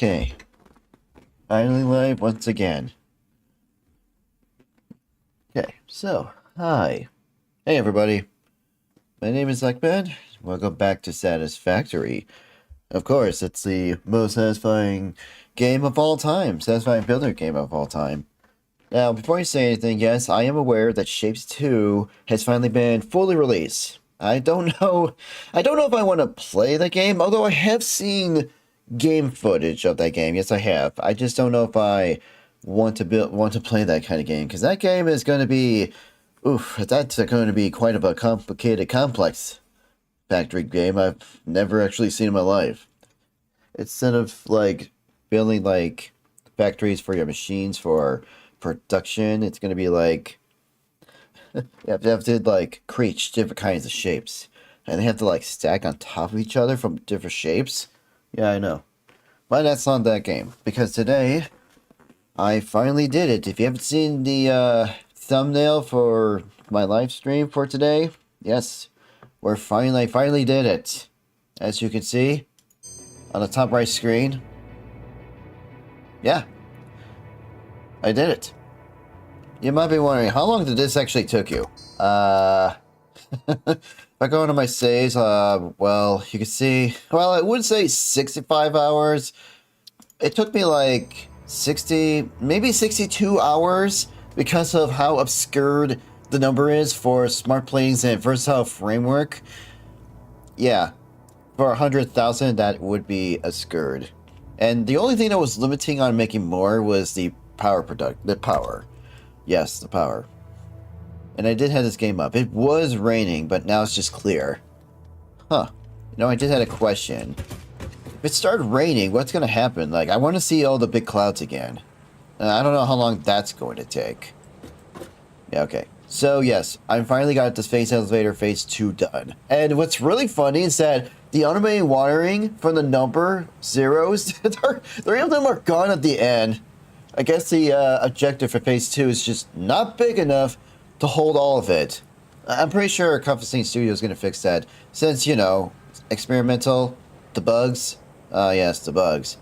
Okay, finally live once again. Okay, so, hi. Hey everybody, my name is Zekman. Welcome back to Satisfactory. Of course, it's the most satisfying game of all time, satisfying builder game of all time. Now, before I say anything, yes, I am aware that Shapes 2 has finally been fully released. I don't know if I want to play the game, although I have seen game footage of that game. Yes, I have. I just don't know if I want to play that kind of game, because that game is going to be, that's going to be quite of a complicated, complex factory game I've never actually seen in my life. Instead of like building like factories for your machines for production, it's going to be like you have to like create different kinds of shapes, and they have to like stack on top of each other from different shapes. Yeah, I know. But that's not that game, because today I finally did it. If you haven't seen the thumbnail for my live stream for today, yes, I finally did it. As you can see on the top right screen, yeah, I did it. You might be wondering, how long did this actually took you? If I go into my saves, well, you can see, well, I would say 65 hours. It took me like 60, maybe 62 hours because of how obscured the number is for Smart Planes and Versatile Framework. Yeah, for 100,000, that would be obscured. And the only thing that was limiting on making more was the power. Yes, the power. And I did have this game up. It was raining, but now it's just clear. Huh. I just had a question. If it started raining, what's going to happen? Like, I want to see all the big clouds again. I don't know how long that's going to take. Yeah, okay. So, yes, I finally got the Space Elevator Phase 2 done. And what's really funny is that the automated watering from the number zeros, three of them are gone at the end. I guess the objective for Phase 2 is just not big enough to hold all of it. I'm pretty sure Confidence Studio is going to fix that, since, experimental, the bugs. Yes, the bugs.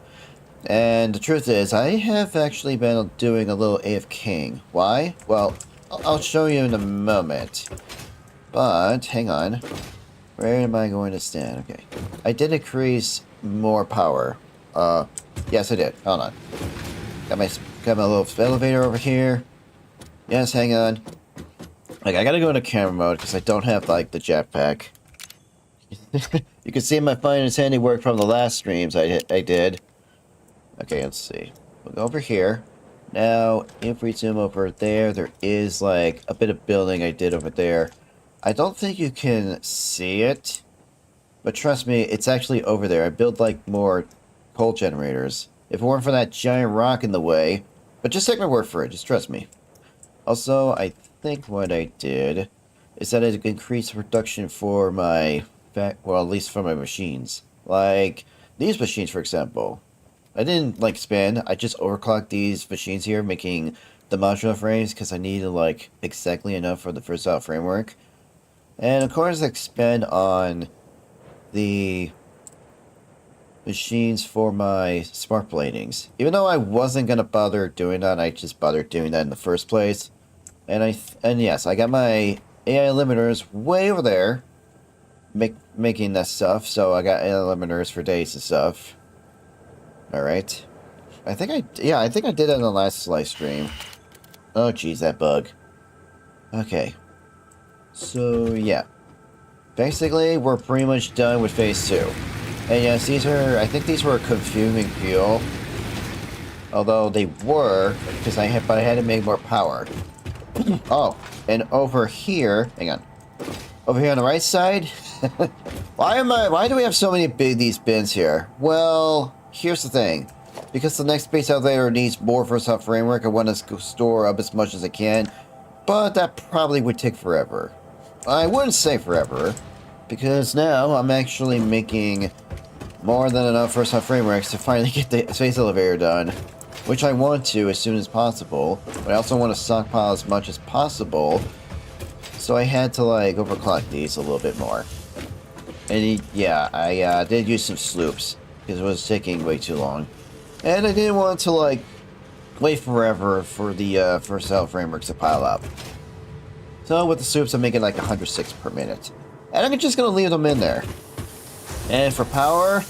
And the truth is, I have actually been doing a little AFKing. Why? Well, I'll show you in a moment. But, hang on. Where am I going to stand? Okay. I did increase more power. Yes, I did. Hold on. Got my little elevator over here. Yes, hang on. Like, I gotta go into camera mode because I don't have, like, the jetpack. You can see my finest handiwork from the last streams I did. Okay, let's see. We'll go over here. Now, if we zoom over there, there is, like, a bit of building I did over there. I don't think you can see it, but trust me, it's actually over there. I built, like, more coal generators. If it weren't for that giant rock in the way. But just take my word for it, just trust me. Also, I think what I did is that I increased production for my, well, at least for my machines. Like, these machines, for example. I didn't, like, spend, I just overclocked these machines here, making the modular frames, because I needed, like, exactly enough for the Versatile Framework. And, of course, I expand on the machines for my smart bladings. Even though I wasn't going to bother doing that, I just bothered doing that in the first place. And yes, I got my AI limiters way over there, making that stuff. So I got AI limiters for days and stuff. All right, I think I did it in the last live stream. Oh geez, that bug. Okay, so yeah, basically we're pretty much done with Phase 2. And yes, I think these were consuming fuel. Although they were, but I had to make more power. Oh, and over here, hang on. Over here on the right side, why do we have so many these bins here? Well, here's the thing. Because the next space elevator needs more Versatile Framework, I want to store up as much as I can. But that probably would take forever. I wouldn't say forever, because now I'm actually making more than enough Versatile Frameworks to finally get the space elevator done. Which I want to as soon as possible, but I also want to stockpile as much as possible. So I had to, like, overclock these a little bit more. And yeah, I did use some sloops, because it was taking way too long. And I didn't want to, like, wait forever for the first cell frameworks to pile up. So with the soups, I'm making like 106 per minute. And I'm just going to leave them in there. And for power,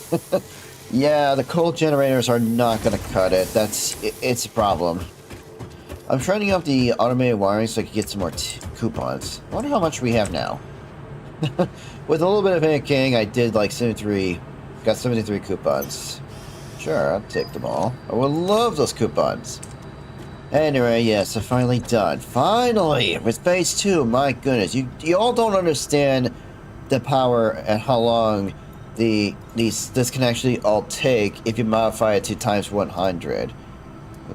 yeah, the coal generators are not going to cut it. It's a problem. I'm trying up the automated wiring so I can get some more coupons. I wonder how much we have now. With a little bit of panicking, I did like 73, got 73 coupons. Sure, I'll take them all. I would love those coupons. Anyway, yes, I'm finally done. Finally! With phase 2, my goodness. You all don't understand the power and how long this can actually all take if you modify it to times 100.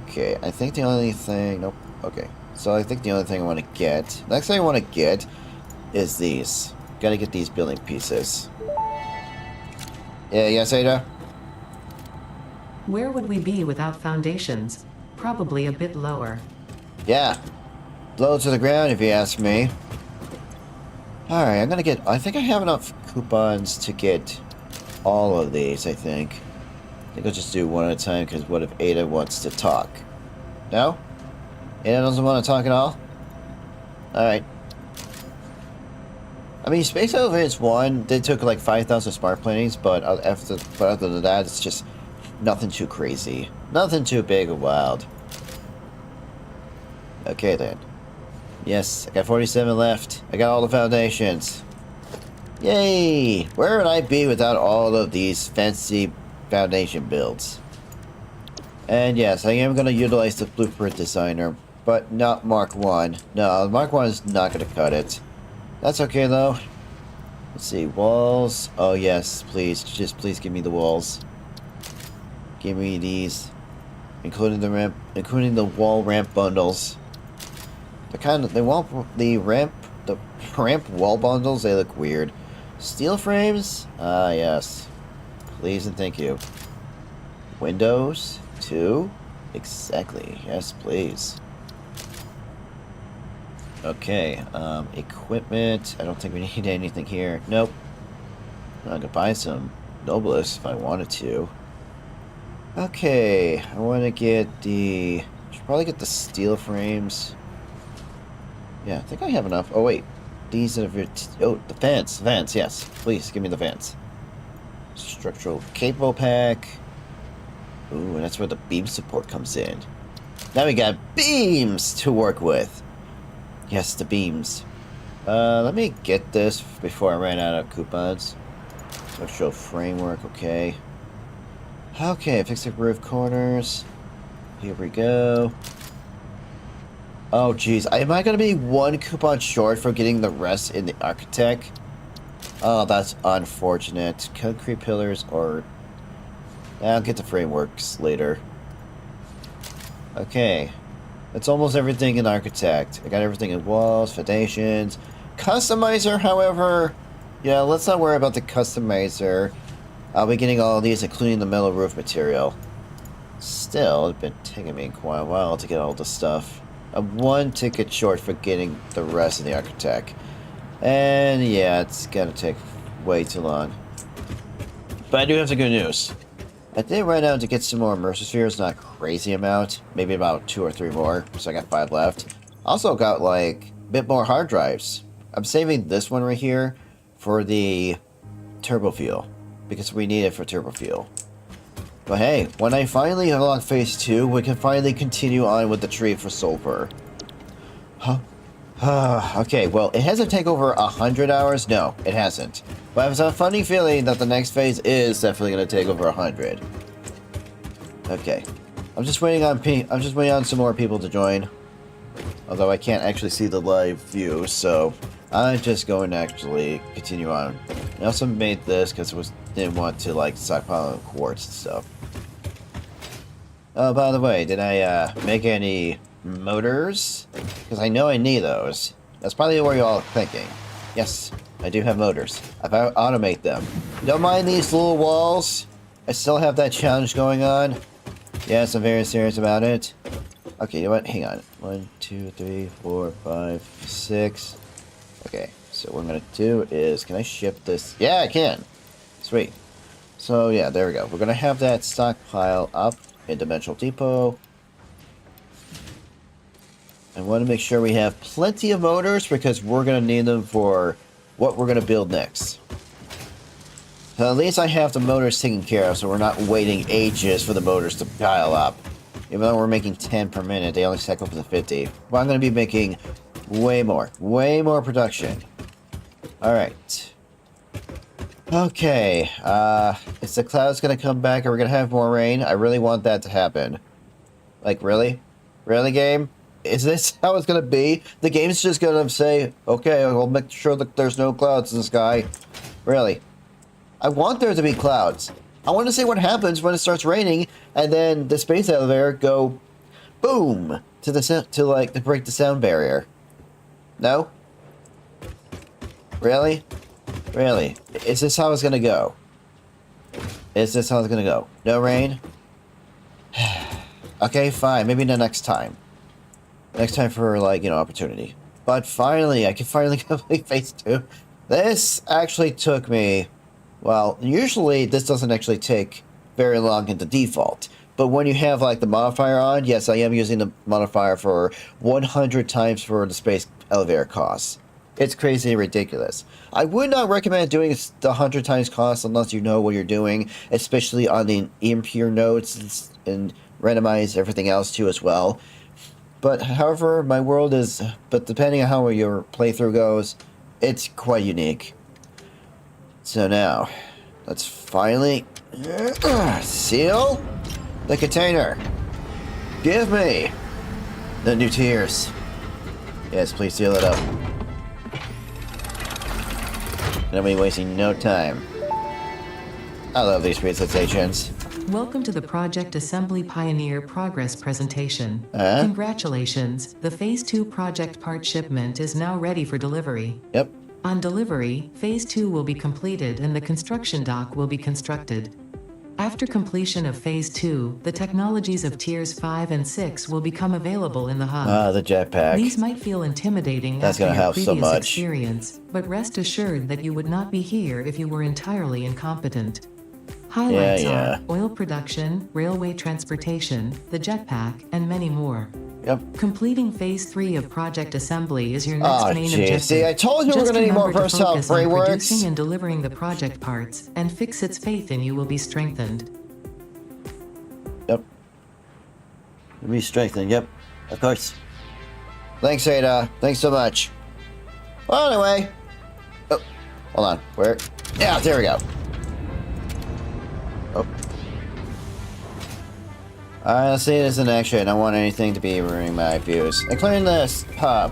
Okay, I think the only thing... Nope. Okay. So I think the only thing I want to get... Next thing I want to get is these. Gotta get these building pieces. Yeah, yes, Ada? Where would we be without foundations? Probably a bit lower. Yeah. Low to the ground, if you ask me. Alright, I'm gonna get... I think I have enough coupons to get all of these, I think. I think I'll just do one at a time, because what if Ada wants to talk? No? Ada doesn't want to talk at all? Alright. I mean, Space Elevators 1, they took like 5,000 smart plannings, but other than that, it's just nothing too crazy. Nothing too big or wild. Okay then. Yes, I got 47 left. I got all the foundations. Yay! Where would I be without all of these fancy foundation builds? And yes, I am going to utilize the Blueprint Designer, but not Mark 1. No, Mark 1 is not going to cut it. That's okay though. Let's see, walls. Oh yes, please, just please give me the walls. Give me these, including the wall ramp bundles. The ramp wall bundles. They look weird. Steel frames. Ah yes, please and thank you. Windows 2. Exactly. Yes, please. Okay, equipment. I don't think we need anything here. Nope. I could buy some Noblest if I wanted to. Okay, I want to get the... Should probably get the steel frames. Yeah, I think I have enough. Oh, wait. These are... Oh, the fence. Vents, yes. Please, give me the vents. Structural cable pack. Ooh, and that's where the beam support comes in. Now we got beams to work with. Yes, the beams. Let me get this before I ran out of coupons. Structural framework, okay. Okay, fix the roof corners. Here we go. Oh, jeez. Am I going to be one coupon short for getting the rest in the architect? Oh, that's unfortunate. Concrete pillars or... I'll get the frameworks later. Okay. That's almost everything in Architect. I got everything in walls, foundations. Customizer, however... Yeah, let's not worry about the customizer. I'll be getting all of these, including the metal roof material. Still, it's been taking me quite a while to get all this stuff. I'm one ticket short for getting the rest of the Architect. And yeah, it's gonna take way too long. But I do have some good news. I did run out to get some more immersive spheres, not a crazy amount. Maybe about 2 or 3 more, so I got 5 left. Also got, like, a bit more hard drives. I'm saving this one right here for the turbo fuel, because we need it for turbo fuel. But hey, when I finally unlock phase 2, we can finally continue on with the tree for sulfur. Huh? Okay, well, it hasn't taken over 100 hours. No, it hasn't. But I have a funny feeling that the next phase is definitely going to take over 100. Okay, I'm just waiting on some more people to join. Although I can't actually see the live view, so I'm just going to actually continue on. I also made this because I didn't want to like stockpile quartz and stuff. Oh, by the way, did I make any motors? Because I know I need those. That's probably what you're all thinking. Yes, I do have motors. I've automate them. Don't mind these little walls. I still have that challenge going on. Yes, I'm very serious about it. Okay, you know what? Hang on. 1, 2, 3, 4, 5, 6. Okay, so what I'm gonna do is, can I ship this? Yeah, I can. Sweet. So yeah, there we go. We're gonna have that stockpile up In-dimensional depot. I want to make sure we have plenty of motors because we're going to need them for what we're going to build next. So at least I have the motors taken care of, so we're not waiting ages for the motors to pile up. Even though we're making 10 per minute, they only stack up to 50. Well, I'm going to be making way more production. Alright. Okay, is the clouds going to come back? Are we going to have more rain? I really want that to happen. Like, really? Really, game? Is this how it's going to be? The game's just going to say, okay, we'll make sure that there's no clouds in the sky. Really? I want there to be clouds. I want to see what happens when it starts raining, and then the space elevator go boom to break the sound barrier. No? Really? Really? Is this how it's gonna go? Is this how it's gonna go? No rain? Okay, fine. Maybe the next time. Next time for, like, opportunity. But finally, I can finally complete phase 2. This actually took me... Well, usually this doesn't actually take very long into default. But when you have, like, the modifier on, yes, I am using the modifier for 100 times for the space elevator costs. It's crazy and ridiculous. I would not recommend doing the 100 times cost unless you know what you're doing, especially on the impure nodes and randomize everything else too as well. But however, my world is... But depending on how your playthrough goes, it's quite unique. So now, let's finally seal the container. Give me the new tiers. Yes, please seal it up. And I'm wasting no time. I love these presentations. Welcome to the Project Assembly Pioneer Progress presentation. Congratulations, the Phase 2 project part shipment is now ready for delivery. Yep. On delivery, Phase 2 will be completed and the construction dock will be constructed. After completion of Phase 2, the technologies of Tiers 5 and 6 will become available in the hub. The jetpack. These might feel intimidating That's after gonna your help so previous much. experience, but rest assured that you would not be here if you were entirely incompetent. Highlights Yeah. are oil production, railway transportation, the jetpack, and many more. Yep. Completing Phase 3 of Project Assembly is your next Oh, main jeez. objective. See, I told you we're Just gonna need more remember to versatile focus on frameworks. producing and delivering the project parts, and Fixit's faith in you will be strengthened. Yep. Be strengthened, yep. Of course. Thanks, Ada. Thanks so much. Well, anyway. Oh, hold on. Where? Yeah, there we go. Oh. Alright, let's see this in action. I don't want anything to be ruining my views. Including this hub.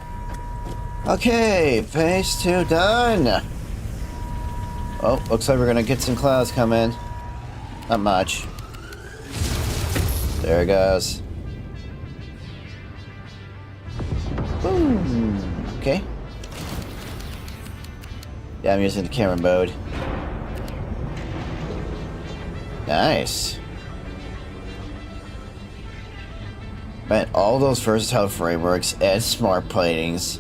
Okay, phase 2 done. Oh, looks like we're gonna get some clouds coming. Not much. There it goes. Boom. Okay. Yeah, I'm using the camera mode. Nice. Man, all those versatile frameworks and smart platings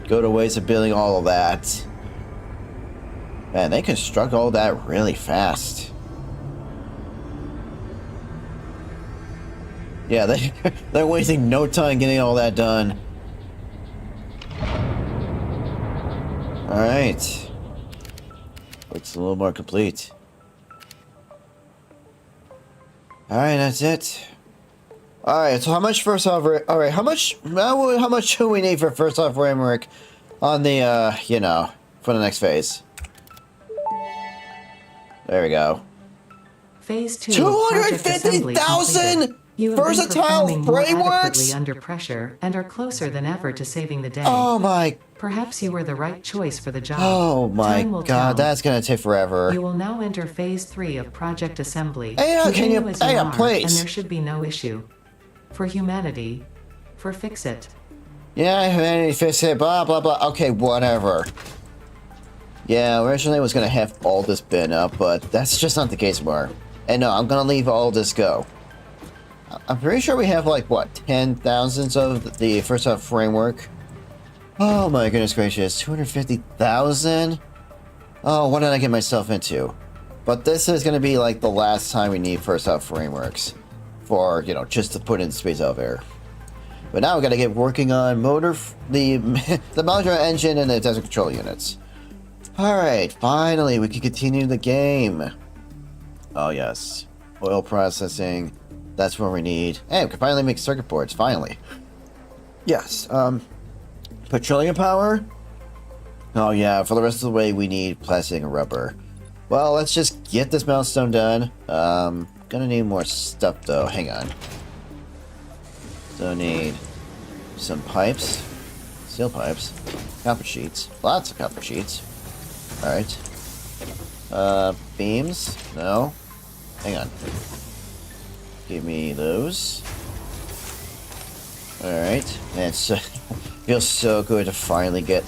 go to ways of building all of that. Man, they construct all that really fast. Yeah, they're wasting no time getting all that done. Alright. Looks a little more complete. Alright, that's it. Alright, so how much first off... Alright, how much do we need for first off framework on the, for the next phase? There we go. Phase 2 of Project Assembly 250,000 completed. You have been versatile performing more frameworks? adequately under pressure and are closer than ever to saving the day. Oh my... Perhaps you were the right choice for the job. Oh my Time will god, tell. that's gonna take forever. You will now enter Phase 3 of Project Assembly. Hey, Continue as you are, please. and there should be no issue. For humanity. For Fixit. Yeah, humanity fix it, blah blah blah. Okay, whatever. Yeah, originally I was gonna have all this bin up, but that's just not the case anymore. And no, I'm gonna leave all this go. I'm pretty sure we have like, what, 10,000 of the first off framework? Oh my goodness gracious, 250,000? Oh, what did I get myself into? But this is going to be like the last time we need First Out Frameworks for, you know, just to put in Space Elevator. But now we got to get working on the modular engine and the desert control units. Alright, finally we can continue the game. Oh yes, oil processing, that's what we need. Hey, we can finally make circuit boards, finally. Yes, petroleum power? Oh yeah, for the rest of the way we need plastic and rubber. Well, let's just get this milestone done. Gonna need more stuff though, hang on. So need some pipes, steel pipes, copper sheets, lots of copper sheets. Alright. Beams? No. Hang on. Give me those. Alright. Man, so feels so good to finally get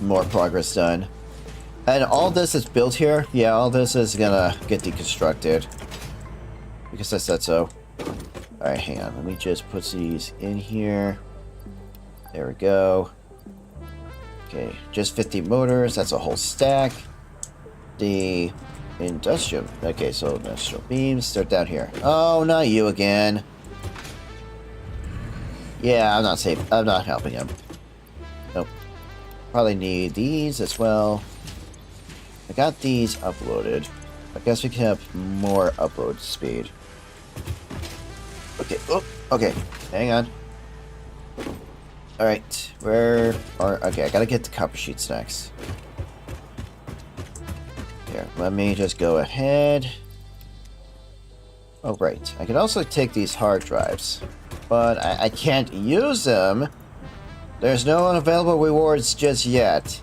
more progress done. And all this is built here. Yeah, all this is gonna get deconstructed. Because I said so. Alright, hang on. Let me just put these in here. There we go. Okay, just 50 motors. That's a whole stack. The industrial... Okay, so industrial beams. They're down here. Oh, not you again. Yeah, I'm not safe. I'm not helping him. Nope. Probably need these as well. I got these uploaded. I guess we can have more upload speed. Okay. Oh, okay. Hang on. Alright. Where are... Okay, I gotta get the copper sheets next. Here, let me just go ahead. Oh, right. I can also take these hard drives. But I can't use them. There's no unavailable rewards just yet.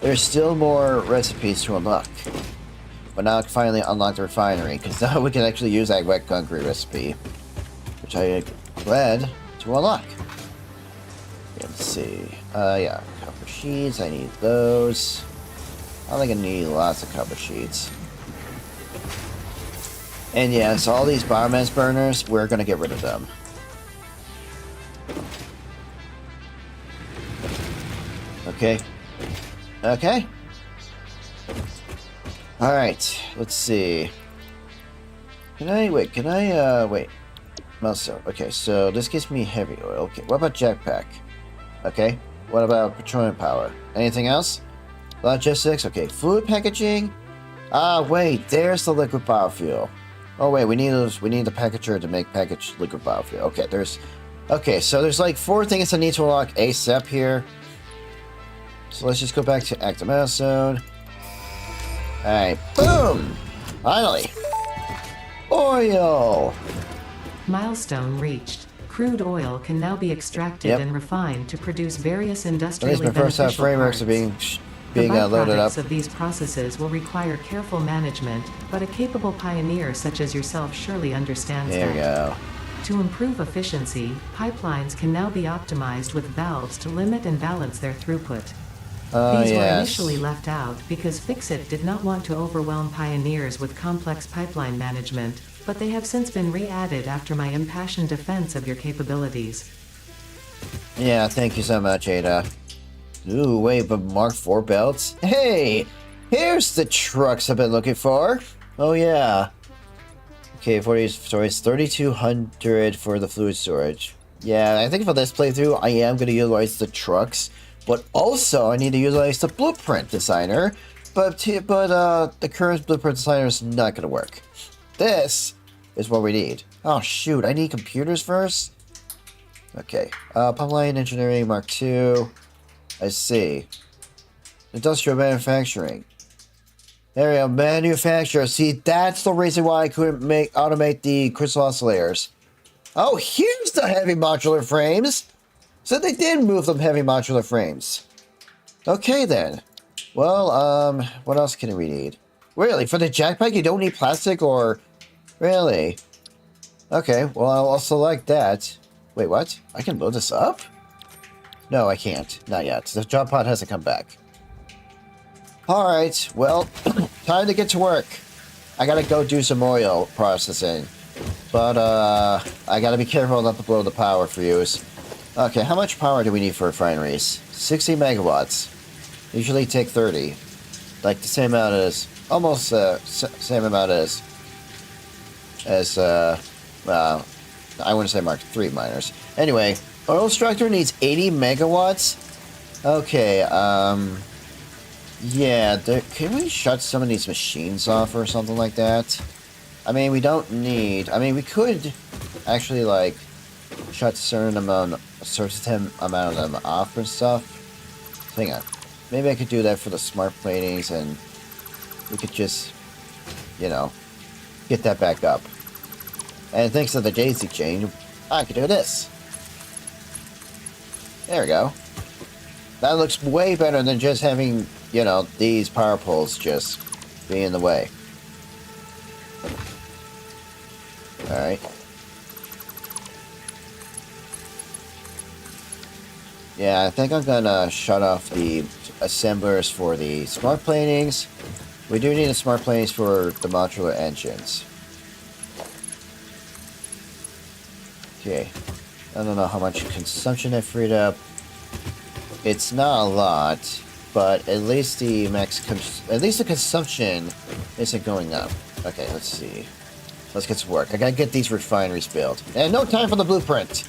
There's still more recipes to unlock. But now I can finally unlock the refinery, because now we can actually use that wet concrete recipe. Which I am glad to unlock. Let's see. Yeah, copper sheets, I need those. I think I need lots of copper sheets. And yes, all these biomass burners, we're gonna get rid of them. Okay. Okay. Alright, let's see. Wait. Milestone. Okay, so this gives me heavy oil. Okay, what about jetpack? Okay, what about petroleum power? Anything else? Logistics, okay, fluid packaging? Ah, wait, there's the liquid biofuel. Oh wait, we need the packager to make packaged liquid biofuel. Okay, so there's like 4 things I need to unlock ASAP here. So let's just go back to active milestone. Alright, boom! Finally! Oil! Milestone reached. Crude oil can now be extracted and refined to produce various industrially At least my first half beneficial frameworks parts. are being The loaded up. byproducts of these processes will require careful management, but a capable pioneer such as yourself surely understands There we that. go. To improve efficiency, pipelines can now be optimized with valves to limit and balance their throughput. These were initially left out because Fixit did not want to overwhelm pioneers with complex pipeline management, but they have since been re-added after my impassioned defense of your capabilities. Yeah, thank you so much, Ada. Ooh, wait, but Mark IV belts? Hey! Here's the trucks I've been looking for. Oh, yeah. Okay, 40 storage, 3,200 for the fluid storage. Yeah, I think for this playthrough, I am going to utilize the trucks, but also I need to utilize the blueprint designer, but the current blueprint designer is not going to work. This is what we need. Oh, shoot, I need computers first? Okay, pipeline engineering Mark II. I see. Industrial manufacturing. There we go, manufacturer. See, that's the reason why I couldn't automate the crystal oscillators. Oh, here's the heavy modular frames. So they did move them heavy modular frames. Okay then. Well, what else can we need? Really, for the jackpack you don't need plastic or... Really? Okay, well I'll select that. Wait, what? I can load this up? No, I can't. Not yet. The job pod hasn't come back. Alright, well, time to get to work. I gotta go do some oil processing. But, I gotta be careful not to blow the power fuse. Okay, how much power do we need for refineries? 60 megawatts. Usually take 30. Like the same amount as, almost same amount as, well, I wouldn't say Mark III miners. Anyway, Oil Extractor needs 80 megawatts. Okay, yeah, can we shut some of these machines off or something like that? I mean, we don't need, I mean, we could actually, like, shut a certain amount of them off and stuff. Hang on. Maybe I could do that for the smart platings, and we could just, you know, get that back up. And thanks to the daisy chain, I could do this. There we go. That looks way better than just having, you know, these power poles just be in the way. Alright. Yeah, I think I'm gonna shut off the assemblers for the smart planings. We do need the smart planings for the modular engines. Okay. I don't know how much consumption I freed up. It's not a lot, but at least the consumption isn't going up. Okay, let's see. Let's get to work. I gotta get these refineries built. And no time for the blueprint.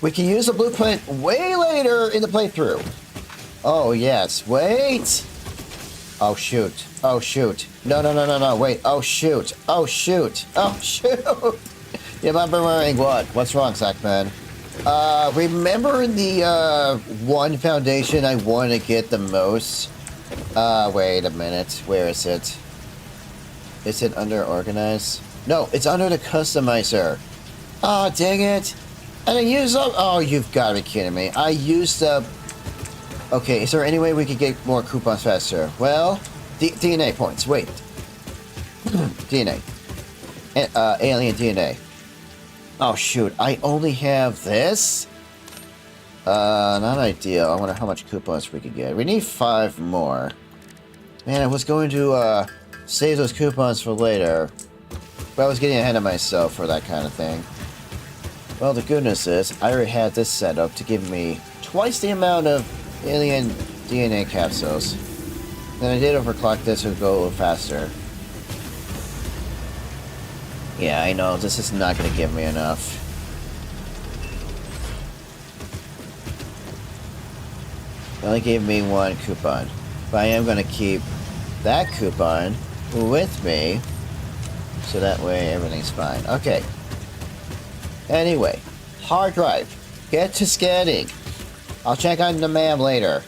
We can use the blueprint way later in the playthrough. Oh, yes. Wait. Oh, shoot. Oh, shoot. No. Wait. Oh, shoot. Oh, shoot. Oh, shoot. Yeah, I'm wearing what? What's wrong, Sackman? Remember the, one foundation I want to get the most? Wait a minute. Where is it? Is it under organize? No, it's under the customizer. Oh, dang it. And I used up... Oh, you've got to be kidding me. I used up... Okay, is there any way we could get more coupons faster? Well, DNA points. Wait. DNA. Alien DNA. Oh, shoot. I only have this? Not ideal. I wonder how much coupons we could get. We need 5 more. Man, I was going to, save those coupons for later. But I was getting ahead of myself for that kind of thing. Well, the good news is, I already had this set up to give me twice the amount of alien DNA capsules. Then I did overclock this to go a little faster. Yeah, I know, this is not going to give me enough. It only gave me 1 coupon. But I am going to keep that coupon with me, so that way everything's fine. Okay. Anyway, hard drive. Get to scanning. I'll check on the MAM later.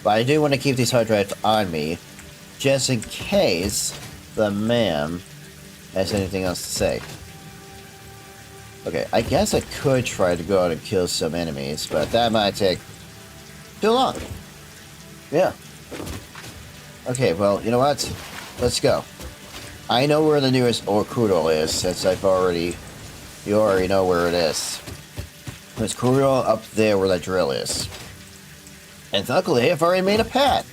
But I do want to keep these hard drives on me, just in case the MAM has anything else to say. Okay, I guess I could try to go out and kill some enemies, but that might take too long. Yeah. Okay, well, you know what? Let's go. I know where the nearest crude oil is, since you already know where it is. There's crude oil up there where that drill is. And luckily, I've already made a path.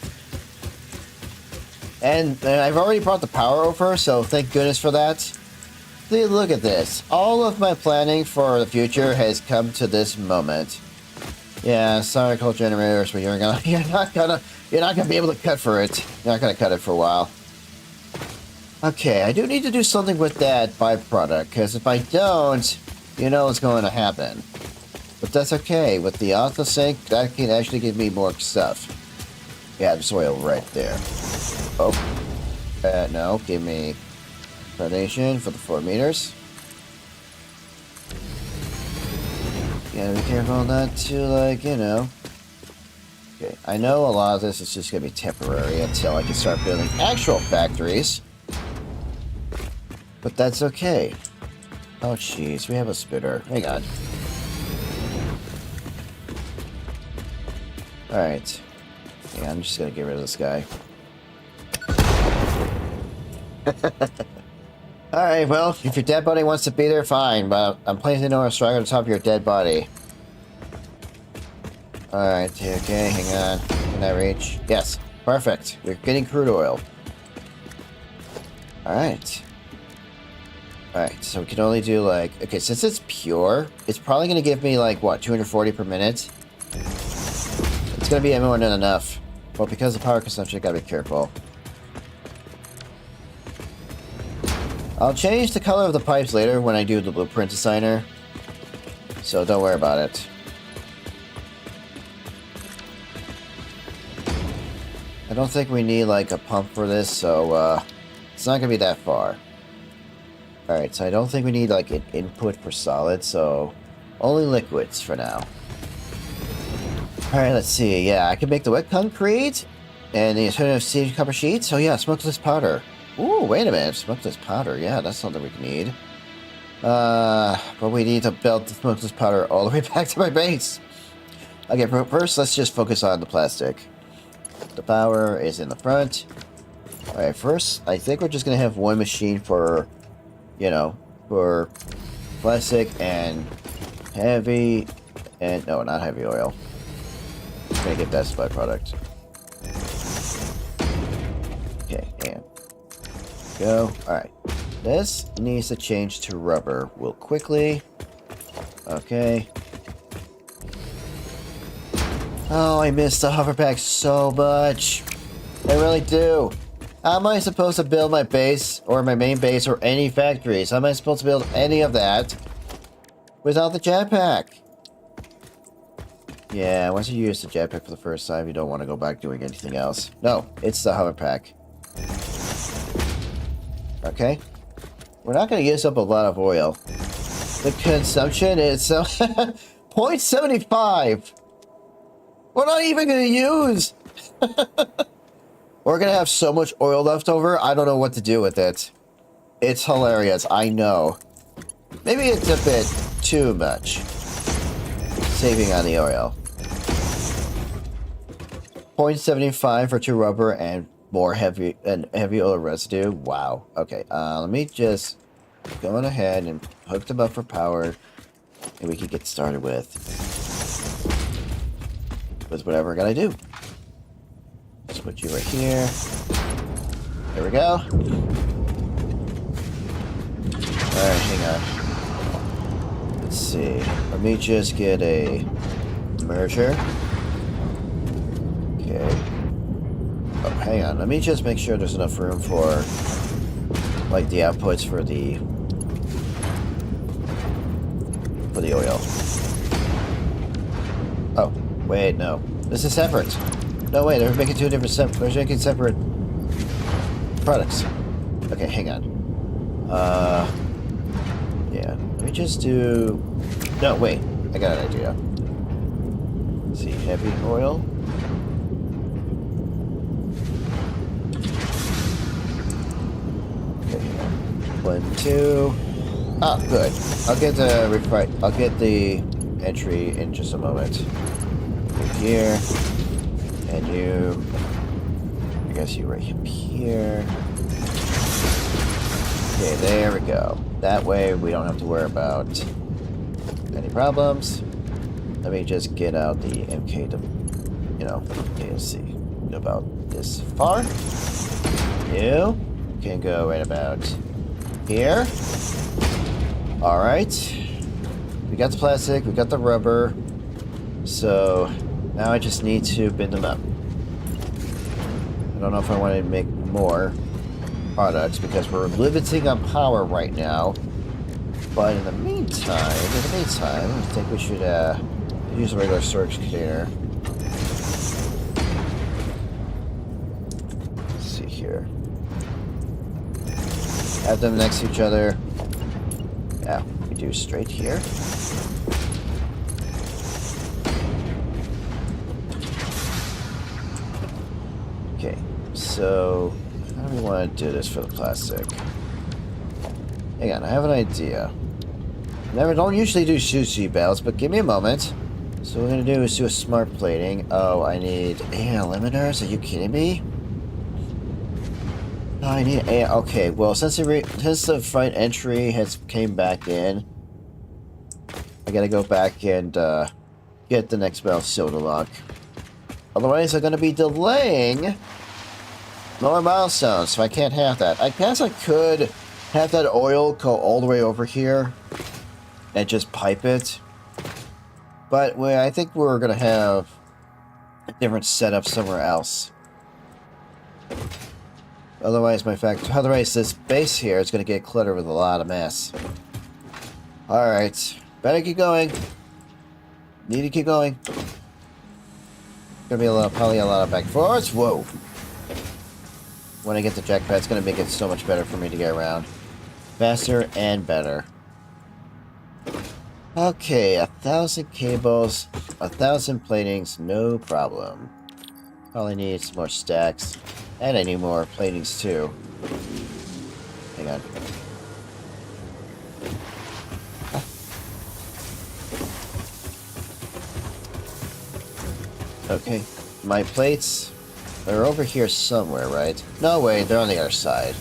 And I've already brought the power over, so thank goodness for that. See, look at this. All of my planning for the future has come to this moment. Yeah, sorry, coal generators, but you're not gonna be able to cut for it. You're not gonna cut it for a while. Okay, I do need to do something with that byproduct, because if I don't, you know what's going to happen. But that's okay. With the autosync, that can actually give me more stuff. Yeah, there's oil right there. Oh. No, give me foundation for the 4 meters. Gotta be careful not to, like, you know. Okay, I know a lot of this is just gonna be temporary until I can start building actual factories. But that's okay. Oh, jeez, we have a spitter. Hang on. Alright. Yeah, I'm just gonna get rid of this guy. Alright, well, if your dead body wants to be there, fine, but I'm placing Oil Extractor on top of your dead body. Alright, okay, hang on. Can I reach? Yes, perfect. We're getting crude oil. Alright. Alright, so we can only do like... Okay, since it's pure, it's probably going to give me like, what, 240 per minute? It's going to be more than enough. Well, because of power consumption, I gotta be careful. I'll change the color of the pipes later when I do the blueprint designer. So don't worry about it. I don't think we need like a pump for this, so it's not gonna be that far. Alright, so I don't think we need like an input for solid, so only liquids for now. Alright, let's see. Yeah, I can make the wet concrete and the alternative seed copper sheet. So yeah, smokeless powder. Ooh, wait a minute. Smokeless powder. Yeah, that's something we need. But we need to build the smokeless powder all the way back to my base. Okay, first let's just focus on the plastic. The power is in the front. Alright, first, I think we're just going to have one machine for, you know, for plastic and heavy, and no, not heavy oil. I'm going to get that as a byproduct. Okay, and go. Alright. This needs to change to rubber real quickly. Okay. Oh, I miss the hover pack so much. I really do. How am I supposed to build my base, or my main base, or any factories? How am I supposed to build any of that without the jetpack? Yeah, once you use the jetpack for the first time, you don't want to go back doing anything else. No, it's the hover pack. Okay. We're not going to use up a lot of oil. The consumption is 0.75. We're not even going to use. We're going to have so much oil left over, I don't know what to do with it. It's hilarious, I know. Maybe it's a bit too much. Saving on the oil. 0.75 for 2 rubber and more heavy oil residue. Wow. Okay. Let me just go on ahead and hook them up for power, and we can get started with whatever we're gonna do. Let's put you right here. There we go. All right, hang on. Let's see. Let me just get a merger. Okay. Oh, hang on. Let me just make sure there's enough room for, like, the outputs for the oil. Oh, wait, no. This is separate. No, wait, they're making two different they're making separate products. Okay, hang on. Yeah. Let me just do... No, wait. I got an idea. Let's see, heavy oil. Okay, 1, 2. Ah, good. I'll get the entry in just a moment. Right here. And you... I guess you right here. Okay, there we go. That way we don't have to worry about any problems. Let me just get out the MK to, you know, see about this far. You can go right about here. Alright. We got the plastic, we got the rubber. So now I just need to bend them up. I don't know if I want to make more products because we're limiting on power right now. But in the meantime, I think we should use a regular storage container. Let's see here. Have them next to each other. Yeah, we do straight here. Okay, so how do we want to do this for the plastic? Hang on, I have an idea. Don't usually do sushi belts, but give me a moment. So what we're gonna do is do a smart plating. Oh, I need air limiters. Are you kidding me? No, I need air. Okay, well, since the front entry has came back in, I gotta go back and get the next belt sealed to lock. Otherwise, I'm gonna be delaying lower milestones, so I can't have that. I guess I could have that oil go all the way over here and just pipe it. But I think we're gonna have a different setup somewhere else. Otherwise, this base here is going to get cluttered with a lot of mess. Alright. Better keep going. Need to keep going. Gonna be probably a lot of back and forth. Whoa. When I get the jetpack, it's gonna make it so much better for me to get around. Faster and better. Okay, 1,000 cables, 1,000 platings, no problem. Probably need some more stacks. And I need more platings too. Hang on. Okay, my plates, they're over here somewhere, right? No, wait, they're on the other side.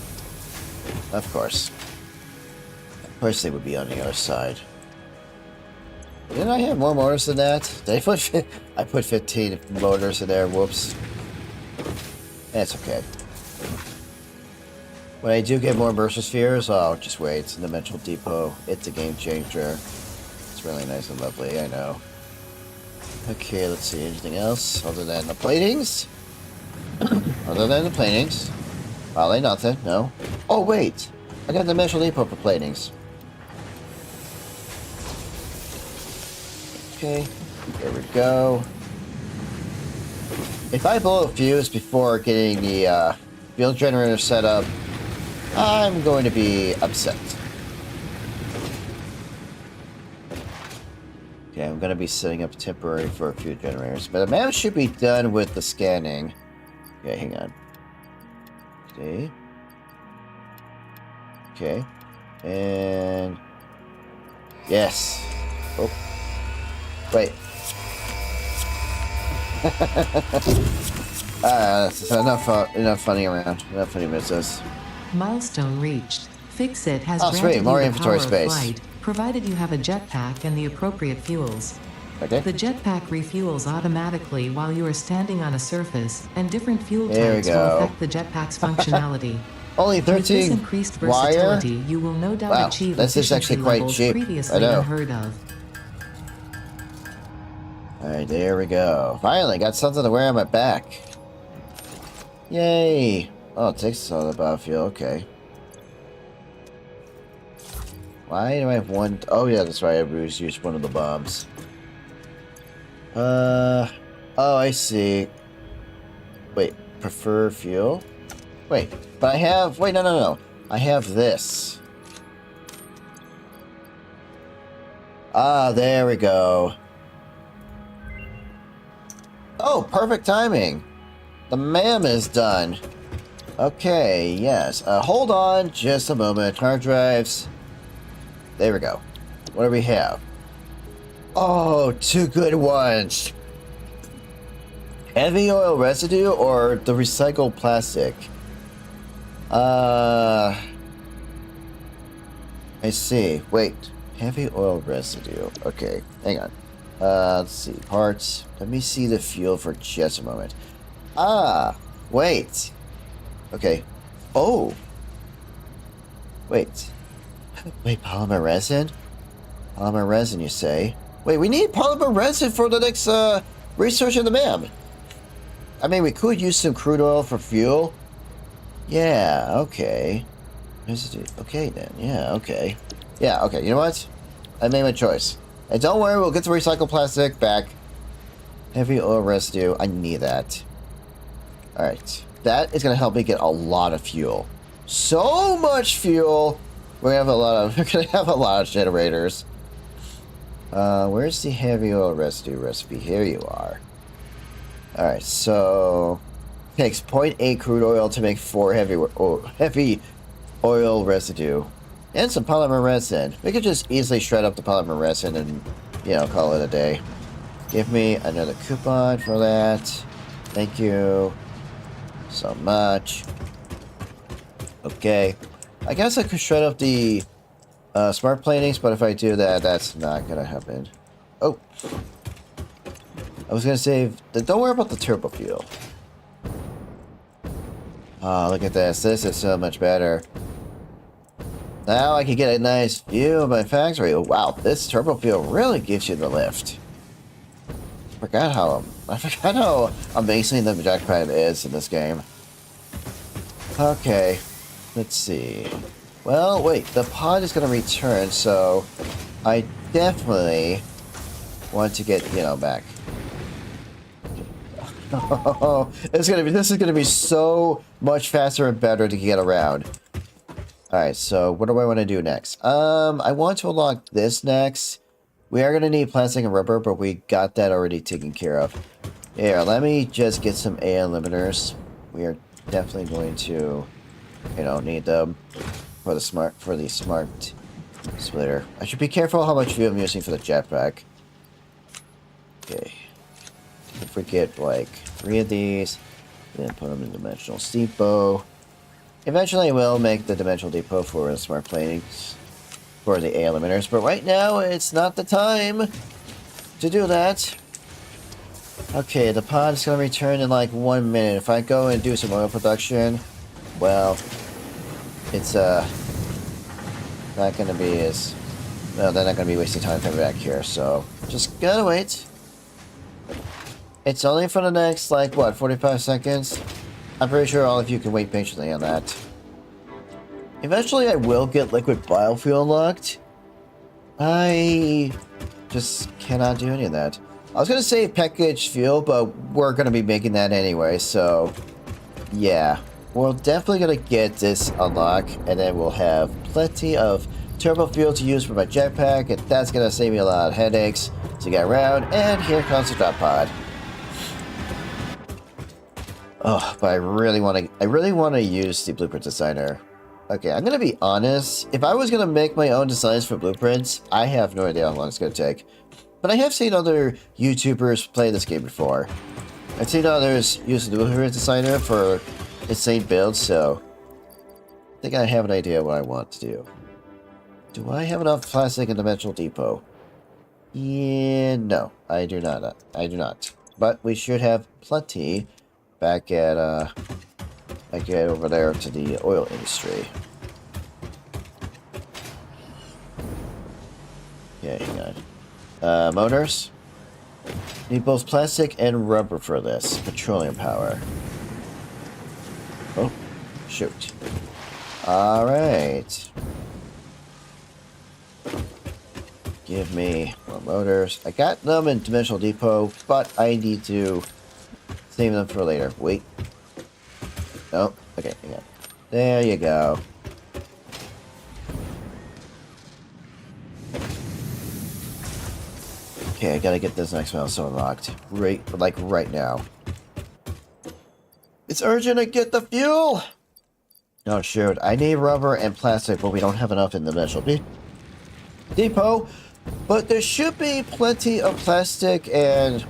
Of course. Of course they would be on the other side. Didn't I have more motors than that? Did I put I put 15 motors in there, whoops. That's okay. When I do get more Mercer Spheres, oh, just wait, it's in the Dimensional Depot. It's a game changer. It's really nice and lovely, I know. Okay, let's see, anything else other than the platings? Other than the platings. Probably nothing, no. Oh, wait! I got the Dimensional Depot for platings. Okay, there we go. If I blow a fuse before getting the field generator set up, I'm going to be upset. Okay, I'm going to be setting up temporary for a few generators, but the map should be done with the scanning. Okay, hang on. Okay. Okay. And... yes. Oh. Wait. Enough funny around. Enough funny business. Milestone reached. Fixit has Oh, granted sweet, more you the inventory power of space. flight, provided you have a jetpack and the appropriate fuels. Okay. The jetpack refuels automatically while you are standing on a surface, and different fuel There we types will go. affect the jetpack's functionality. Only With this 13 increased wire? versatility, you will no doubt Wow, achieve this is efficiency actually quite levels cheap. previously I know. unheard of. Alright, there we go. Finally, got something to wear on my back. Yay! Oh, it takes all the biofuel, okay. Why do I have one? Oh yeah, that's right, I used one of the bombs. Oh, I see. Wait, prefer fuel? Wait, but I have... wait, no. I have this. Ah, there we go. Oh, perfect timing. The MAM is done. Okay, yes. Hold on just a moment. Hard drives. There we go. What do we have? Oh, two good ones. Heavy oil residue or the recycled plastic? I see. Wait. Heavy oil residue. Okay, hang on. Let's see. Parts. Let me see the fuel for just a moment. Ah, wait. Okay. Oh. Wait. Wait, polymer resin? Polymer resin, you say? Wait, we need polymer resin for the next research in the MAM. I mean, we could use some crude oil for fuel. Yeah, okay. Residue. Okay, then. Yeah, okay. Yeah, okay. You know what? I made my choice. And don't worry, we'll get the recycled plastic back. Heavy oil residue. I need that. Alright. That is going to help me get a lot of fuel. So much fuel! We're gonna have a lot of generators. Where's the heavy oil residue recipe? Here you are. Alright, so takes 0.8 crude oil to make 4 heavy oil residue. And some polymer resin. We could just easily shred up the polymer resin and, you know, call it a day. Give me another coupon for that. Thank you so much. Okay. I guess I could shred up the smart platings, but if I do that, that's not gonna happen. Oh. I was gonna say, don't worry about the turbo fuel. Oh, look at this. This is so much better. Now I can get a nice view of my factory. Oh, wow, this turbo fuel really gives you the lift. I forgot how amazing the jetpack is in this game. Okay, let's see. Well, wait, the pod is gonna return, so I definitely want to get, back. This is gonna be so much faster and better to get around. Alright, so what do I want to do next? I want to unlock this next. We are gonna need plastic and rubber, but we got that already taken care of. Here, let me just get some AI limiters. We are definitely going to, need them for the smart splitter. I should be careful how much fuel I'm using for the jetpack. Okay. If we get like 3 of these, then put them in Dimensional Depot. Eventually, we'll make the Dimensional Depot for the smart planes for the AI limiters, but right now it's not the time to do that. Okay, the pod is gonna return in like 1 minute. If I go and do some oil production, well, it's not gonna be as well. They're not gonna be wasting time coming back here, so just gotta wait. It's only for the next, like, what, 45 seconds? I'm pretty sure all of you can wait patiently on that. Eventually, I will get liquid biofuel unlocked. I just cannot do any of that. I was going to say packaged fuel, but we're going to be making that anyway, so yeah. We're definitely going to get this unlocked, and then we'll have plenty of turbo fuel to use for my jetpack, and that's going to save me a lot of headaches to get around, and here comes the drop pod. Oh, but I really want to use the Blueprint Designer. Okay, I'm gonna be honest. If I was gonna make my own designs for blueprints, I have no idea how long it's gonna take. But I have seen other YouTubers play this game before. I've seen others use the Blueprint Designer for insane builds, so I think I have an idea what I want to do. Do I have enough plastic in Dimensional Depot? Yeah, no, I do not. But we should have plenty back at over there to the oil industry. Okay, hang on. Motors. Need both plastic and rubber for this. Petroleum power. Oh, shoot. Alright. Give me more motors. I got them in Dimensional Depot, but I need to save them for later. Wait. Oh, okay, hang on. There you go. Okay, I gotta get this next milestone unlocked. Right now. It's urgent to get the fuel! Oh, shoot. I need rubber and plastic, but we don't have enough in the Dimensional Depot. But there should be plenty of plastic and...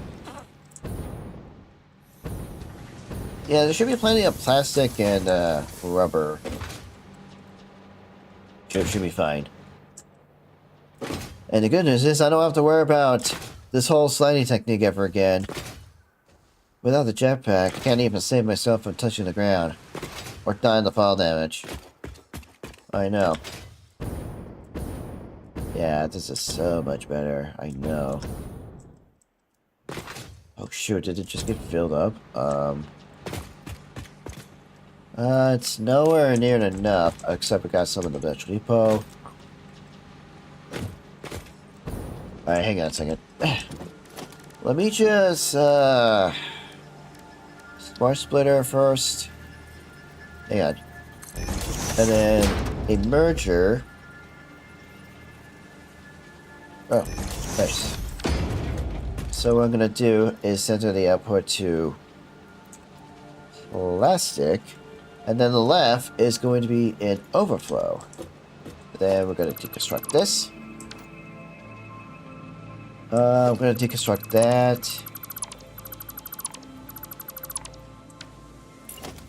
yeah, there should be plenty of plastic and rubber. Should be fine. And the good news is I don't have to worry about this whole sliding technique ever again. Without the jetpack, I can't even save myself from touching the ground. Or dying to fall damage. I know. Yeah, this is so much better. I know. Oh shoot, did it just get filled up? It's nowhere near enough, except we got some in the Dimensional Depot. Alright, hang on a second. Let me just, smart splitter first. Hang on. And then a merger. Oh, nice. So what I'm gonna do is center the output to plastic. And then the left is going to be in overflow. Then we're going to deconstruct this. I'm going to deconstruct that.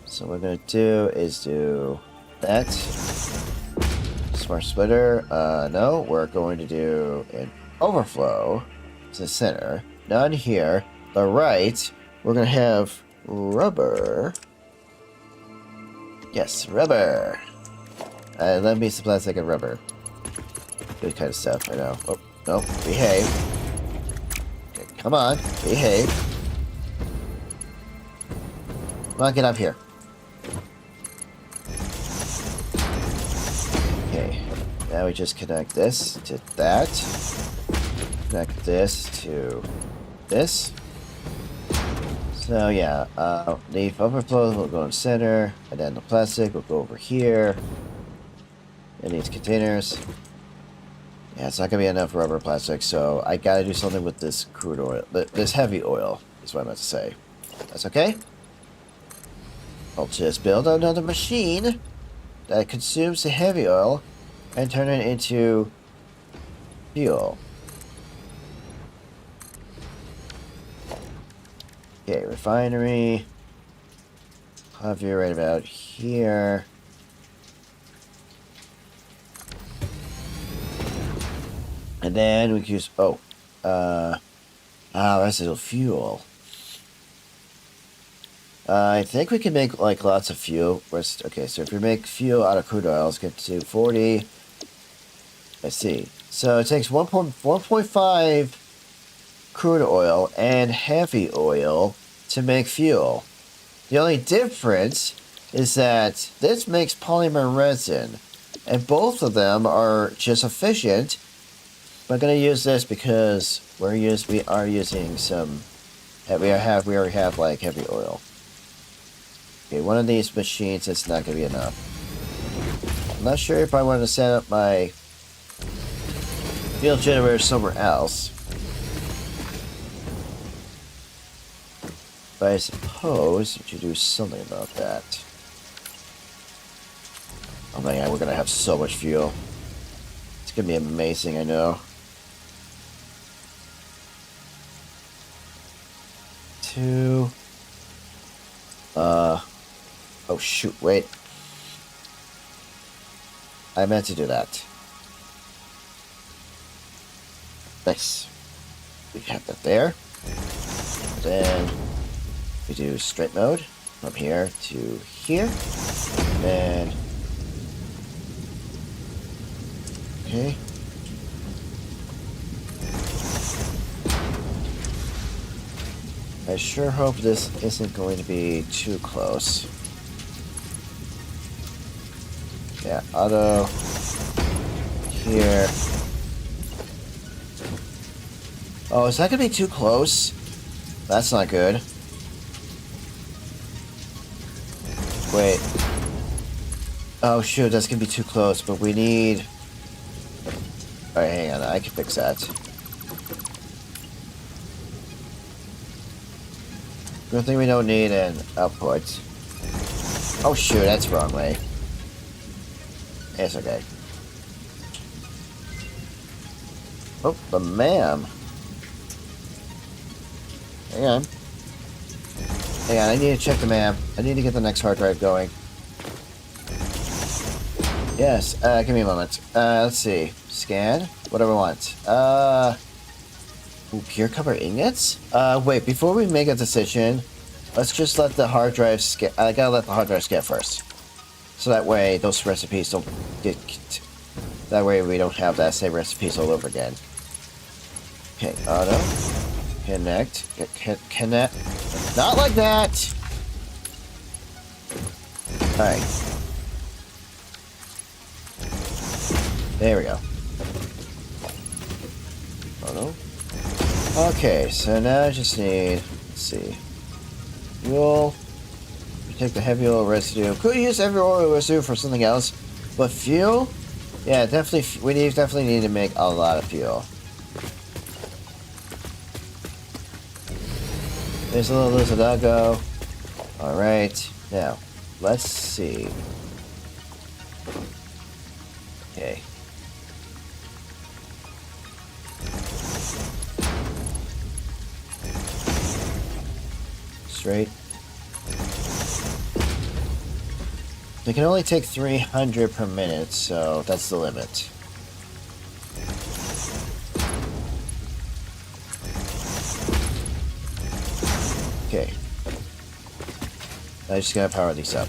So what we're going to do is do that. Smart splitter. No, we're going to do an overflow to the center. Down here, the right, we're going to have rubber. Yes, rubber. Let me some plastic and rubber. Good kind of stuff, I know. Oh, no, behave. Okay, Come on, behave. Come on, get up here. Okay, now we just connect this to that. Connect this to this. So yeah, leaf overflow will go in center, and then the plastic will go over here. In these containers. Yeah, it's not gonna be enough rubber plastic, so I gotta do something with this crude oil. This heavy oil is what I meant to say. That's okay? I'll just build another machine that consumes the heavy oil and turn it into fuel. Okay, refinery. Have you right about here. And then we can use, residual fuel. I think we can make, like, lots of fuel. Okay, so if we make fuel out of crude oil, let's get to 40. Let's see. So it takes 1.5 crude oil and heavy oil to make fuel. The only difference is that this makes polymer resin, and both of them are just efficient. I'm gonna use this because we are using some. We already have like heavy oil. Okay, one of these machines is not gonna be enough. I'm not sure if I want to set up my fuel generator somewhere else. But I suppose we should do something about that. Oh my god, we're gonna have so much fuel. It's gonna be amazing, I know. 2. Oh shoot, wait. I meant to do that. Nice. We have that there. And then we do straight mode from here to here. And okay. I sure hope this isn't going to be too close. Yeah, auto here. Oh, is that gonna be too close? That's not good. Wait. Oh shoot, that's gonna be too close, but we need... Alright, hang on, I can fix that. Good thing we don't need an output. Oh shoot, that's the wrong way. It's okay. Oh, the MAM. Hang on. Hang on, I need to check the MAM. I need to get the next hard drive going. Yes, give me a moment. Let's see. Scan? What do I want? Ooh, pure copper ingots? Wait, before we make a decision, let's just let the hard drive scan. I gotta let the hard drive scan first. So that way, those recipes don't get... That way we don't have that same recipes all over again. Okay, auto. Connect. Connect. Not like that! Alright. There we go. Auto. Okay, so now I just need... Let's see. Fuel. Take the heavy oil residue. Could use heavy oil residue for something else, but fuel? Yeah, definitely. We definitely need to make a lot of fuel. There's a little Lucidago. All right, now let's see. Okay. Straight. They can only take 300 per minute, so that's the limit. Okay. I just gotta power these up.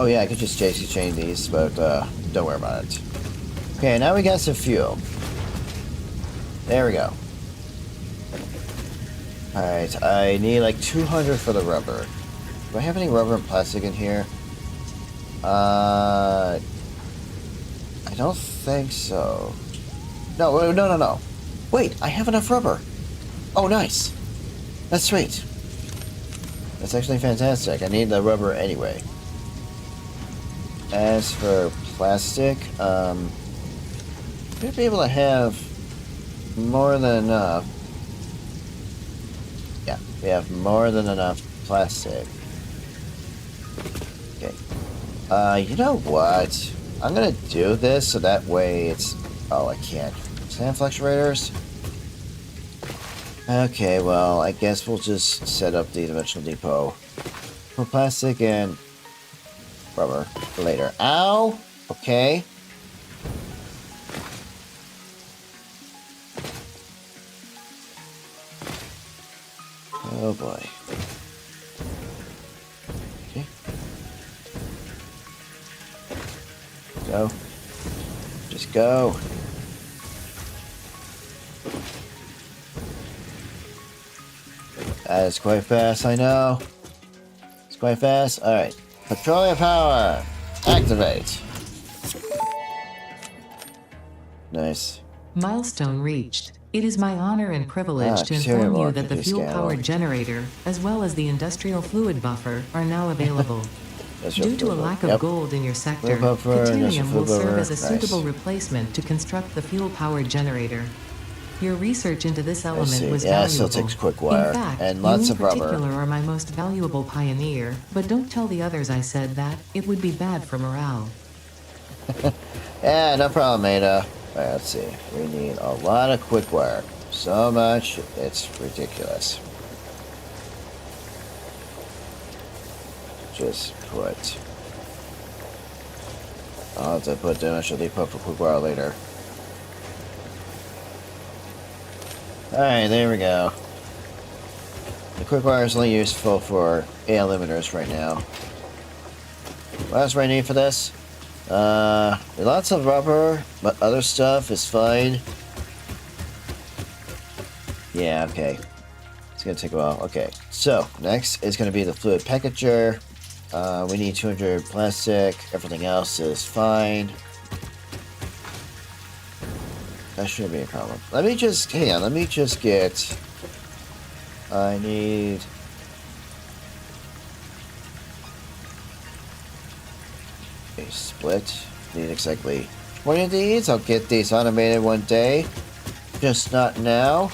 Oh yeah, I could just daisy chain these, but don't worry about it. Okay, now we got some fuel. There we go. Alright, I need like 200 for the rubber. Do I have any rubber and plastic in here? I don't think so. No. Wait, I have enough rubber. Oh, nice. That's sweet. That's actually fantastic. I need the rubber anyway. As for plastic, we'd be able to have more than enough. Yeah, we have more than enough plastic. Okay. You know what? I'm gonna do this so that way it's... Oh, I can't. Sand fluctuators? Okay, well, I guess we'll just set up the dimensional depot for plastic and rubber for later. Ow! Okay. Oh boy. Okay. Go. Just go. That is quite fast, I know. It's quite fast. Alright. Petroleum power. Activate. Nice. Milestone reached. It is my honor and privilege to Material inform you market that the is fuel-powered scale. generator, as well as the industrial fluid buffer, are now available. That's your Due to a fluid lack buffer. of gold in your sector, Fluid buffer, industrial Titanium will fluid serve buffer. as a Nice. suitable replacement to construct the fuel-powered generator. Your research into this see. element was Yeah, it valuable. still takes quick wire In fact, and lots you of in rubber. particular are my most valuable pioneer, but don't tell the others I said that. It would be bad for morale. Yeah, no problem, Ada. Alright, let's see. We need a lot of quick wire. So much, it's ridiculous. Just put... I'll have to put dimensional depot for quick wire later. Alright, there we go. The quick wire is only useful for AL limiters right now. What else do I need for this? Lots of rubber, but other stuff is fine. Yeah, okay. It's gonna take a while. Okay, so next is gonna be the fluid packager. We need 200 plastic. Everything else is fine. That shouldn't be a problem. Let me just, hang on, let me just get... I need... a split. Need exactly 20 of these. I'll get these automated one day. Just not now.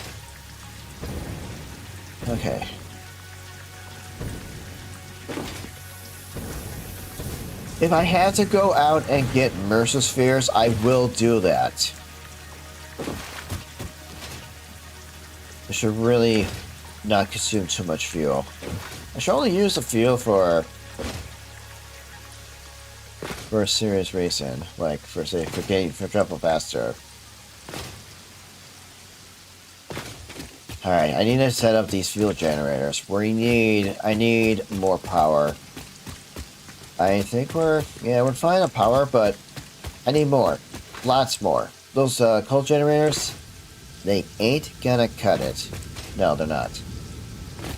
Okay. If I had to go out and get Mercer spheres, I will do that. I should really not consume too much fuel. I should only use the fuel for a serious reason, like for travel faster. Alright, I need to set up these fuel generators. I need more power. I think we're fine on power, but I need more. Lots more. Those coal generators, they ain't gonna cut it. No, they're not.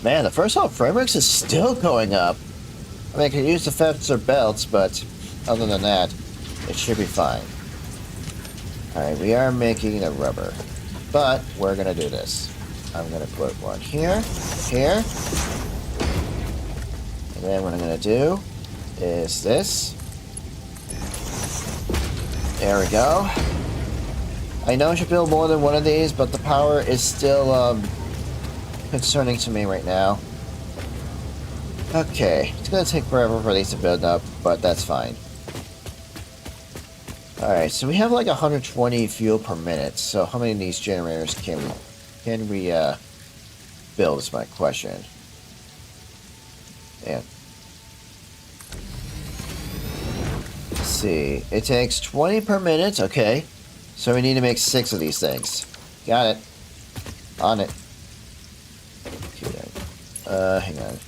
Man, the first haul frameworks is still going up. I mean, I could use the faster belts, but other than that, it should be fine. Alright, we are making the rubber. But we're gonna do this. I'm gonna put one here, here. And then what I'm gonna do is this. There we go. I know I should build more than one of these, but the power is still concerning to me right now. Okay, it's gonna take forever for these to build up, but that's fine. Alright, so we have like 120 fuel per minute, so how many of these generators can we build is my question. Yeah. Let's see, it takes 20 per minute, okay. So we need to make 6 of these things. Got it. On it. Okay, hang on.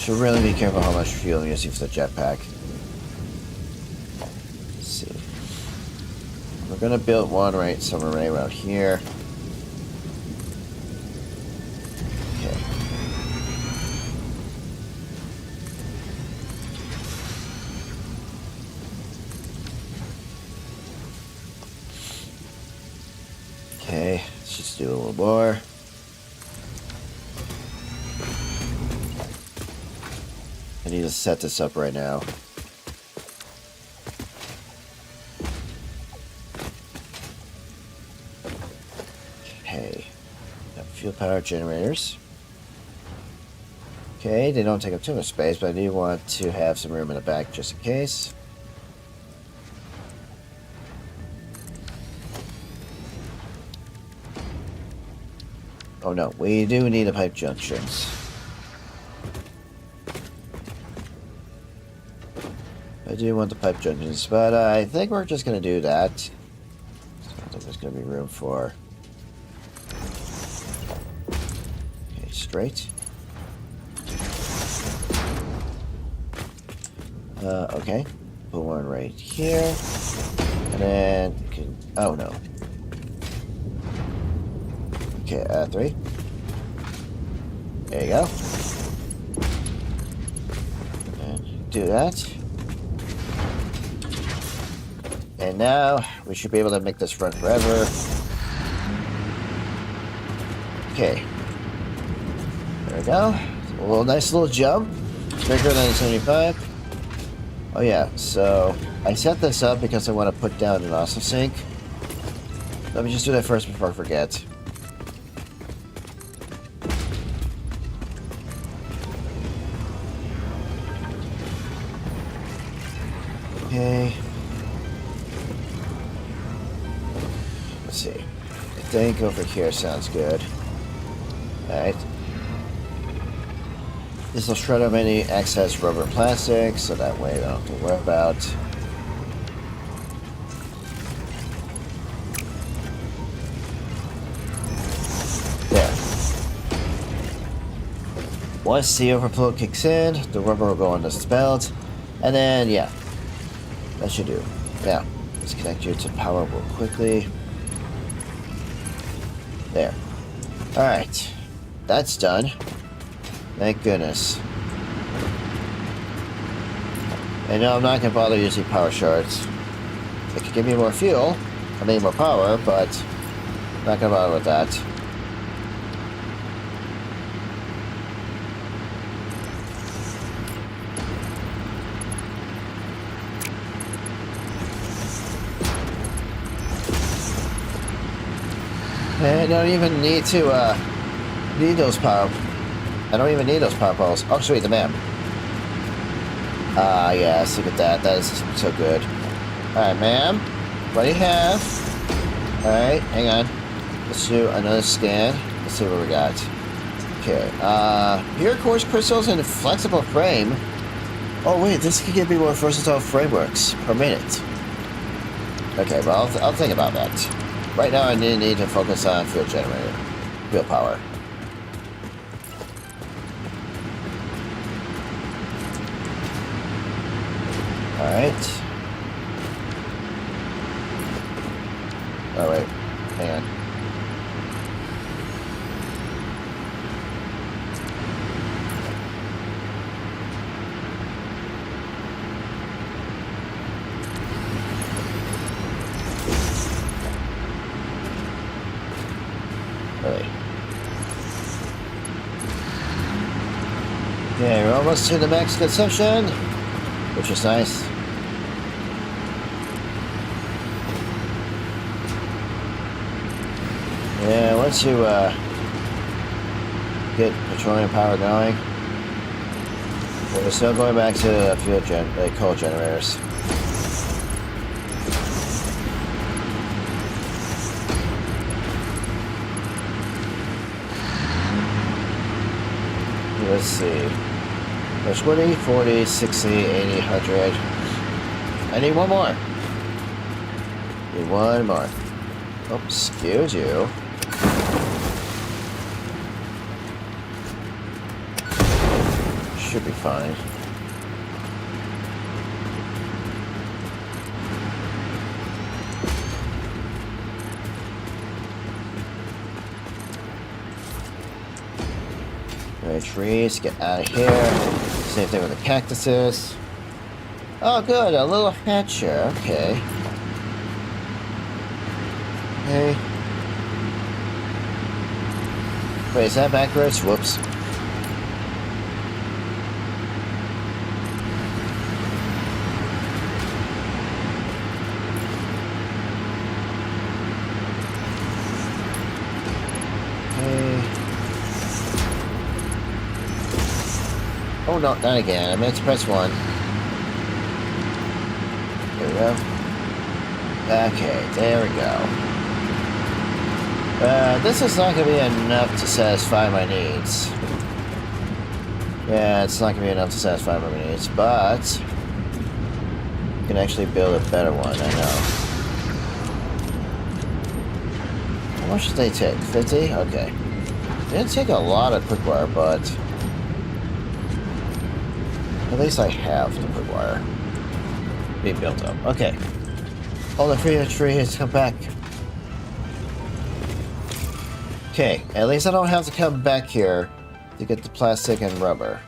Should really be careful how much fuel you're using for the jetpack. Let's see. We're gonna build one right somewhere right around here. Okay. Okay, let's just do a little more. I need to set this up right now. Okay. Got fuel power generators. Okay, they don't take up too much space, but I do want to have some room in the back just in case. Oh no, we do need the pipe junctions. I do want the pipe junctions, but I think we're just going to do that. I don't think there's going to be room for... Okay, straight. Okay. Put one right here. And then... you can, oh no. Okay, 3. There you go. And do that. And now, we should be able to make this run forever. Okay. There we go. A little nice little jump. Bigger than 75. Oh yeah, so I set this up because I want to put down an awesome sink. Let me just do that first before I forget. Okay. Let's see. I think over here sounds good. Alright. This will shred up any excess rubber plastic, so that way I don't have to worry about. There. Once the overflow kicks in, the rubber will go on this belt, and then, yeah. That should do. Now, let's connect you to power real quickly. There. Alright. That's done. Thank goodness. And no, I'm not going to bother using power shards. It could give me more fuel. I mean more power, but I'm not going to bother with that. I don't even need to, need those power... I don't even need those power poles. Oh, sweet, the map. Ah, yes, look at that. That is so good. Alright, ma'am. What do you have? Alright, hang on. Let's do another scan. Let's see what we got. Okay, pure quartz crystals and a flexible frame. Oh, wait, this could give me more versatile frameworks per minute. Okay, well, I'll think about that. Right now, I need to focus on fuel generator. Fuel power. Alright. Oh, wait. Hang on. Really. Okay, we're almost to the max consumption, which is nice. Yeah, once you get petroleum power going, we're still going back to fuel coal generators. Let's see. There's 20, 40, 60, 80, 100. I need one more. Need one more. Oh, excuse you. should be fine. Alright, trees, get out of here. Same thing with the cactuses. Oh, good, a little hatcher. Okay. Okay. Wait, is that backwards? Whoops. Oh, no, not again. I meant to press 1. There we go. Okay, there we go. This is not going to be enough to satisfy my needs. Yeah, it's not going to be enough to satisfy my needs, but I can actually build a better one, I know. How much did they take? 50? Okay. They didn't take a lot of quick wire, but at least I have the quick wire being built up. Okay. All the free tree has come back. Okay, at least I don't have to come back here to get the plastic and rubber.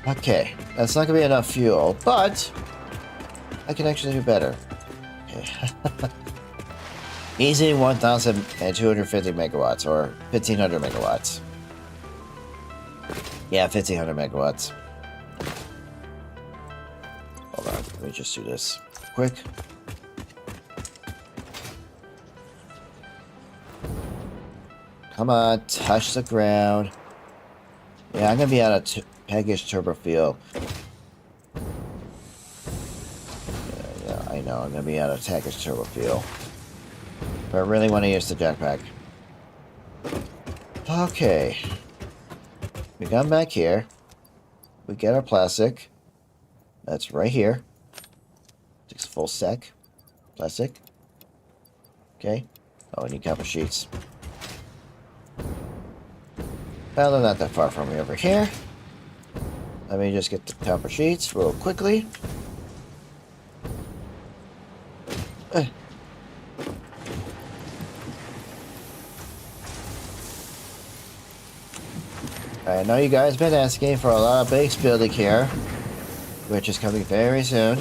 Okay, that's not gonna be enough fuel, but I can actually do better. Okay. Easy 1,250 megawatts, or 1,500 megawatts. Yeah, 1,500 megawatts. Hold on, let me just do this quick. Come on, touch the ground. Yeah, I'm gonna be out of packaged turbo fuel. Yeah, I know, I'm gonna be out of packaged turbo fuel. But I really want to use the jetpack. Okay. We come back here. We get our plastic. That's right here. Takes a full stack. Plastic. Okay. Oh, I need copper sheets. Well, they're not that far from me over here. Let me just get the copper sheets real quickly. I know you guys have been asking for a lot of base building here, which is coming very soon.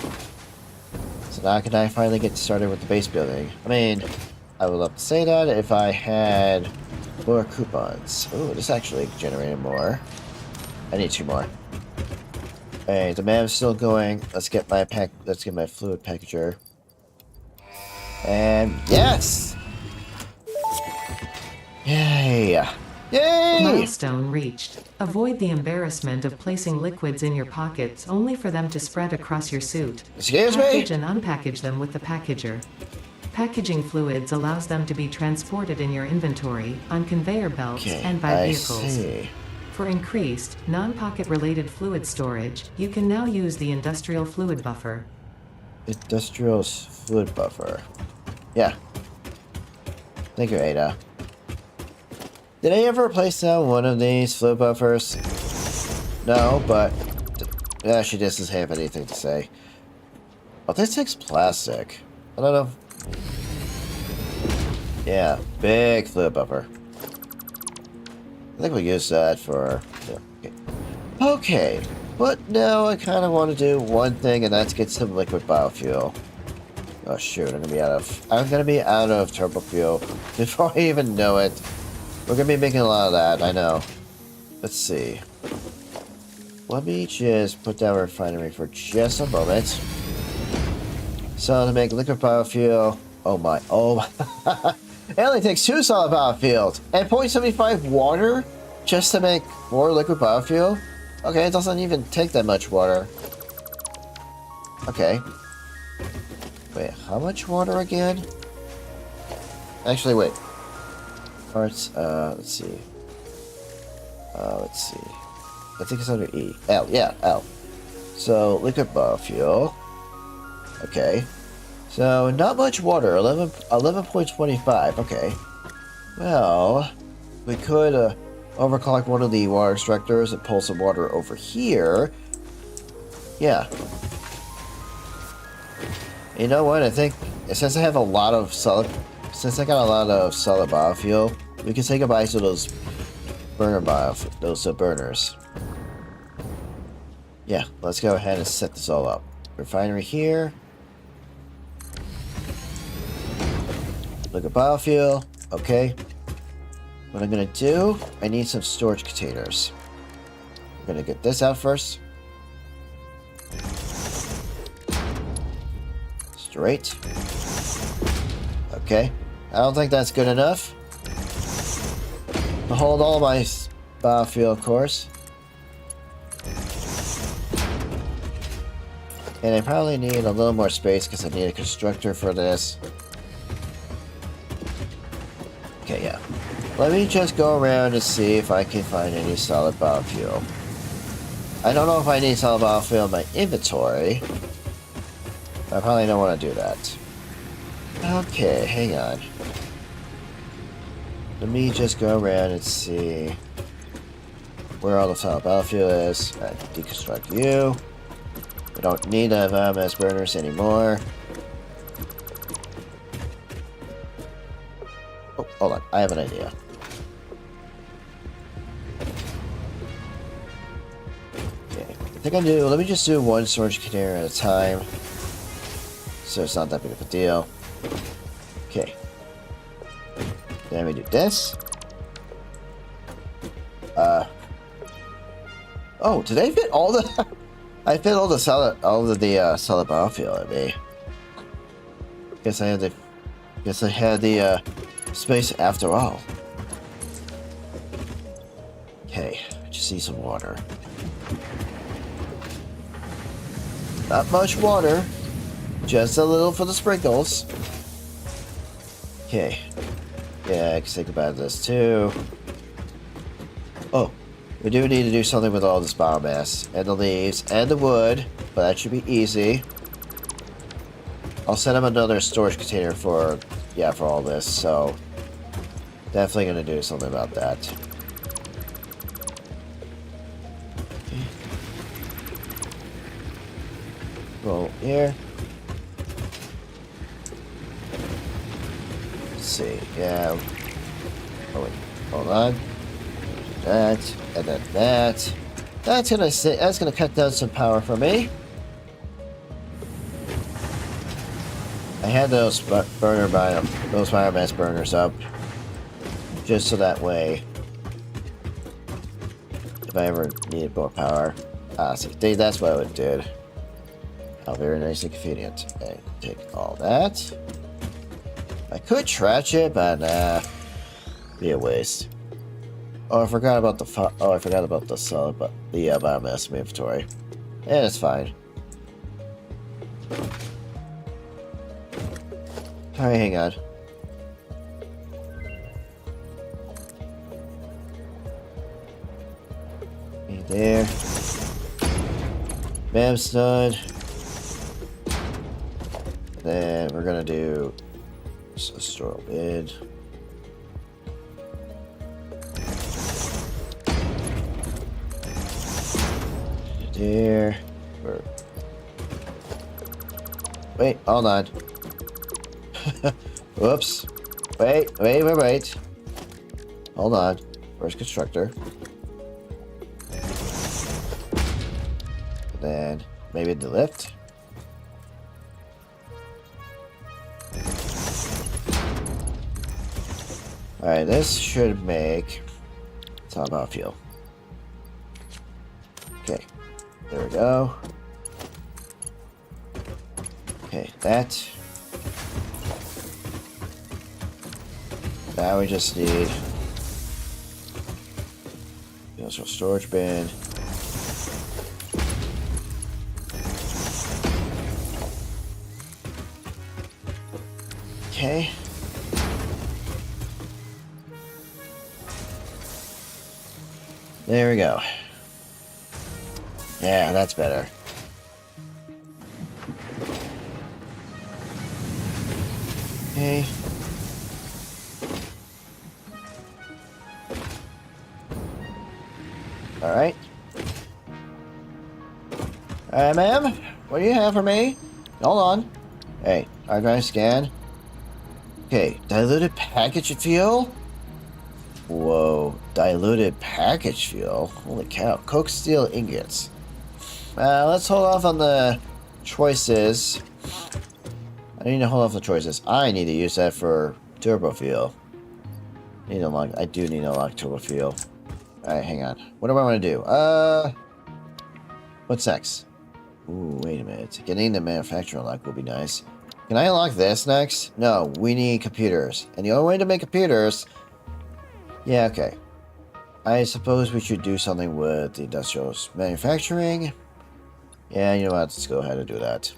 So now can I finally get started with the base building? I mean, I would love to say that if I had more coupons. Ooh, this actually generated more. I need 2 more. Hey, the man's still going. Let's get my fluid packager. And yes! Yay! Yay! Milestone reached. Avoid the embarrassment of placing liquids in your pockets only for them to spread across your suit. Excuse me? Package and unpackage them with the packager. Packaging fluids allows them to be transported in your inventory, on conveyor belts, Okay, and by I vehicles. see. For increased, non-pocket related fluid storage, you can now use the industrial fluid buffer. Industrial fluid buffer. Yeah. Thank you, Ada. Did I ever place down one of these fluid buffers? No, but she doesn't have anything to say. Oh, this takes plastic. I don't know. Yeah, big fluid buffer. I think we'll use that for... Yeah. Okay, but now I kind of want to do one thing, and that's get some liquid biofuel. Oh shoot, I'm gonna be out of turbo fuel before I even know it. We're gonna be making a lot of that, I know. Let's see. Let me just put down a refinery for just a moment. So to make liquid biofuel, oh my, it only takes 2 solid biofuels and 0.75 water just to make more liquid biofuel. Okay, it doesn't even take that much water. Okay. Wait, how much water again? Actually, wait. Parts, let's see. Let's see. I think it's under E. L, yeah, L. So, liquid biofuel. Okay. So, not much water. 11.25. Okay. Well, we could, overclock one of the water extractors and pull some water over here. Yeah. You know what? I think since I have a lot of solid, since I got a lot of solid biofuel, we can say goodbye to those burners. Yeah, let's go ahead and set this all up. Refinery here. Look at biofuel. Okay. What I'm gonna do, I need some storage containers. I'm gonna get this out first. Straight. Okay. I don't think that's good enough to hold all my biofuel, of course. And I probably need a little more space because I need a constructor for this. Okay, yeah. Let me just go around and see if I can find any solid biofuel. I don't know if I need solid biofuel in my inventory. I probably don't want to do that. Okay, hang on. Let me just go around and see where all the solid biofuel is. Deconstruct you. We don't need the biomass burners anymore. Oh, hold on. I have an idea. Okay. I think I do. Let me just do one storage container at a time. So it's not that big of a deal. Okay. Then we do this. Oh, did I fit all the... I fit all the solid biofuel in me. Guess I had the space after all. Okay, I just need some water. Not much water, just a little for the sprinkles. Okay, yeah, I can think about this too. Oh. We do need to do something with all this biomass, and the leaves, and the wood, but that should be easy. I'll set up another storage container for all this, so definitely gonna do something about that. Okay. Roll here. Let's see, yeah. Oh wait, hold on. That, and then that. That's gonna cut down some power for me. I had those biomass burners up, just so that way, if I ever needed more power, see, that's what I would do. How very nice and convenient. Okay, take all that. I could trash it, but be a waste. Oh, I forgot about the biomass in my inventory. Yeah, it's fine. Alright, hang on. Okay, there. Bam's done. Then we're gonna do a store bid. There. Wait, hold on. Whoops. Wait. Hold on. First constructor. Then maybe the lift. Alright, this should make top biofuel. Okay. There we go. Okay, that. Now we just need industrial storage bin. Okay. There we go. Yeah, that's better. Okay. Ma'am, what do you have for me? Hold on. Hey, I'm going to scan. Okay, diluted package fuel? Whoa, diluted package fuel? Holy cow. Coke steel ingots. Let's hold off on the choices. I need to hold off the choices. I need to use that for turbo fuel. I do need to unlock turbo fuel. Alright, hang on. What do I want to do? What's next? Ooh, wait a minute. Getting the manufacturer unlock will be nice. Can I unlock this next? No, we need computers. And the only way to make computers... Yeah, okay. I suppose we should do something with the industrial manufacturing. Yeah, you know what? Let's go ahead and do that.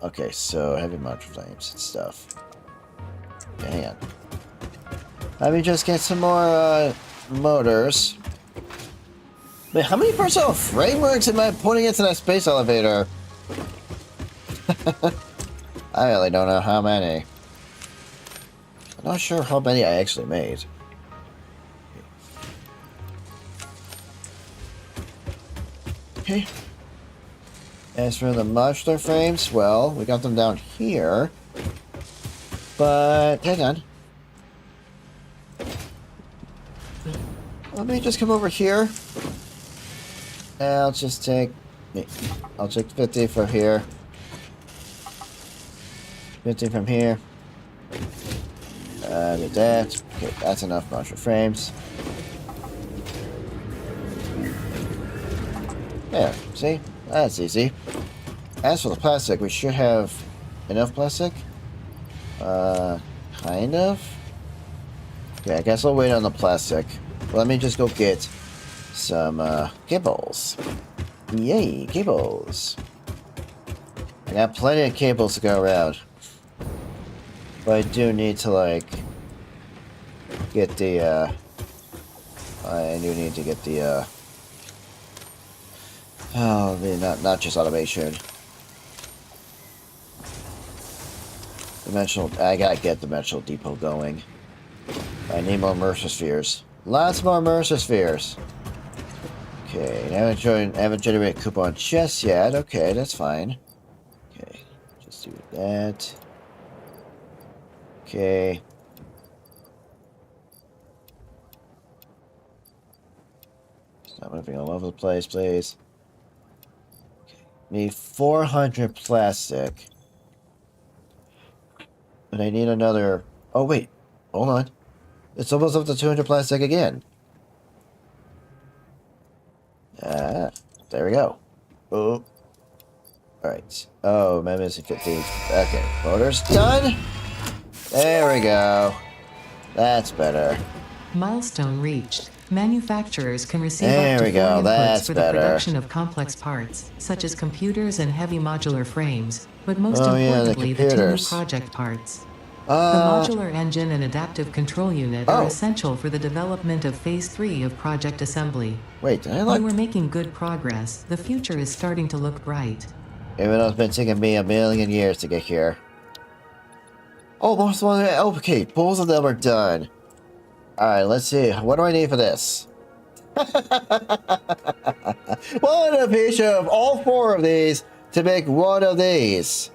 Okay, so heavy modular flames and stuff. Okay, hang on. Let me just get some more motors. Man, how many personal frameworks am I putting into that space elevator? I really don't know how many. I'm not sure how many I actually made. Okay. As for the modular frames, well, we got them down here. But, hang on. Let me just come over here. I'll just take... I'll take 50 from here. 50 from here. Do that. Okay, that's enough modular frames. There, see? That's easy. As for the plastic, we should have enough plastic. Kind of. Okay, I guess I'll wait on the plastic. Let me just go get some cables. Yay, cables. I got plenty of cables to go around. But I do need to, like, get the, I do need to get the, not just automation. I gotta get the Dimensional Depot going. I need more Mercer Spheres. Lots more Mercer Spheres. Okay, haven't generated coupon just yet. Okay, that's fine. Okay, just do that. Okay. Stop moving all over the place, please. Okay. Need 400 plastic. But I need another... Oh, wait. Hold on. It's almost up to 200 plastic again. There we go. Oh. Alright. Oh, am I missing 15? Okay. Motor's done. There we go. That's better. Milestone reached. Manufacturers can receive There up to we 4 go, inputs that's for the better. production of complex parts, such as computers and heavy modular frames, but most Oh, yeah, the importantly, the 2 new computers. project parts. The modular engine and adaptive control unit are Oh. essential for the development of Phase 3 of Project Assembly. Wait, did I While like... we're making good progress, the future is starting to look bright. Even though it's been taking me a million years to get here. Oh, most of the... Okay, both of them are done. Alright, let's see. What do I need for this? One a piece of all 4 of these to make one of these.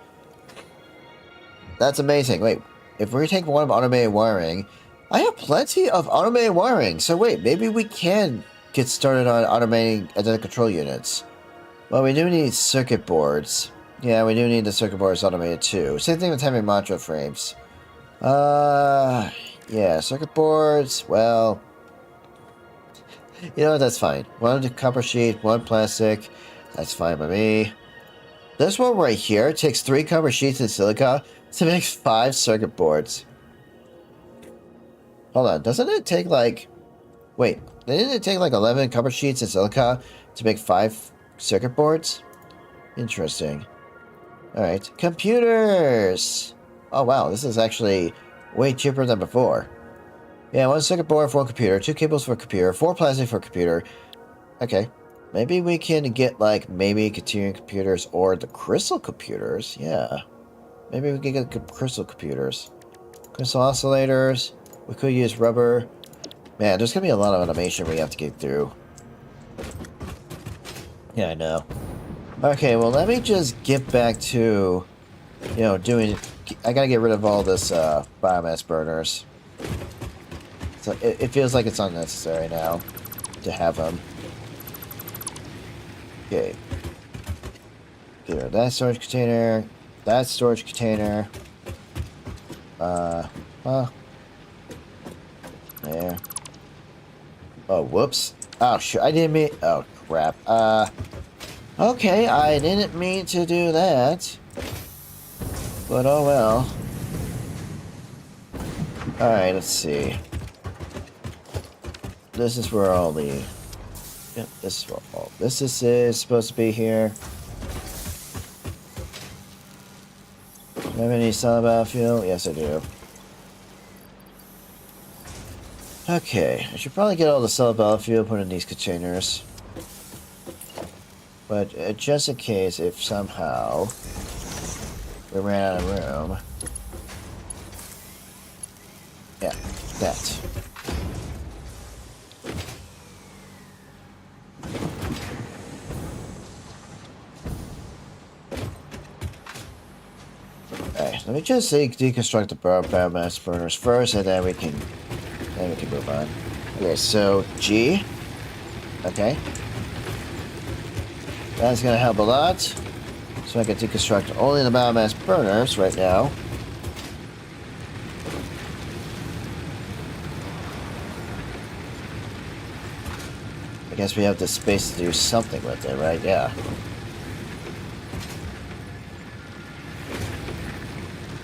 That's amazing. Wait, if we take one of automated wiring, I have plenty of automated wiring. So wait, maybe we can get started on automating identity control units. Well, we do need circuit boards. Yeah, we do need the circuit boards automated too. Same thing with heavy modular frames. Yeah, circuit boards, well... You know what, that's fine. 1 copper sheet, 1 plastic. That's fine by me. This one right here takes 3 copper sheets and silica to make 5 circuit boards. Hold on, doesn't it take like... Wait, didn't it take like 11 copper sheets and silica to make 5 circuit boards? Interesting. Alright, computers! Oh wow, this is actually way cheaper than before. Yeah, 1 circuit board for 1 computer, 2 cables for a computer, 4 plastic for a computer. Okay. Maybe we can get, like, maybe continuing computers or the crystal computers. Yeah. Maybe we can get crystal computers. Crystal oscillators. We could use rubber. Man, there's going to be a lot of automation we have to get through. Yeah, I know. Okay, well, let me just get back to, you know, doing... I gotta get rid of all this biomass burners. So it feels like it's unnecessary now to have them. Okay. Get rid of that storage container. That storage container. Well. There. Oh, whoops. Oh, shoot. I didn't mean... Oh, crap. Okay, I didn't mean to do that. But oh well. Alright, let's see. This is where all the... Yep, this is where all this is supposed to be here. Do I have any solid battlefield? Yes, I do. Okay, I should probably get all the solid battlefield put in these containers. But just in case, if somehow we ran out of room. Yeah, that. Alright, let me just deconstruct the biomass burners first, and then we can move on. Okay, so G. Okay. That's gonna help a lot. So I can deconstruct only the biomass burners right now. I guess we have the space to do something with it, right? Yeah.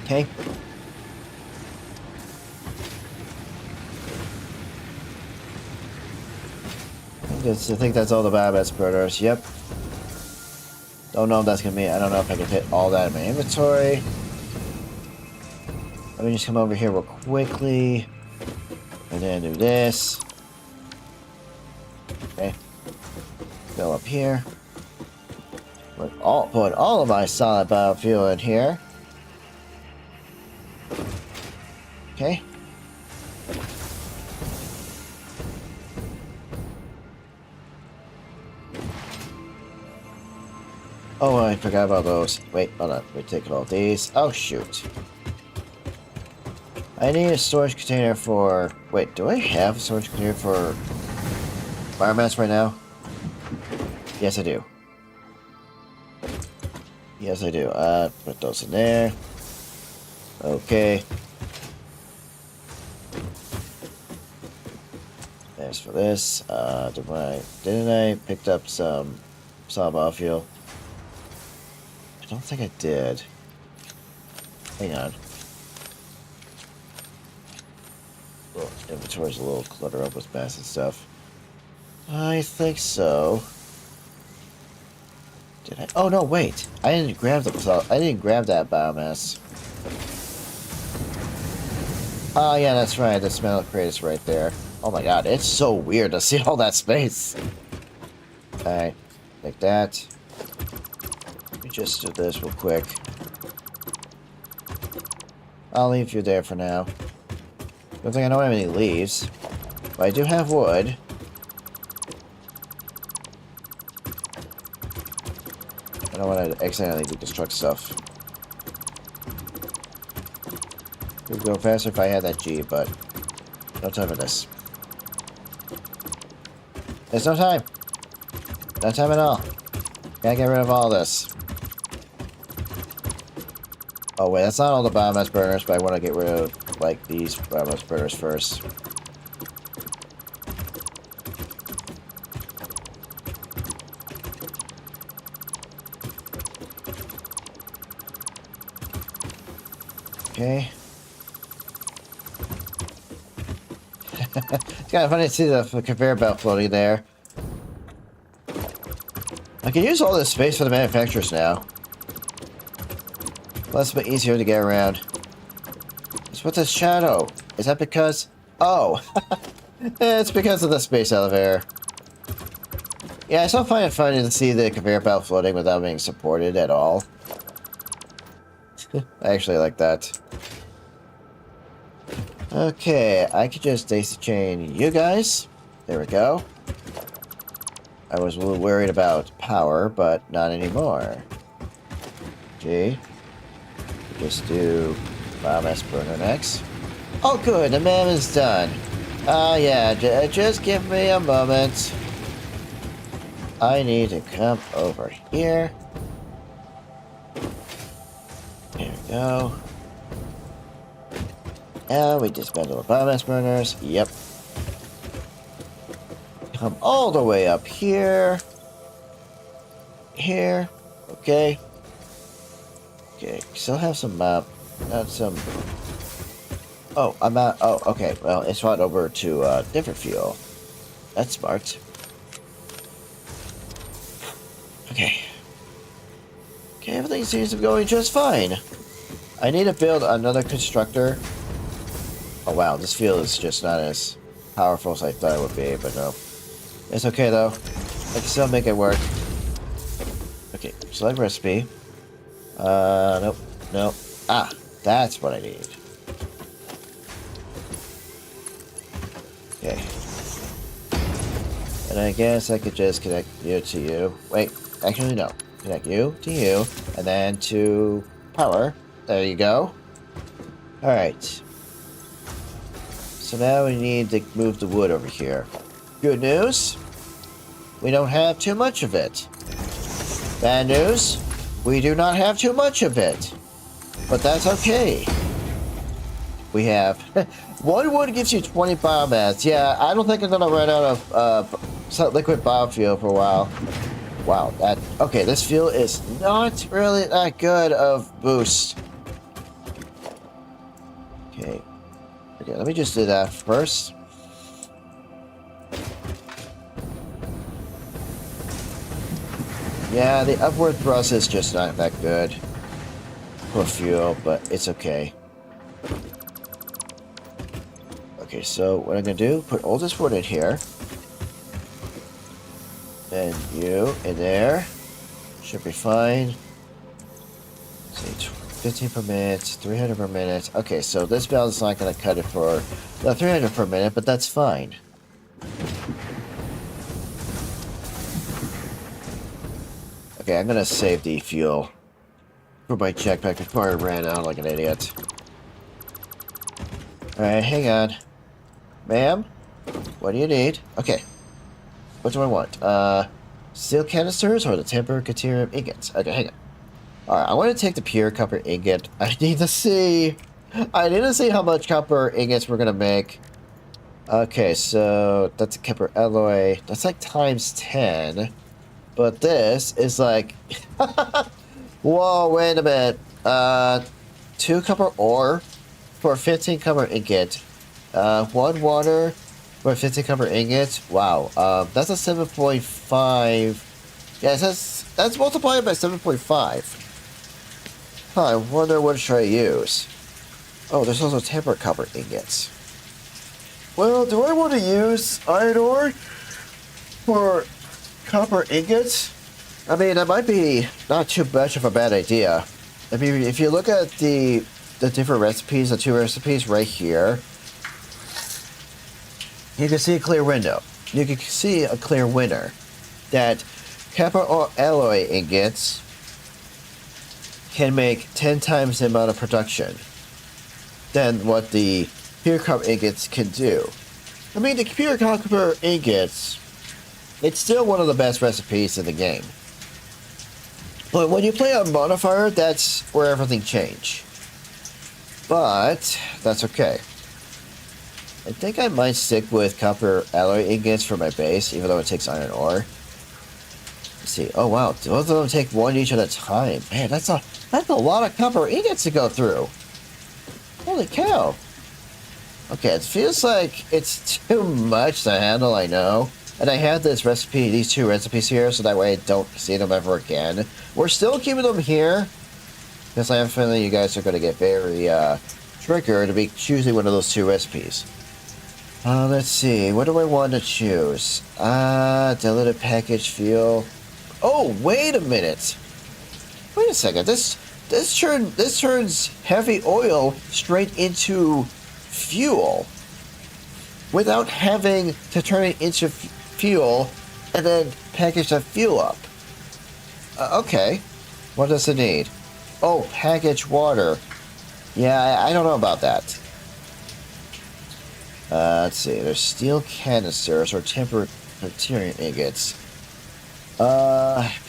Okay. I think that's all the biomass burners. Yep. Don't know if that's gonna be. I don't know if I can fit all that in my inventory. Let me just come over here real quickly, and then do this. Okay. Go up here. Put all of my solid biofuel in here. Okay. Oh, I forgot about those. Wait, hold on. Let me take all these. Oh, shoot. I need a storage container for... Wait, do I have a storage container for biomass right now? Yes, I do. Yes, I do. Put those in there. Okay. There's for this. Didn't I pick up some solid biofuel? I don't think I did. Hang on. Well, inventory's a little cluttered up with mass and stuff. I think so. Did I? Oh no, wait! I didn't grab that biomass. Oh yeah, that's right. The smell crate is right there. Oh my god, it's so weird to see all that space. Alright, like that. Let me just do this real quick. I'll leave you there for now. Good thing I don't have any leaves. But I do have wood. I don't want to accidentally deconstruct stuff. It would go faster if I had that G, but no time for this. There's no time. No time at all. Gotta get rid of all this. Oh wait, that's not all the biomass burners, but I want to get rid of, like, these biomass burners first. Okay. It's kind of funny to see the conveyor belt floating there. I can use all this space for the manufacturers now. Well, that's a bit easier to get around. What's with this shadow? Is that because... Oh! It's because of the space elevator. Yeah, I still find it funny to see the conveyor belt floating without being supported at all. I actually like that. Okay, I could just daisy chain you guys. There we go. I was a little worried about power, but not anymore. G. Just do biomass burner next. Oh, good. The mammoth's done. Yeah. Just give me a moment. I need to come over here. There we go. And we dismantle the biomass burners. Yep. Come all the way up here. Here. Okay. Okay. Still have some, not some... Oh, I'm not... Oh, okay. Well, it's brought over to, different fuel. That's smart. Okay. Okay, everything seems to be going just fine. I need to build another constructor. Oh wow, this field is just not as powerful as I thought it would be, but no. It's okay though. I can still make it work. Okay, select recipe. Nope, nope. Ah, that's what I need. Okay. And I guess I could just connect you to you. Wait, actually no. Connect you to you, and then to power. There you go. Alright. So now we need to move the wood over here. Good news. We don't have too much of it. Bad news. We do not have too much of it. But that's okay. We have... one wood gives you 20 biomass. Yeah, I don't think I'm gonna run out of liquid biofuel for a while. Wow, that... Okay, this fuel is not really that good of boost. Okay. Okay, let me just do that first. Yeah, the upward thrust is just not that good for fuel, but it's okay. Okay, so what I'm gonna do, put all this wood in here. And you in there. Should be fine. Say 15 per minute, 300 per minute. Okay, so this valve is not going to cut it for 300 per minute, but that's fine. Okay, I'm going to save the fuel for my jetpack before I ran out like an idiot. Alright, hang on. Ma'am? What do you need? Okay. What do I want? Steel canisters or the tempered deuterium ingots? Okay, hang on. Alright, I want to take the pure copper ingot. I need to see how much copper ingots we're gonna make. Okay, so that's a copper alloy. That's like times 10. But this is like... Whoa, wait a minute. 2 copper ore for 15 copper ingot. 1 water for 15 copper ingots. Wow, that's a 7.5. Yeah, that's multiplied by 7.5. Huh, I wonder what should I use. Oh, there's also tempered copper ingots. Well, do I want to use iron ore for copper ingots? I mean, that might be not too much of a bad idea. I mean, if you look at the different recipes, the 2 recipes right here, you can see a clear window. You can see a clear winner. That copper or alloy ingots can make 10 times the amount of production than what the pure copper ingots can do. I mean, the pure copper ingots, it's still one of the best recipes in the game. But when you play on modifier, that's where everything changes. But that's okay. I think I might stick with copper alloy ingots for my base, even though it takes iron ore. Let's see. Oh wow, both of them take 1 each at a time. Man, that's a lot of copper ingots to go through. Holy cow. Okay, it feels like it's too much to handle, I know. And I have this recipe, these 2 recipes here, so that way I don't see them ever again. We're still keeping them here, because I have a feeling you guys are going to get very triggered to be choosing one of those 2 recipes. Let's see, what do I want to choose? Diluted package fuel. Oh, wait a minute. Wait a second. This turns heavy oil straight into fuel without having to turn it into fuel and then package that fuel up. Okay. What does it need? Oh, package water. Yeah, I don't know about that. Let's see. There's steel canisters or tempered material ingots.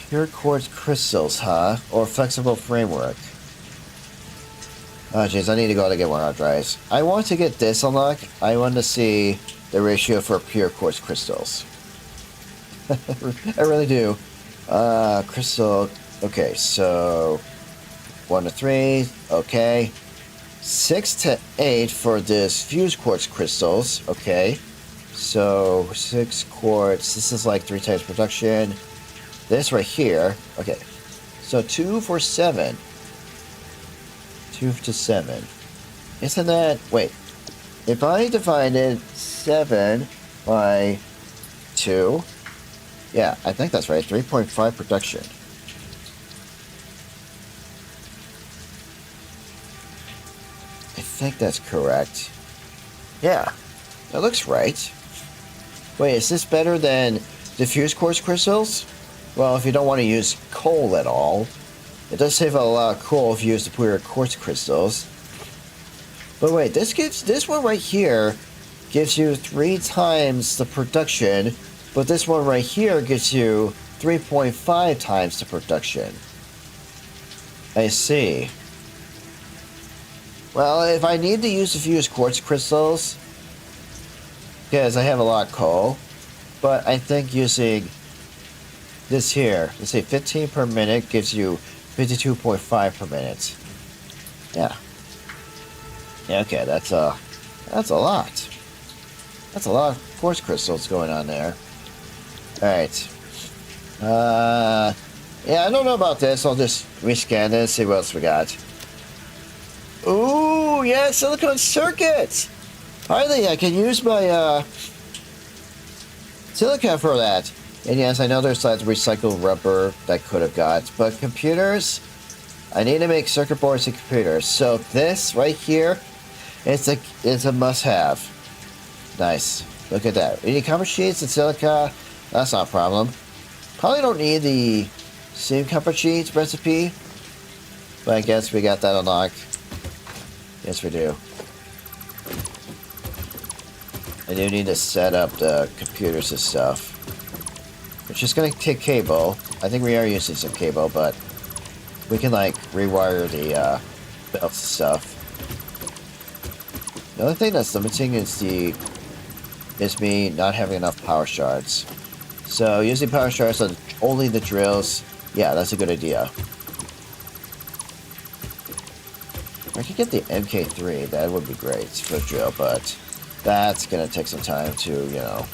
Pure quartz crystals, huh? Or flexible framework. Oh, jeez, I need to go out and get more hard drives. I want to get this unlocked. I want to see the ratio for pure quartz crystals. I really do. Crystal. Okay, so 1 to 3. Okay. 6 to 8 for this fused quartz crystals. Okay. So 6 quartz. This is like 3 times production. This right here. Okay. So 2 for 7. 2 to 7. Isn't that... Wait. If I divided 7 by 2... Yeah, I think that's right. 3.5 production. I think that's correct. Yeah. That looks right. Wait, is this better than diffuse quartz crystals? Well, if you don't want to use coal at all. It does save a lot of coal if you use the pure quartz crystals. But wait, this one right here gives you 3 times the production, but this one right here gives you 3.5 times the production. I see. Well, if I need to use a few quartz crystals, because I have a lot of coal, but I think using this here, let's say 15 per minute gives you 52.5 per minute. Yeah. Yeah, okay, that's a lot. That's a lot of quartz crystals going on there. Alright. Yeah, I don't know about this. I'll just rescan this, see what else we got. Ooh, yeah, silicone circuits! Finally, I can use my, silica for that. And yes, I know there's like recycled rubber that could have got, but computers, I need to make circuit boards and computers. So this right here, it's a must-have. Nice. Look at that. We need copper sheets and silica. That's not a problem. Probably don't need the same copper sheets recipe, but I guess we got that unlocked. Yes, we do. I do need to set up the computers and stuff. Which is going to take cable. I think we are using some cable, but we can like rewire the belts and stuff. The only thing that's limiting is me not having enough power shards. So using power shards on only the drills, yeah, that's a good idea. If I could get the MK3, that would be great for a drill, but that's going to take some time to, you know,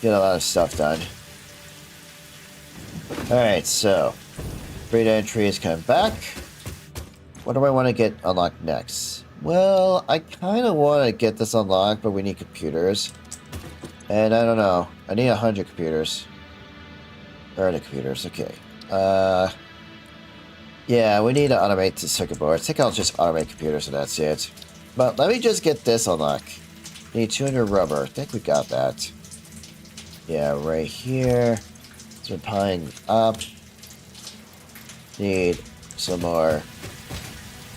get a lot of stuff done. Alright, so Great entry is coming back. What do I want to get unlocked next? Well, I kind of want to get this unlocked, but we need computers. And I don't know. I need 100 computers. Where are the computers? Okay. Yeah, we need to automate the circuit board. I think I'll just automate computers and that's it. But let me just get this unlocked. Need 200 rubber. I think we got that. Yeah, right here. So we're piling up. Need some more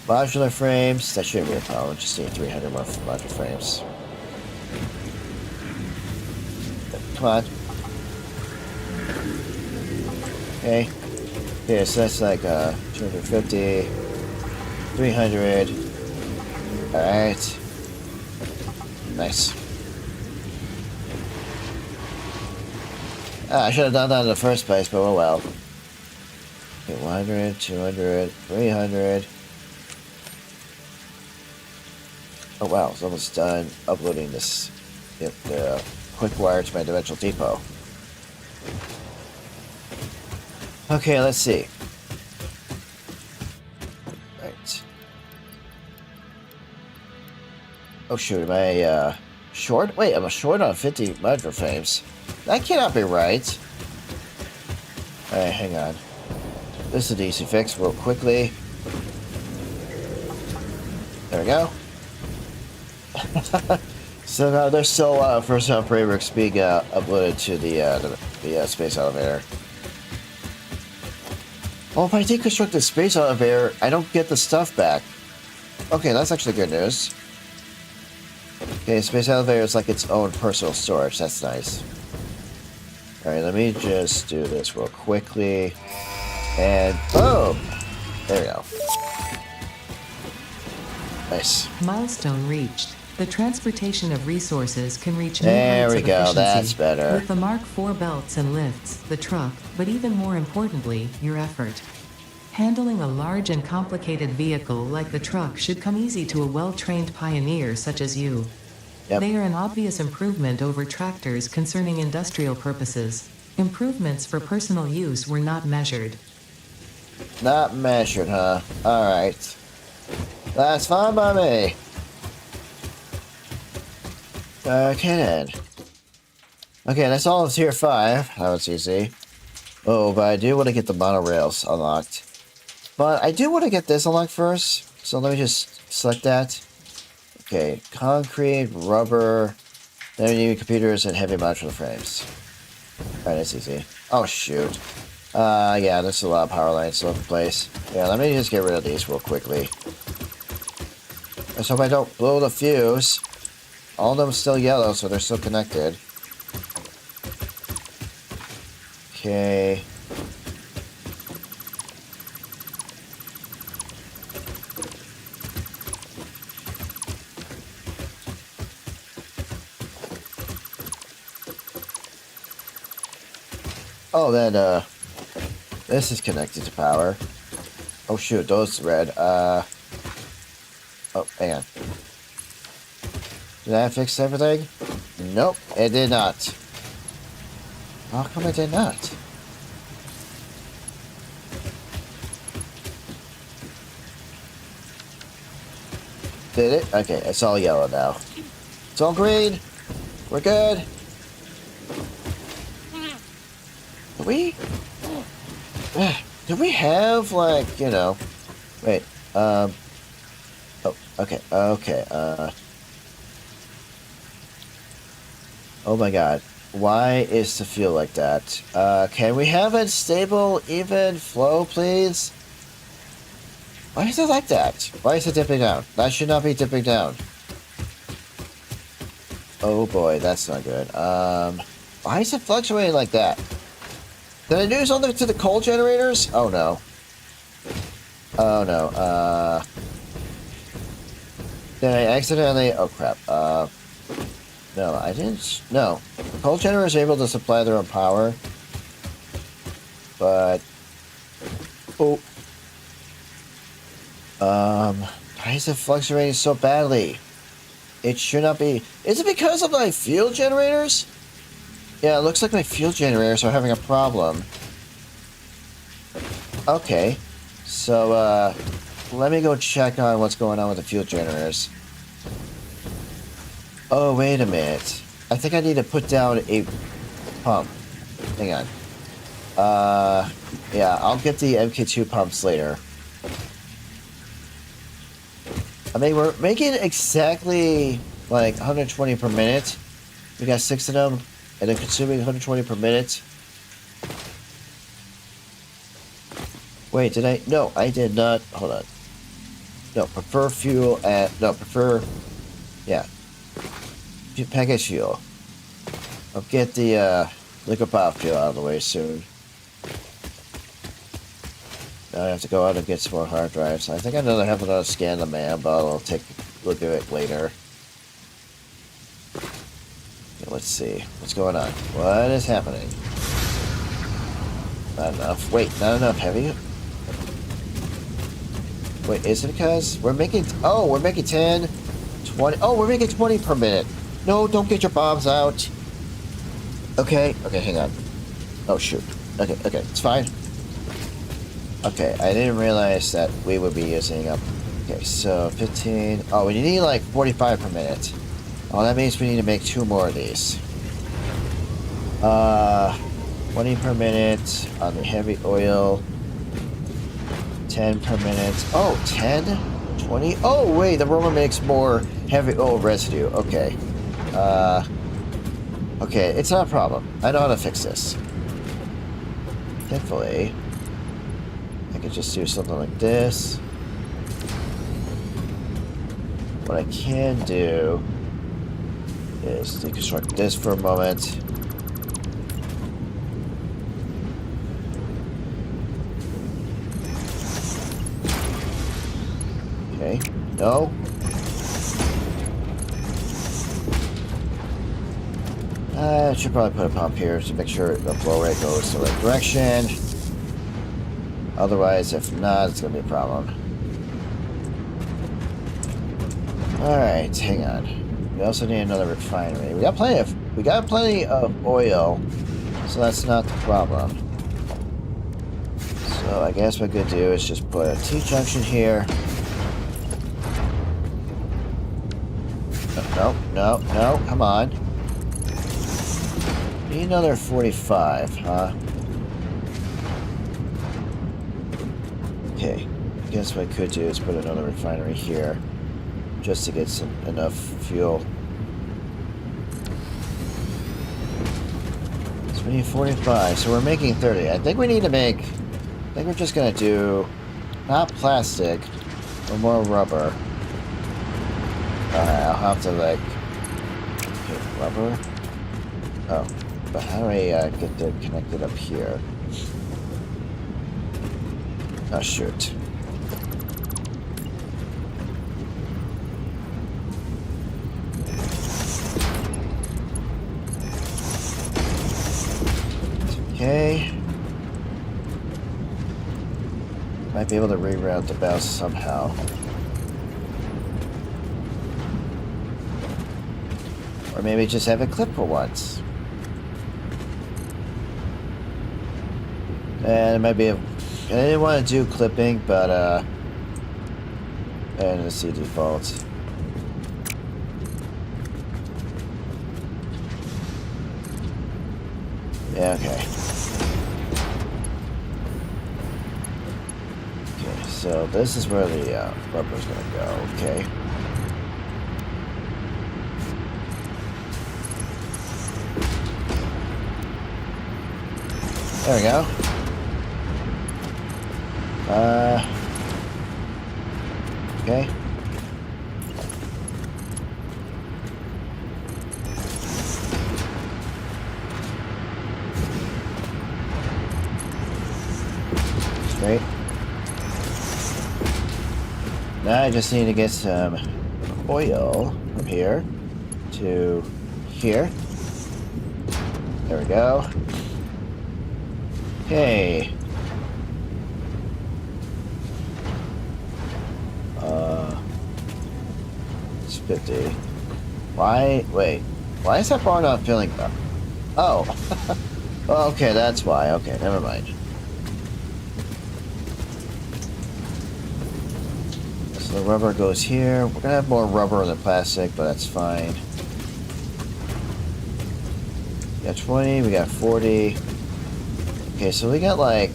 modular frames. That shouldn't be a problem. Just need 300 more modular frames. Come on. Okay. Okay, so that's like 250, 300. Alright. Nice. I should have done that in the first place, but oh well. Okay, 100, 200, 300. Oh wow, it's almost done uploading this. Yep, the quick wire to my dimensional depot. Okay, let's see. Right. Oh shoot, am I short? Wait, I'm short on 50 modular frames. That cannot be right. Alright, hang on. This is an easy fix real quickly. There we go. So now there's still first round frameworks being uploaded to the space elevator. Well, if I deconstruct the space elevator, I don't get the stuff back. Okay, that's actually good news. Okay, space elevator is like its own personal storage. That's nice. Alright, let me just do this real quickly. And boom! There we go. Nice. Milestone reached. The transportation of resources can reach new There heights we of go, efficiency. that's better. With the Mark IV belts and lifts, the truck, but even more importantly, your effort. Handling a large and complicated vehicle like the truck should come easy to a well-trained pioneer such as you. Yep. They are an obvious improvement over tractors concerning industrial purposes. Improvements for personal use were not measured. Not measured, huh? Alright. That's fine by me. Okay then. Okay, that's all of tier 5. That was easy. Oh, but I do want to get the monorails unlocked. But I do want to get this unlocked first. So let me just select that. Okay, concrete, rubber, then we need computers and heavy modular frames. Alright, that's easy. Oh, shoot. Yeah, there's a lot of power lines still in place. Yeah, let me just get rid of these real quickly. Let's hope I don't blow the fuse. All of them still yellow, so they're still connected. Okay. Oh, then, this is connected to power. Oh, shoot, those red. Oh, hang on. Did that fix everything? Nope, it did not. How come it did not? Did it? Okay, it's all yellow now. It's all green. We're good. Do we have, like, you know... Wait, oh, okay, oh my god. Why is the fuel like that? Can we have a stable, even flow, please? Why is it like that? Why is it dipping down? That should not be dipping down. Oh boy, that's not good. Why is it fluctuating like that? Did I do something to the coal generators? Oh no. Oh no, did I accidentally... Oh crap, no, I didn't... No. The coal generators are able to supply their own power. But... Oh. Why is it fluctuating so badly? It should not be... Is it because of my fuel generators? Yeah, it looks like my fuel generators are having a problem. Okay. So, let me go check on what's going on with the fuel generators. Oh, wait a minute. I think I need to put down a pump. Hang on. Yeah, I'll get the MK2 pumps later. I mean, we're making exactly, like, 120 per minute. We got 6 of them, and they're consuming 120 per minute. Wait, did I? No, I did not. Hold on. No, prefer fuel at... No, prefer... Yeah. Package fuel. I'll get the, liquid pop fuel out of the way soon. Now I have to go out and get some more hard drives. I think I know I have another scan of man, but I'll take a look at it later. Okay, let's see. What's going on? What is happening? Not enough. Wait, not enough heavy? Wait, is it because we're making... Oh, we're making 10, 20... Oh, we're making 20 per minute. No, don't get your bombs out. Okay, okay, hang on. Oh, shoot. Okay, okay, it's fine. Okay, I didn't realize that we would be using up... Okay, so 15... Oh, we need like 45 per minute. Oh, that means we need to make 2 more of these. 20 per minute on the heavy oil. 10 per minute. Oh, 10? 20? Oh, wait, the rubber makes more heavy oil residue. Okay. Okay, it's not a problem. I know how to fix this. Thankfully, I could just do something like this. What I can do is deconstruct this for a moment. Okay, no. I should probably put a pump here to make sure the flow rate goes the right direction. Otherwise, if not, it's going to be a problem. Alright, hang on. We also need another refinery. We got plenty of oil, so that's not the problem. So I guess what I could do is just put a T-junction here. No, come on. Need another 45, huh? Okay, I guess what I could do is put another refinery here, just to get enough fuel. So we need 45, so we're making 30. I think we need to make... I think we're just gonna do... not plastic, but more rubber. Alright, I'll have to, like... Okay, rubber? Oh. But how do I get it connected up here? Oh, shoot. Okay. Might be able to reroute the bell somehow. Or maybe just have it clip for once. And it might be I didn't want to do clipping, but and let's see default. Yeah, okay. Okay, so this is where the rubber's gonna go, okay. There we go. Okay. Straight. Now I just need to get some oil from here to here. There we go. Okay. It's 50. Why? Wait. Why is that bar not filling up? Oh. Okay, that's why. Okay, never mind. So the rubber goes here. We're gonna have more rubber than plastic, but that's fine. We got 20, we got 40. Okay, so we got like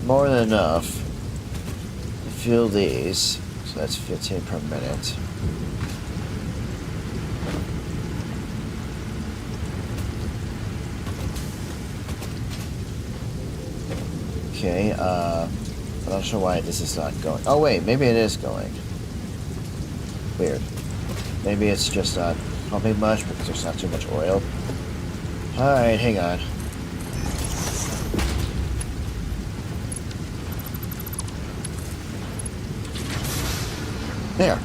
more than enough to fill these. So that's 15 per minute. Okay, I'm not sure why this is not going. Oh wait, maybe it is going. Weird. Maybe it's just not pumping much because there's not too much oil. Alright, hang on. There.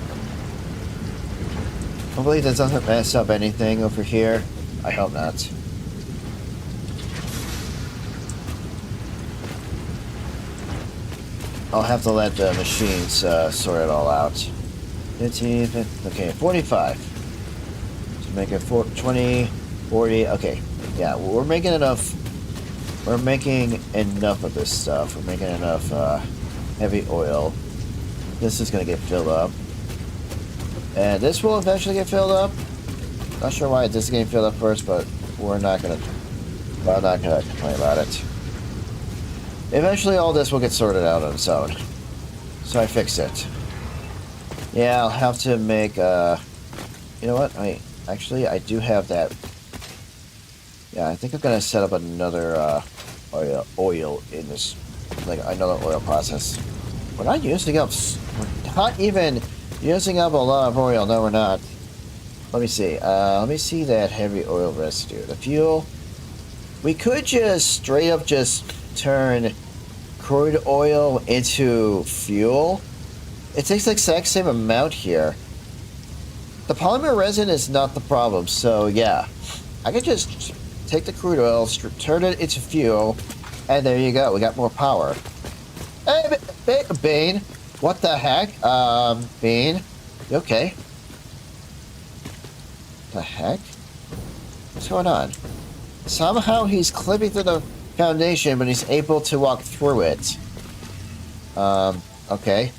Hopefully that doesn't mess up anything over here. I hope not. I'll have to let the machines sort it all out. 15, 50, okay, 45. So make it 20, 40, okay. Yeah, we're making enough. We're making enough of this stuff. We're making enough heavy oil. This is gonna get filled up. And this will eventually get filled up. Not sure why this is getting filled up first, but I'm not gonna complain about it. Eventually all this will get sorted out on its own. So I fixed it. Yeah, I'll have to make, you know what? I Actually, I do have that. Yeah, I think I'm gonna set up another oil in this, like another oil process. We're not using up. We're not even using up a lot of oil. No, we're not. Let me see. Let me see that heavy oil residue. The fuel. We could just straight up just turn crude oil into fuel. It takes the exact same amount here. The polymer resin is not the problem, so yeah. I could just take the crude oil, turn it into fuel, and there you go. We got more power. Hey, Bane. What the heck? Bane. You okay? The heck? What's going on? Somehow he's clipping through the foundation, but he's able to walk through it. Okay.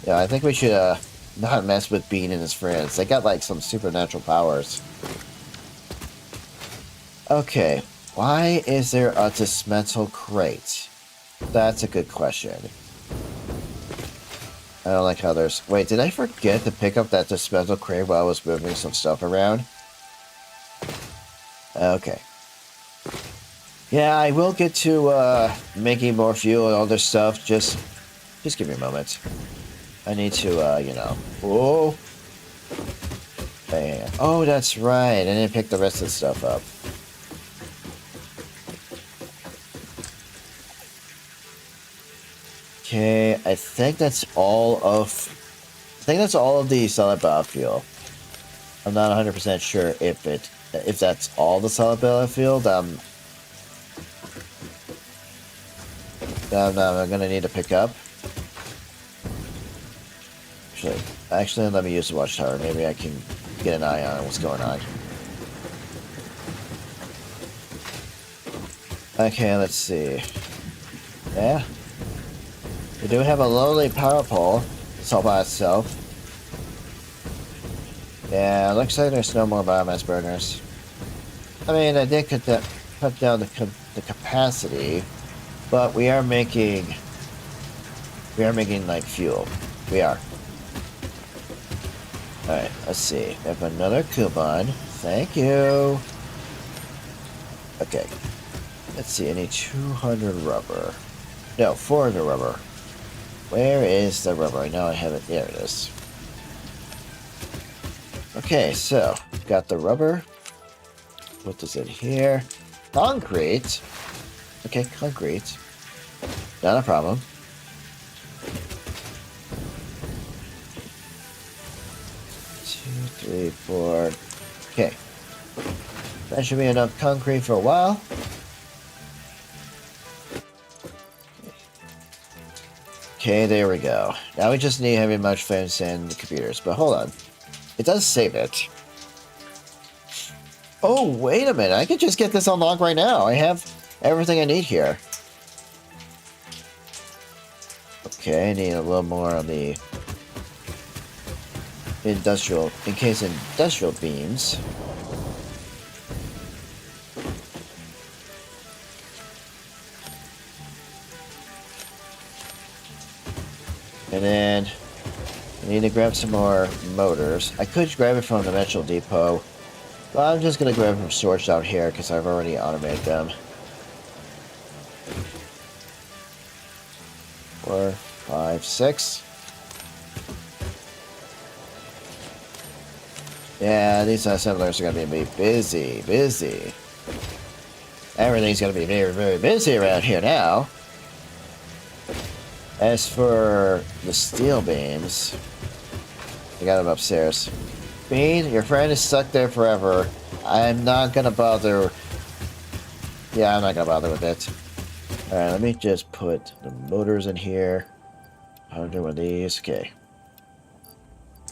Yeah, I think we should, not mess with Bean and his friends. They got, like, some supernatural powers. Okay. Why is there a dismantle crate? That's a good question. I don't like how there's... Wait, did I forget to pick up that dismantle crate while I was moving some stuff around? Okay. Yeah, I will get to, making more fuel and all this stuff. Just give me a moment. I need to, you know... Whoa! Bam. Oh, that's right. I didn't pick the rest of the stuff up. Okay, I think that's all of... I think that's all of the solid biofuel. I'm not 100% sure if that's all the solid biofuel. I'm gonna need to pick up. Actually, let me use the watchtower. Maybe I can get an eye on what's going on. Okay, let's see. Yeah. We do have a lonely power pole. It's all by itself. Yeah, looks like there's no more biomass burners. I mean, I did cut down the capacity, but we are making like fuel. We are. Alright, let's see. We have another coupon. Thank you. Okay. Let's see, I need 200 rubber. No, 400 rubber. Where is the rubber? I know I have it. There it is. Okay, so got the rubber. Put this in here. Concrete. Okay, concrete. Not a problem. 2, 3, 4. Okay. That should be enough concrete for a while. Okay, there we go. Now we just need heavy much fence and computers. But hold on. It does save it. Oh, wait a minute. I can just get this unlocked right now. I have everything I need here. Okay, I need a little more on the industrial beams. And then I need to grab some more motors. I could grab it from the Metro Depot, but I'm just going to grab it from storage down here because I've already automated them. 4, 5, 6. Yeah, these assemblers are going to be busy. Everything's going to be very, very busy around here now. As for the steel beams, I got them upstairs. Bean, your friend is stuck there forever. I'm not gonna bother. Yeah, I'm not gonna bother with it. Alright, let me just put the motors in here. 100 of these. Okay.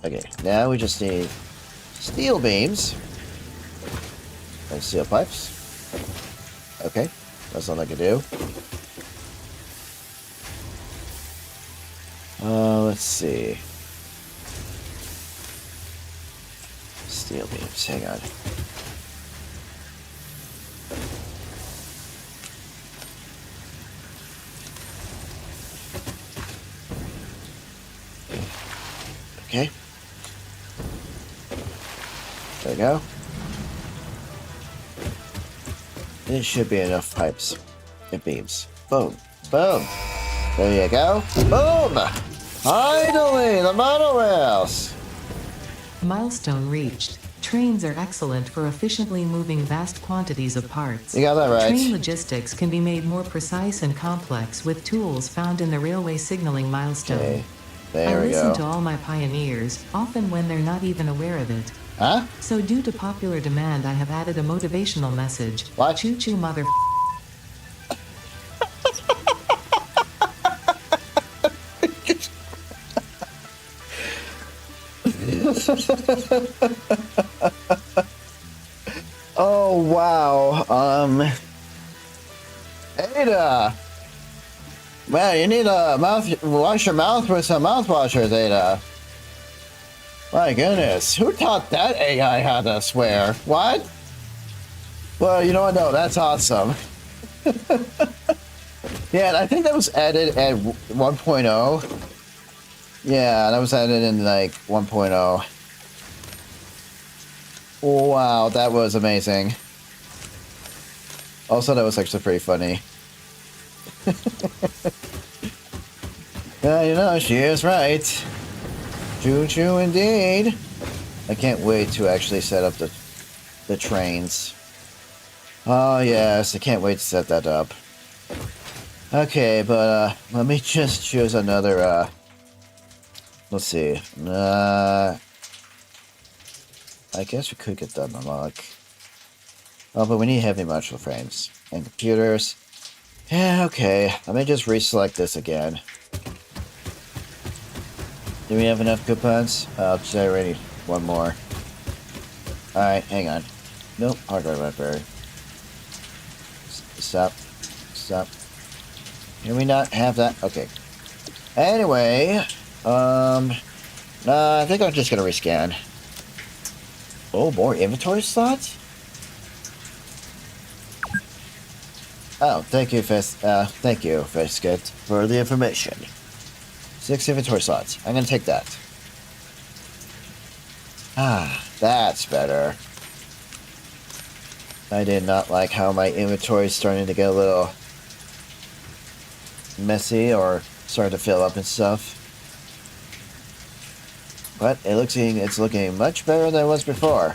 Okay, now we just need steel beams and steel pipes. Okay, that's all I can do. Let's see. Steel beams, hang on. Okay. There you go. This should be enough pipes and beams. Boom. Boom. There you go. Boom! Finally, the monorails! Milestone reached. Trains are excellent for efficiently moving vast quantities of parts. You got that right. Train logistics can be made more precise and complex with tools found in the railway signaling milestone. Okay. I There we listen go. to all my pioneers, often when they're not even aware of it. Huh? So due to popular demand, I have added a motivational message. What? Choo-choo mother... Oh, wow. Ada! Man, you need to wash your mouth with some mouthwashers, Ada. My goodness, who taught that AI how to swear? What? Well, you know what? No, that's awesome. Yeah, and I think that was added at 1.0. Yeah, that was added in like 1.0. Wow, that was amazing. Also, that was actually pretty funny. Yeah, you know, she is right. Choo-choo indeed. I can't wait to actually set up the trains. Oh yes, I can't wait to set that up. Okay, but let me just choose another let's see. I guess we could get that unlock. Oh, but we need heavy modular frames and computers. Yeah, okay. Let me just reselect this again. Do we have enough coupons? I'll just already one more. Alright, hang on. Nope, hardware library. Stop. Stop. Can we not have that? Okay. Anyway, I think I'm just gonna rescan. Oh, more inventory slots? Oh, thank you, Fesket, for the information. 6 inventory slots. I'm gonna take that. Ah, that's better. I did not like how my inventory is starting to get a little messy or starting to fill up and stuff. But it's looking much better than it was before.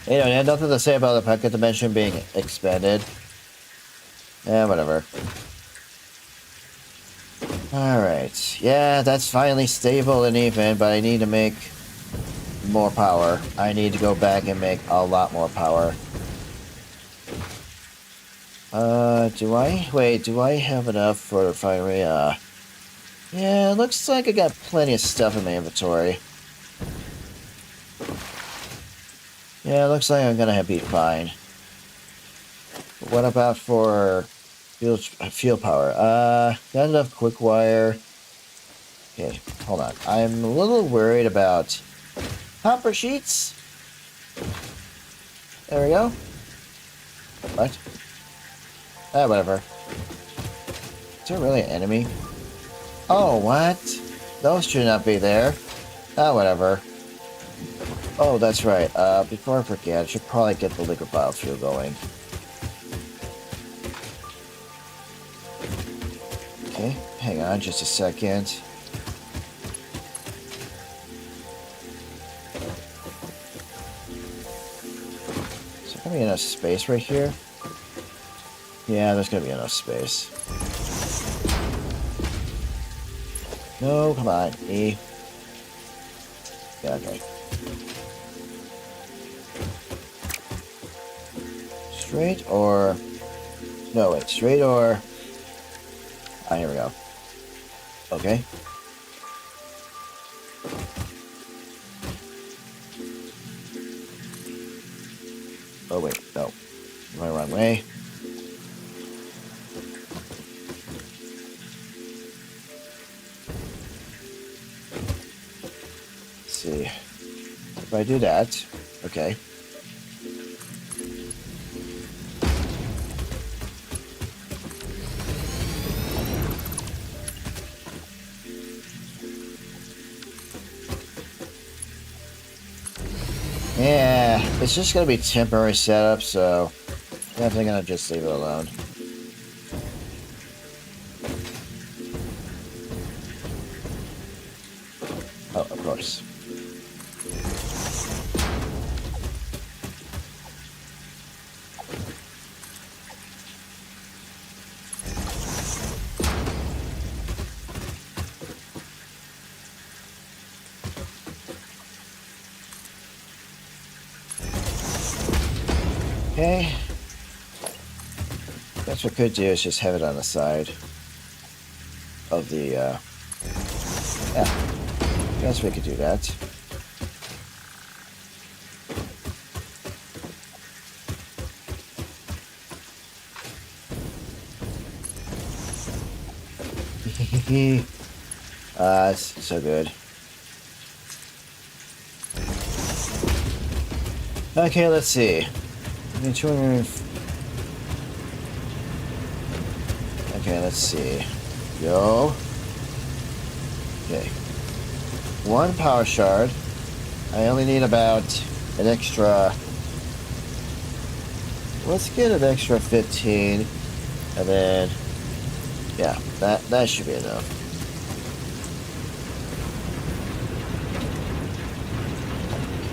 You know, I had nothing to say about the pocket dimension being expanded. Yeah, whatever. Alright. Yeah, that's finally stable and even, but I need to make more power. I need to go back and make a lot more power. Do I have enough for the refinery? Yeah, it looks like I got plenty of stuff in my inventory. Yeah, it looks like I'm gonna be fine. But what about for field power? Got enough quick wire. Okay, hold on. I'm a little worried about hopper sheets. There we go. What? Whatever. Is there really an enemy? Oh, what? Those should not be there. Whatever. Oh, that's right. Before I forget, I should probably get the liquid biofuel going. Okay, hang on just a second. Is there gonna be enough space right here? Yeah, there's gonna be enough space. No, come on, E. Yeah, okay. Straight or... No, wait, straight or... Ah, here we go. Okay. Oh, wait, no. Am I the wrong way? Let's see. If I do that, okay. Yeah, it's just gonna be temporary setup, so I'm definitely gonna just leave it alone. Oh, of course. Okay. Guess what we could do is just have it on the side of the, yeah. Guess we could do that. It's so good. Okay, let's see. Okay, let's see. Yo. Okay. One power shard. I only need about an extra... Let's get an extra 15. And then... Yeah, that should be enough.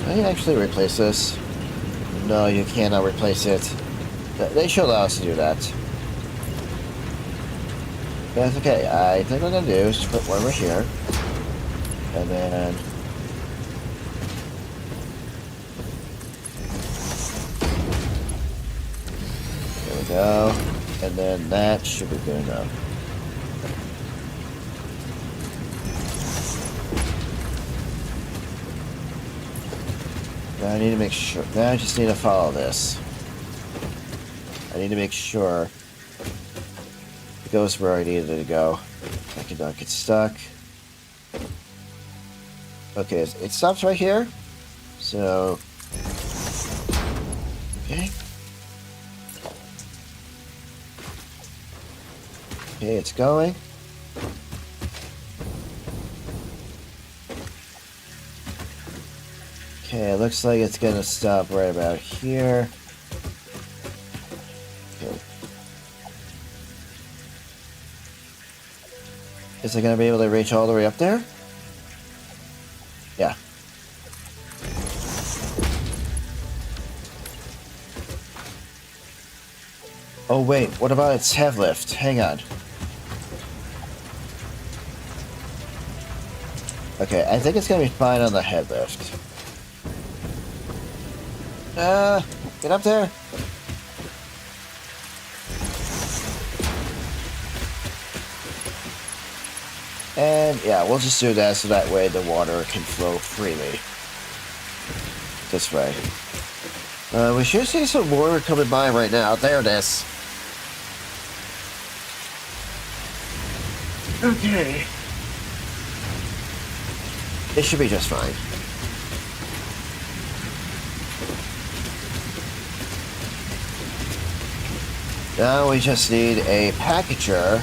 Can I actually replace this? No, you cannot replace it. They should allow us to do that. That's okay. I think what I'm gonna do is just put one over here. And then... There we go. And then that should be good enough. Now I need to make sure... Now I just need to follow this. I need to make sure it goes where I needed it to go. I cannot get stuck. Okay, it stops right here. So... Okay. Okay, it's going. Okay, it looks like it's gonna stop right about here. Okay. Is it gonna be able to reach all the way up there? Yeah. Oh wait, what about its head lift? Hang on. Okay, I think it's gonna be fine on the head lift. Get up there. And yeah, we'll just do that so that way the water can flow freely. This way. We should see some water coming by right now. There it is. Okay. It should be just fine. Now we just need a packager.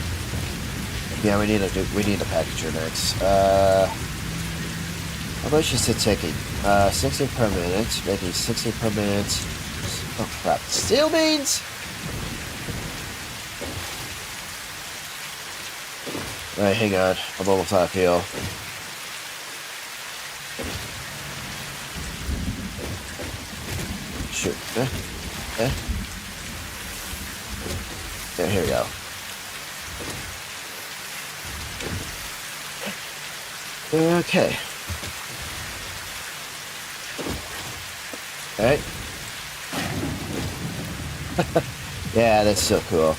Yeah, we need a packager next. How much is it taking? 60 per minute, making 60 per minute. Oh crap! Steel beans. All right, hang on. I'm almost out of fuel. Shoot. Yeah, here we go. Okay. Alright. Yeah, that's so cool.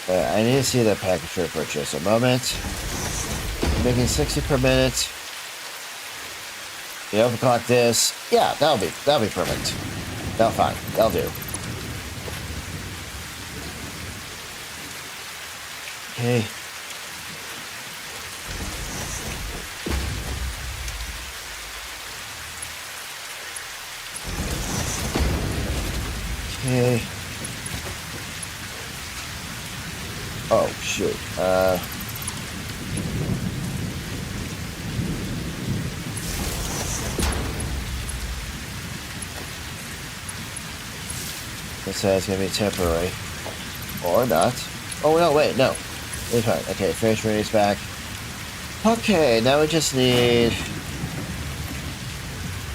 I need to see the packager for just a moment. Making 60 per minute. You overclock this. Yeah, that'll be perfect. That'll fine. That'll do. Okay. Okay. Oh shoot. This is gonna be temporary. Or not. Oh, no, wait, no. It's fine. Okay, frame rate is back. Okay, now we just need...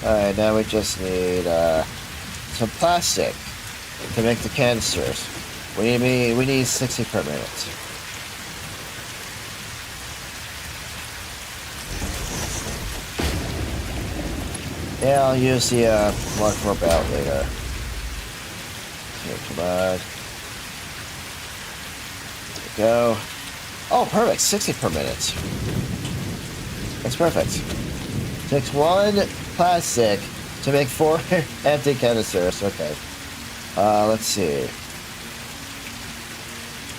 Alright, now we just need, some plastic to make the canisters. We need 60 per minute. Yeah, I'll use the, Mark IV belt later. Okay, come on. There we go. Oh, perfect. 60 per minute. That's perfect. Takes one plastic to make 4 empty canisters. Okay. Let's see.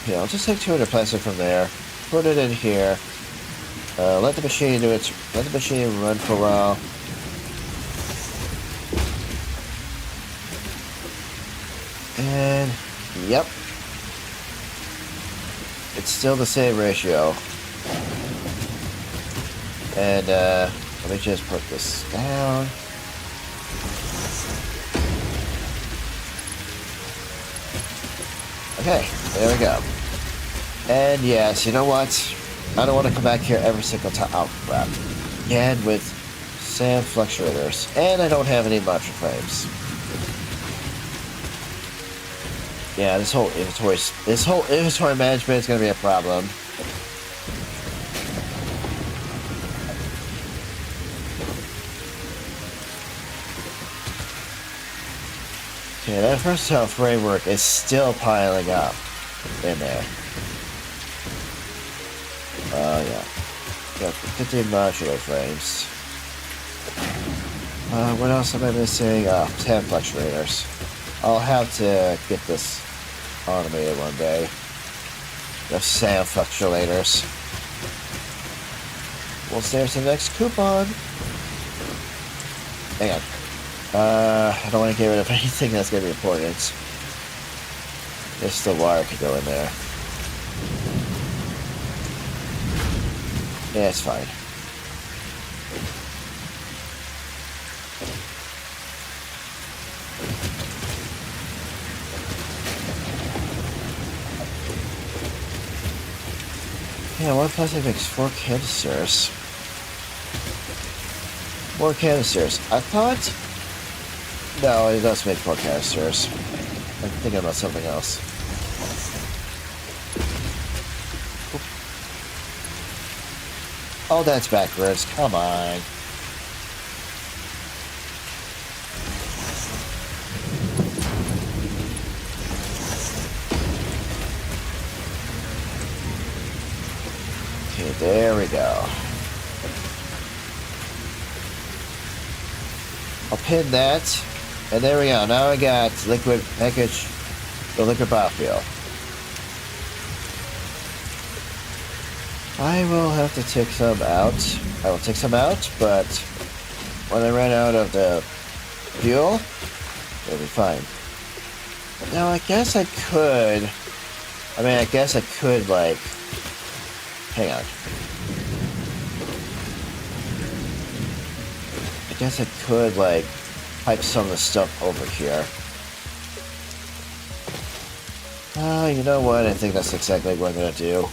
Yeah, I'll just take 200 plastic from there. Put it in here. Let the machine do its... Let the machine run for a while. And... Yep. It's still the same ratio. And, let me just put this down. Okay, there we go. And yes, you know what? I don't want to come back here every single time. Oh, crap. Again with sand fluctuators. And I don't have any module frames. Yeah, this whole inventory management is going to be a problem. Okay, that versatile framework is still piling up in there. Yeah. Got 15 modular frames. What else am I missing? Oh, 10 fluctuators. I'll have to get this automated one day. The sand fluctuators. Well, there's the next coupon. Hang on. I don't want to get rid of anything that's going to be important. Just the wire could go in there. Yeah, it's fine. Yeah, one plastic makes 4 canisters. 4 canisters. I thought... No, it does make 4 canisters. I'm thinking about something else. Oh, that's backwards. Come on. Okay, there we go. I'll pin that. And there we go. Now I got liquid package, the liquid biofuel. I will have to take some out. I will take some out, but when I run out of the fuel, it'll be fine. Now I guess I could. I guess I could like. Hang on. I guess I could like pipe some of the stuff over here. You know what? I think that's exactly what I'm gonna do.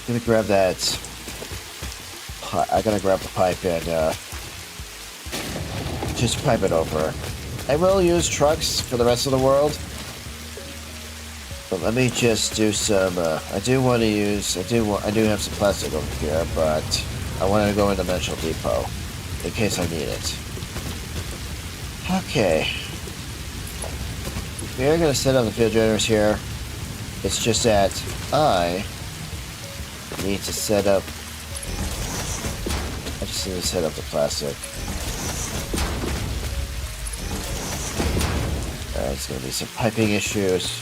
I'm gonna grab that. I gotta grab the pipe and just pipe it over. I will use trucks for the rest of the world. But let me just do some. I do have some plastic over here, but I want to go into Dimensional Depot in case I need it. Okay. We are gonna set up the fuel generators here. It's just that I need to set up. I just need to set up the plastic. There's gonna be some piping issues.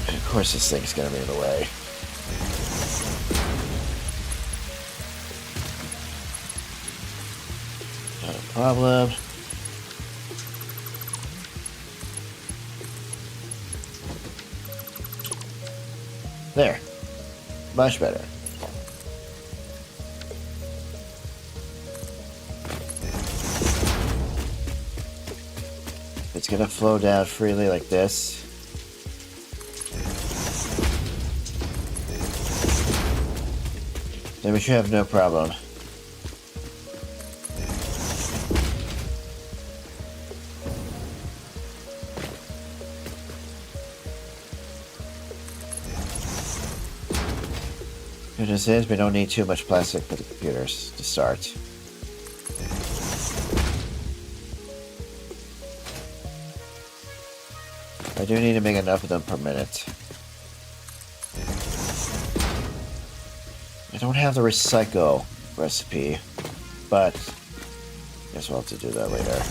And of course, this thing's gonna be in the way. Not a problem. There. Much better. It's gonna flow down freely like this. Then we should have no problem. Goodness is, we don't need too much plastic for the computers to start. I do need to make enough of them per minute. I don't have the recycle recipe, but I guess we'll have to do that later.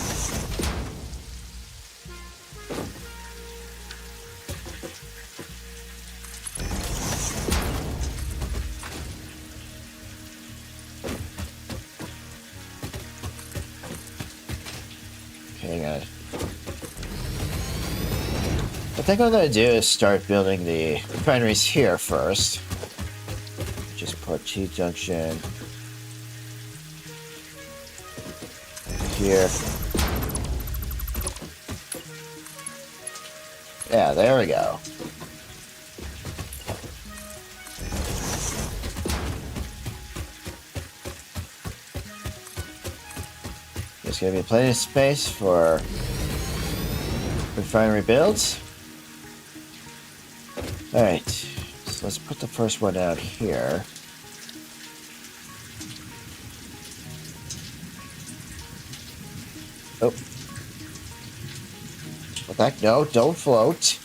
Hang on. I think what I'm going to do is start building the refineries here first. Just put T-junction here. Yeah, there we go. There's going to be plenty of space for refinery builds. Alright, so let's put the first one out here. Oh. What the heck? No, don't float.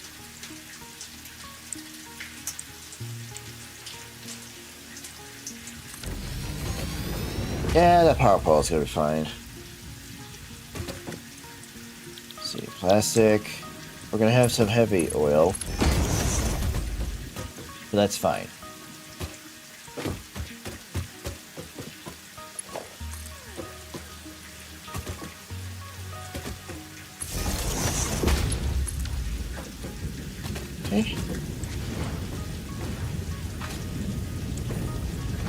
Yeah, that power pole is gonna be fine. Let's see, plastic. We're gonna have some heavy oil. But that's fine. Okay.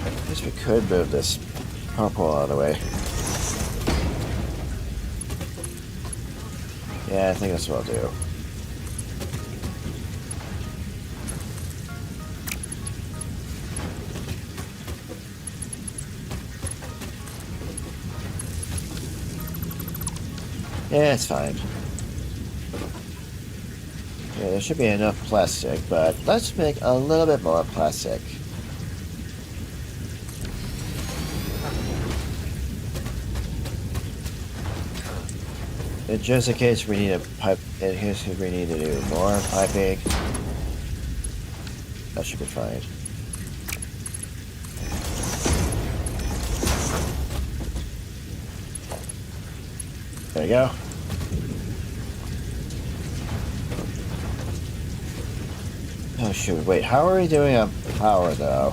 I guess we could move this power pole out of the way. Yeah, I think that's what I'll do. Yeah, it's fine. Yeah, there should be enough plastic, but let's make a little bit more plastic. And just in case we need a pipe, in case we need to do more piping, that should be fine. There you go. Oh shoot, wait, how are we doing on power though?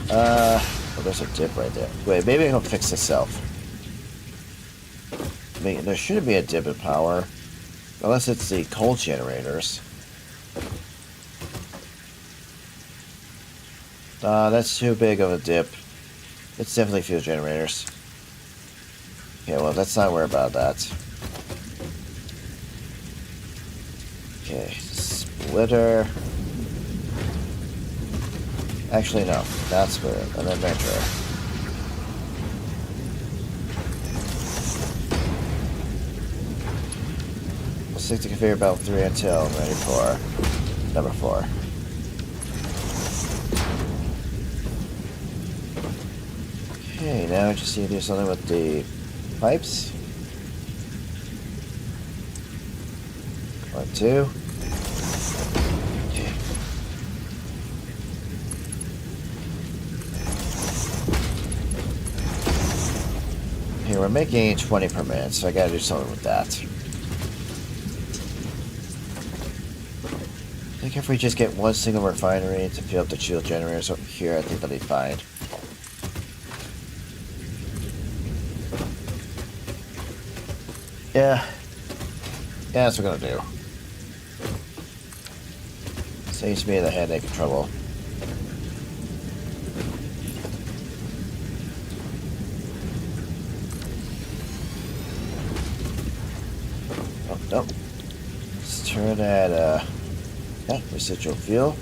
Oh, there's a dip right there. Wait, maybe I can fix itself. I mean, there shouldn't be a dip in power. Unless it's the coal generators. That's too big of a dip. It's definitely fuel generators. Okay, well, let's not worry about that. Okay, splitter. Actually, no. That's for an inventor. We'll stick to conveyor belt 3 until I'm ready for number 4. Okay, now I just need to do something with the pipes. 1, 2. Okay. Okay, we're making 20 per minute, so I gotta do something with that. I think if we just get one single refinery to fill up the fuel generators over here, I think that'll be fine. Yeah. Yeah, that's what we're gonna do. Saves me the headache of trouble. Nope. Let's turn that, yeah, residual fuel.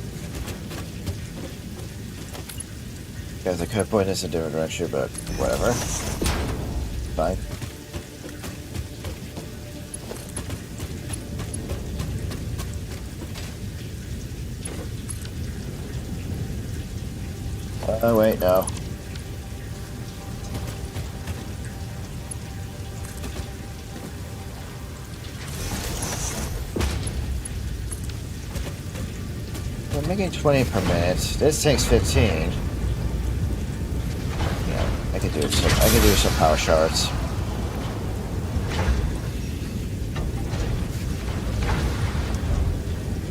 Guys, I could point this in a different direction, but whatever. Fine. Oh, wait, no. We're making 20 per minute. This takes 15. Yeah, I could do some power shards.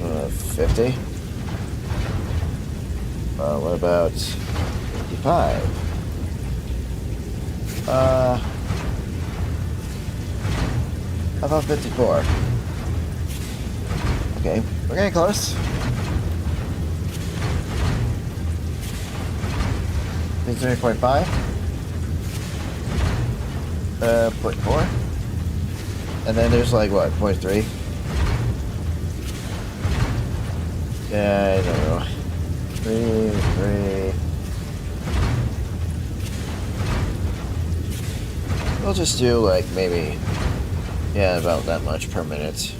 Uh, 50. What about 55? How about 54? Okay, we're getting close. 3.5. 0.4. And then there's like what, 0.3? Yeah, I don't know. 3. We'll just do like maybe, yeah, about that much per minute.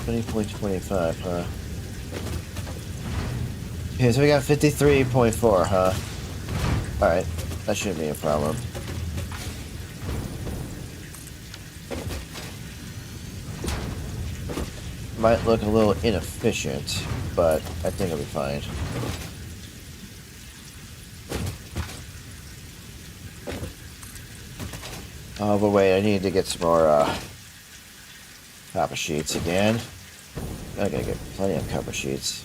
20.25, huh? Okay, so we got 53.4, huh? Alright, that shouldn't be a problem. Might look a little inefficient, but I think it'll be fine. Oh, but wait, I need to get some more, copper sheets again. I gotta get plenty of copper sheets.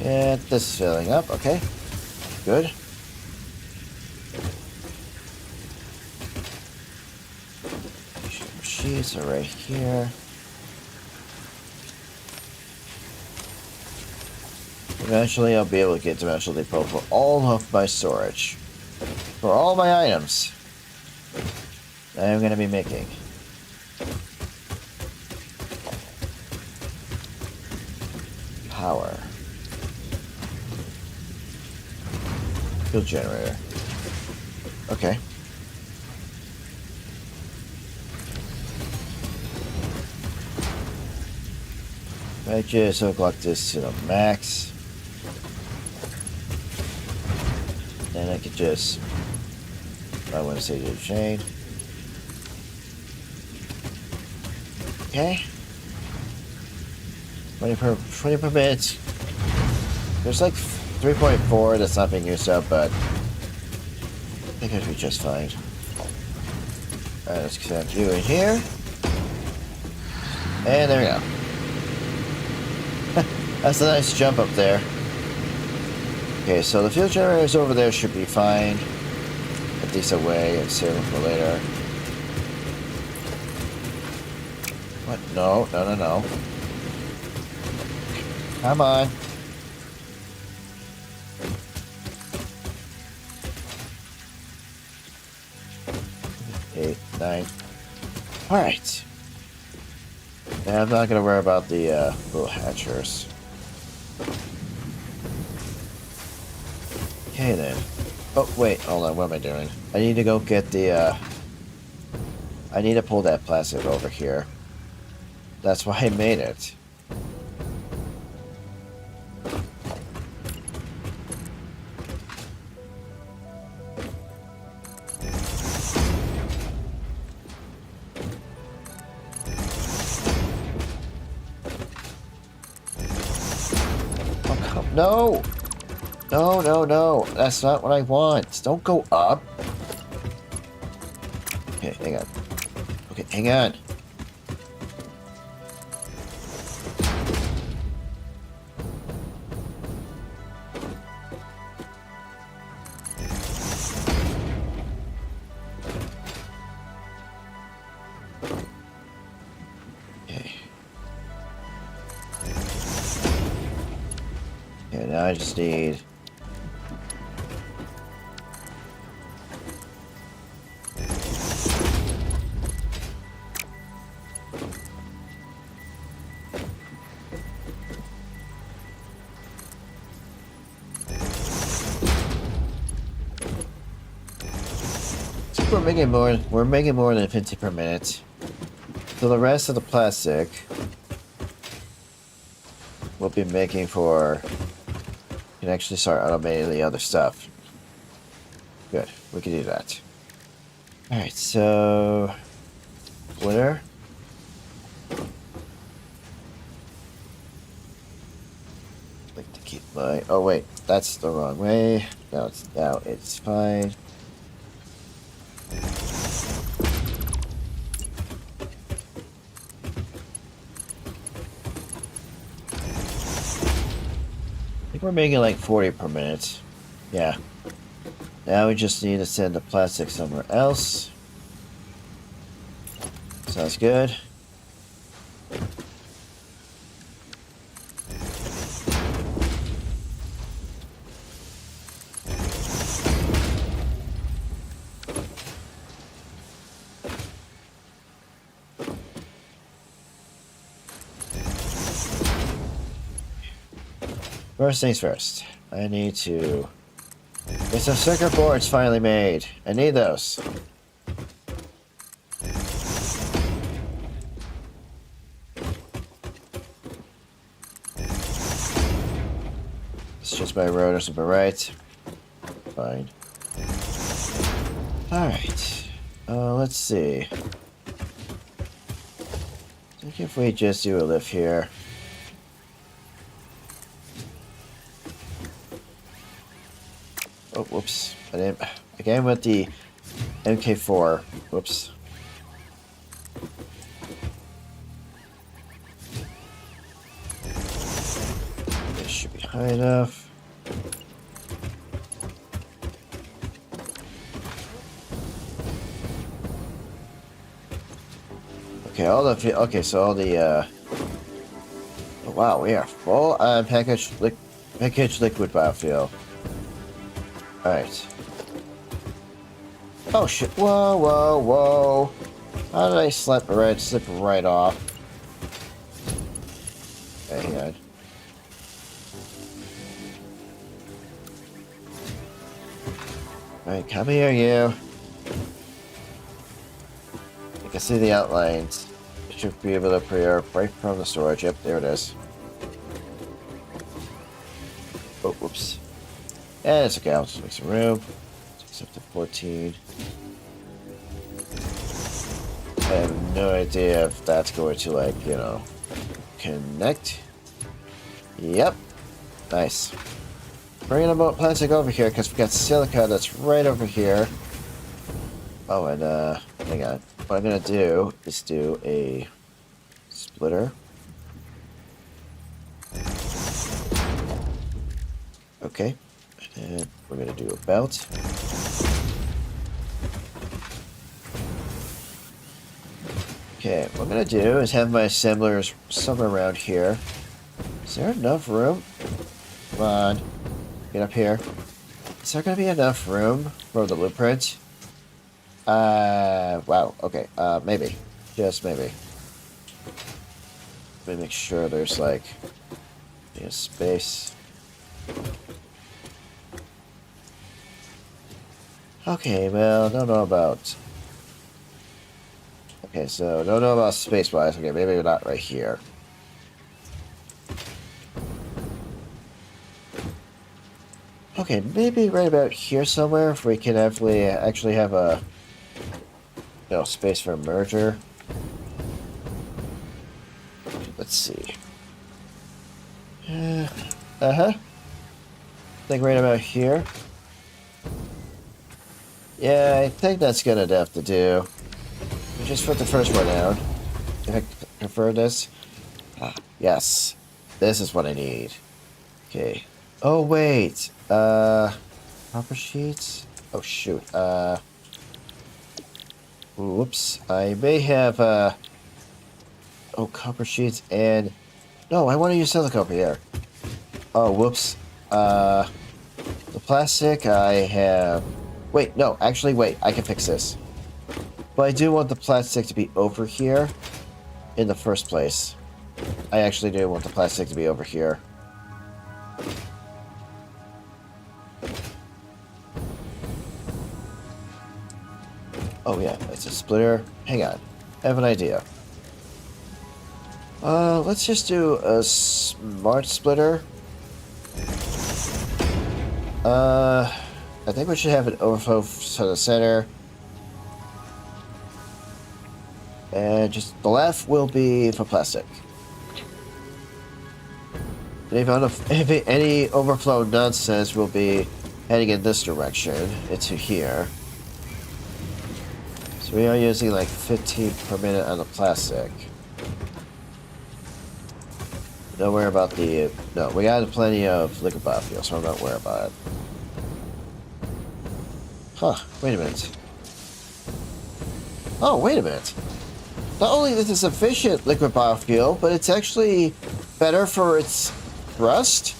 And this is filling up, okay. Good. Sheets are right here. Eventually I'll be able to get Dimensional Depot for all of my storage. For all my items that I'm going to be making. Power. Fuel generator. Okay. I just hook lock this to the max. And I could just, I want to say to the chain. Okay. 20 per minute. There's like 3.4 that's not being used up, but I think it'll be just fine. Alright, let's connect you in here. And there we go. That's a nice jump up there. Okay, so the fuel generators over there should be fine. Put these away and save them for later. What? No, no, no, no. Come on. 8, 9. Alright. And I'm not gonna worry about the little hatchers. Okay then. Oh wait, hold on, what am I doing? I need to go get the I need to pull that plastic over here. That's why I made it. No! No, no, no. That's not what I want. Don't go up. Okay, hang on. Okay, hang on. Okay. Okay, now I just need... think we're making more than 50 per minute. So the rest of the plastic we'll be making for, you can actually start automating the other stuff. Good, we can do that. Alright, so winner. Like to keep my, oh wait, that's the wrong way. Now it's fine. I think we're making like 40 per minute. Yeah. Now we just need to send the plastic somewhere else. Sounds good. First things first, I need to get some circuit boards finally made. I need those. It's just my rotors to the right. Fine. Alright. Let's see. I think if we just do a lift here. Oh, whoops. I didn't. Again with the MK4. Whoops. This should be high enough. Okay, so all the, oh, wow, we are full on packaged liquid biofuel. Alright. Oh shit, whoa, whoa, whoa. How did I slip right off? Okay, hang on. Alright, come here, you. You can see the outlines. You should be able to appear right from the storage. Yep, there it is. Oh, whoops. And it's okay, I'll just make some room. It's up to 14. I have no idea if that's going to, like, you know, connect. Yep. Nice. Bringing the plastic over here because we got silica that's right over here. Oh, and, hang on. What I'm gonna do is do a splitter. Okay. And we're gonna do a belt. Okay, what I'm gonna do is have my assemblers somewhere around here. Is there enough room? Come on. Get up here. Is there gonna be enough room for the blueprint? Wow, okay, maybe. Just maybe. Let me make sure there's, like, space. Okay, well, don't know about... Okay, so don't know about space-wise. Okay, maybe not right here. Okay, maybe right about here somewhere if we can actually have a... You know, space for a merger. Let's see. Uh-huh. I think right about here. Yeah, I think that's gonna have to do. Just put the first one down. If I prefer this. Ah, yes. This is what I need. Okay. Oh, wait. Copper sheets? Oh, shoot. Whoops. I may have, oh, copper sheets and... No, I want to use silica over here. Oh, whoops. The plastic I have... Wait, no, actually, wait. I can fix this. But I do want the plastic to be over here in the first place. I actually do want the plastic to be over here. Oh yeah, it's a splitter. Hang on. I have an idea. Let's just do a smart splitter. I think we should have an overflow to the center. And just the left will be for plastic. And if any overflow nonsense will be heading in this direction, into here. So we are using like 15 per minute on the plastic. Don't worry about the... No, we got plenty of liquid biofuel, so I'm not worried about it. Huh, wait a minute. Oh, wait a minute. Not only is this efficient liquid biofuel, but it's actually better for its thrust.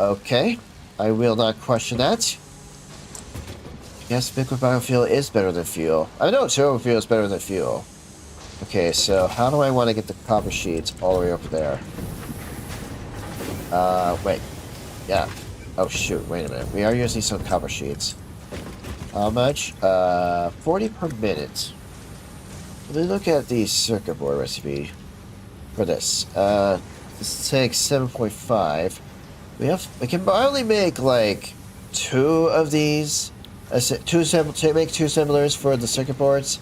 Okay, I will not question that. Yes, liquid biofuel is better than fuel. I know turbo fuel is better than fuel. Okay, so how do I want to get the copper sheets all the way over there? Wait. Yeah. Oh, shoot, wait a minute. We are using some copper sheets. How much? 40 per minute. Let me look at the circuit board recipe for this. This takes 7.5. We can only make like 2 of these. Make 2 assemblers for the circuit boards.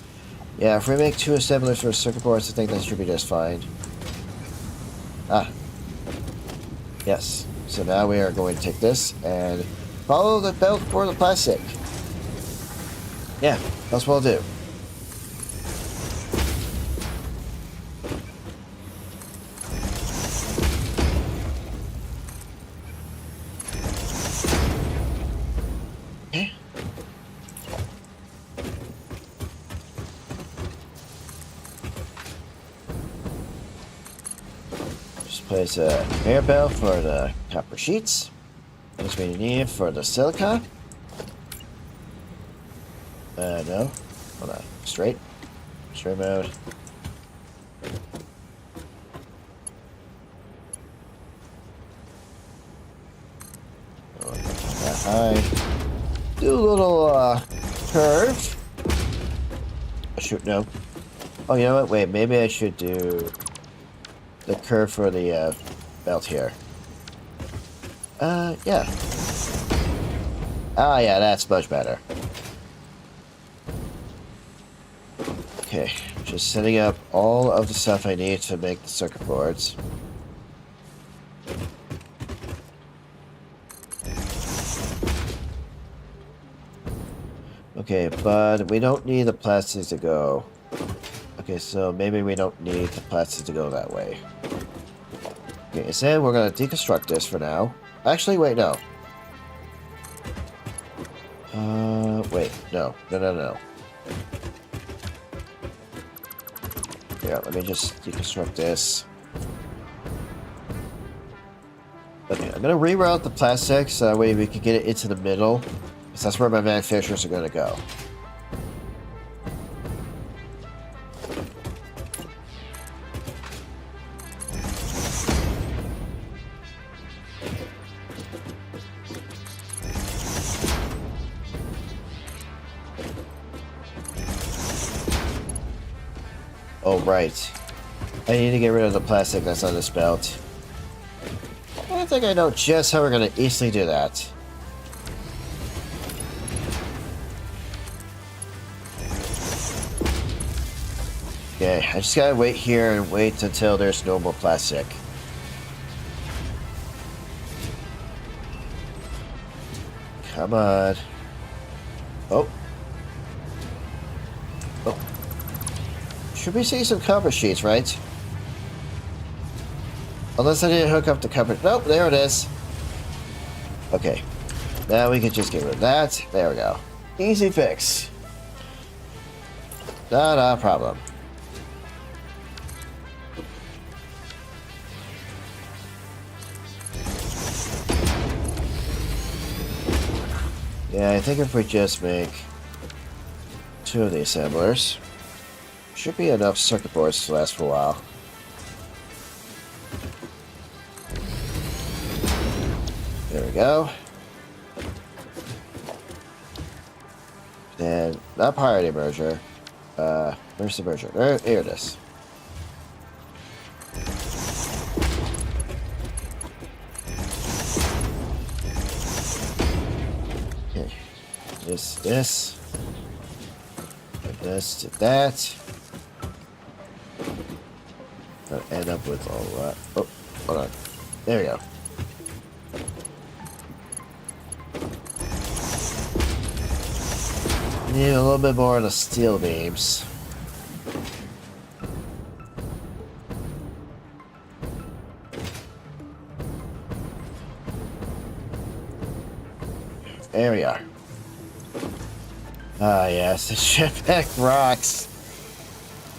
Yeah, if we make 2 assemblers for circuit boards, I think that should be just fine. Ah. Yes. So now we are going to take this and follow the belt for the plastic. Yeah, that's what I'll do. Okay. Just place a air belt for the copper sheets. That's what you need for the silica. No. Hold on. Straight. Straight mode. Oh, not that high. Do a little, curve. Oh, shoot, no. Oh, you know what? Wait, maybe I should do the curve for the, belt here. Yeah. Ah, yeah, that's much better. Okay, just setting up all of the stuff I need to make the circuit boards. Okay, but we don't need the plastics to go. Okay, so maybe we don't need the plastics to go that way. Okay, instead we're gonna deconstruct this for now. Actually, wait, no. Wait, no. No. Yeah, let me just deconstruct this. Okay, I'm gonna reroute the plastics so that way we can get it into the middle. Because that's where my manufacturers are gonna go. Oh, right. I need to get rid of the plastic that's on this belt. I think I know just how we're going to easily do that. Okay, I just gotta wait here and wait until there's no more plastic. Come on. Oh. Should be seeing some copper sheets, right? Unless I didn't hook up the copper. Nope, there it is. Okay. Now we can just get rid of that. There we go. Easy fix. Not a problem. Yeah, I think if we just make 2 of the assemblers, should be enough circuit boards to last for a while. There we go. And not priority merger. Where's the merger? Here it is. Okay. This. And this to that. I'll end up with all that. Oh, hold on. There we go. Need a little bit more of the steel beams. There we are. Ah, yes, the shipwreck rocks.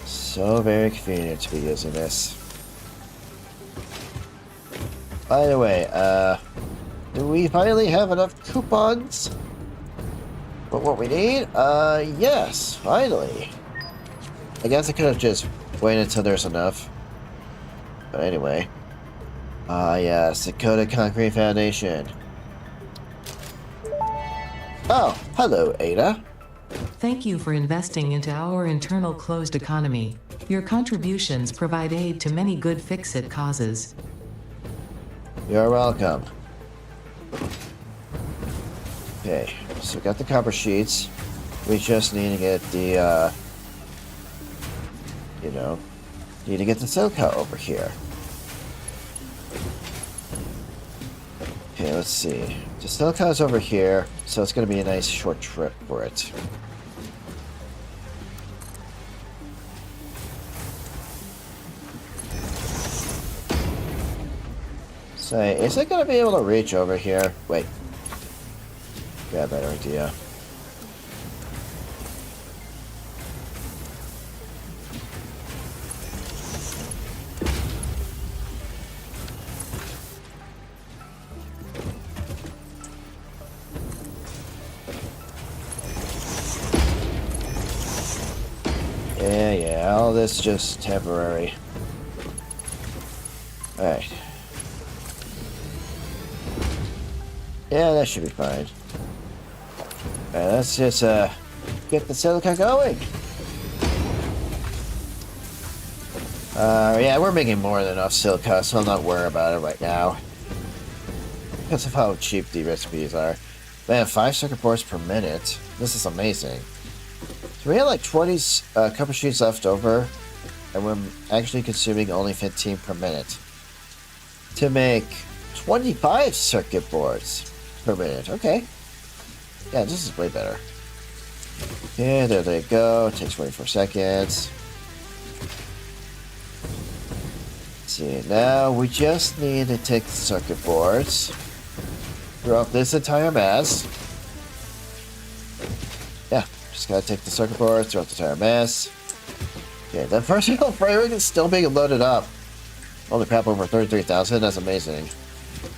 So very convenient to be using this. By the way, do we finally have enough coupons for what we need? Yes, finally. I guess I could have just waited until there's enough. But anyway. Yes, Dakota Concrete Foundation. Oh, hello, Ada. Thank you for investing into our internal closed economy. Your contributions provide aid to many good fix-it causes. You're welcome. Okay, so we got the copper sheets. We just need to get the, need to get the silica over here. Okay, let's see. The silica is over here, so it's going to be a nice short trip for it. Say, is it going to be able to reach over here? Wait. Yeah, better idea. Yeah, all this is just temporary. Alright. Yeah, that should be fine. Alright, let's just, get the silica going. Yeah, we're making more than enough silica, so I'm not worried about it right now. Because of how cheap the recipes are. Man, 5 circuit boards per minute. This is amazing. So we have like 20 copper sheets left over, and we're actually consuming only 15 per minute. To make 25 circuit boards per minute. Okay. Yeah, this is way better. Yeah, there they go. It takes 24 seconds. Let's see, now we just need to take the circuit boards throughout this entire mass. Yeah, just gotta take the circuit boards throughout the entire mass. Okay, the versatile framework is still being loaded up. Holy crap, over 33,000. That's amazing.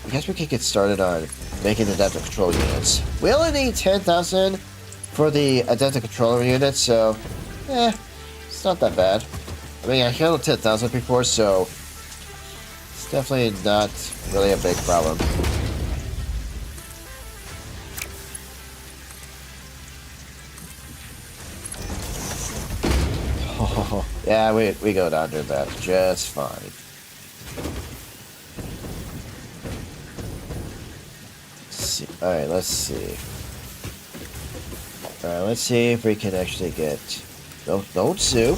I guess we could get started on making the adaptive control units. We only need 10,000 for the adaptive controller units, so it's not that bad. I mean, I handled 10,000 before, so it's definitely not really a big problem. Oh, yeah, we go down to that just fine. Alright, let's see. Alright, let's see if we can actually get... Don't sue.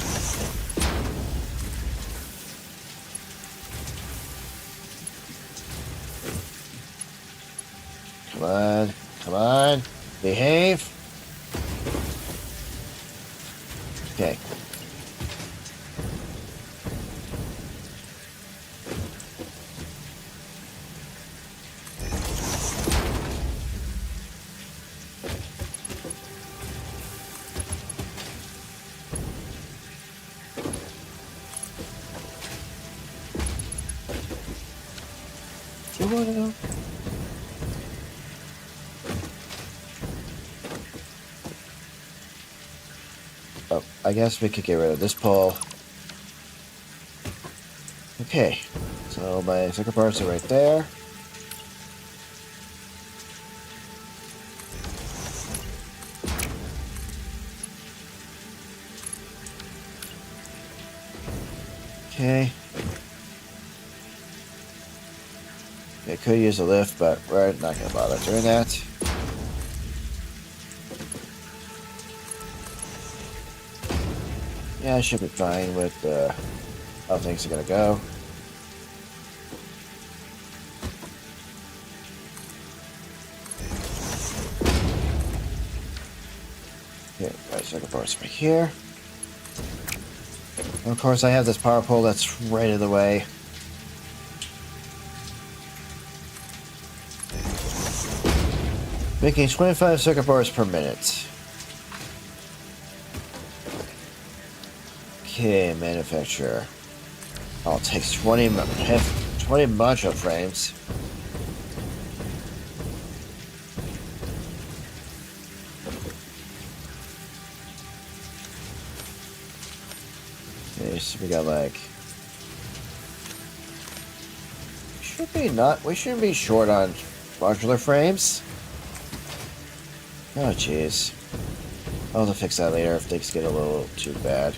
Come on. Come on. Behave. Okay. Oh, I guess we could get rid of this pole. Okay, so my circuit parts are right there. Okay. I could use a lift, but we're not going to bother doing that. Yeah, I should be fine with how things are going to go. Okay, right, circuit boards right here. And of course, I have this power pole that's right in the way. Making 25 circuit boards per minute. Okay, manufacturer. Oh, it takes 20 module frames. Okay, so we got like... We shouldn't be short on modular frames. Oh, jeez. I'll have to fix that later if things get a little too bad.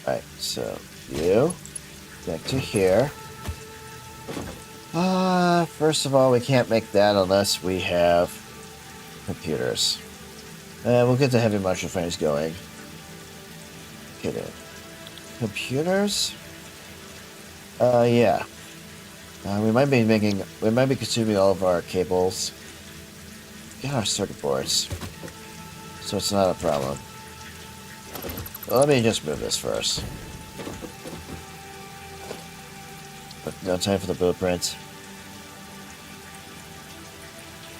Alright, so you back to here. First of all, we can't make that unless we have computers. We'll get the heavy module frames going. Okay, then. Computers? Yeah. We might be consuming all of our cables. Get our circuit boards. So it's not a problem. Well, let me just move this first. But no time for the blueprint.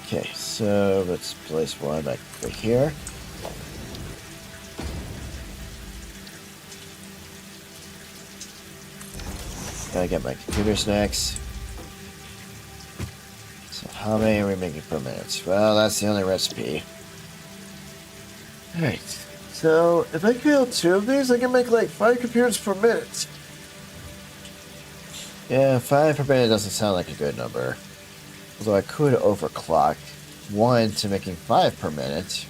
Okay, so let's place one back right here. Gotta get my computers next. So how many are we making per minute? Well, that's the only recipe. Alright, so if I build 2 of these, I can make like 5 computers per minute. Yeah, 5 per minute doesn't sound like a good number. Although I could overclock 1 to making 5 per minute.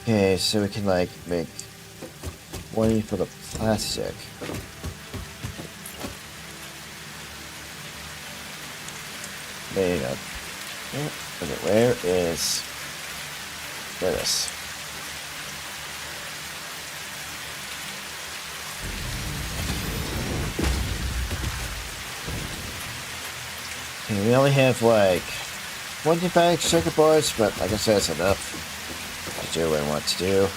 Okay, so we can like make 20 for the plastic. There you go. Okay, where is... There it is. Okay, we only have like 25 circuit boards, but like I said, it's enough to do what I want to do.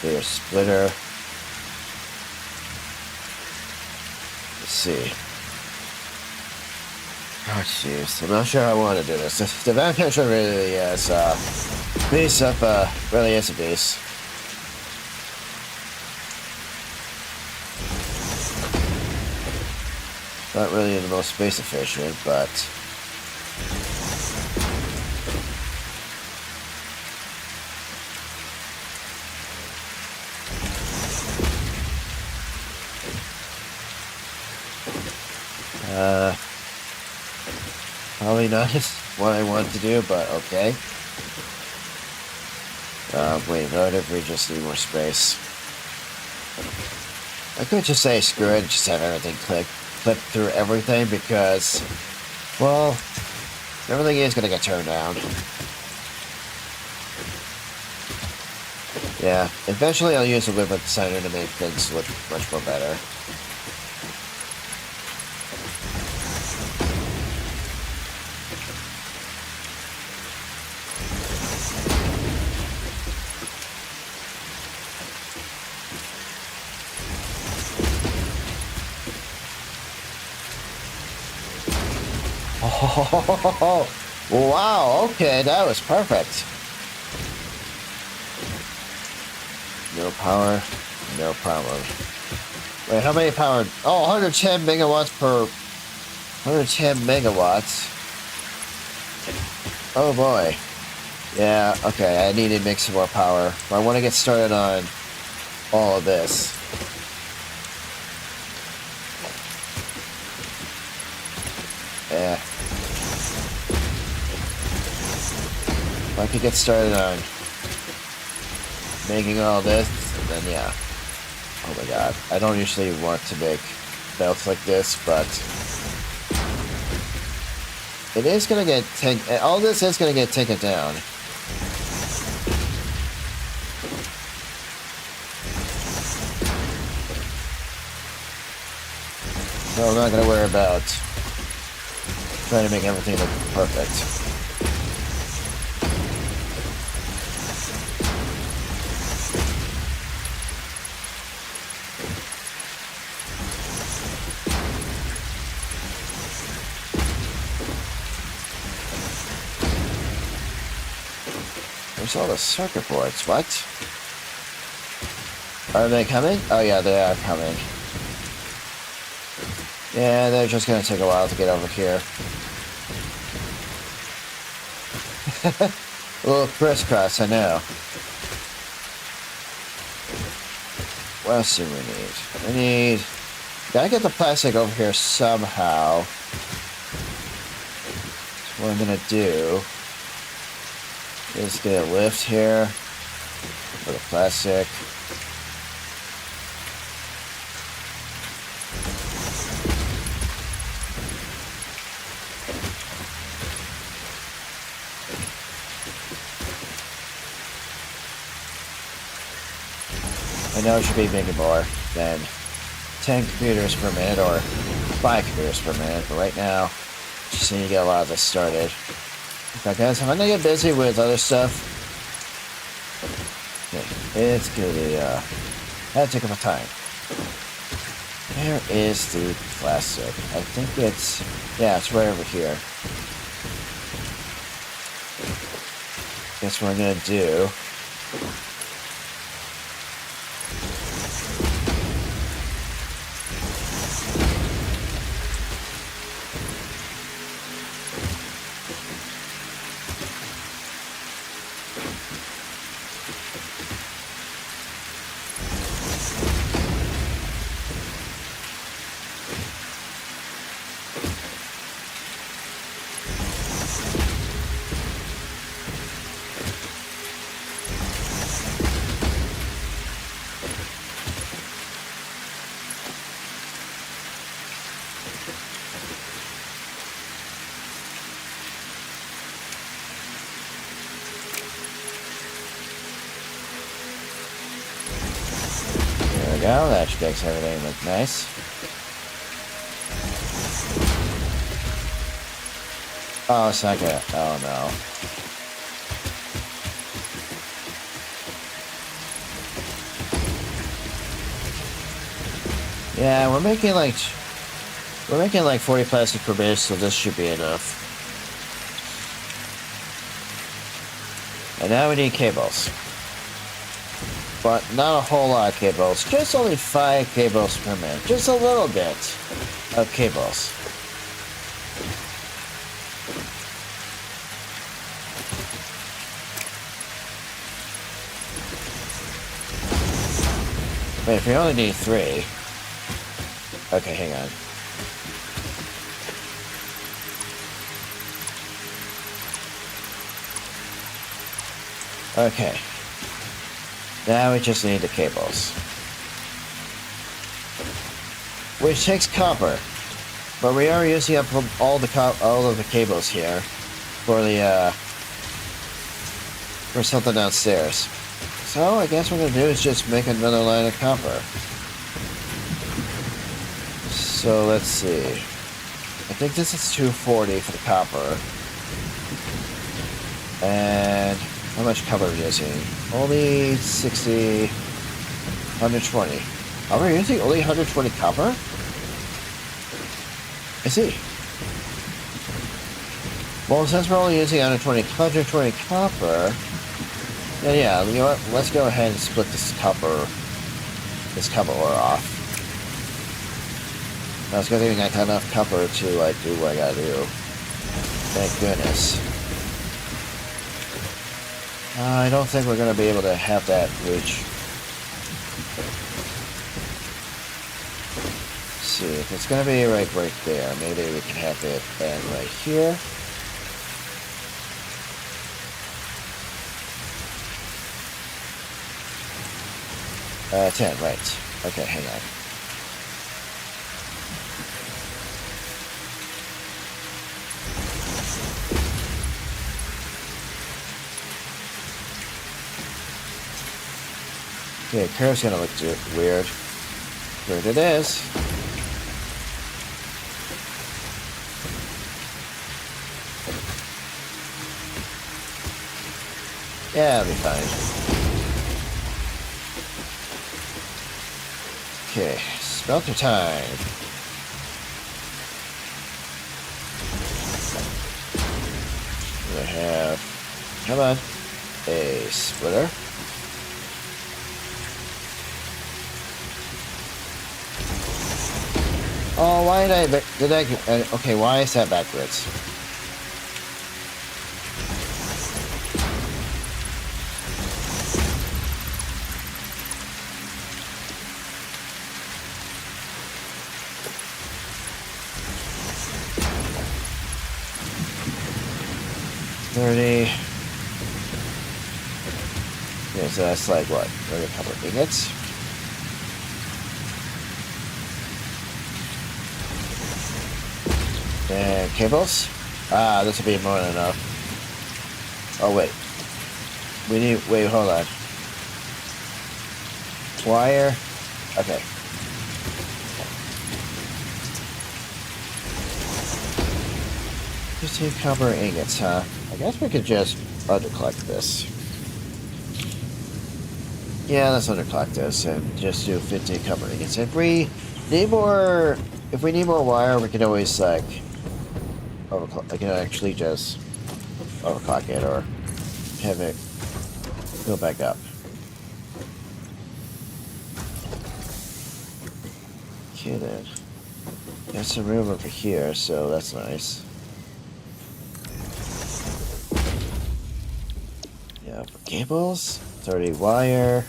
There's splitter. Let's see. Oh jeez, I'm not sure I want to do this. The manufacturer really is base up, really is a base. Not really the most space efficient, but probably not what I want to do, but okay. Wait, what if we just need more space? I could just say screw it and just have everything clip through everything because, well, everything is gonna get turned down. Yeah, eventually I'll use a Liquid Designer to make things look much more better. Oh, wow, okay, that was perfect. No power, no problem. Wait, how many power? Oh, 110 megawatts per... 110 megawatts. Oh boy. Yeah, okay, I need to make some more power. I want to get started on all of this. Yeah. If I could get started on making all this, then yeah. Oh my god. I don't usually want to make belts like this, but it is gonna get all this is gonna get taken down. So I'm not gonna worry about trying to make everything look perfect. Where's all the circuit boards? What? Are they coming? Oh yeah, they are coming. Yeah, they're just gonna take a while to get over here. A little crisscross, I know. What else do we need? We need... Gotta get the plastic over here somehow. So what I'm gonna do is get a lift here for the plastic. I know it should be making more than 10 computers per minute or 5 computers per minute, but right now, just need to get a lot of this started. Okay, guys, I'm gonna get busy with other stuff. Okay, it's gonna be, that'll take up a time. Where is the plastic? I think it's, yeah, it's right over here. Guess what I'm gonna do. There we go, that makes everything look nice. Oh, it's not gonna, oh no. Yeah, we're making like 40 plastic per base, so this should be enough. And now we need cables. But not a whole lot of cables, just only 5 cables per minute. Just a little bit of cables. Wait, if we only need 3. Okay, hang on. Okay. Now we just need the cables. Which takes copper. But we are using up all of the cables here for the for something downstairs. So I guess what we're gonna do is just make another line of copper. So let's see. I think this is 240 for the copper. And how much copper are we using? Only 60, 120. Are we using only 120 copper? I see. Well, since we're only using 120 copper, then yeah, you know what? Let's go ahead and split this copper ore off. I was gonna even got enough copper to like do what I gotta do. Thank goodness. I don't think we're gonna be able to have that reach. Let's see, if it's gonna be right there, maybe we can have it end right here. 10, right. Okay, hang on. Okay, curve's gonna look weird. Weird it is. Yeah, it'll be fine. Okay, smelter time. I have, come on, a splitter. Oh, why did I, okay, why is that backwards? $30. Okay, so that's like what? Maybe a couple of ingots. And cables. Ah, this will be more than enough. Oh wait. Wait, hold on. Wire. Okay. Just 2 copper ingots, huh? I guess we could just underclock this. Yeah, let's underclock this and just do 15 copper ingots. If we need more wire, we can always like overclock. I can actually just overclock it or have it go back up. Okay then. Got some room over here, so that's nice. Yeah, for cables, 30 wire.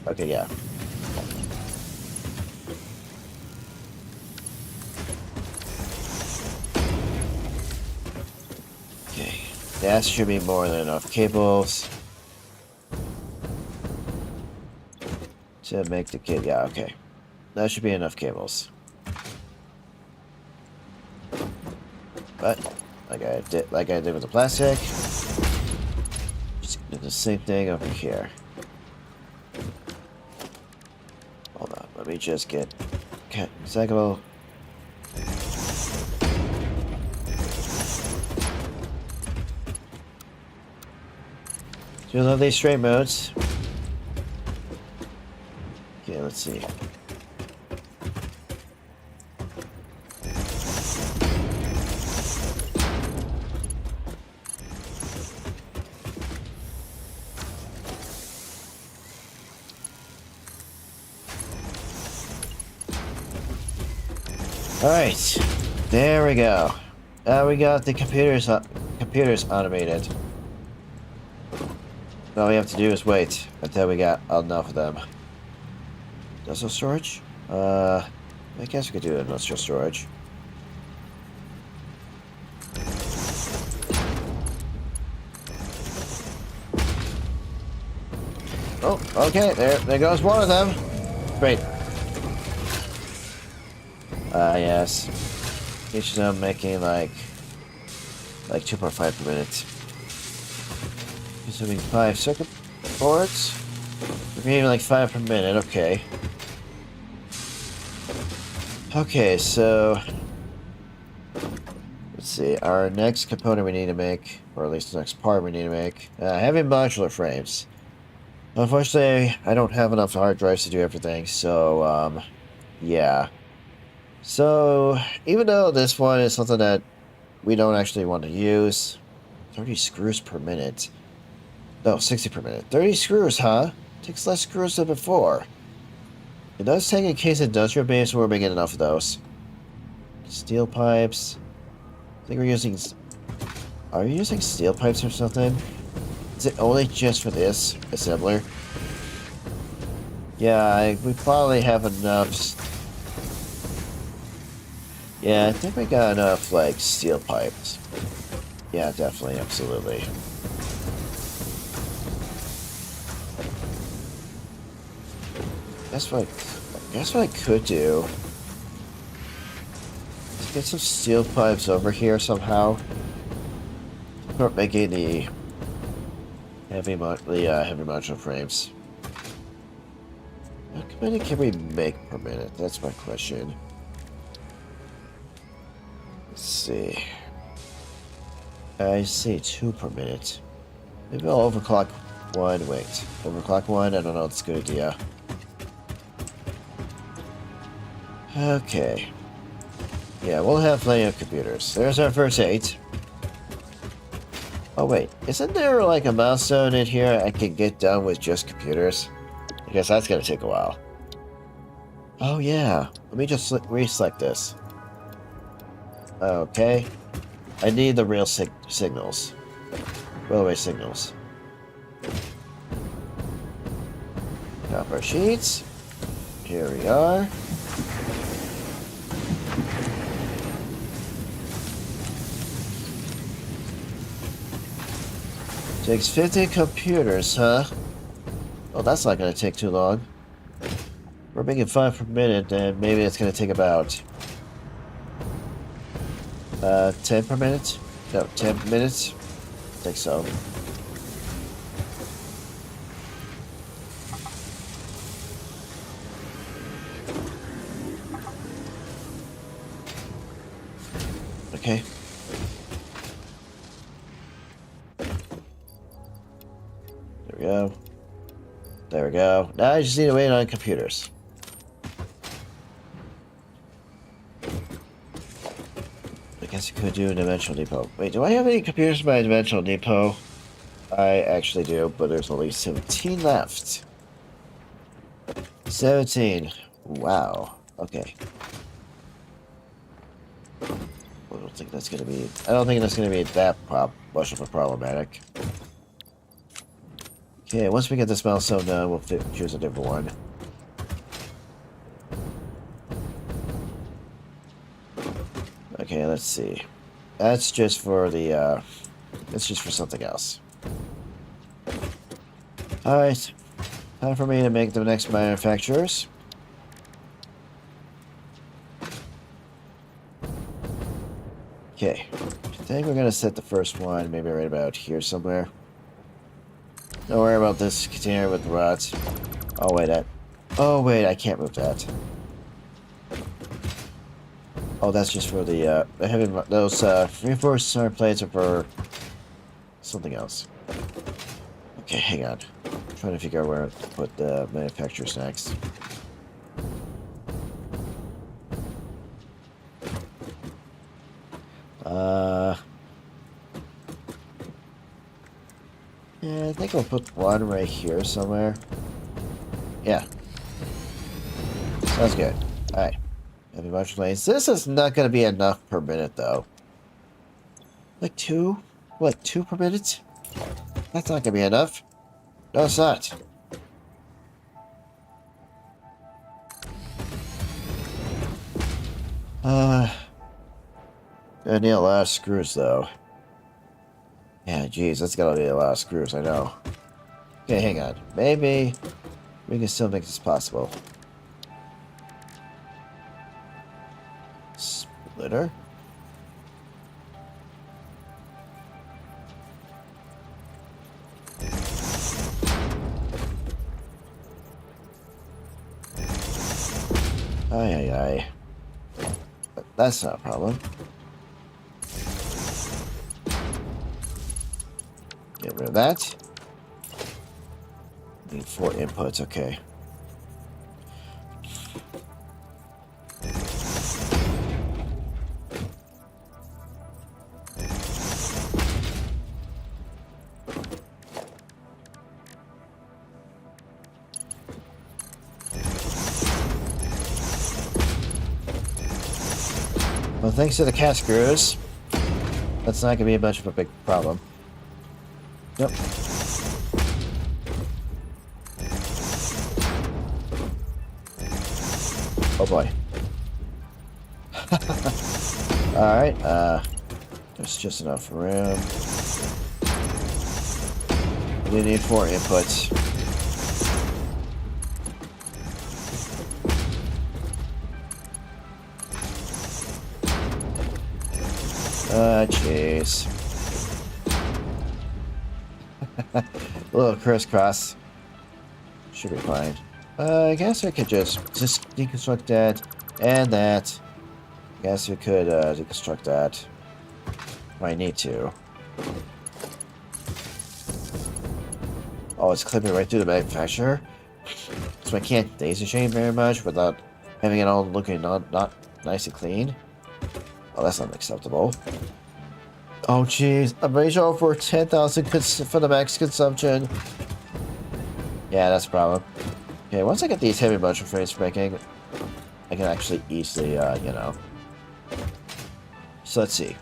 Okay, yeah. Okay, that should be more than enough cables to make the kit. Yeah, okay. That should be enough cables. But like I did with the plastic, just do the same thing over here. Hold on, let me just get recyclable. Do love these straight modes. Okay, let's see. Alright, there we go. Now we got the computers automated. All we have to do is wait until we got enough of them. Industrial storage? I guess we could do industrial storage. Oh, okay, there goes one of them. Great. Yes. Each of them making like 2.5 per minute. Consuming 5 circuit boards. We're getting like 5 per minute, okay. Okay, so let's see. Our next component we need to make, or at least the next part we need to make, heavy modular frames. Unfortunately, I don't have enough hard drives to do everything, so yeah. So, even though this one is something that we don't actually want to use, 30 screws per minute. No, 60 per minute. 30 screws, huh? Takes less screws than before. It does take a case industrial base where we're making enough of those. Steel pipes. I think we're using... Are we using steel pipes or something? Is it only just for this assembler? Yeah, we probably have enough... Yeah, I think we got enough, like, steel pipes. Yeah, definitely, absolutely. guess what I could do is get some steel pipes over here somehow. Start making the heavy module frames. How many can we make per minute? That's my question. Let's see. I see 2 per minute. Maybe I'll overclock one. Wait. Overclock one? I don't know. It's a good idea. Okay. Yeah, we'll have plenty of computers. There's our first 8. Oh, wait. Isn't there like a milestone in here I can get done with just computers? I guess that's gonna take a while. Oh, yeah. Let me just reselect this. Okay. I need the real signals. Railway signals. Copper sheets. Here we are. Takes 50 computers, huh? Well, that's not gonna take too long. We're making 5 per minute, and maybe it's gonna take about 10 per minute? No, 10 minutes? I think so. Okay. There we go. There we go. Now I just need to wait on computers. I guess I could do a dimensional depot. Wait, do I have any computers in my dimensional depot? I actually do, but there's only 17 left. 17. Wow. Okay. I don't think that's gonna be that much of a problematic. Okay, once we get this milestone done, we'll choose a different one. Okay, let's see. That's just for the, that's just for something else. Alright. Time for me to make the next manufacturers. Okay. I think we're gonna set the first one maybe right about here somewhere. Don't worry about this container with the rods. Oh wait, I can't move that. Oh, that's just for the heavy. Those reinforced center plates are for something else. Okay, hang on. I'm trying to figure out where to put the manufacturers next. Yeah, I think I'll put one right here somewhere. Yeah. Sounds good. Alright. Heavy module lanes. This is not going to be enough per minute, though. Like 2? What, 2 per minute? That's not going to be enough. No, it's not. I need a lot of screws, though. Yeah, geez, that's gotta be a lot of screws, I know. Okay, hang on. Maybe we can still make this possible. Splitter? Aye. But that's not a problem. Get rid of that. Need 4 inputs, okay. Well, thanks to the cat screws, that's not gonna be much of a big problem. Yep. Oh boy. Alright, there's just enough room. We need 4 inputs. Jeez. A little crisscross. Should be fine. I guess I could just deconstruct that and that. Guess we could deconstruct that. Might need to. Oh, it's clipping right through the manufacturer. So I can't daisy chain very much without having it all looking not nice and clean. Oh, that's not acceptable. Oh, jeez. I'm ready for 10,000 for the max consumption. Yeah, that's a problem. Okay, once I get these heavy motion frames making, I can actually easily, you know. So let's see.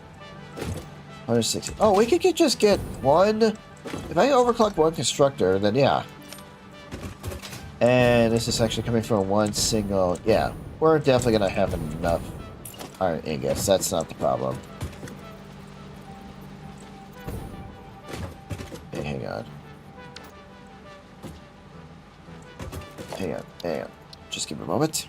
160. Oh, we could just get one. If I overclock one constructor, then yeah. And this is actually coming from one single. Yeah, we're definitely going to have enough iron ingots. That's not the problem. Okay, hang on. Hang on. Just give me a moment.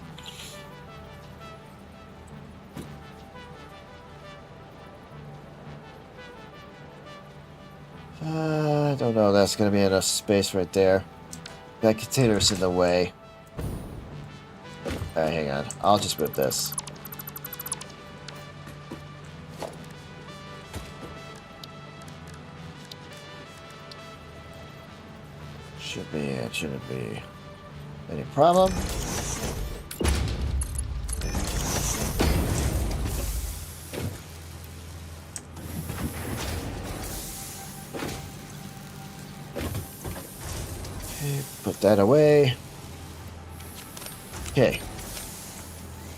I don't know. That's going to be enough space right there. That container's in the way. Alright, hang on. I'll just move this. It shouldn't be any problem. Okay, put that away. Okay.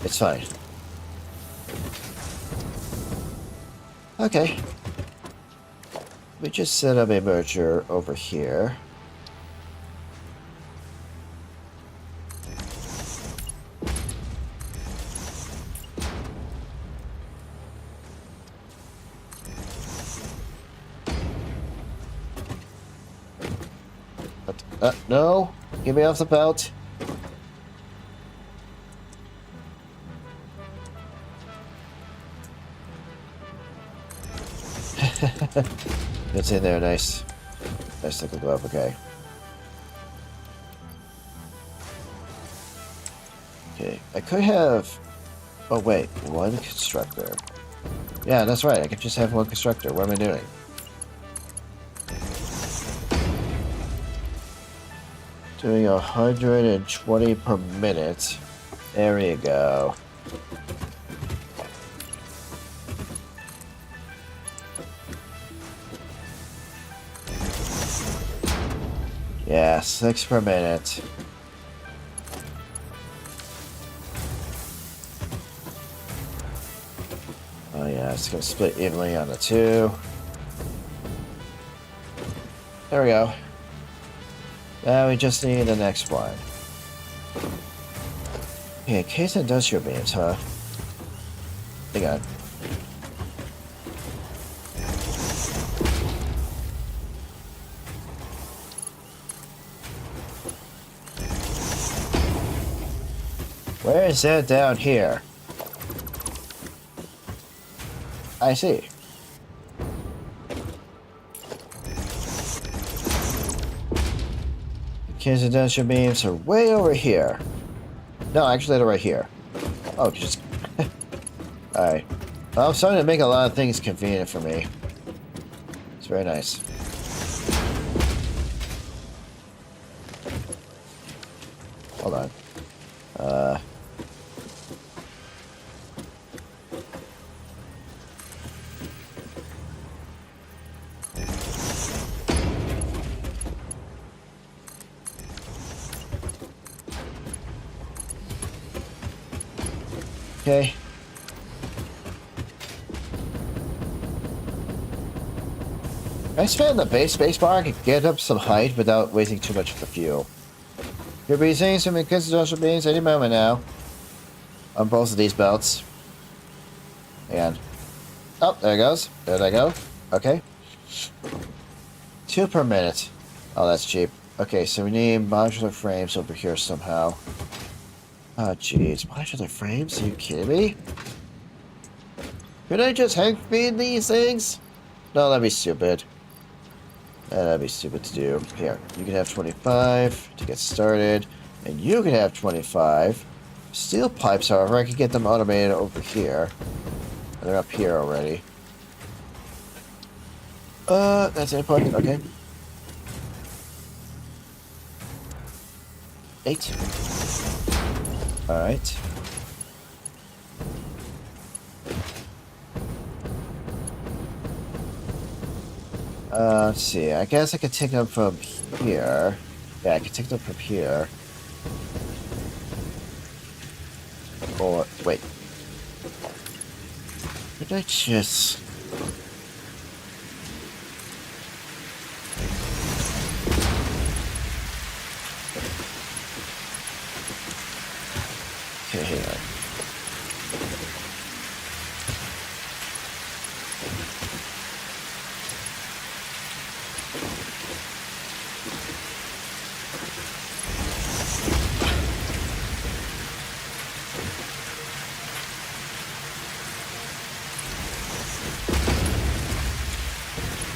It's fine. Okay. We just set up a merger over here. No. Get me off the belt. It's in there, nice. Nice little glove, okay. Okay, I could have... Oh wait, one constructor. Yeah, that's right, I could just have one constructor. What am I doing? Doing 120 per minute. There you go. Yeah, 6 per minute. Oh yeah, it's gonna split evenly on the 2. There we go. Now we just need the next one. Okay, case industrial beams, huh? Hang on. Where is that down here? I see. Case industrial beams are way over here. No, actually they're right here. Oh, just... Alright. Well, I'm starting to make a lot of things convenient for me. It's very nice. Hold on. Okay. I spam the base spacebar and get up some height without wasting too much of the fuel. You'll be seeing some industrial beams any moment now. On both of these belts. And... Oh, there it goes. There they go. Okay. 2 per minute. Oh, that's cheap. Okay, so we need modular frames over here somehow. Oh, jeez. Modular frames? Are you kidding me? Could I just hang feed these things? No, that'd be stupid. That'd be stupid to do. Here, you can have 25 to get started, and you can have 25. Steel pipes, however, I can get them automated over here. They're up here already. That's input. Okay. 8. Alright. Let's see. I guess I could take them from here. Yeah, I could take them from here. Or, wait. Could I just... Okay, hang on.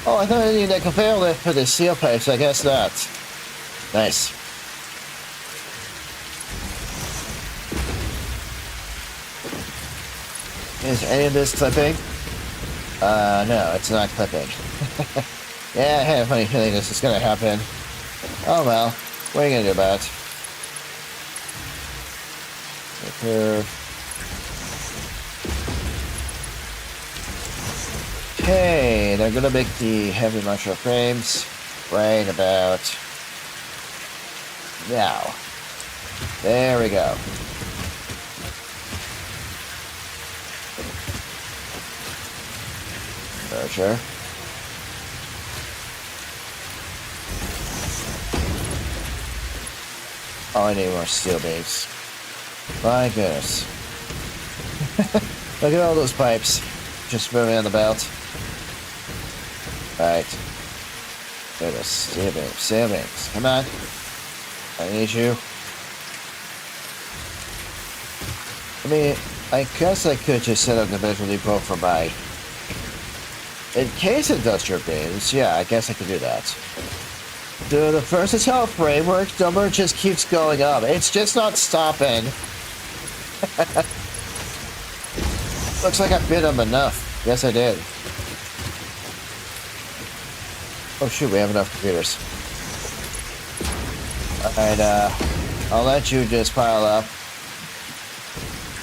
Oh, I thought I needed a conveyor lift for the steel pipes. I guess not. Nice. Is any of this clipping? No, it's not clipping. Yeah, I had a funny feeling this is gonna happen. Oh well, what are you gonna do about it? Curve. Okay, they're gonna make the heavy modular frames right about now. There we go. Merger. Oh, I need more steel beams. My goodness. Look at all those pipes just moving on the belt. Right. There it is. Steel beams. Steel beams. Come on. I need you. I mean, I guess I could just set up the Visual Depot for my... In case it does your beams, yeah, I guess I could do that. Dude, the versatile framework number just keeps going up. It's just not stopping. Looks like I bid them enough. Yes, I did. Oh shoot, we have enough computers. Alright, I'll let you just pile up.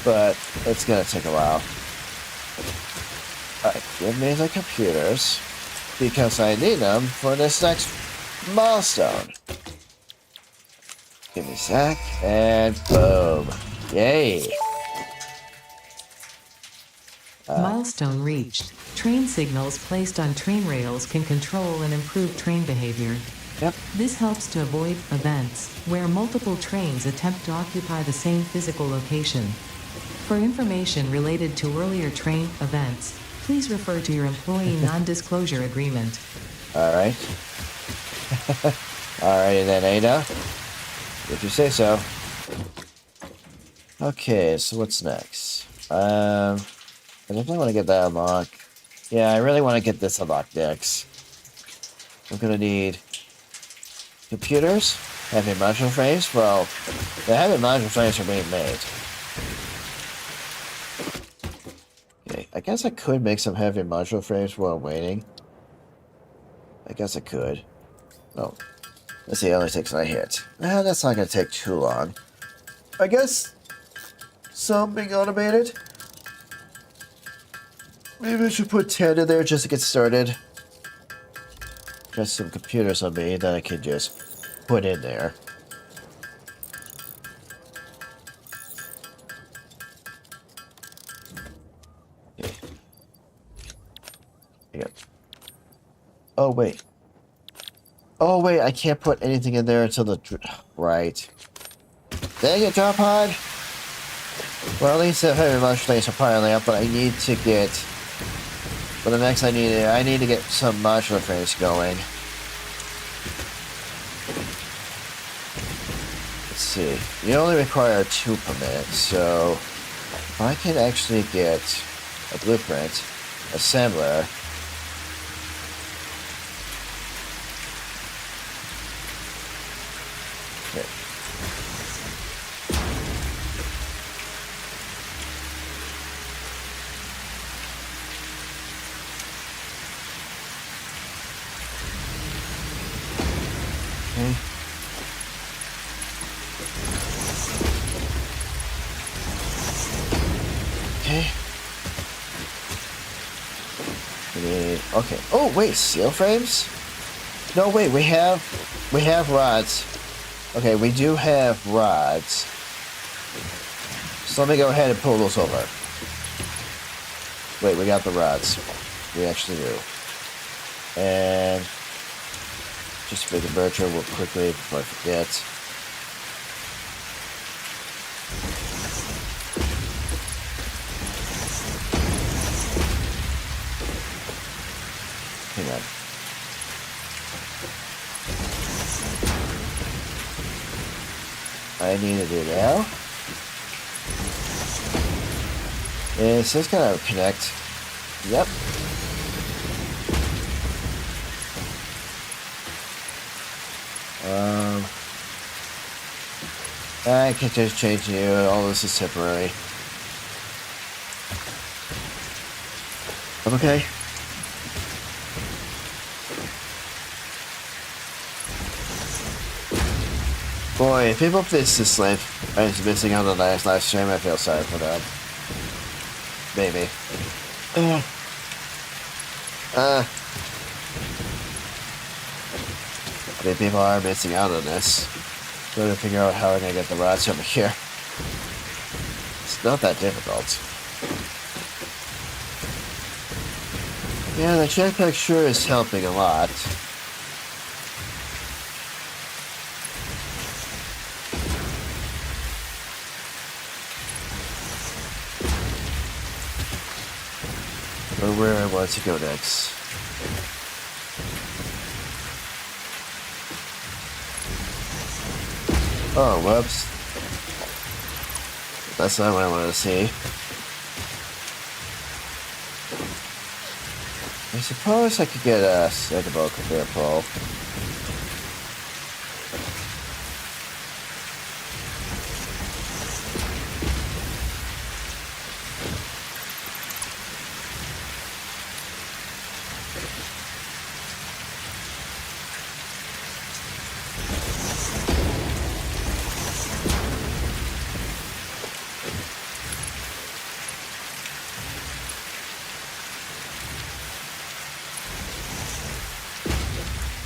But it's gonna take a while. Alright, give me the computers. Because I need them for this next milestone. Give me a sec. And boom. Yay. Milestone reached. Train signals placed on train rails can control and improve train behavior. Yep. This helps to avoid events where multiple trains attempt to occupy the same physical location. For information related to earlier train events, please refer to your employee non-disclosure agreement. Alright. Alrighty then, Ada. If you say so. Okay, so what's next? I definitely want to get that unlocked. Yeah, I really want to get this unlocked next. I'm gonna need computers, heavy modular frames. Well, the heavy modular frames are being made. Okay, I guess I could make some heavy modular frames while waiting. I guess I could. Oh, let's see, it only takes 9 hits. That's not gonna take too long. I guess some being automated. Maybe I should put 10 in there just to get started. Just some computers on me that I can just put in there. Okay. Yep. Oh, wait. Oh, wait, I can't put anything in there until the... Right. Dang it, drop pod! Well, at least the heavy modular things are piling up, but I need to get... For the next I need to get some modular frames going. Let's see. You only require 2 per minute, so... If I can actually get... a blueprint, assembler. Okay. Okay. Okay. Okay. Oh wait, steel frames? No, wait. We have rods. Okay, we do have rods. So let me go ahead and pull those over. Wait, we got the rods. We actually do. And just make a merger real quickly before I forget. Hang on. I need to do now. Is this gonna connect? Yep. I can just change you. All this is temporary. I'm okay. Boy, if people miss this slave and is missing out on the last live stream, I feel sorry for them. Maybe. I mean, people are missing out on this. Trying to figure out how I'm gonna get the rods over here. It's not that difficult. Yeah, the jetpack sure is helping a lot. Or where I want to go next. Oh, whoops. That's not what I wanted to see. I suppose I could get a second boat conveyor pull.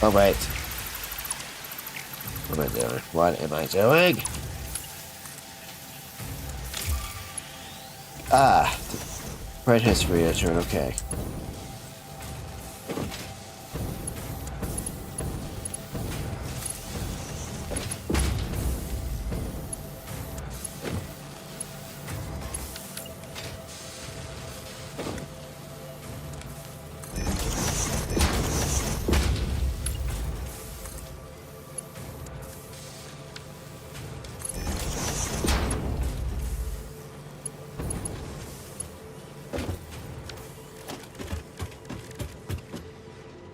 Oh, wait. What am I doing? What am I doing? Ah. Right history return, okay.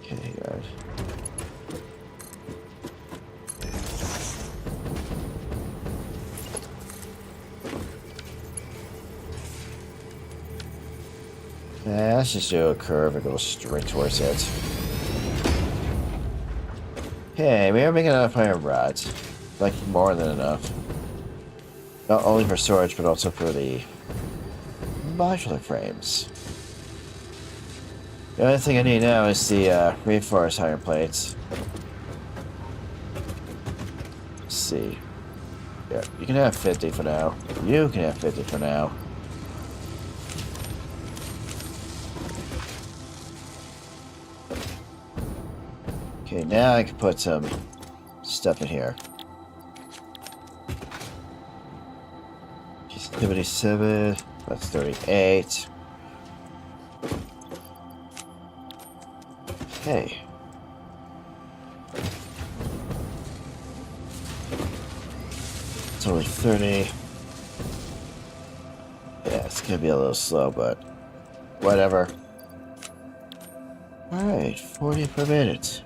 Okay, good. Yeah, let's just do a curve and go straight towards it. Okay, we are making enough iron rods. Like, more than enough. Not only for storage, but also for the modular frames. The only thing I need now is the reinforced iron plates. Let's see. Yeah, you can have 50 for now. You can have 50 for now. Okay, now I can put some stuff in here. 77, that's 38. Okay. It's only 30. Yeah, it's gonna be a little slow, but Whatever. Alright, 40 per minute.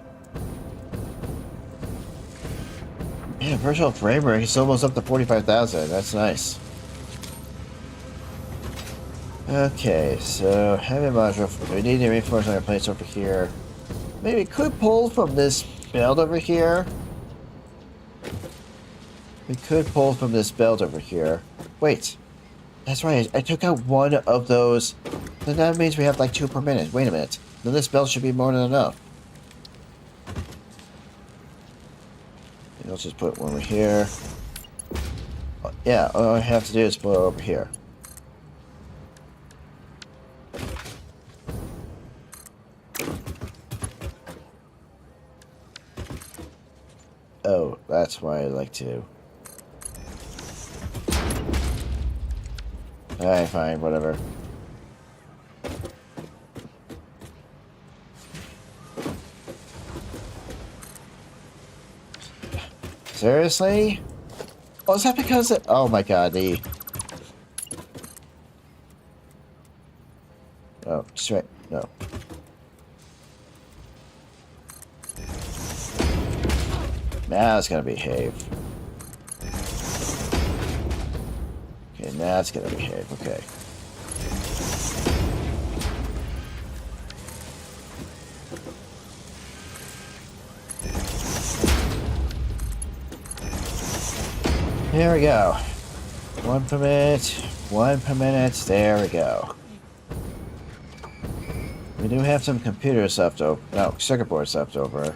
Yeah, personal frame rate is almost up to 45,000. That's nice. Okay, so heavy module. We need to reinforce our place over here. Maybe we could pull from this belt over here. We could pull from this belt over here. Wait. That's right. I took out one of those. Then that means we have like 2 per minute. Wait a minute. Then this belt should be more than enough. Let's just put one over here. Yeah, all I have to do is put it over here. Oh, that's why I like to. Alright, fine, whatever. Seriously? Oh, is that because it... Oh my god, the... Oh, straight... No. Now it's gonna behave. Okay, now it's gonna behave, okay. There we go. 1 per minute, 1 per minute, there we go. We do have some computer stuff to... No, circuit boards left over.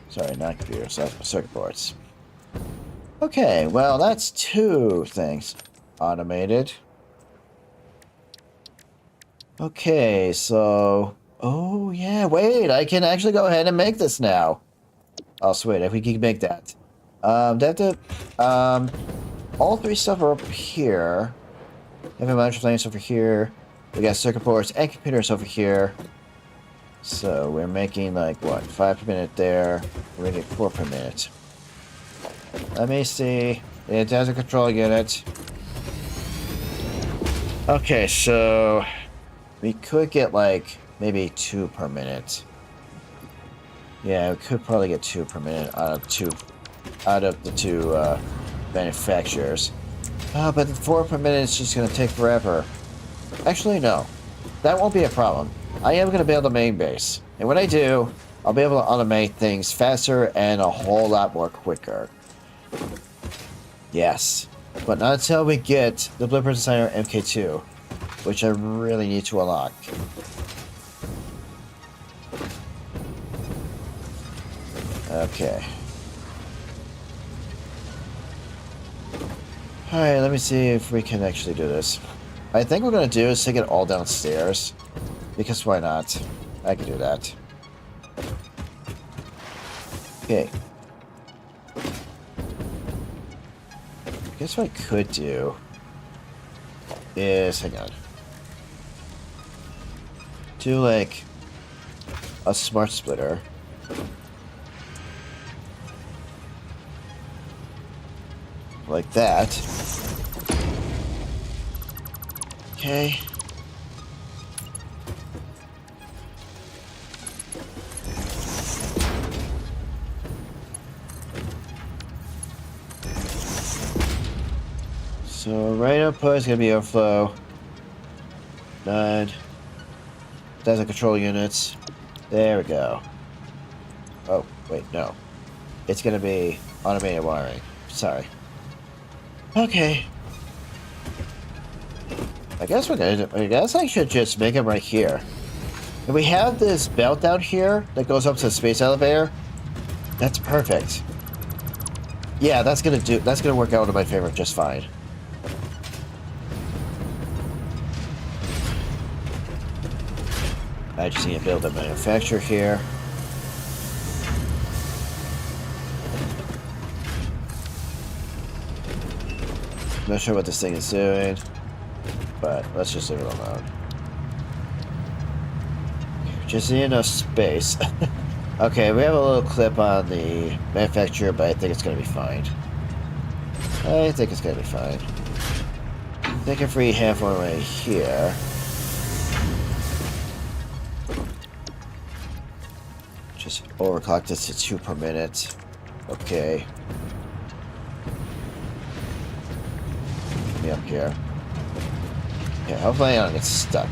Sorry, not computer stuff, but circuit boards. Okay, well, that's 2 things automated. Okay, so... Oh, yeah, wait, I can actually go ahead and make this now. Oh, sweet, if we can make that. They have to... all 3 stuff are up here. Heavy module lanes over here. We got circuit boards and computers over here. So we're making like what, 5 per minute there. We're gonna get 4 per minute. Let me see. It has a control unit. Okay, so we could get like maybe 2 per minute. Yeah, we could probably get 2 per minute out of the two manufacturers. But the 4 per minute is just gonna take forever. Actually, no. That won't be a problem. I am gonna build a main base. And when I do, I'll be able to automate things faster and a whole lot more quicker. Yes. But not until we get the Blueprint Designer MK2, which I really need to unlock. Okay. Alright, let me see if we can actually do this. I think what we're gonna do is take it all downstairs. Because why not? I can do that. Okay. Guess what I could do is, hang on. Do like a smart splitter. Like that. Okay. So right output is gonna be overflow. None. That's the control units. There we go. Oh, wait, no. It's gonna be automated wiring. Sorry. Okay. I guess we're gonna. I guess I should just make them right here. And we have this belt down here that goes up to the space elevator. That's perfect. Yeah, that's gonna work out in my favor just fine. I just need to build a manufacturer here. Not sure what this thing is doing, but let's just leave it alone. Just need enough space. Okay, we have a little clip on the manufacturer, but I think it's gonna be fine. I think it's gonna be fine. I think if we have one right here. Just overclock this to 2 per minute. Okay. Get me up here. Yeah, hopefully I don't get stuck.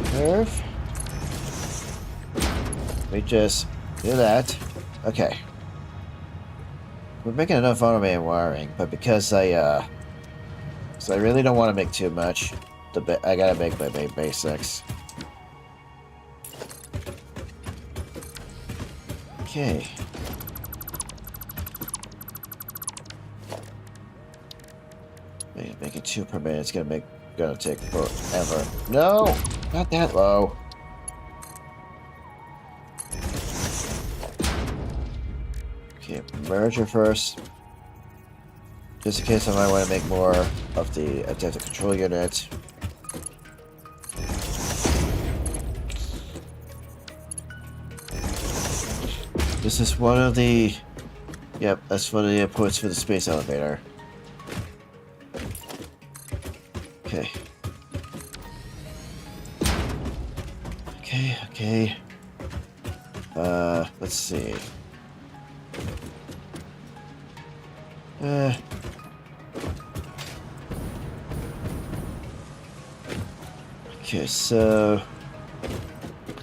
Curve. We just do that. Okay. We're making enough automated wiring, but because I really don't want to make too much, I gotta make my main basics. Okay. Making 2 per minute. It's gonna take forever. No, not that low. Okay, merger first. Just in case I might want to make more of the adaptive control unit. This is one of the... Yep, that's one of the inputs for the space elevator. Okay. Okay. Let's see. Okay, so...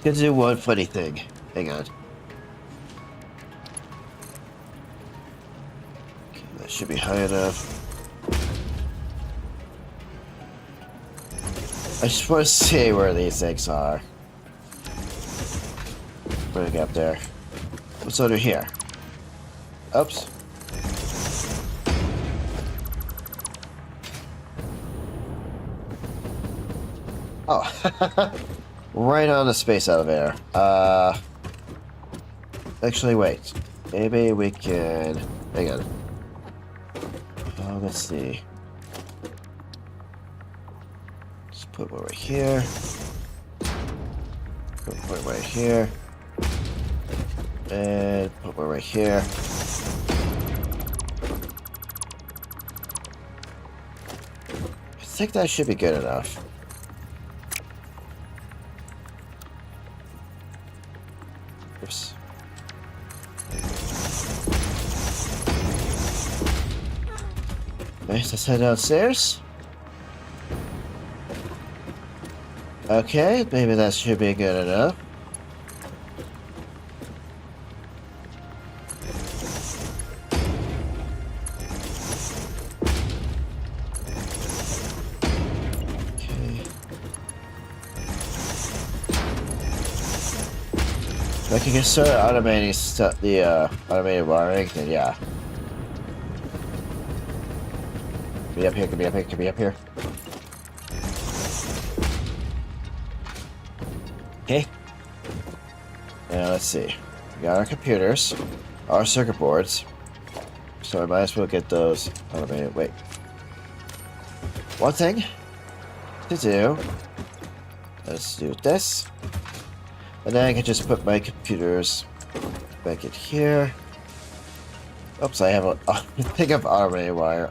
Gonna do one funny thing. Hang on. Okay, that should be high enough. I just want to see where these things are. What do we got up there? What's under here? Oops. Oh. Right on the space elevator. Actually, wait. Maybe we can... Hang on. Let's see. Let's put one right here. Put one right here. And put one right here. I think that should be good enough. Oops. Nice, let's head downstairs. Okay, maybe that should be good enough. If I can get started automating the automated wiring, then yeah. Be up here, could be up here, could be up here. Okay. Now let's see. We got our computers, our circuit boards. So I might as well get those automated. Wait. One thing to do. Let's do this. And then I can just put my computers back in here. Oops, I have a thing of automated wire.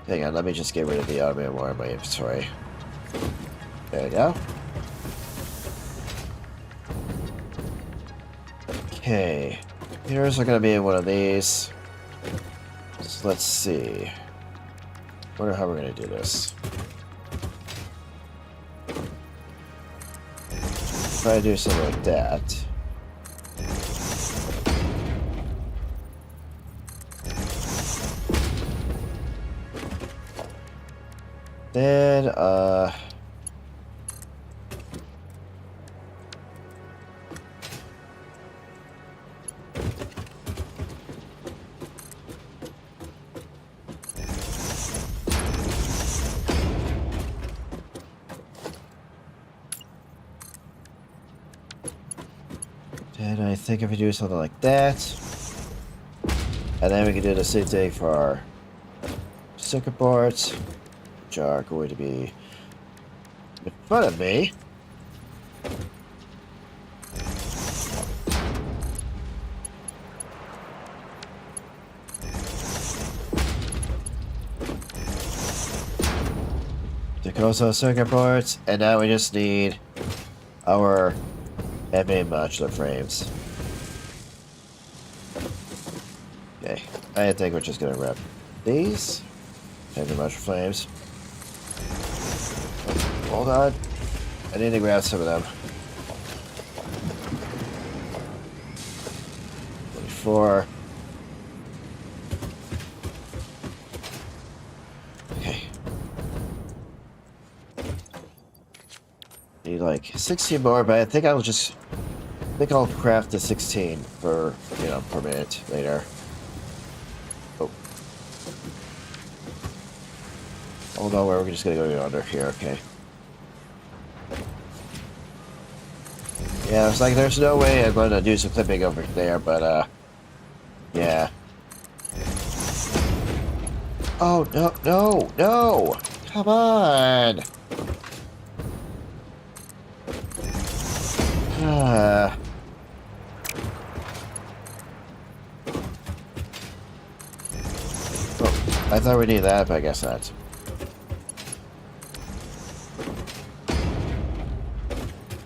Hang on, let me just get rid of the automated wire in my inventory. There we go. Okay. Computers are gonna be in one of these. So let's see. Wonder how we're gonna do this. Try to do something like that. Then, and I think if we do something like that, and then we can do the same thing for our circuit boards, which are going to be in front of me. Also circuit boards, and now we just need our heavy modular frames. Okay, I think we're just gonna grab these heavy modular frames. Hold on, I need to grab some of them. 24. Okay. Need like 16 more, but I think I'll craft the 16 per minute later. Oh. Oh no, we're just gonna go under here, okay. Yeah, it's like there's no way I'm gonna do some clipping over there, but yeah. Oh no! Come on! Oh, I thought we needed that, but I guess not.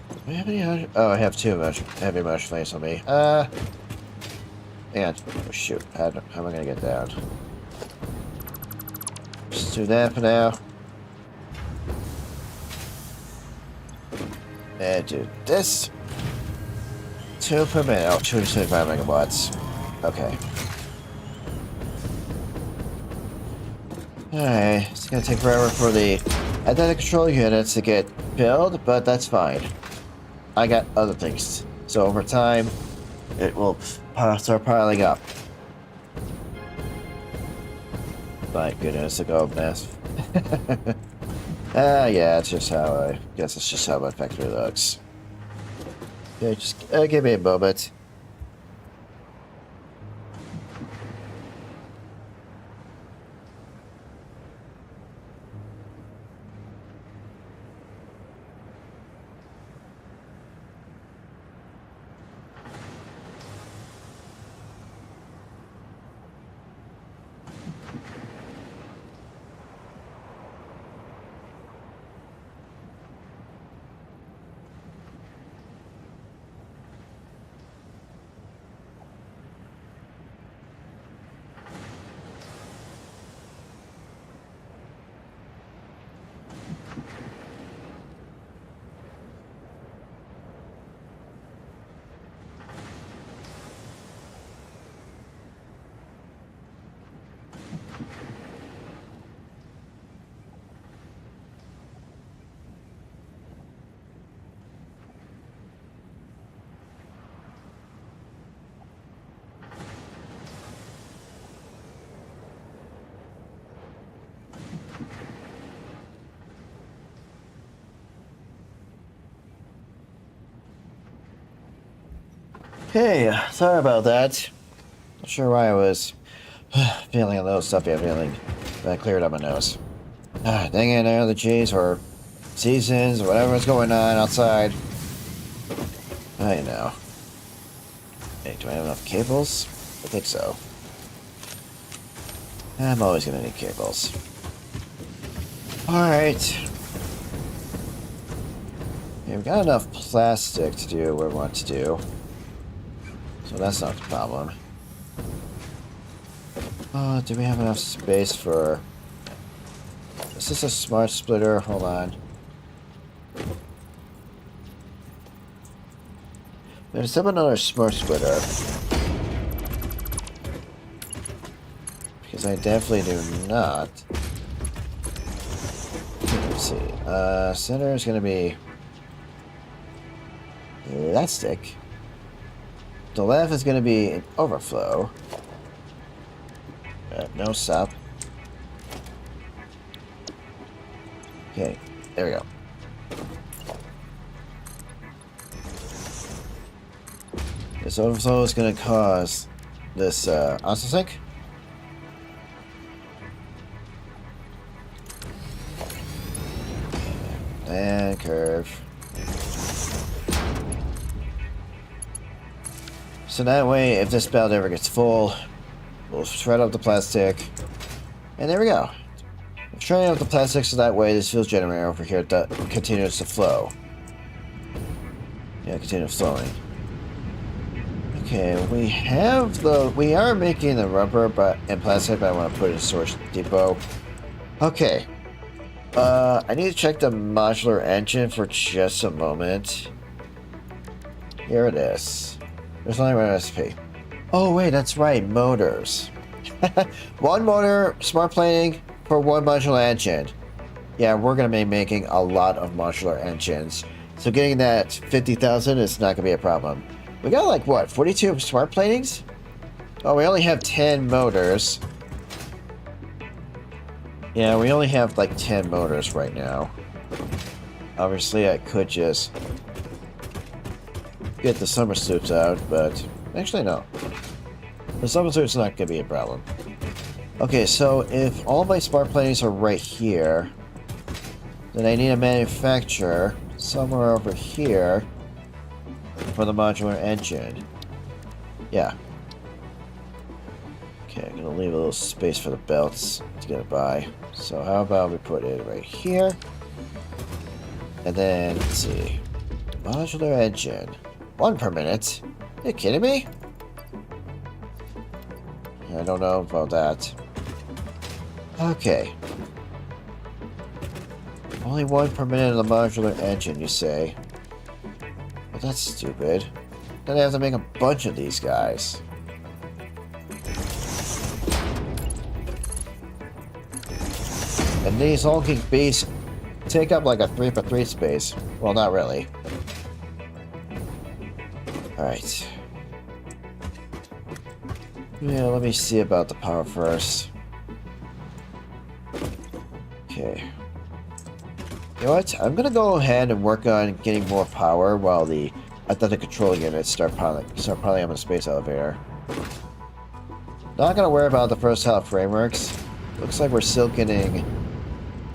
Do we have any other? Oh, I have too much heavy much face on me. And oh shoot, how am I gonna get down? Just do that for now. And do this. 2 per minute. Oh, 225 megawatts. Okay. Alright, it's gonna take forever for the identity control units to get built, but that's fine. I got other things. So over time, it will start piling up. My goodness, the gold mess. Yeah, it's just how I guess it's just how my factory looks. Okay, just give me a moment. Hey, sorry about that. Not sure why I was feeling a little stuffy. I'm feeling that cleared up my nose. Dang it, allergies or seasons, or whatever's going on outside. I know. Hey, do I have enough cables? I think so. I'm always gonna need cables. Alright. Yeah, we've got enough plastic to do what we want to do. So that's not the problem. Do we have enough space for... Is this a smart splitter? Hold on. There's another smart splitter. Because I definitely do not. Let's see. Center is going to be... that stick. The left is going to be an overflow. No stop. Okay, there we go. This overflow is going to cause this oscill sink. And curve. So that way, if this belt ever gets full, we'll shred up the plastic. And there we go. Turning off the plastic so that way this fuel generator over here continues to flow. Yeah, continue flowing. Okay, we are making the rubber and plastic, but I want to put it in storage depot. Okay. I need to check the modular engine for just a moment. Here it is. There's only one recipe. Oh wait, that's right, motors. One motor, smart planing for one modular engine. Yeah, we're gonna be making a lot of modular engines. So getting that 50,000 is not gonna be a problem. We got like what, 42 smart planings? Oh, we only have 10 motors. Yeah, we only have like 10 motors right now. Obviously, I could just get the summer suits out, but actually no. The summer suit's not gonna be a problem. Okay, so if all my smart planings are right here, then I need a manufacturer somewhere over here for the modular engine. Yeah. Okay, I'm gonna leave a little space for the belts to get it by. So how about we put it right here? And then, let's see. Modular engine. 1 per minute? Are you kidding me? I don't know about that. Okay. Only 1 per minute of the modular engine, you say? Well, that's stupid. Then I have to make a bunch of these guys. And these hulking beasts take up like a 3x3 space. Well, not really. Alright. Yeah, let me see about the power first. Okay. You know what? I'm gonna go ahead and work on getting more power while the athletic control units start piling on the space elevator. Not gonna worry about the first half frameworks. Looks like we're still getting,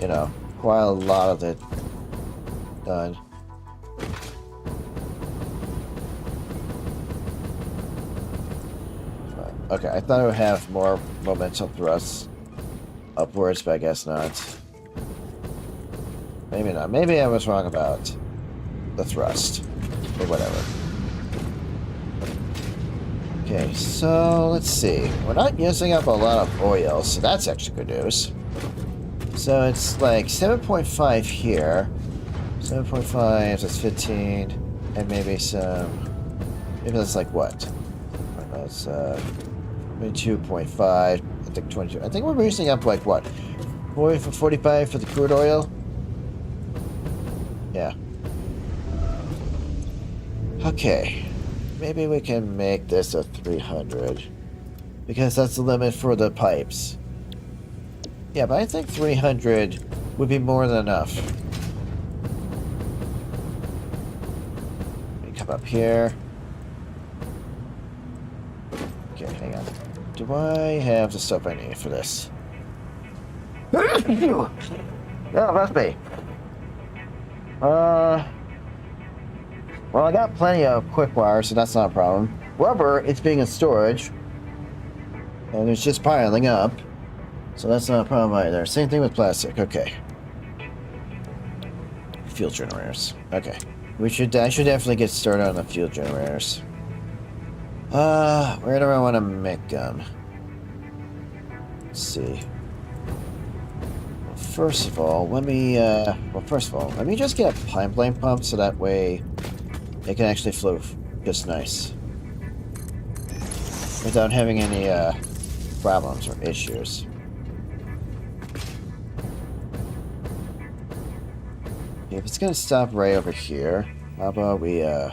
you know, quite a lot of it done. Okay, I thought it would have more momentum thrusts upwards, but I guess not. Maybe not. Maybe I was wrong about the thrust. Or whatever. Okay, so let's see. We're not using up a lot of oil, so that's actually good news. So it's like 7.5 here. 7.5, that's 15. And maybe some... Maybe that's like what? That's 22.5. I think 22. I think we're using up like what? 40 for 45 for the crude oil? Yeah. Okay. Maybe we can make this a 300. Because that's the limit for the pipes. Yeah, but I think 300 would be more than enough. Let me come up here. Okay, hang on. Do I have the stuff I need for this? Oh, that's me. Well, I got plenty of quick wire, so that's not a problem. Rubber, it's being in storage. And it's just piling up. So that's not a problem either. Same thing with plastic. Okay. Fuel generators. Okay. I should definitely get started on the fuel generators. Where do I want to make them? Let's see. First of all, let me just get a pipeline pump so that way it can actually flow just nice. Without having any, problems or issues. If it's gonna stop right over here, how about we, then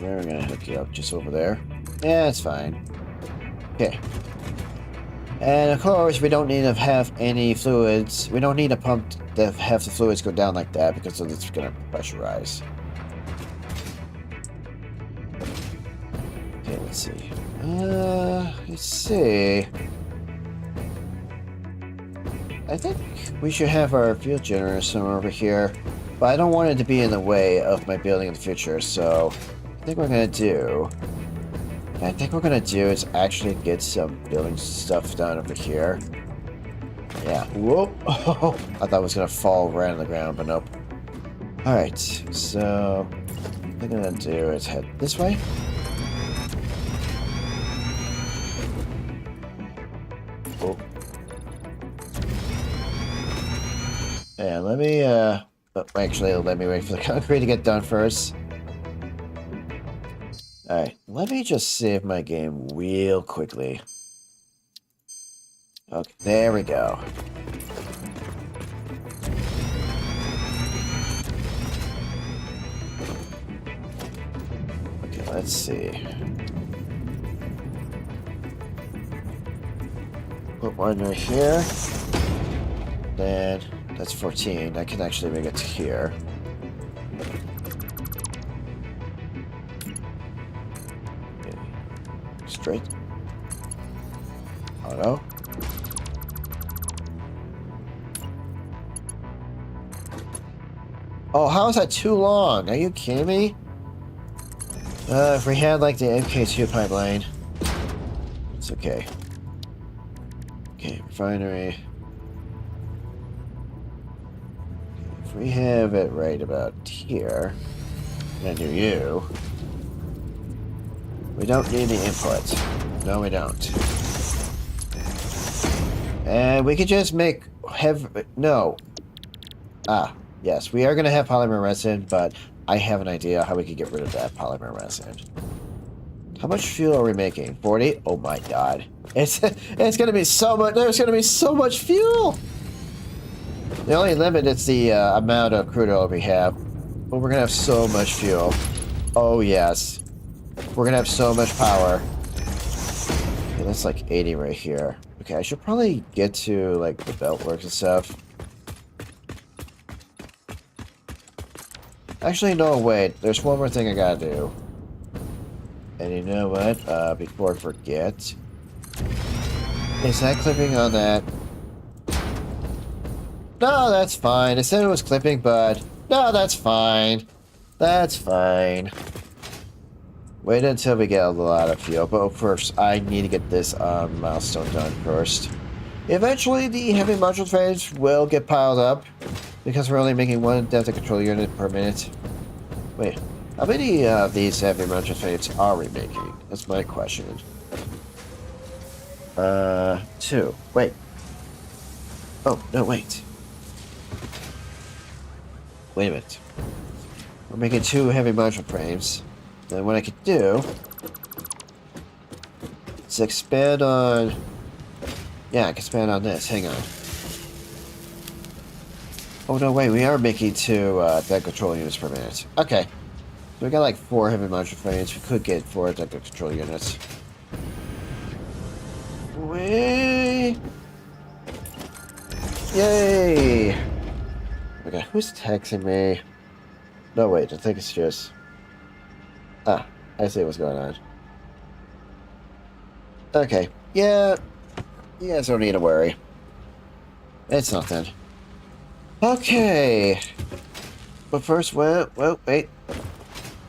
we're gonna hook you up just over there. Yeah, it's fine. Okay. And of course, we don't need to have any fluids. We don't need a pump to have the fluids go down like that because it's gonna pressurize. Okay, let's see. Let's see. I think we should have our fuel generator somewhere over here, but I don't want it to be in the way of my building in the future, so I think we're gonna do... I think we're gonna do is actually get some building stuff done over here. Yeah. Whoop! Oh, I thought it was gonna fall right on the ground, but nope. Alright, so... what I'm gonna do is head this way. Oh. Yeah, let me, actually, let me wait for the concrete to get done first. Alright, let me just save my game real quickly. Okay, there we go. Okay, let's see. Put one right here. Then, that's 14. I can actually make it to here. Straight. Auto. Oh, how is that too long? Are you kidding me? If we had like the MK2 pipeline, it's okay. Okay, refinery. If we have it right about here, and do you. We don't need the input. No, we don't. And we could just make no. Ah, yes, we are going to have polymer resin, but I have an idea how we could get rid of that polymer resin. How much fuel are we making? 40? Oh my god. It's going to be so much. There's going to be so much fuel. The only limit is the amount of crude oil we have. But we're going to have so much fuel. Oh yes. We're gonna have so much power. Okay, that's like 80 right here. Okay, I should probably get to like the belt works and stuff. Actually, no, wait. There's one more thing I gotta do. And you know what? Before I forget. Is that clipping on that? No, that's fine. It said it was clipping, but... no, that's fine. That's fine. Wait until we get a lot of fuel, but first I need to get this milestone done first. Eventually the heavy module frames will get piled up, because we're only making one depth control unit per minute. Wait, how many of these heavy module frames are we making? That's my question. 2. Wait. Oh, no, wait. Wait a minute. We're making 2 heavy module frames. Then what I could do is expand on... yeah, I can expand on this. Hang on. Oh, no, wait. We are making 2 deck control units per minute. Okay. So we got like 4 heavy module frames. We could get 4 deck control units. Whee! Yay! Okay, who's texting me? No, wait. I think it's just... ah, I see what's going on. Okay, yeah, you guys don't need to worry. It's nothing. Okay. But first, well, wait.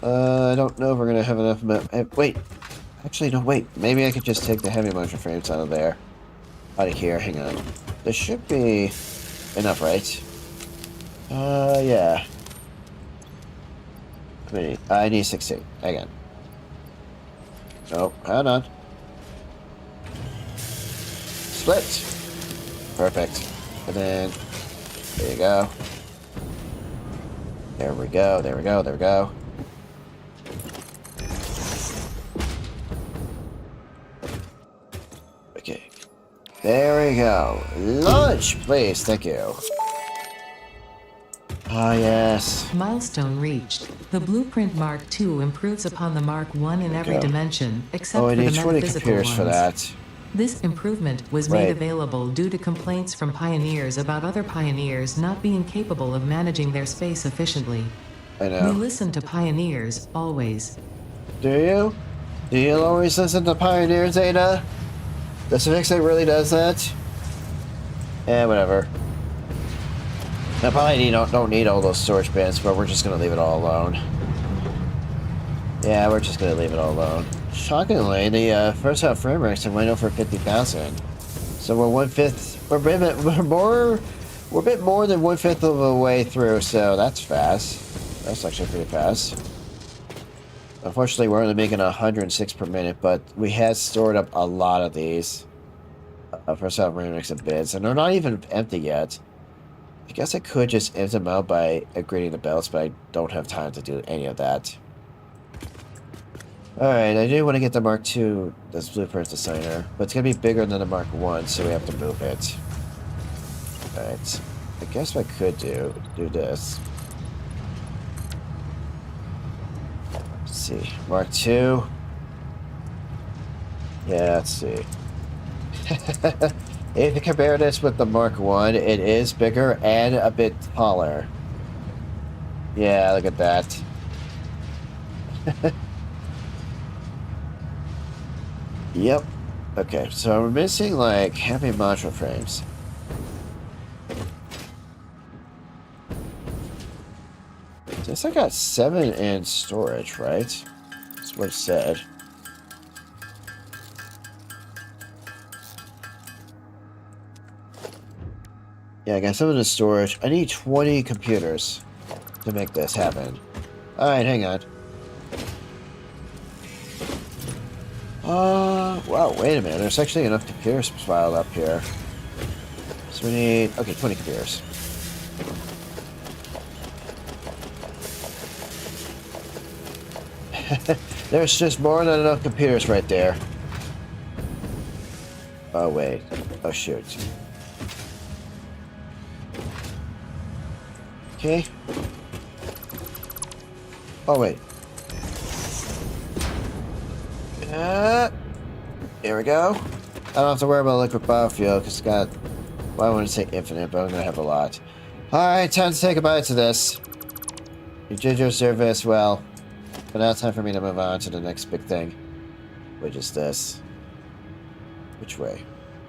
I don't know if we're gonna have enough. Wait. Actually, no, wait. Maybe I could just take the heavy motion frames out of there. Out of here, hang on. There should be enough, right? Yeah. I need 16. Hang on. Oh, hold on. Split. Perfect. And then, there you go. There we go, there we go, there we go. Okay. There we go. Lunch, please. Thank you. Ah, yes. Milestone reached. The Blueprint Mark II improves upon the Mark I in every go. dimension, except Oh, I for the need 20 metaphysical computers ones. for that. This improvement was made Right. available due to complaints from pioneers about other pioneers not being capable of managing their space efficiently. I We know. listen to pioneers, always. Do you? Do you always listen to Pioneer, Zeta? Does Fixit really does that? Eh, whatever. I probably don't need all those storage bins, but we're just gonna leave it all alone. Yeah, we're just gonna leave it all alone. Shockingly, the first half frame rates are went over 50,000. So we're 1/5. We're a bit more than 1/5 of the way through. So that's fast. That's actually pretty fast. Unfortunately, we're only making 106 per minute, but we had stored up a lot of these. First half frame rates and bids, and they're not even empty yet. I guess I could just empty them out by upgrading the belts, but I don't have time to do any of that. Alright, I do want to get the Mark II, this Blueprint Designer, but it's going to be bigger than the Mark I, so we have to move it. Alright, I guess what I could do this. Let's see, Mark II. Yeah, let's see. If you compare this with the Mark I, it is bigger and a bit taller. Yeah, look at that. Yep. Okay, so we're missing like how many module frames? Guess I got 7 in storage, right? That's what it said. Yeah, I got 7 in storage. I need 20 computers to make this happen. Alright, hang on. Wow, wait a minute. There's actually enough computers piled up here. So we need, okay, 20 computers. There's just more than enough computers right there. Oh, wait. Oh, shoot. Okay. Oh, wait. Here we go. I don't have to worry about liquid biofuel because it's got, well, I want to say infinite, but I'm going to have a lot. Alright, time to say goodbye to this. You did your service well. But now it's time for me to move on to the next big thing. Which is this. Which way?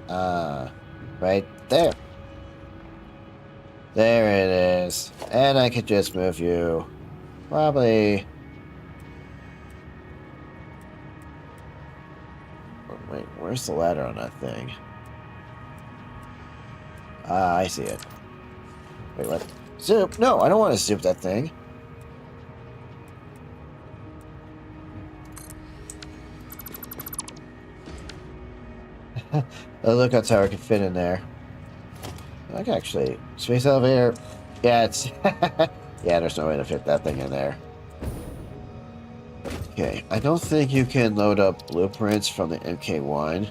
Right there. There it is. And I could just move you. Probably... Wait, where's the ladder on that thing? Ah, I see it. Wait, what? Zoop? No, I don't want to zoop that thing. The lookout tower can fit in there. I can actually... Space elevator... Yeah, it's... yeah, there's no way to fit that thing in there. Okay, I don't think you can load up blueprints from the MK1.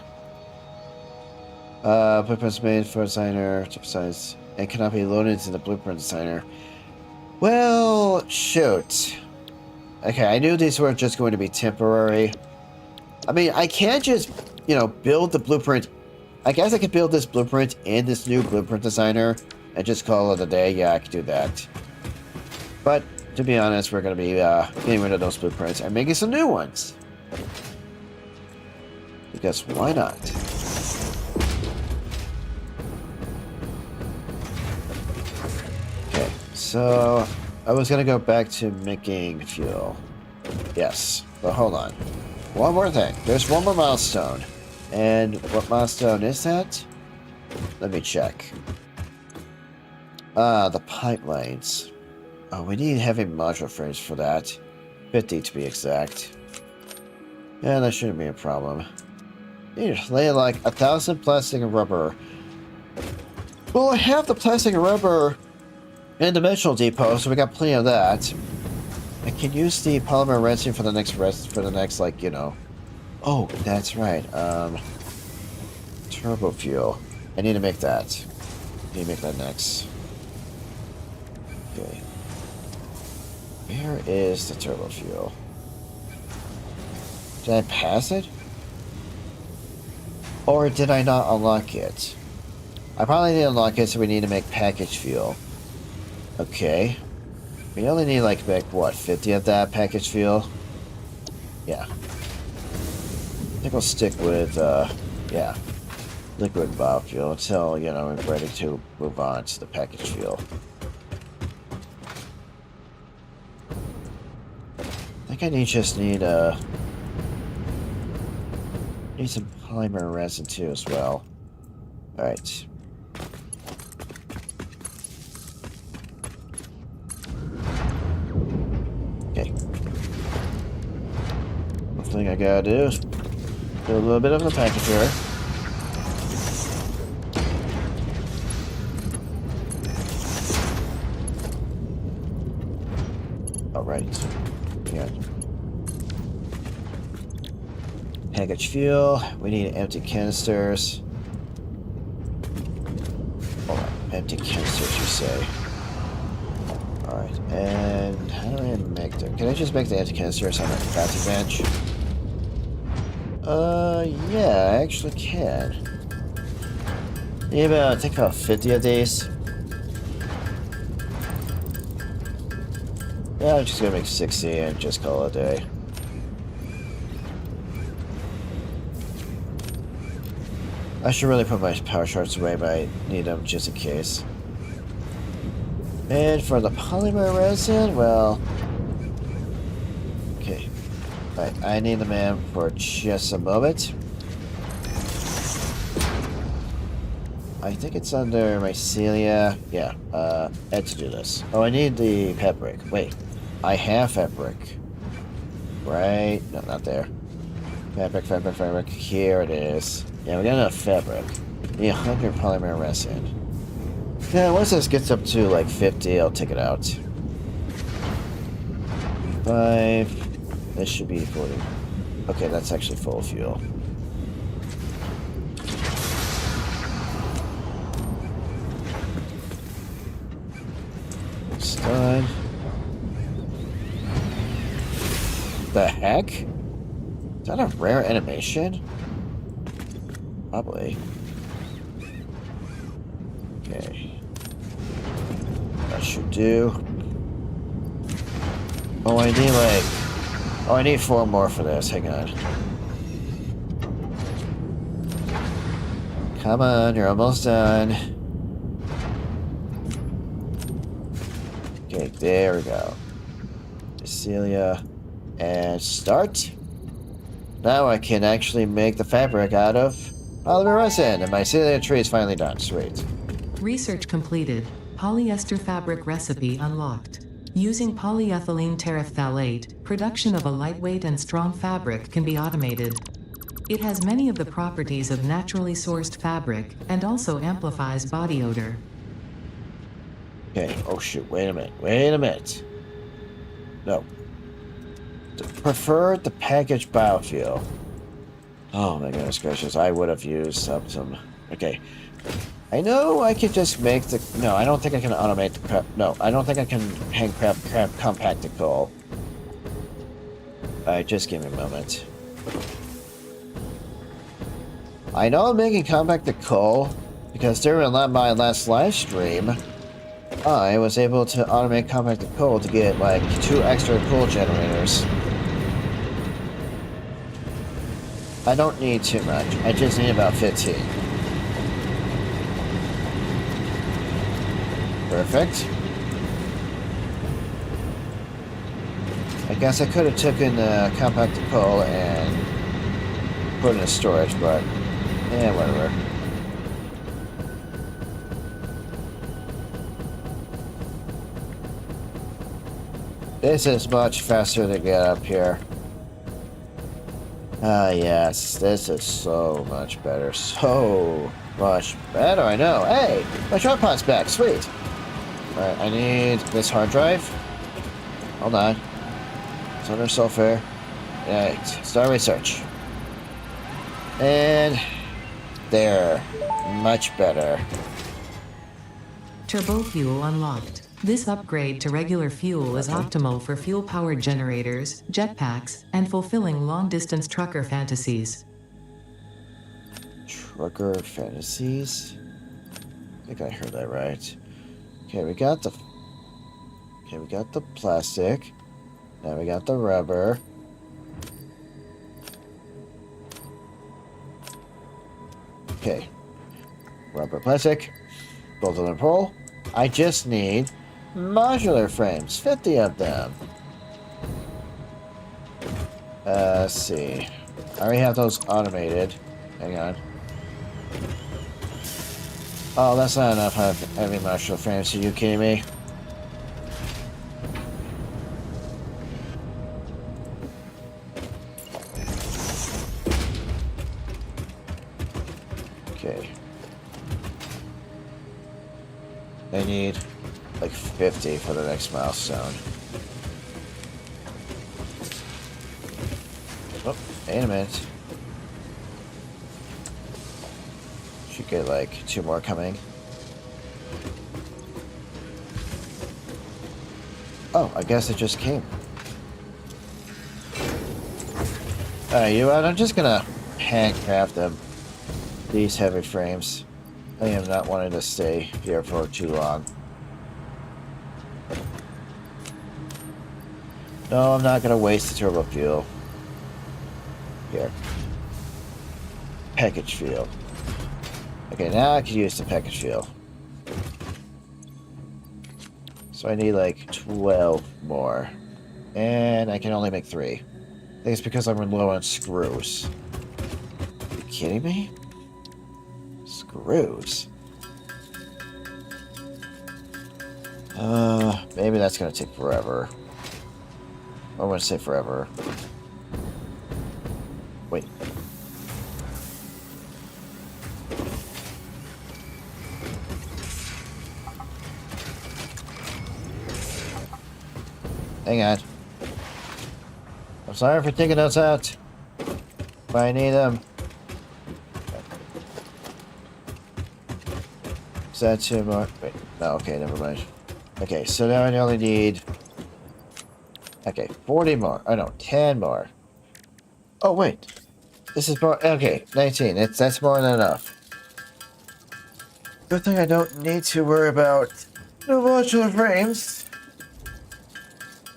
Blueprints made for designer, type size, and cannot be loaded into the blueprint designer. Well, shoot. Okay, I knew these were just going to be temporary. I mean, I can't just, you know, build the blueprint. I guess I could build this blueprint in this new blueprint designer and just call it a day. Yeah, I could do that. But to be honest, we're going to be getting rid of those blueprints and making some new ones. Because why not? Okay, so I was going to go back to making fuel. Yes, but hold on. One more thing. There's one more milestone. And what milestone is that? Let me check. The pipelines. Oh, we need heavy module frames for that. 50 to be exact. Yeah, that shouldn't be a problem. Need to lay like 1,000 plastic and rubber. Well, I have the plastic and rubber in Dimensional Depot, so we got plenty of that. I can use the polymer resin for the next like, you know. Oh, that's right. Turbo fuel. I need to make that. I need to make that next. Okay. Where is the turbo fuel? Did I pass it? Or did I not unlock it? I probably need to unlock it, so we need to make package fuel. Okay. We only need like what, 50 of that package fuel? Yeah. I think I'll stick with, yeah, liquid biofuel until, you know, we're ready to move on to the package fuel. I think I just need some polymer resin too as well. All right. Okay. One thing I gotta do is do a little bit of the package here. All right. Yeah. Package fuel. We need empty canisters. Hold on. Empty canisters, you say? Alright, and how do I make them? Can I just make the empty canisters on my crafting bench? Yeah, I actually can. Need I think about 50 of these. Yeah, I'm just gonna make 60 and just call it a day. I should really put my power shards away, but I need them just in case. And for the polymer resin, well... Okay. Right, I need the man for just a moment. I think it's under mycelia. Yeah, had to do this. Oh, I need the fabric. Wait, I have fabric. Right? No, not there. Fabric. Here it is. Yeah, we got enough fabric. Need 100 polymer resin. Yeah, once this gets up to like 50, I'll take it out. 5. This should be 40. Okay, that's actually full of fuel. It's done. The heck? Is that a rare animation? Probably. Okay. That should do. Oh, I need like... Oh, I need 4 more for this. Hang on. Come on, you're almost done. Okay, there we go. Celia. And start. Now I can actually make the fabric out of polymer resin, and my mycelia tree is finally done. Sweet. Research completed. Polyester fabric recipe unlocked. Using polyethylene terephthalate, production of a lightweight and strong fabric can be automated. It has many of the properties of naturally sourced fabric and also amplifies body odor. Okay. Oh shoot! Wait a minute. No. Prefer the packaged biofuel. Oh my goodness gracious! I would have used some. Okay. I know I could just make the... No, I don't think I can automate the prep... No, I don't think I can hang compact the coal. Alright, just give me a moment. I know I'm making compact the coal because during my last live stream, I was able to automate compact the coal to get like 2 extra coal generators. I don't need too much. I just need about 15. Perfect. I guess I could have taken the compacted coal and put it in storage, but yeah, whatever. This is much faster to get up here. Ah, yes, this is so much better. So much better, I know. Hey, my tripod's back, sweet. Alright, I need this hard drive. Hold on. It's under sulfur. Alright, start research. And there. Much better. Turbo fuel unlocked. This upgrade to regular fuel is optimal for fuel-powered generators, jetpacks, and fulfilling long-distance trucker fantasies. Trucker fantasies? I think I heard that right. Okay, we got the plastic. Now we got the rubber. Okay. Rubber, plastic. Both of them pull. I just need modular frames. 50 of them. Let's see. I already have those automated. Hang on. Oh, that's not enough heavy martial frames. Are you kidding me? Okay. I need like 50 for the next milestone. Oh, wait a minute. Should get like 2 more coming. Oh, I guess it just came. Alright, you know what? I'm just gonna handcraft them. These heavy frames. I am not wanting to stay here for too long. No, I'm not gonna waste the turbo fuel. Here. Package fuel. Okay, now I can use the package fuel. So I need like 12 more. And I can only make 3. I think it's because I'm low on screws. Are you kidding me? Screws. Maybe that's gonna take forever. I want to say forever. Wait. Hang on. I'm sorry for taking those out. But I need them. Is that 2 more? Wait. No, okay, never mind. Okay, so now I only need... Okay, 40 more. Oh no, 10 more. Oh, wait. This is more... Okay, 19. That's more than enough. Good thing I don't need to worry about no modular frames.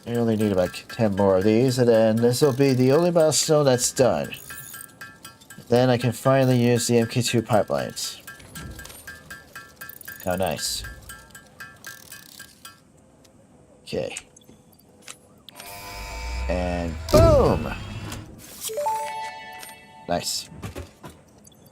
I only need about 10 more of these, and then this will be the only milestone that's done. Then I can finally use the MK2 pipelines. How nice. Okay. And boom! Nice.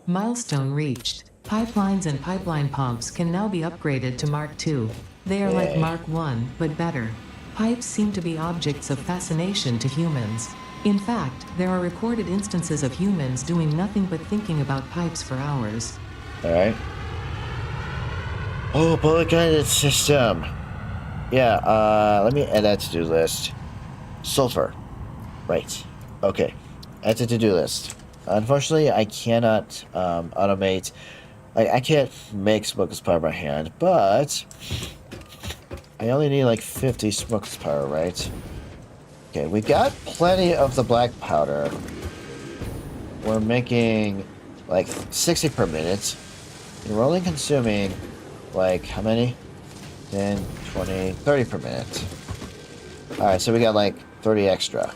Milestone reached. Pipelines and pipeline pumps can now be upgraded to Mark II. They are like Yay. Mark I, but better. Pipes seem to be objects of fascination to humans. In fact, there are recorded instances of humans doing nothing but thinking about pipes for hours. Alright. Oh, bullet guided system. Yeah, let me add that to-do list. Sulfur. Right. Okay. Add to to-do list. Unfortunately, I cannot automate... I can't make smokeless powder by hand, but... I only need like 50 smokeless powder, right? Okay, we got plenty of the black powder. We're making like 60 per minute. And we're only consuming like how many? 10, 20, 30 per minute. Alright, so we got like 30 extra.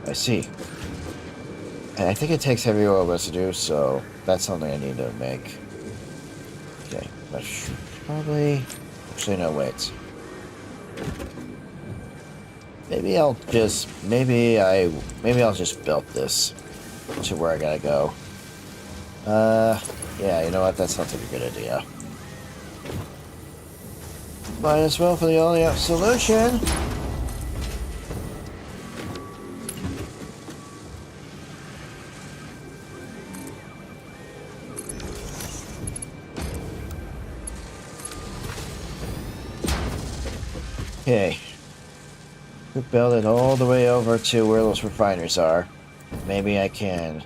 I see. And I think it takes heavy oil residue, so that's something I need to make. Okay, that should probably... Actually, no, wait. Maybe I'll just... Maybe I'll just build this to where I gotta go. Yeah, you know what? That sounds like a good idea. Might as well for the only solution. Okay. We build it all the way over to where those refineries are. Maybe I can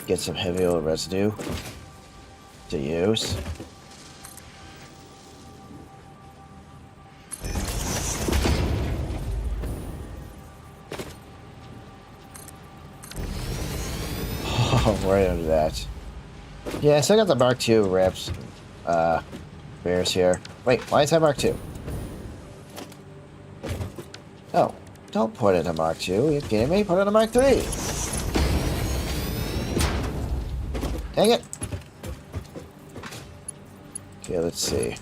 get some heavy oil residue to use. Oh, right under that. Yeah, so I got the Mark II ramps, bears here. Wait, why is that Mark II? Oh, don't put it in Mark II. Are you kidding me? Put it in Mark III. Dang it. Okay, let's see.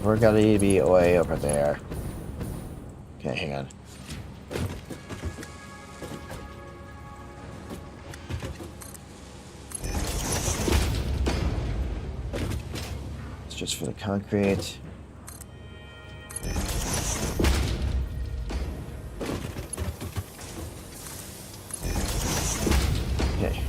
we're gonna be way over there. Okay, hang on. It's just for the concrete. Okay.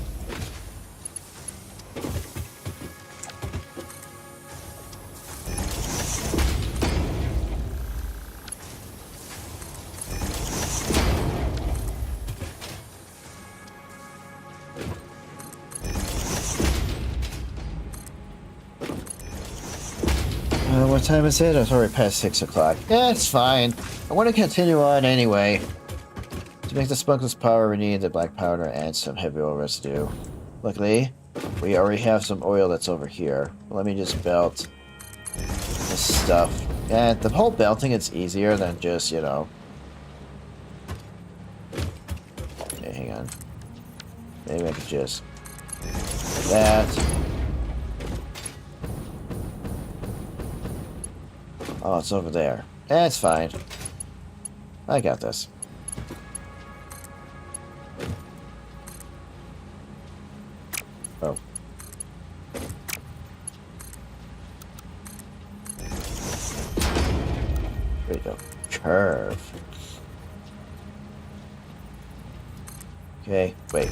What time is it? It's already past 6 o'clock. Yeah, it's fine. I want to continue on anyway. To make the smokeless powder, we need the black powder and some heavy oil residue. Luckily, we already have some oil that's over here. Let me just belt this stuff. And the whole belting is easier than just, you know... Okay, hang on. Maybe I could just... do that. Oh, it's over there. That's fine. I got this. Oh. There you go. Curve. Okay, wait.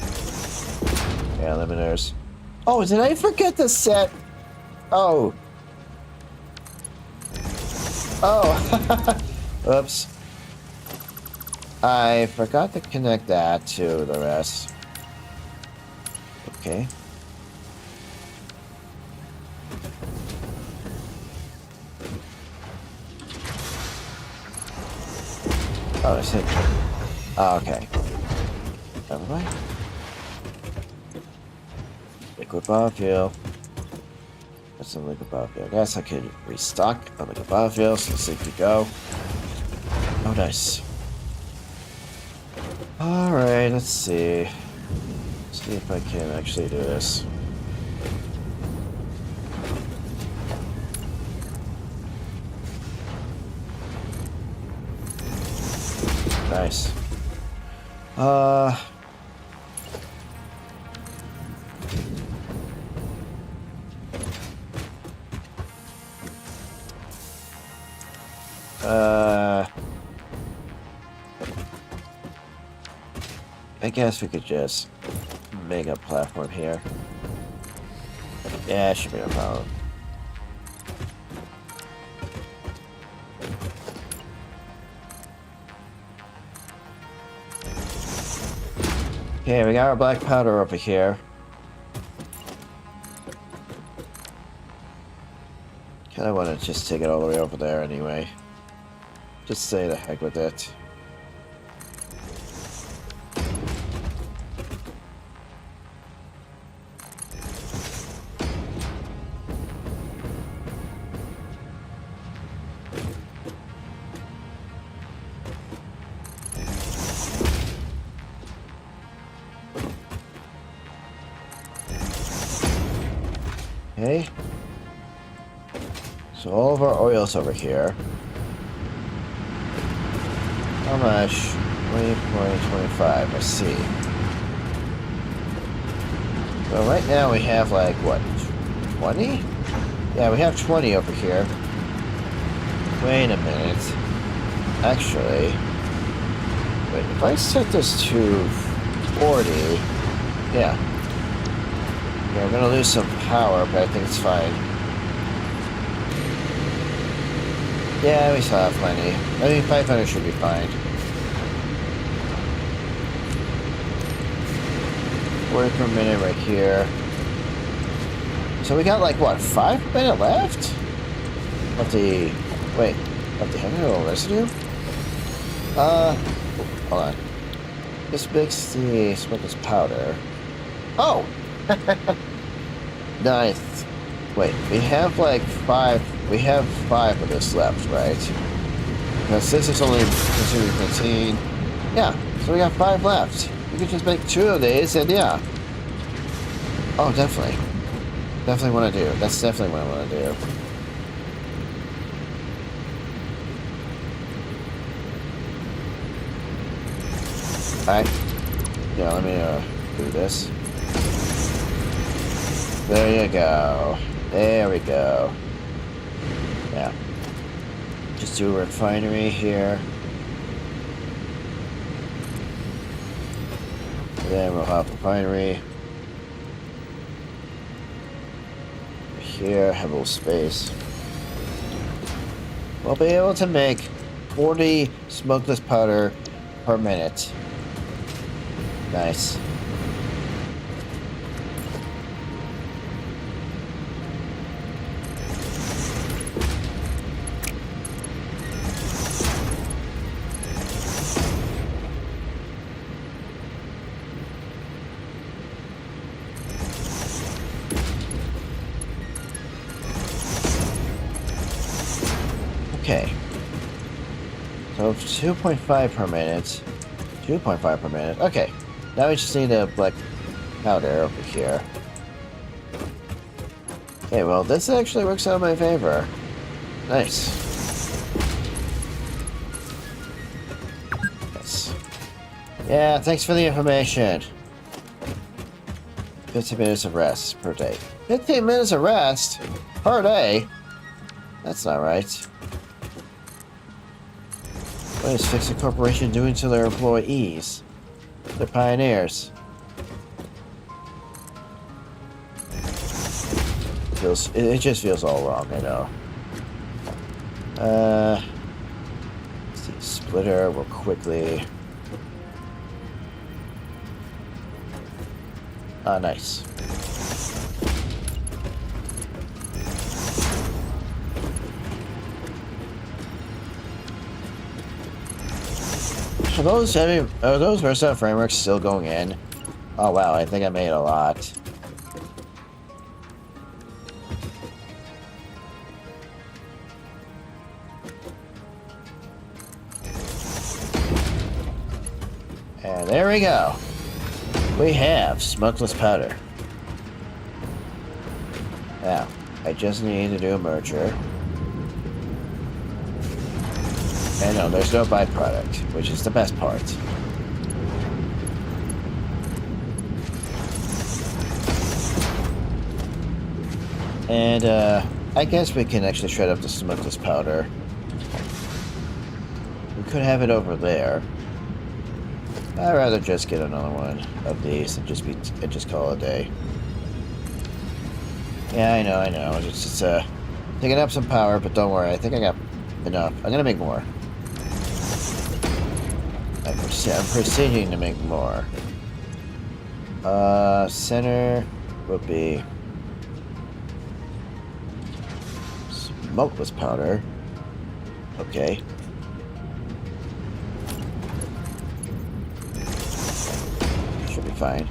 Yeah, eliminators. Oh, did I forget to set... Oh. Oh. Oops. I forgot to connect that to the rest. Okay. Oh, I see. Oh, okay. Never mind. Liquid biofuel. That's some liquid biofuel. I guess I could restock a liquid biofuel, so let's see if we go. Oh, nice. Alright, let's see. See if I can actually do this. Nice. I guess we could just make a platform here. Yeah, it should be no problem. Okay, we got our black powder over here. Kinda wanna just take it all the way over there anyway. Just say the heck with it. Okay. So all of our oil's over here. How much? 20, 25, I see. Well, right now we have like, what, 20? Yeah, we have 20 over here. Wait a minute. Actually, wait, if I set this to 40, yeah. Yeah, we're gonna lose some power, but I think it's fine. Yeah, we still have plenty. I mean, 500 should be fine. 40 per minute right here. So we got like, what, 5 minutes left? Of the... wait. Of the heavy oil residue? Hold on. This makes the smokeless powder. Oh! Nice. Wait, we have like 5... we have 5 of this left, right? Because this is only consuming 15. Yeah, so we got 5 left. We could just make 2 of these, and yeah. Oh, definitely. Definitely want to do. That's definitely what I want to do. Alright. Yeah, let me do this. There you go. There we go. Yeah. Just do a refinery here. Then we'll have a refinery. Here, have a little space. We'll be able to make 40 smokeless powder per minute. Nice. Okay. So 2.5 per minute. 2.5 per minute. Okay. Now we just need a black powder over here. Okay, well, this actually works out in my favor. Nice. Yes. Yeah, thanks for the information. 15 minutes of rest per day. 15 minutes of rest per day? That's not right. What is Fixit Corporation doing to their employees? They're pioneers. It just feels all wrong, I know. Let's see, splitter real quickly. Ah, nice. Are those versatile frameworks still going in? Oh wow, I think I made a lot. And there we go. We have smokeless powder. Now, I just need to do a merger. And no, there's no byproduct, which is the best part. And, I guess we can actually shred up the smokeless powder. We could have it over there. I'd rather just get another one of these and just call it a day. Yeah, I know. It's just, taking up some power, but don't worry, I think I got enough. I'm gonna make more. I'm proceeding to make more. Center would be smokeless powder. Okay. Should be fine.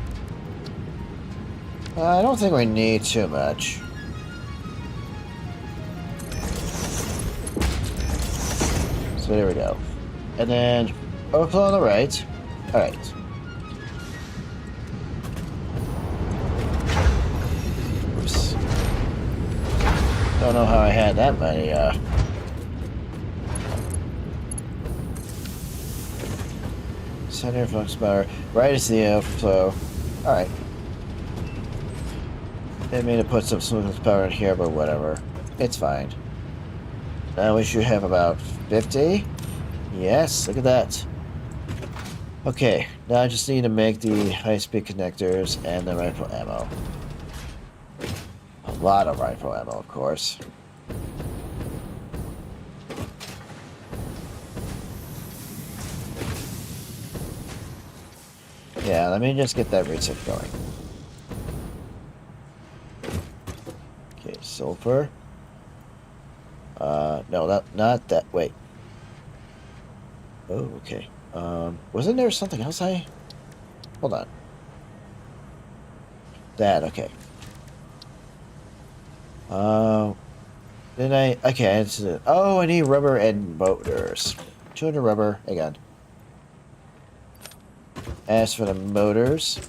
I don't think we need too much. So there we go. And then overflow on the right. Alright. Oops. Don't know how I had that many, center flux power. Right is the overflow. Alright. They may have put some smokeless power in here, but whatever. It's fine. Now we should have about 50. Yes, look at that. Okay, now I just need to make the high-speed connectors and the rifle ammo. A lot of rifle ammo, of course. Yeah, let me just get that reset going. Okay, sulfur. No, not that. Wait. Oh, okay. Wasn't there something else Hold on. That, okay. Okay, I need rubber and motors. 200 rubber, again. As for the motors,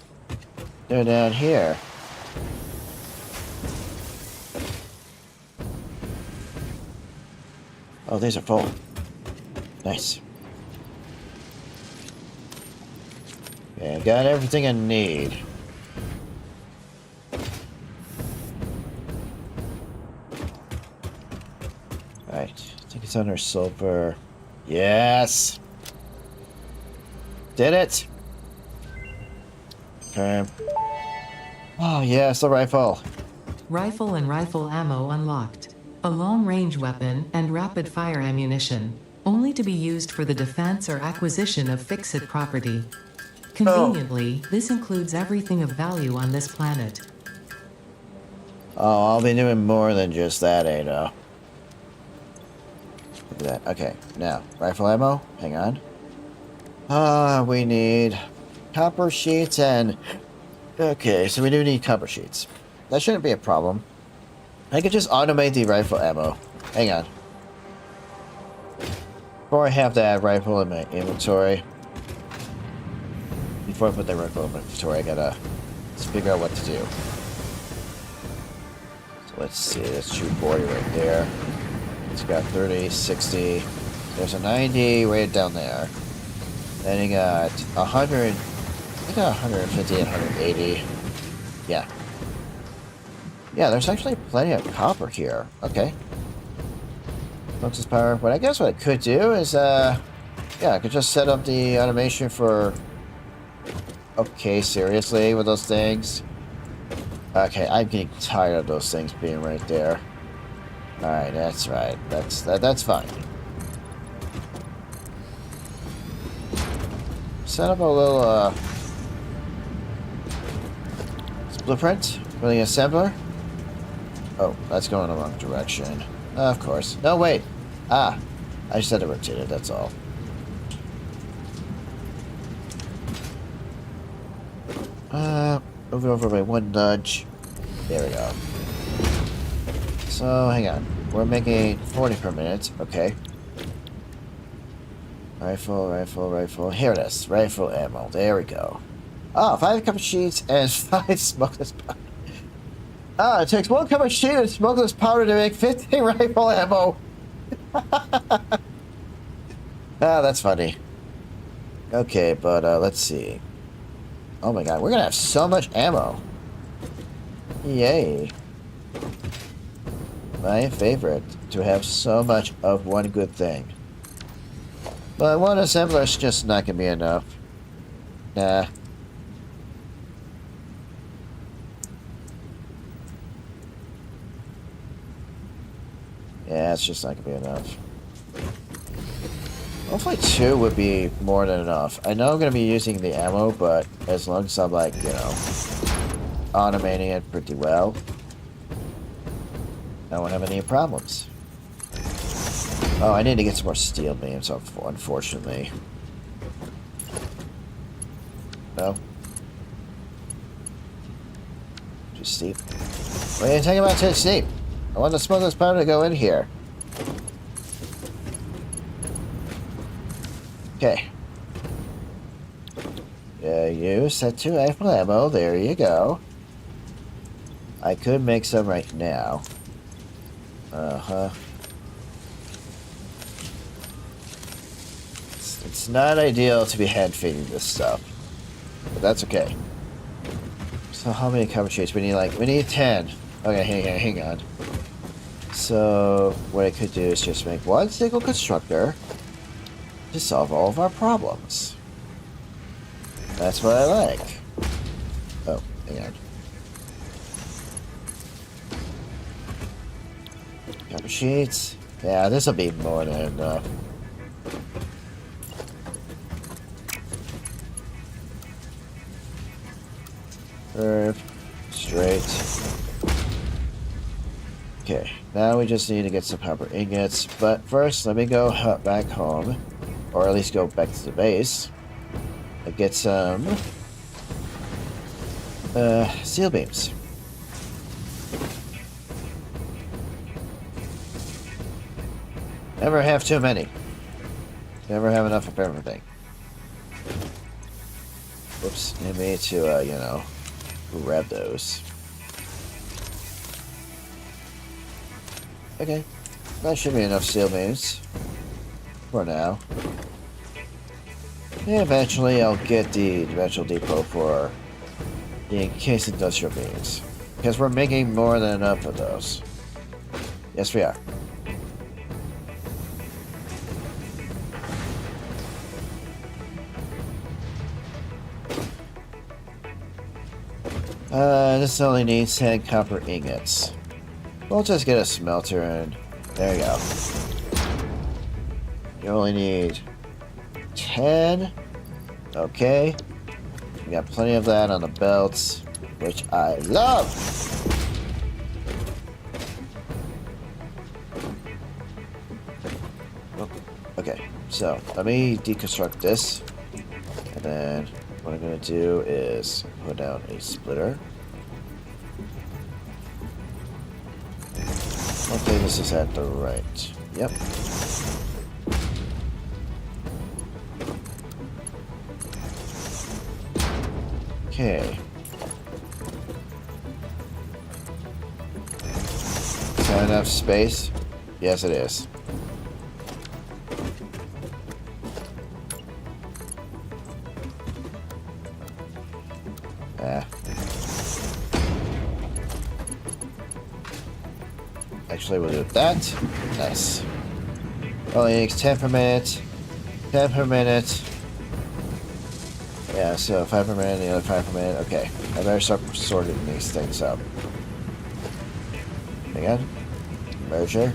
they're down here. Oh, these are full. Nice. Okay, I got everything I need. Right, I think it's under sulfur. Yes! Did it! Okay. Oh, yes, the rifle. Rifle and rifle ammo unlocked. A long-range weapon and rapid-fire ammunition, only to be used for the defense or acquisition of fixed property. Conveniently, this includes everything of value on this planet. Oh, I'll be doing more than just that, Ada. Look at that. Okay, now, rifle ammo. Hang on. We need copper sheets and... Okay, so we do need copper sheets. That shouldn't be a problem. I could just automate the rifle ammo. Hang on. Before I have that rifle in my inventory... Before I put that rifle in my inventory, I gotta figure out what to do. So let's see, let's shoot 40 right there. It's got 30, 60. There's a 90 right down there. Then you got 100. I got 150 and 180. Yeah. Yeah, there's actually plenty of copper here. Okay. Focus power. But I guess what I could do is, yeah, I could just set up the automation for... Okay, seriously, with those things? Okay, I'm getting tired of those things being right there. Alright, that's right. That's fine. Set up a little, blueprint for the assembler. Oh, that's going the wrong direction. Of course. No, wait. Ah, I just had to rotate it, that's all. Move it over by one nudge. There we go. So, hang on. We're making 40 per minute. Okay. Rifle. Here it is. Rifle ammo. There we go. Ah, 5 copper sheets and 5 smokeless powder. Ah, it takes 1 copper sheet and smokeless powder to make 50 rifle ammo. Ah, that's funny. Okay, but let's see. Oh my god, we're gonna have so much ammo. Yay. My favorite, to have so much of one good thing. But one assembler's just not gonna be enough. Nah. Yeah, it's just not gonna be enough. Hopefully 2 would be more than enough. I know I'm gonna be using the ammo, but as long as I'm like, you know, automating it pretty well, I won't have any problems. Oh, I need to get some more steel beams, unfortunately. No? Too steep. What are you talking about too steep? I want the smokeless powder to go in here. Okay. Yeah, you set to rifle ammo. There you go. I could make some right now. Uh-huh. It's not ideal to be hand-feeding this stuff. But that's okay. So how many cover sheets? We need 10. Okay, hang on. So what I could do is just make one single constructor to solve all of our problems. That's what I like. Oh, hang on. Cover sheets. Yeah, this will be more than enough. Curve. Straight. Okay, now we just need to get some copper ingots. But first, let me go back home. Or at least go back to the base. And get some... steel beams. Never have too many. Never have enough of everything. Whoops, I need to, you know, grab those. Okay, that should be enough steel beams. For now. Eventually, I'll get the Dimensional Depot for the encased industrial beings. Because we're making more than enough of those. Yes, we are. This only needs 10 copper ingots. We'll just get a smelter and there you go. You only need 10. Okay. We got plenty of that on the belts, which I love. Okay, so let me deconstruct this. And then what I'm going to do is put down a splitter. Okay, this is at the right. Yep. Okay. Is that enough space? Yes, it is. Actually, we'll do that. Nice. Only takes 10 per minute. 10 per minute. Yeah, so 5 per minute, the other 5 per minute. Okay, I better start sorting these things out. Hang on. Merger.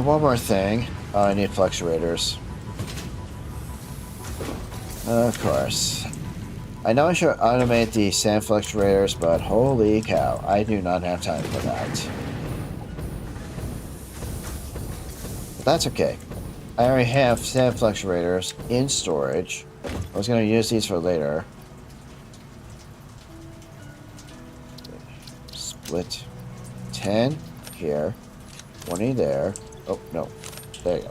One more thing. Oh, I need fluctuators. Of course. I know I should automate the sand fluctuators, but holy cow, I do not have time for that. But that's okay. I already have sand fluctuators in storage. I was going to use these for later. Split 10 here, 20 there. Oh, no. There you go.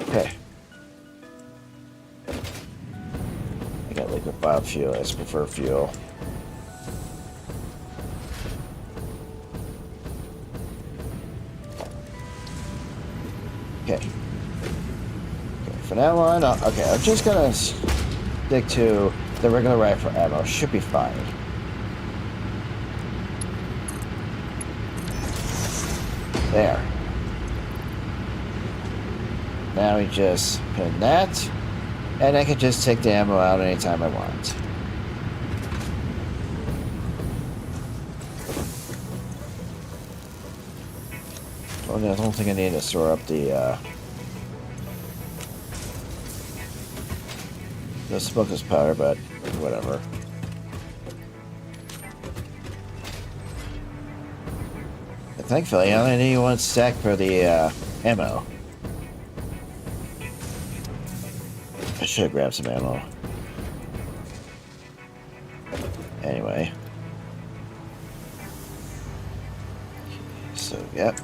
Okay. I got liquid biofuel as preferred fuel. Okay. For now on, okay, I'm just gonna stick to the regular rifle ammo. Should be fine. There. Now we just pin that, and I can just take the ammo out anytime I want. Well, I don't think I need to store up the smokeless powder, but whatever. Thankfully, I only need one stack for the ammo. I should have grabbed some ammo. Anyway. So, yep.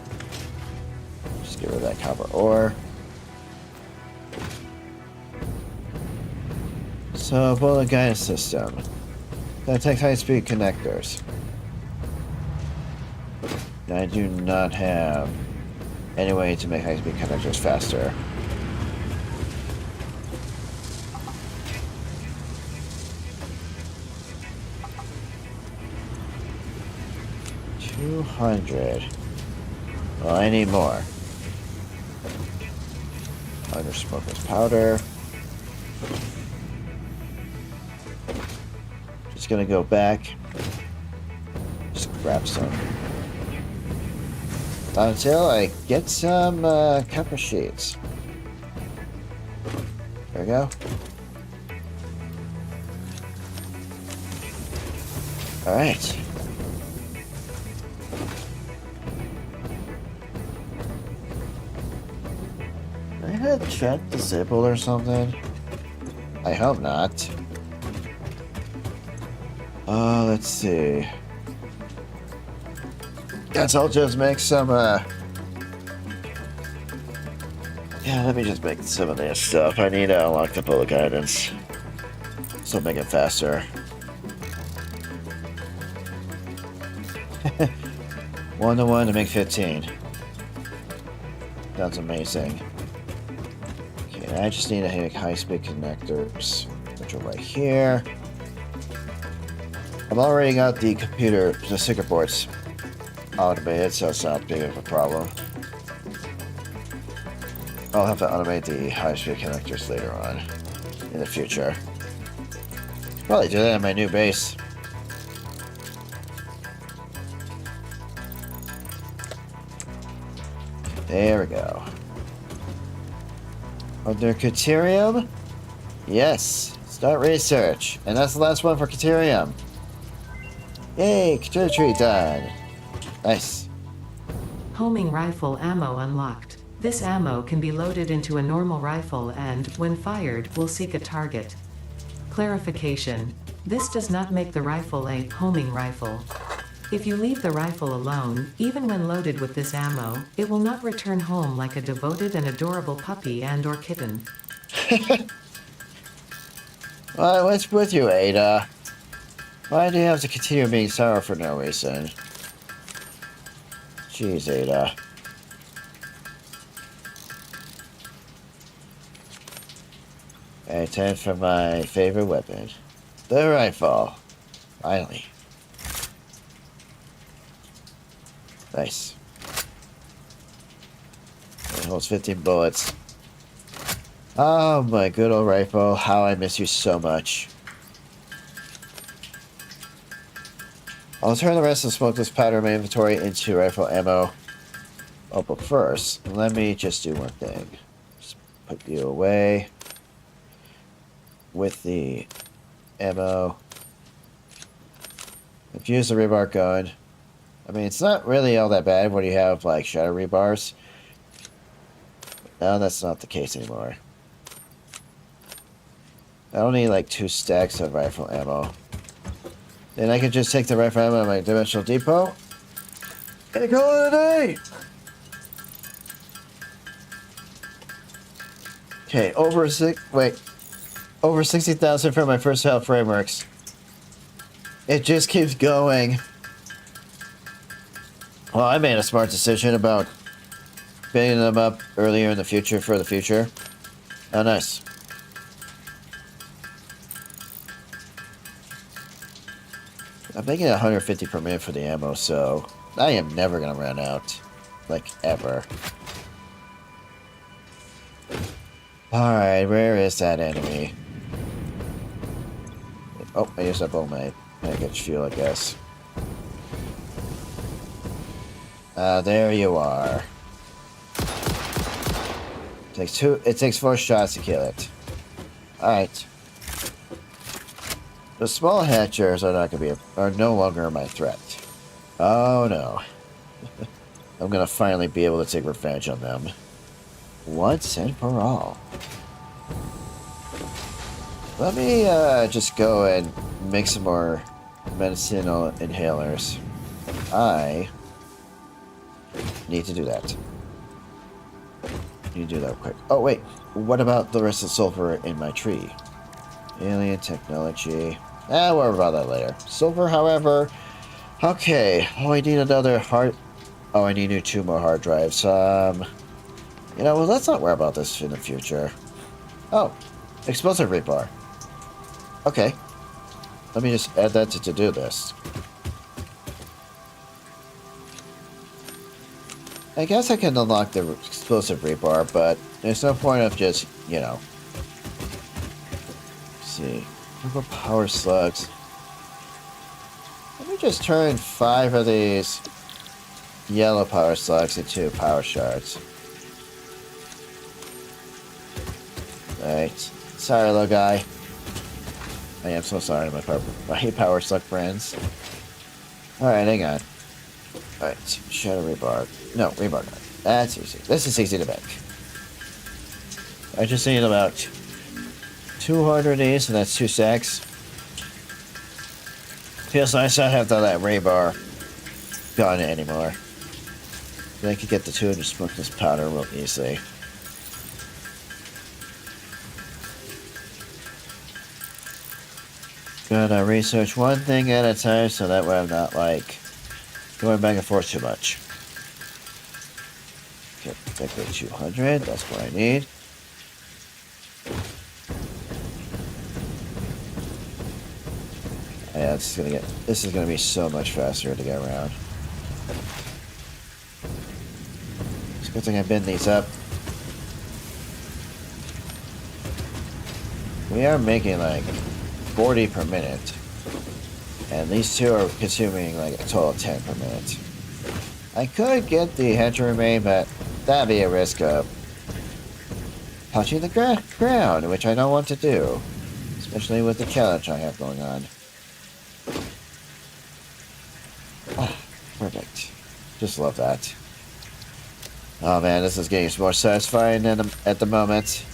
Just get rid of that copper ore. So, bullet guidance system. That takes high-speed connectors. I do not have any way to make high-speed connectors faster. $200. Well, I need more. Under smokeless powder. Just gonna go back. Just grab some. Until I get some copper sheets. There we go. Alright. I had chat disabled or something. I hope not. Let's see. Guess I'll just make some, yeah, let me just make some of this stuff. I need to unlock the bullet guidance. So make it faster. One to one to make 15. That's amazing. Okay, I just need to make high-speed connectors, which are right here. I've already got the computer, the circuit boards automated, so it's not big of a problem. I'll have to automate the high-speed connectors later on in the future. Probably do that in my new base. There we go. Under Caterium? Yes. Start research. And that's the last one for Caterium. Yay, Caterium tree done. Nice. Homing rifle ammo unlocked. This ammo can be loaded into a normal rifle and, when fired, will seek a target. Clarification. This does not make the rifle a homing rifle. If you leave the rifle alone, even when loaded with this ammo, it will not return home like a devoted and adorable puppy and/or kitten. What's with you, Ada? Why do you have to continue being sour for no reason? Jeez, Ada. Alright, time for my favorite weapon. The rifle. Finally. Nice. It holds 15 bullets. Oh, my good old rifle. How I miss you so much. I'll turn the rest of the smokeless powder in my inventory into rifle ammo. Oh, but first, let me just do one thing. Just put you away. With the ammo. Infuse the rebar gun. I mean, it's not really all that bad when you have, like, shadow rebars. Now that's not the case anymore. I only need, like, 2 stacks of rifle ammo. Then I can just take the rifle ammo to my dimensional depot. And call it a day! Okay, over 60,000 for my first health frameworks. It just keeps going. Well, I made a smart decision about building them up earlier in the future for the future. Oh, nice. I'm making 150 per minute for the ammo, so I am never gonna run out. Like, ever. Alright, where is that enemy? Oh, I used up all my package fuel, I guess. There you are. It takes 4 shots to kill it. Alright. The small hatchers are no longer my threat. Oh no. I'm gonna finally be able to take revenge on them. Once and for all. Let me just go and make some more medicinal inhalers. I need to do that. Need to do that quick. Oh wait, what about the rest of the sulfur in my tree? Alien technology. We'll worry about that later. Silver, however. Okay. Oh, I need another hard. Oh, I need 2 more hard drives. You know, well, let's not worry about this in the future. Oh, explosive rebar. Okay. Let me just add that to to-do list. I guess I can unlock the explosive rebar, but there's no point of just, you know. Let's see. What about power slugs? Let me just turn 5 of these yellow power slugs into power shards. Right. Sorry, little guy. I am so sorry, my power slug friends. Alright, hang on. Alright, shadow rebar. No, rebar gun. That's easy. This is easy to make. I just need about 200 of these, and that's 2 stacks. Feels nice not have that rebar gun anymore. Then I could get the 200 smokeless powder real easily. Gonna research one thing at a time so that way I'm not like going back and forth too much. Okay, particularly 200, that's what I need. Yeah, this is gonna be so much faster to get around. It's a good thing I bend these up. We are making like 40 per minute. And these two are consuming like a total of 10 per minute. I could get the head to remain, but that'd be a risk of touching the ground, which I don't want to do. Especially with the challenge I have going on. Ah, perfect. Just love that. Oh man, this is getting more satisfying at the moment.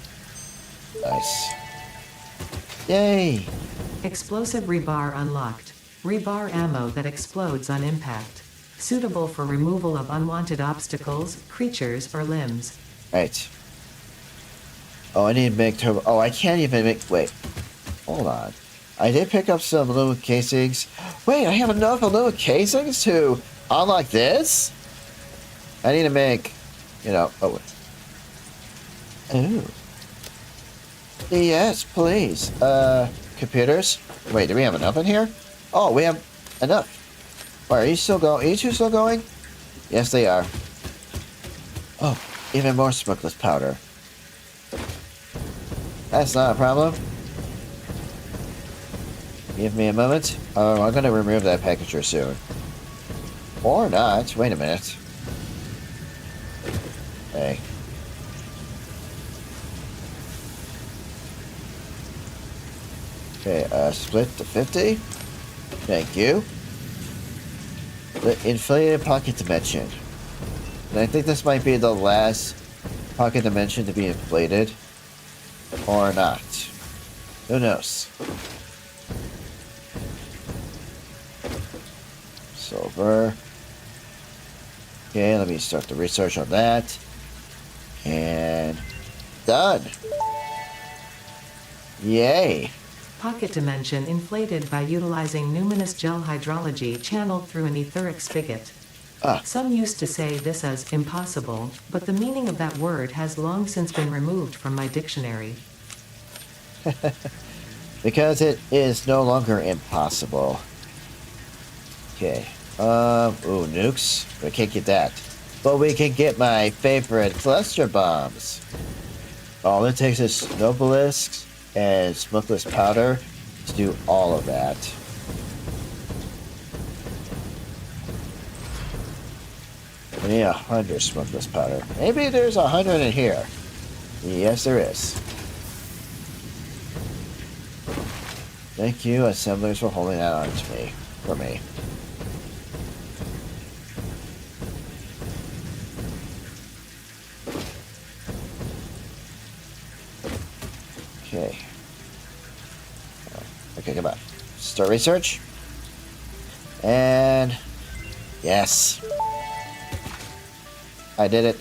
Nice. Yay! Explosive rebar unlocked. Rebar ammo that explodes on impact. Suitable for removal of unwanted obstacles, creatures, or limbs. Right. Oh, I need to make turbo. Oh, I can't even make. Wait. Hold on. I did pick up some little casings. Wait, I have enough little casings to unlock this? I need to make. You know. Oh, wait. Ooh. Yes, please. Computers? Wait, do we have enough in here? Oh, we have enough. Wait, are you still going? Are you two still going? Yes, they are. Oh, even more smokeless powder. That's not a problem. Give me a moment. Oh, I'm gonna remove that packager soon. Or not. Wait a minute. Hey. Okay, split to 50. Thank you. The inflated pocket dimension. And I think this might be the last pocket dimension to be inflated. Or not. Who knows? Silver. Okay, let me start the research on that. And done. Yay. Pocket dimension inflated by utilizing numinous gel hydrology channeled through an etheric spigot. Some used to say this as impossible, but the meaning of that word has long since been removed from my dictionary. Because it is no longer impossible. Okay. Ooh, nukes. We can't get that. But we can get my favorite cluster bombs. All it takes is snowballisks and smokeless powder to do all of that. I need 100 smokeless powder. Maybe there's 100 in here. Yes, there is. Thank you, assemblers, for holding that on to me. For me. Okay. Okay, come on. Start research. And yes. I did it.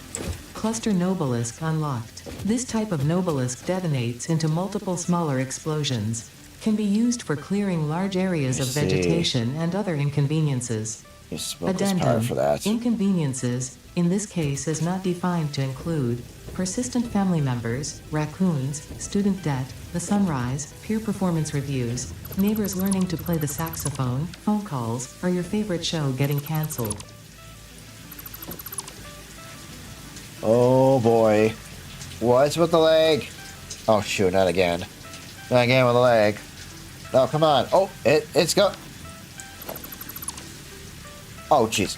Cluster Nobelisk unlocked. This type of Nobelisk detonates into multiple smaller explosions. Can be used for clearing large areas of vegetation and other inconveniences. You smoke this powder for that. Inconveniences, in this case, is not defined to include persistent family members, raccoons, student debt, the sunrise, peer performance reviews, neighbors learning to play the saxophone, phone calls, or your favorite show getting cancelled. Oh boy. What's with the leg? Oh shoot, not again. Not again with the leg. No, come on. Oh, it's go. Oh jeez.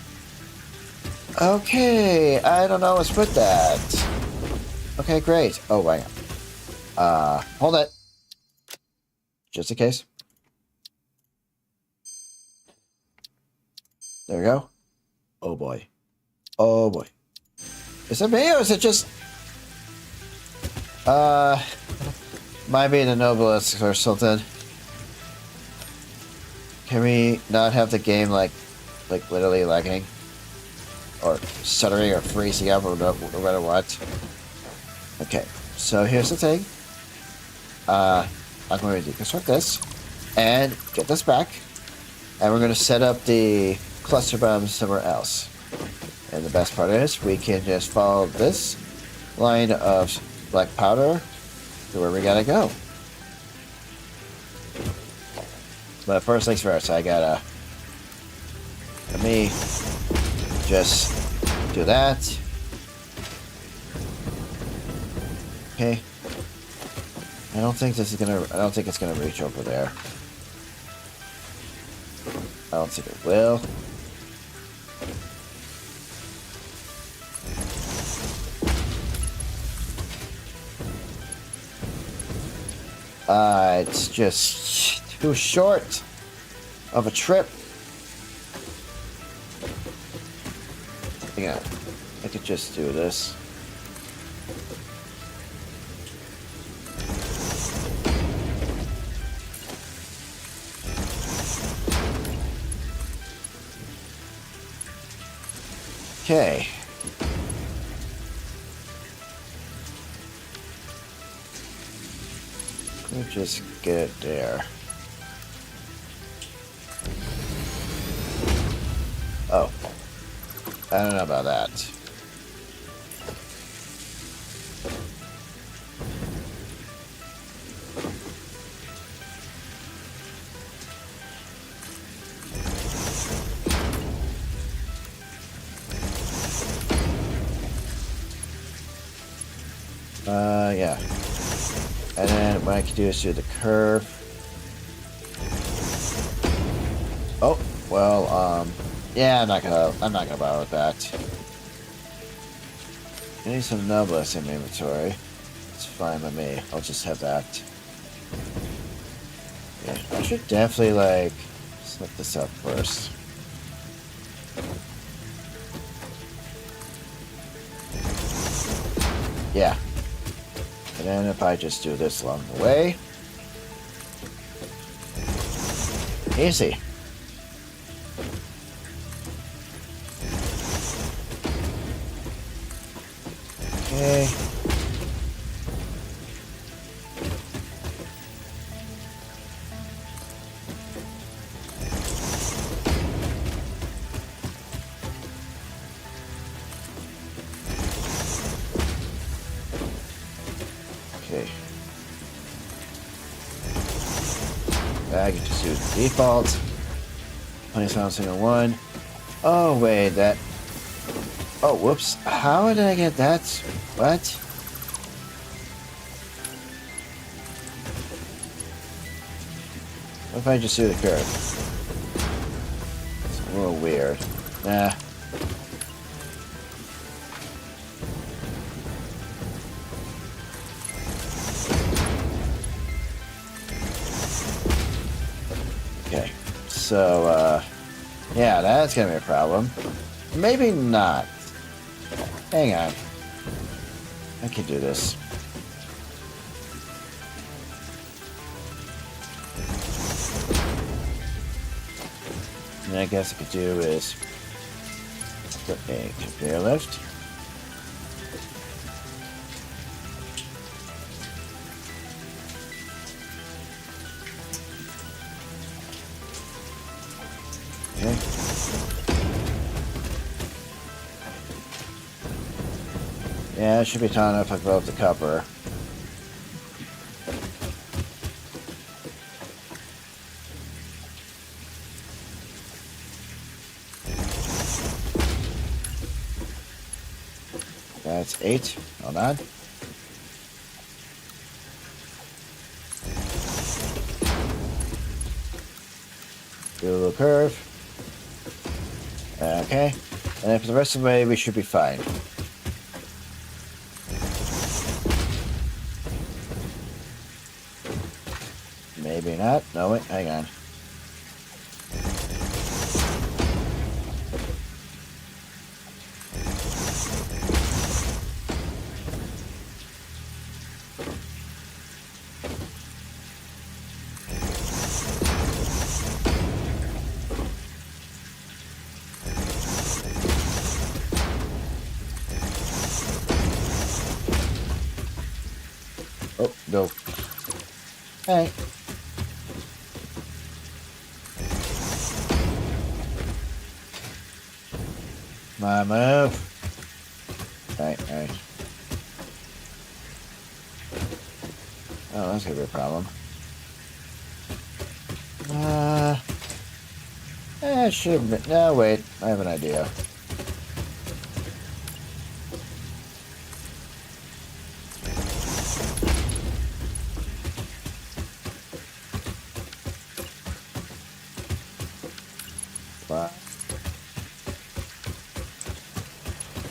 Okay, I don't know what's with that. Okay, great. Oh, wait. Hold it. Just in case. There we go. Oh boy. Oh boy. Is it me or is it just... might be the Nobelisk or something. Can we not have the game like literally lagging? or stuttering or freezing up or no matter what. Okay, so here's the thing. I'm going to deconstruct this and get this back, and we're going to set up the cluster bomb somewhere else. And the best part is we can just follow this line of black powder to where we gotta go. But first things first, I gotta let me just do that. Okay. I don't think it's gonna reach over there. I don't think it will. It's just too short of a trip. Yeah, I could just do this. Okay. We'll just get it there. Oh. I don't know about that. Yeah. And then what I can do is do the curve. Oh, well, yeah, I'm not gonna bother with that. I need some Noblesse in my inventory. It's fine by me. I'll just have that. Yeah, I should definitely, like, set this up first. Yeah. And then if I just do this along the way. Easy. Okay. Okay. I can just use the default. 2701. Oh wait, that. Oh, whoops. How did I get that? What? What if I just do the curve? It's a little weird. Nah. Okay. So, yeah, that's gonna be a problem. Maybe not. Hang on. I can do this. And I guess I could do is put a conveyor lift. Okay. Yeah, it should be tall enough above the copper. That's 8. Hold on. Do a little curve. Okay. And then for the rest of the way, we should be fine. Maybe not. No, wait, hang on. Go. Hey. My move. Alright. Oh, that's gonna be a problem. Should have been. No, wait. I have an idea.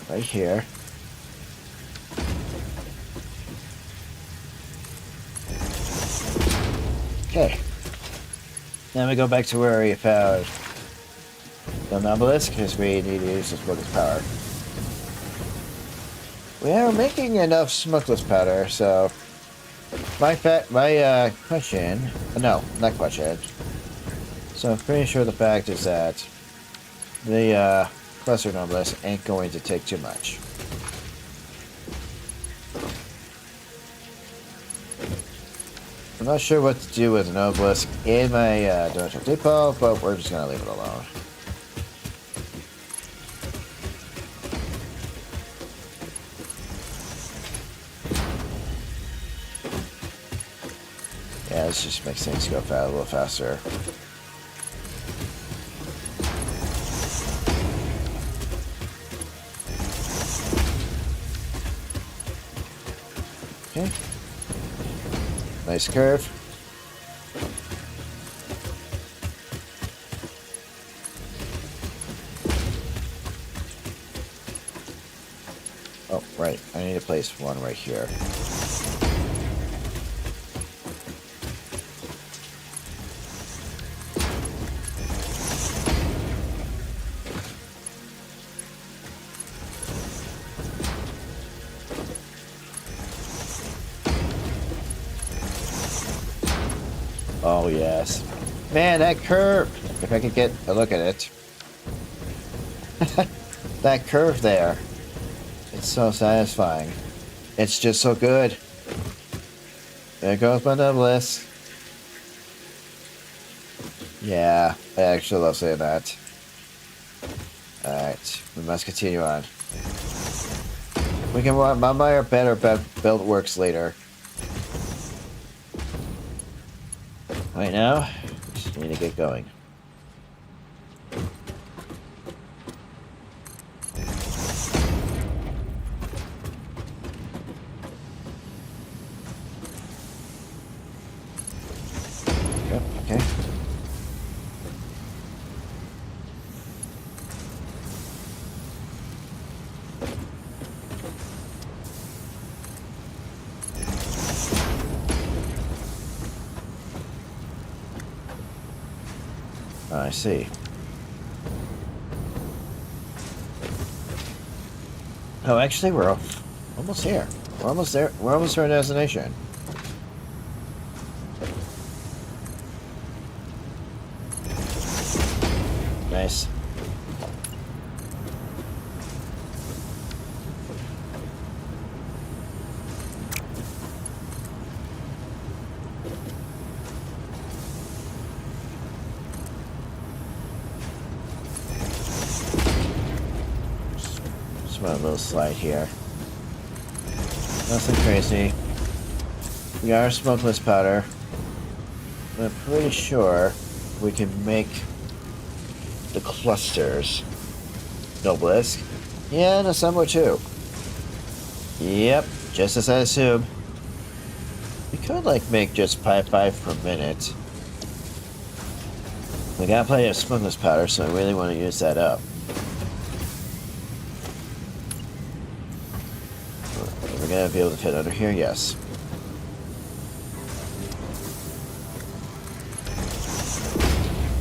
Right here. Okay. Then we go back to where we found the Nobelisk, because we need to use the smokeless powder. We are making enough smokeless powder, so my question. No, not question. So I'm pretty sure the fact is that the Cluster Nobelisk ain't going to take too much. I'm not sure what to do with an Obelisk in my Dojo Depot, but we're just going to leave it alone. Yeah, this just makes things go a little faster. Okay. Nice curve. Oh, right. I need to place one right here. Oh, yes. Man, that curve! If I could get a look at it. That curve there. It's so satisfying. It's just so good. There goes my Nobelisk. Yeah, I actually love saying that. Alright, we must continue on. We can buy our better build works later. Right now, just need to get going. Yep, okay. I see. Oh, actually, we're almost here. We're almost there. We're almost to our destination. Nice. A little slide here. Nothing crazy. We got our smokeless powder. I'm pretty sure we can make the clusters. Nobelisk. Yeah, and a somewhat too. Yep, just as I assumed. We could like make just 5 per minute. We got plenty of smokeless powder, so I really want to use that up. Gonna be able to fit under here, yes.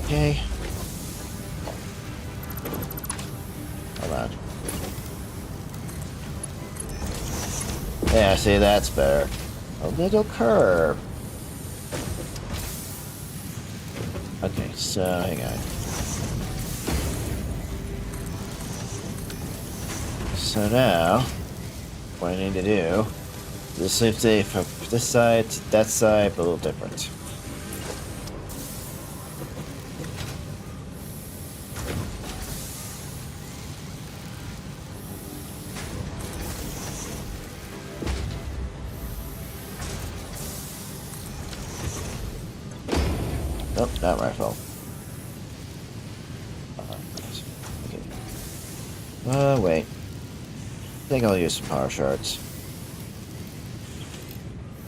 Okay. Hold on. Yeah, see, that's better. A little curve. Okay, so hang on. So now, what I need to do the same thing from this side to that side, but a little different. Nope, not my fault. Okay. Wait. I think I'll use some power shards.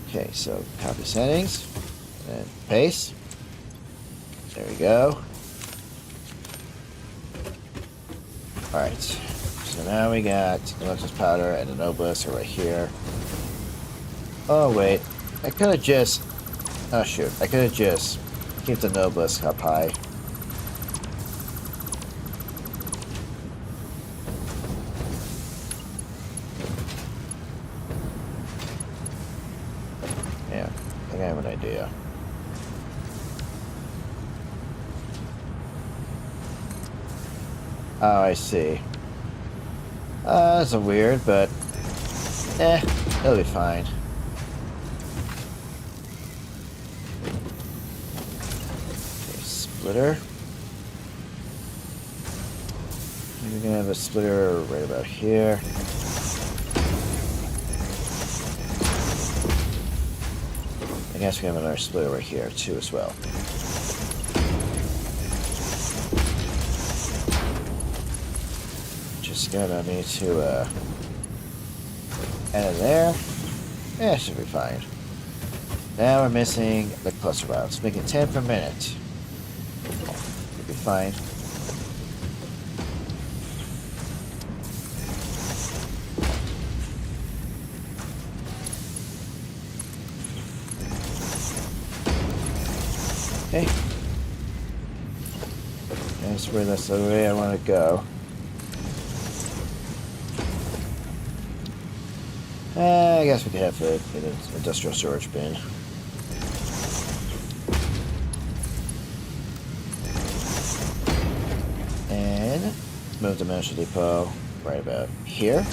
Okay, so copy settings and paste. There we go. Alright. So now we got Nexus powder and the Noblesse are right here. Oh wait. I could have just... Oh shoot. I could have just keep the Noblesse up high. Yeah, I think I have an idea. Oh, I see. That's a weird, but... it'll be fine. Okay, splitter. We're gonna have a splitter right about here. I guess we have another splitter right here too as well. Just gonna need to add it there. Yeah, should be fine. Now we're missing the cluster routes. Make it 10 per minute. Should be fine. Okay. That's the way I want to go. I guess we could have it in an industrial storage bin. And move the Ministry Depot right about here.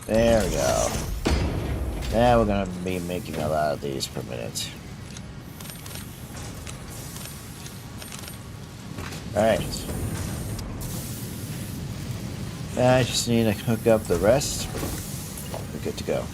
There we go. Now we're going to be making a lot of these per minute. Alright. I just need to hook up the rest. We're good to go.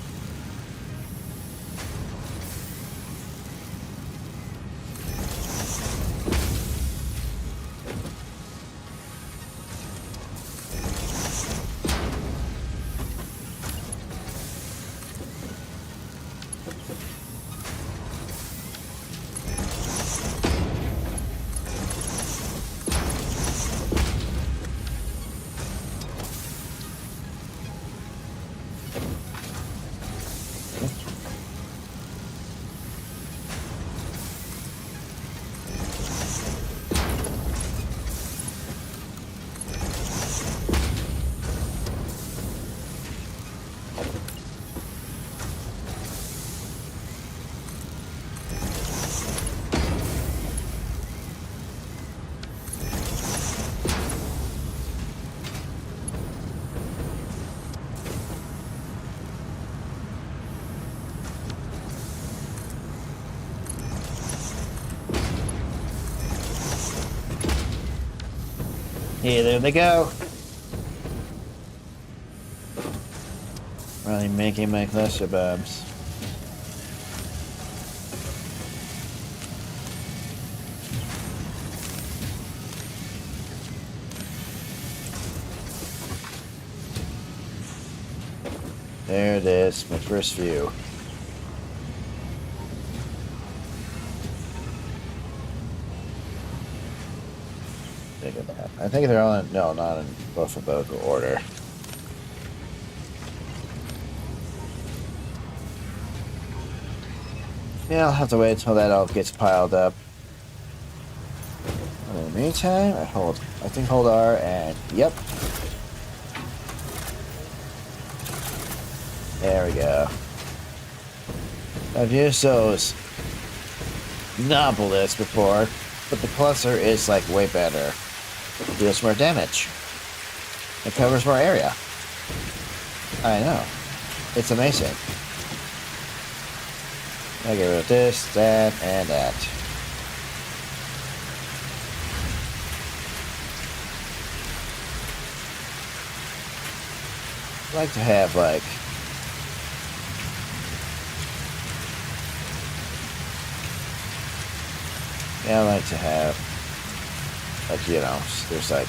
Yeah, there they go. Really making my cluster bubs. There it is, my first view. I think they're all in, no, not in alphabetical order. Yeah, I'll have to wait until that all gets piled up. In the meantime, I think hold R and, yep. There we go. I've used those Noblesse before, but the cluster is like way better. Deals more damage. It covers more area. I know. It's amazing. I get rid of this, that, and that. I like to have, like... Yeah, I like to have... Like, you know, there's like...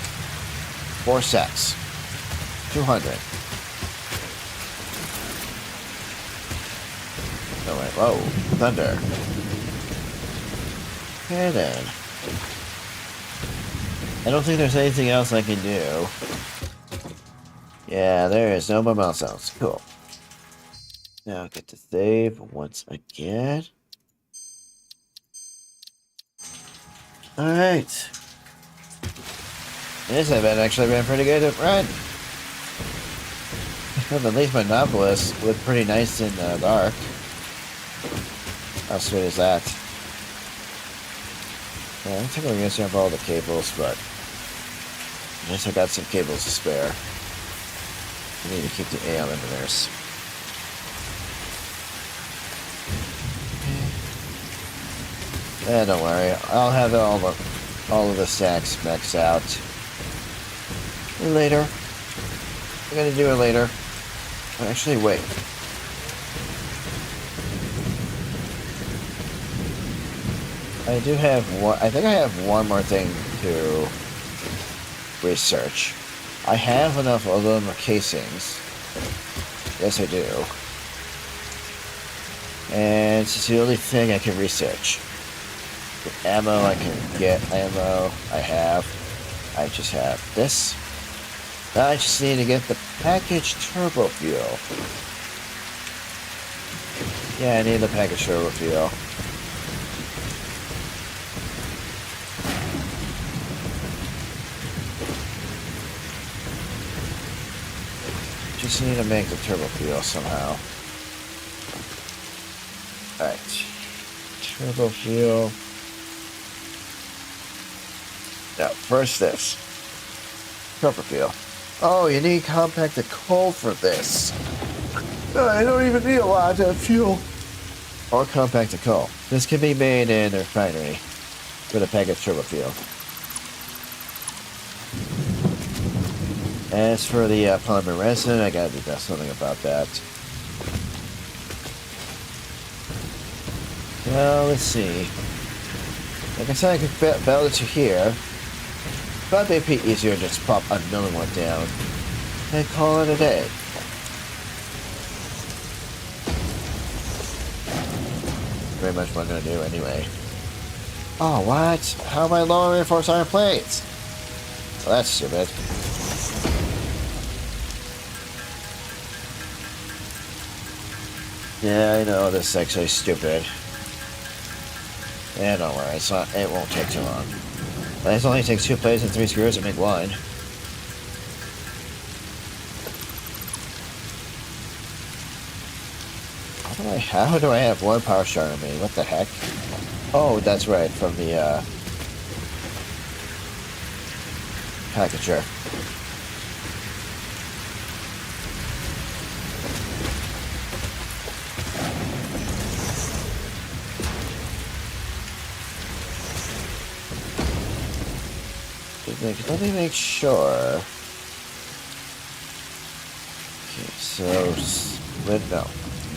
4 sets. 200. Oh, wait, whoa. Thunder. And then... I don't think there's anything else I can do. Yeah, there is no more milestones. Cool. Now get to save once again. Alright. This event actually been pretty good to run. Well, at least my Nautilus looked pretty nice in the dark. How sweet is that? Yeah, I think I'm gonna jump all the cables, but I guess I got some cables to spare. I need to keep the AI limiters. Don't worry. I'll have all of the stacks maxed out. Later. I'm gonna do it later. Actually, wait. I do have one. I think I have one more thing to research. I have enough aluminum casings. Yes, I do. And it's the only thing I can research. The ammo, I can get ammo. I just have this. Now I just need to get the packaged turbo fuel. Yeah, I need the packaged turbo fuel. Just need to make the turbo fuel somehow. Alright. Turbo fuel. Now, first this. Turbo fuel. Oh, you need compacted coal for this. I don't even need a lot of fuel. Or compacted coal. This can be made in a refinery with a packaged turbo fuel. As for the polymer resin, I gotta do something about that. Well, let's see. Like I said, I could belt it to here. But it'd be easier to just pop another one down and call it a day. Very much what I'm gonna do anyway. Oh, what? How am I lower reinforced iron plates? Well, that's stupid. Yeah, I know, this is actually stupid. Yeah, don't worry, it won't take too long. It only takes 2 plates and 3 screws to make one. How do I have 1 power shard on me? What the heck? Oh, that's right, from the packager. Let me make sure. Okay, so split no.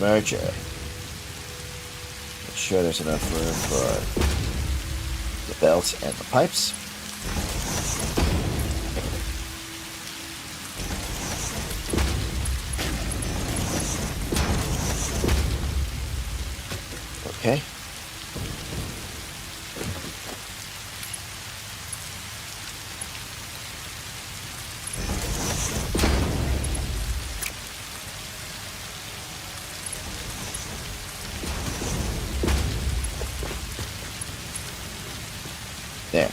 Merge it. Make sure there's enough room for the belts and the pipes. Okay. There.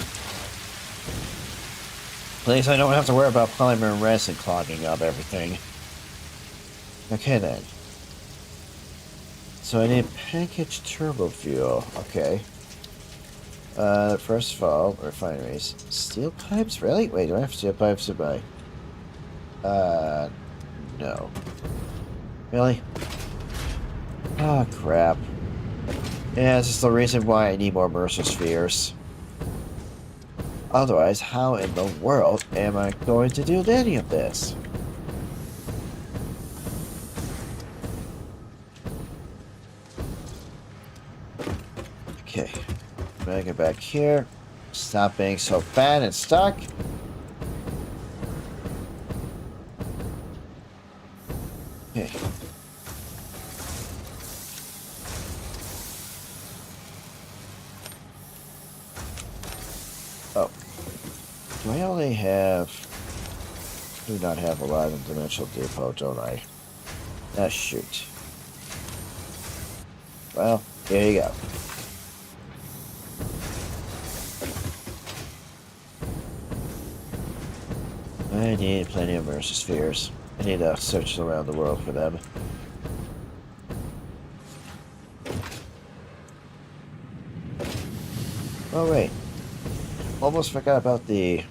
At least I don't have to worry about polymer resin clogging up everything. Okay then. So I need packaged turbo fuel. Okay. First of all, refineries. Steel pipes? Really? Wait, do I have steel pipes to buy? No. Really? Oh, crap. Yeah, this is the reason why I need more Mercer Spheres. Otherwise, how in the world am I going to do any of this? Okay. I'm gonna get back here. Stop being so bad and stuck. Okay. Oh. Do I only have... do not have a live and dimensional depot, don't I? Ah, shoot. Well, here you go. I need plenty of Mercer Spheres. I need to search around the world for them. Oh, wait. Almost forgot about the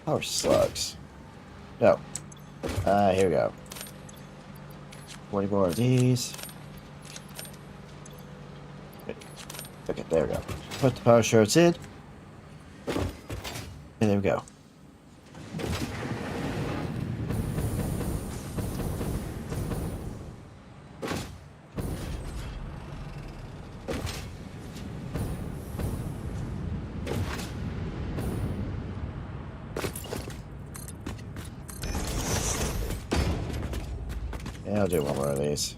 power slugs. No. Here we go. 20 more of these. Okay, there we go. Put the power shards in. And there we go. Yeah, I'll do one more of these.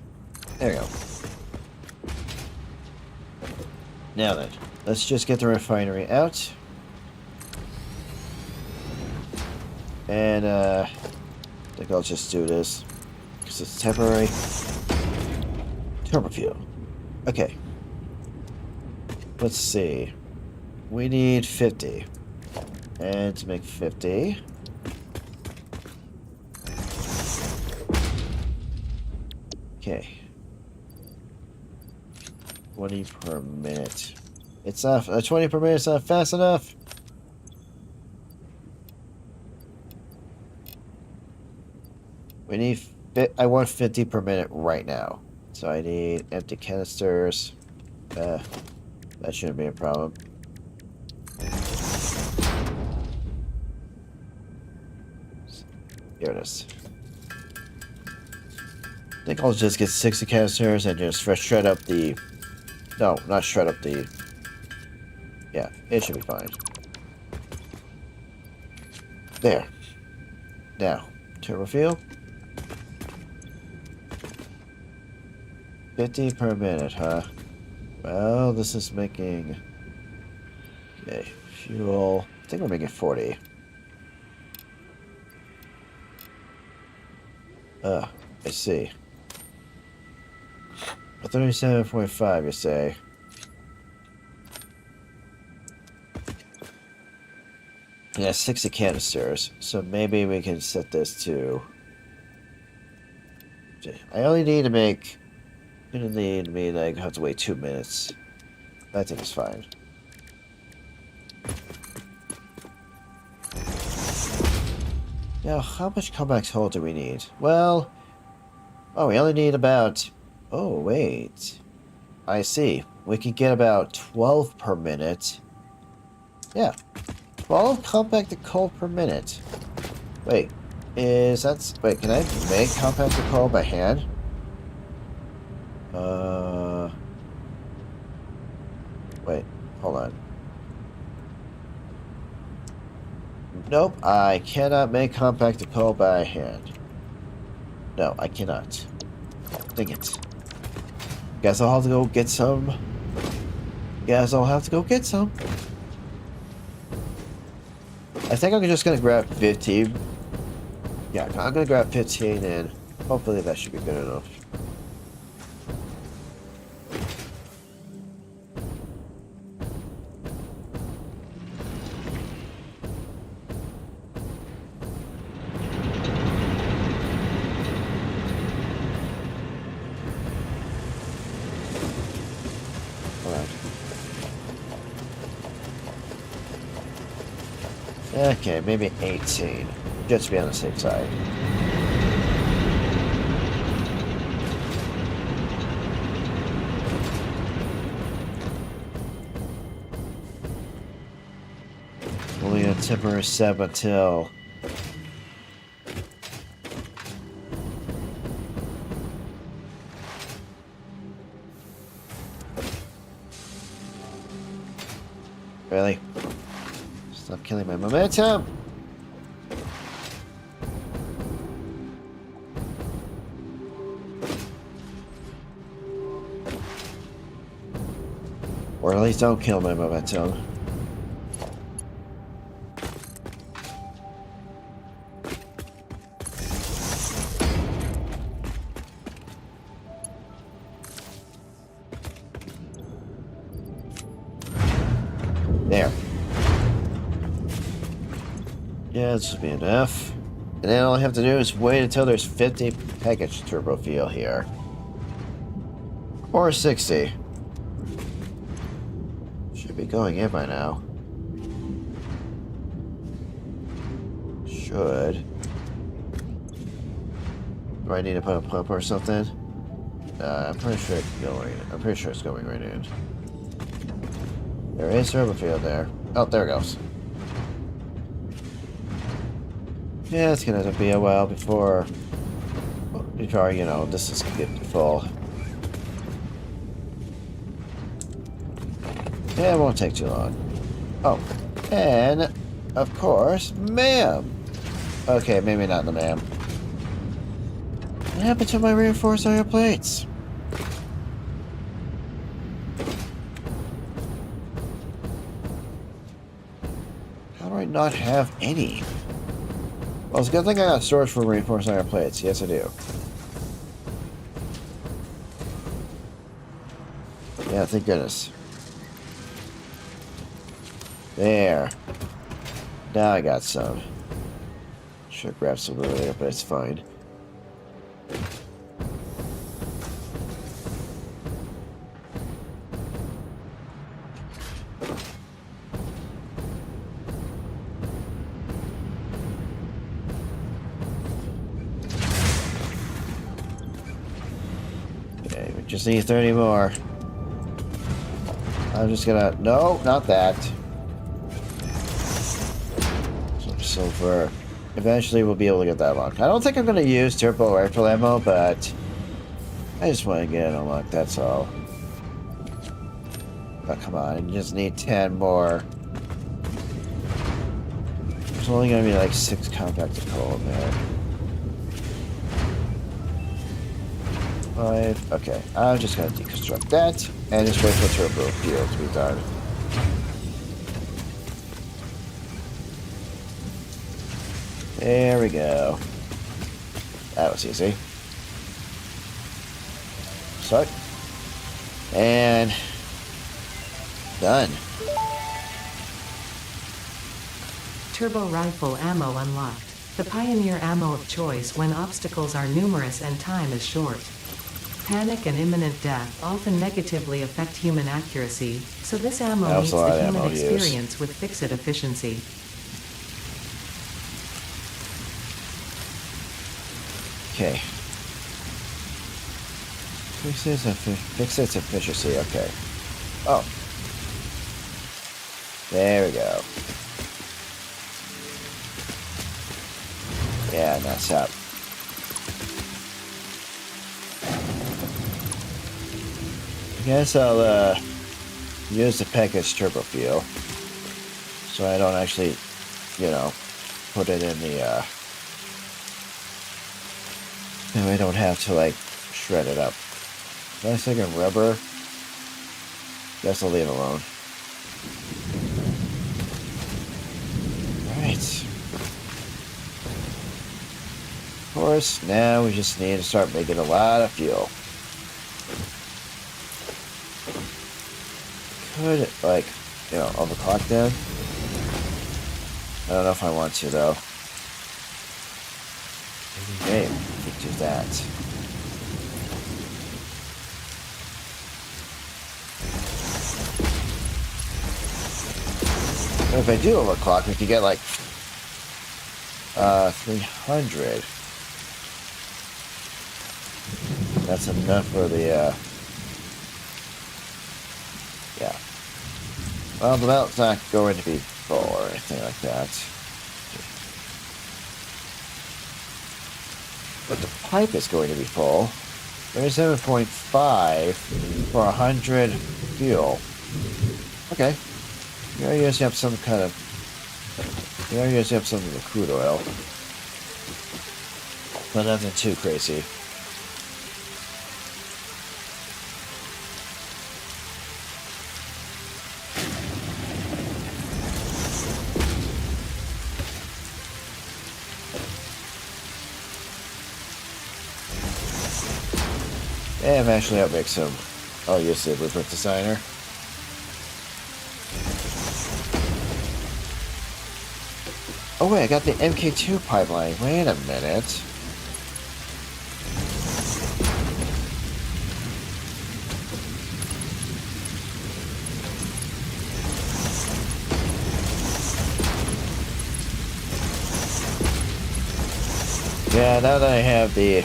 There we go. Now then, let's just get the refinery out. And, I think I'll just do this. Because it's temporary. Turbo fuel. Okay. Let's see. We need 50. And to make 50... okay. 20 per minute. It's not 20 per minute's not fast enough. We need I want 50 per minute right now. So I need empty canisters. That shouldn't be a problem. Here it is. I think I'll just get 60 canisters and just shred up the... no, not shred up the... yeah, it should be fine. There. Now, turbo fuel. 50 per minute, huh? Well, this is making... okay, fuel... I think we're making 40. I see. 37.5, you say? Yeah, 60 canisters. So maybe we can set this to... I only need to make... I'm gonna need me, like, have to wait 2 minutes. I think it's fine. Now, how much comeback hold do we need? Well... oh, we only need about... oh, wait. I see. We can get about 12 per minute. Yeah. 12 compacted coal per minute. Wait. Is that... wait, can I make compacted coal by hand? Wait. Hold on. Nope. I cannot make compacted coal by hand. No, I cannot. Dang it. Guess I'll have to go get some. Guess I'll have to go get some. I think I'm just gonna grab 15. Yeah, I'm gonna grab 15 and hopefully that should be good enough. Okay, maybe 18. just to be on the safe side. Only a temporary step until... Really? Stop killing my momentum! Or at least don't kill my momentum. There. Yeah, this should be enough. And then all I have to do is wait until there's 50 package turbo fuel here. Or 60. Should be going in by now. Should. Do I need to put a pump or something? I'm pretty sure it's going. I'm pretty sure it's going right in. There is turbo fuel there. Oh, there it goes. Yeah, it's gonna be a while before, you know, this is getting full. Yeah, it won't take too long. Oh, and, of course, ma'am. Okay, maybe not the ma'am. What happened to my reinforced iron plates? How do I not have any? Well, it's a good thing I got storage for reinforced iron plates. Yes, I do. Yeah, thank goodness. There. Now I got some. Should grab some earlier, but it's fine. Okay, we just need 30 more. I'm just gonna... No, not that. So for... Eventually we'll be able to get that unlocked. I don't think I'm gonna use turbo rifle ammo, but... I just want to get it unlocked, that's all. Oh, come on, you just need 10 more. There's only gonna be like 6 compacted coal in there. 5. Okay, I'm just gonna deconstruct that and just wait for turbo fuel to be done. There we go. That was easy. Start. And done. Turbo rifle ammo unlocked. The pioneer ammo of choice when obstacles are numerous and time is short. Panic and imminent death often negatively affect human accuracy, so this ammo meets the human experience with fixed efficiency. Okay. Fix its efficiency, okay. Oh. There we go. Yeah, that's up. I guess I'll use the package turbo fuel. So I don't actually, you know, put it in the no, I don't have to like shred it up. Nice thing of rubber. Guess I'll leave it alone. Alright. Of course, now we just need to start making a lot of fuel. Could, like, you know, overclock them. I don't know if I want to, though. Okay, we can do that. If I do overclock, we could get like 300. That's enough for the, yeah. Well, the belt's not going to be full or anything like that. But the pipe is going to be full. 37.5 for 100 fuel. Okay. You are using up some kind of... You are using up some of the crude oil. But nothing too crazy. And eventually I'll make some... I'll use the Blueprint Designer. Oh wait, I got the MK2 pipeline. Wait a minute. Yeah, now that I have the...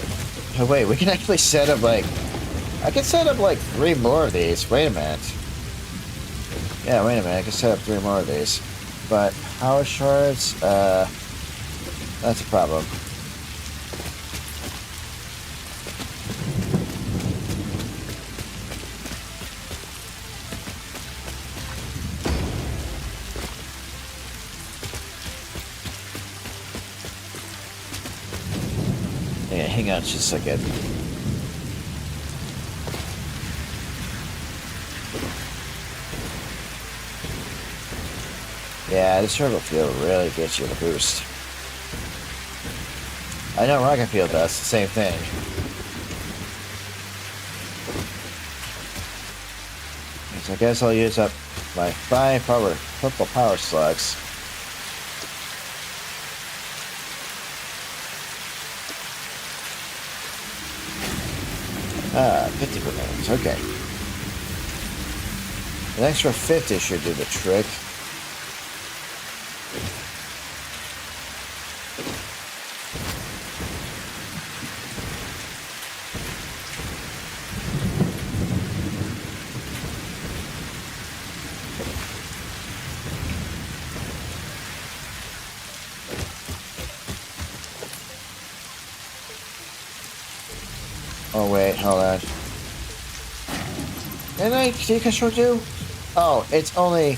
Oh wait, we can actually set up like... I can set up like 3 more of these. Wait a minute. Yeah, wait a minute. I can set up 3 more of these. But power shards, that's a problem. Yeah, hang on just a second. Yeah, this turbo fuel really gets you the boost. I know rocket fuel does the same thing. So I guess I'll use up my 5 purple power slugs. Ah, 50 per minute. Okay. An extra 50 should do the trick. Oh wait, hold on. Can I deconstruct you? Oh, it's only...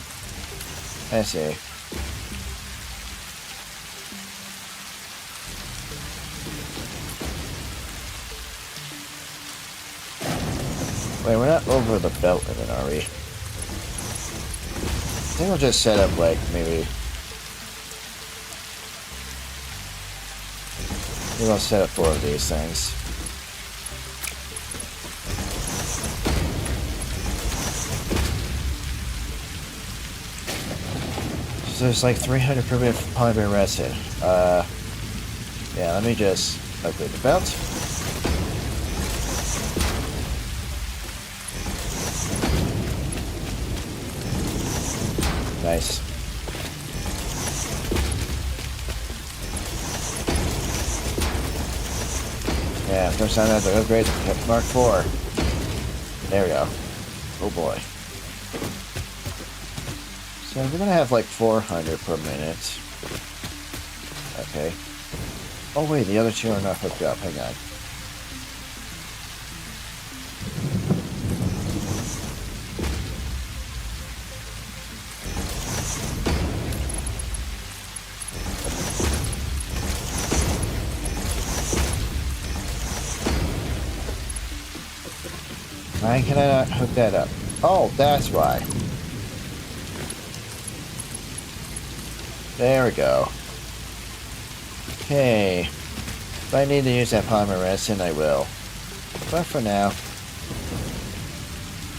I see. Wait, we're not over the belt limit, are we? I think we'll just set up like maybe... Maybe I'll set up 4 of these things. So there's like 300 per minute for polymer resin. Yeah, let me just upgrade the belt. Nice. Yeah, first time I have to upgrade to Mark IV. There we go. Oh boy. So we're gonna have like 400 per minute. Okay. Oh wait, the other 2 are not hooked up. Hang on. Why can I not hook that up? Oh, that's why. There we go. Okay. If I need to use that polymer resin, I will. But for now...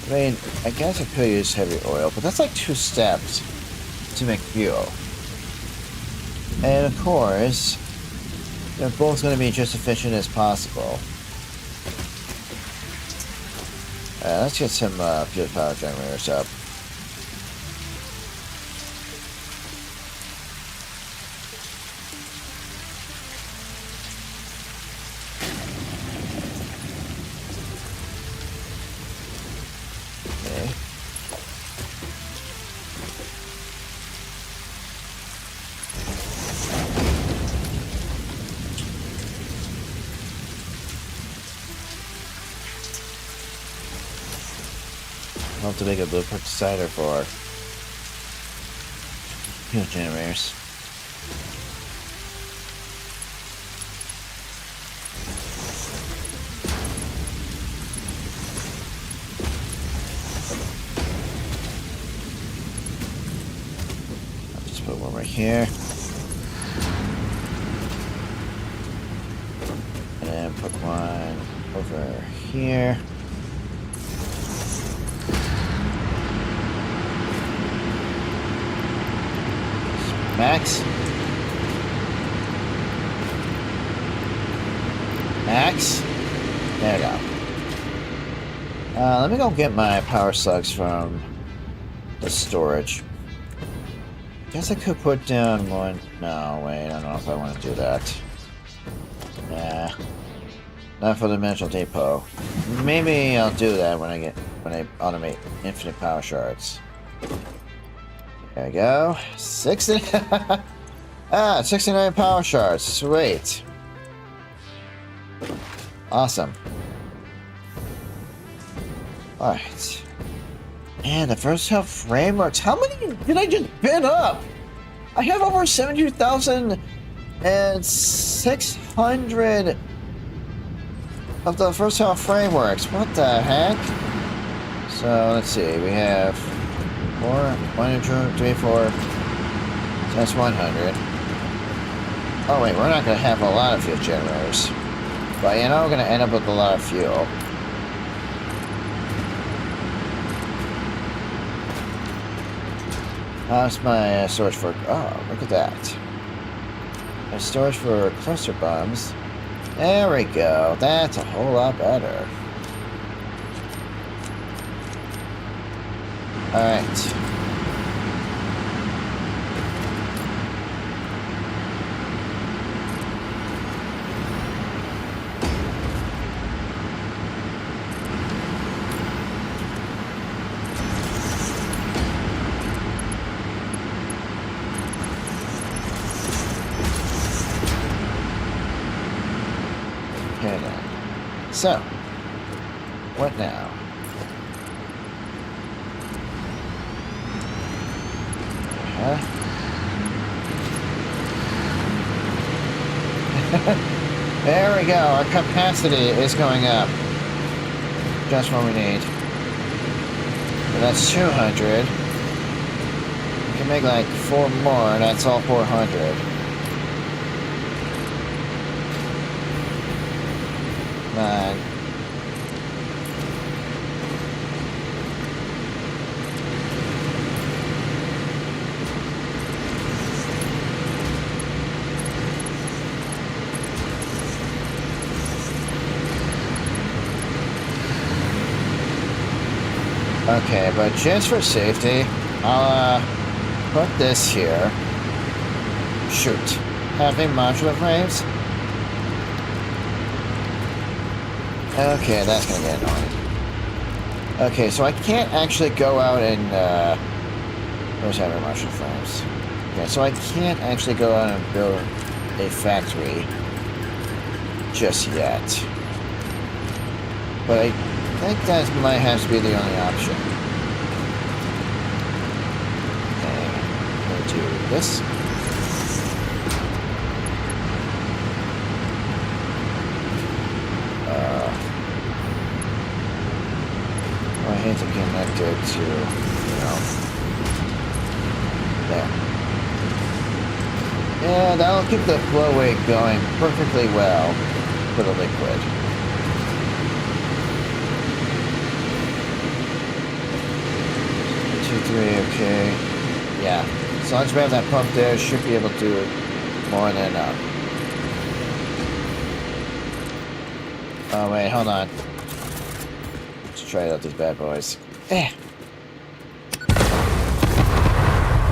I mean, I guess I could use heavy oil, but that's like 2 steps to make fuel. And of course, they're both going to be just efficient as possible. Let's get some fuel power generators up. I'll have to make a blueprint decider for fuel generators. I'll just put one right here. And put one over here. Max? Max? There we go. Let me go get my power slugs from the storage. Guess I could put down one. No, wait, I don't know if I want to do that. Nah. Not for the mental depot. Maybe I'll do that when I automate infinite power shards. There we go. 69 power shards. Sweet. Awesome. Alright. And the first half frameworks. How many did I just bin up? I have over 72,600 of the first half frameworks. What the heck? So let's see. We have 1, 2, 3, 4. That's 100. Oh wait, we're not going to have a lot of fuel generators. But you know, we're going to end up with a lot of fuel. How's my storage for... Oh, look at that. My storage for cluster bombs. There we go. That's a whole lot better. Alright. Okay then. So, what now? There we go. Our capacity is going up. Just what we need. But that's 200. We can make like 4 more, and that's all 400. Come on. Okay, but just for safety, I'll put this here. Shoot. Having modular frames? Okay, that's gonna get annoying. Okay, so I can't actually go out and, where's having modular frames? Okay, so I can't actually go out and build a factory just yet. But I think that might have to be the only option. Okay, I'm going to do this. I hate to connect it to, there. Yeah, that'll keep the flow rate going perfectly well for the liquid. 2, 3, okay. Yeah. As long as we have that pump there, should be able to do more than enough. Oh, wait, hold on. Let's try out these bad boys. Eh.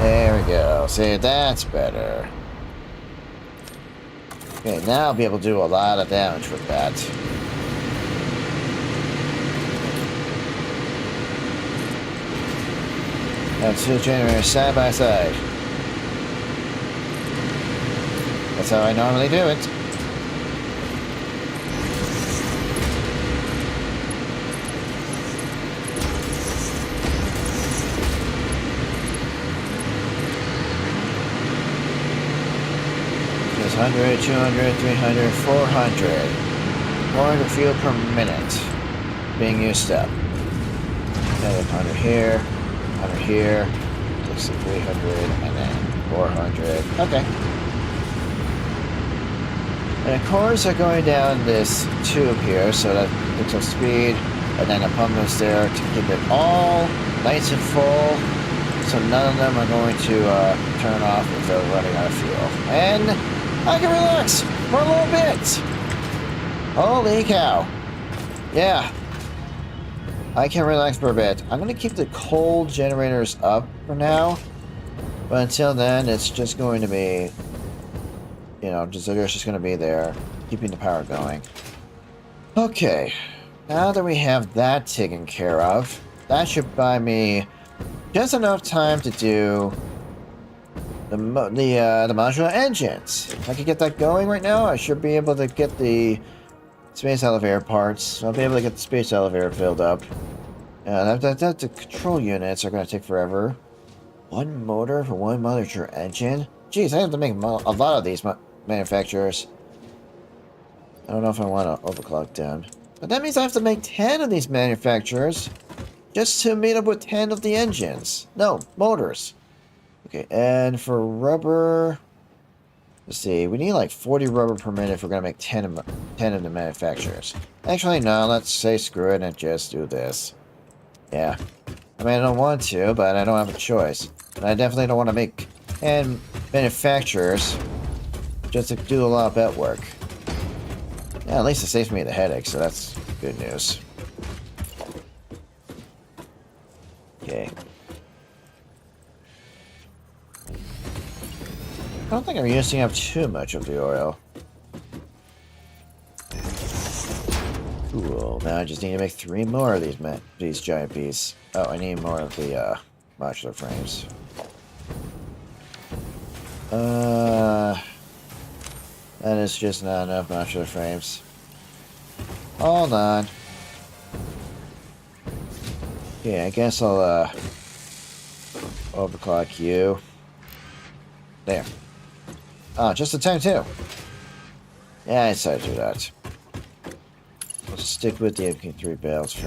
There we go. See, that's better. Okay, now I'll be able to do a lot of damage with that. That's 2 generators side by side. That's how I normally do it. 100, 200, 300, 400. 400 fuel per minute being used up. Okay, 100 here, 100 here, 300, and then 400. Okay. And of course, they're going down this tube here, so that picks up speed, and then a pump is there to keep it all nice and full, so none of them are going to turn off if they're running out of fuel. And I can relax for a little bit. Holy cow. Yeah. I can relax for a bit. I'm going to keep the coal generators up for now, but until then, it's just going to be, you know, they're just going to be there, keeping the power going. Okay, now that we have that taken care of, that should buy me just enough time to do the modular engines. If I could get that going right now, I should be able to get the space elevator parts. I'll be able to get the space elevator filled up. The control units are going to take forever. One motor for one modular engine? Jeez, I have to make a lot of these manufacturers. I don't know if I want to overclock them. But that means I have to make 10 of these manufacturers just to meet up with 10 of the engines. No, motors. Okay, and for rubber... Let's see, we need like 40 rubber per minute if we're going to make 10 of the manufacturers. Actually, no, let's say screw it and just do this. Yeah. I mean, I don't want to, but I don't have a choice. And I definitely don't want to make 10 manufacturers just to do a lot of bet work. Yeah, at least it saves me the headache, so that's good news. Okay. I don't think I'm using up too much of the oil. Cool. Now I just need to make 3 more of these giant beasts. Oh, I need more of the modular frames. That is just not enough modular frames. Hold on. Yeah, I guess I'll overclock you. There. Oh, just in time too. Yeah, I decided to do that. We'll stick with the MP3 bales for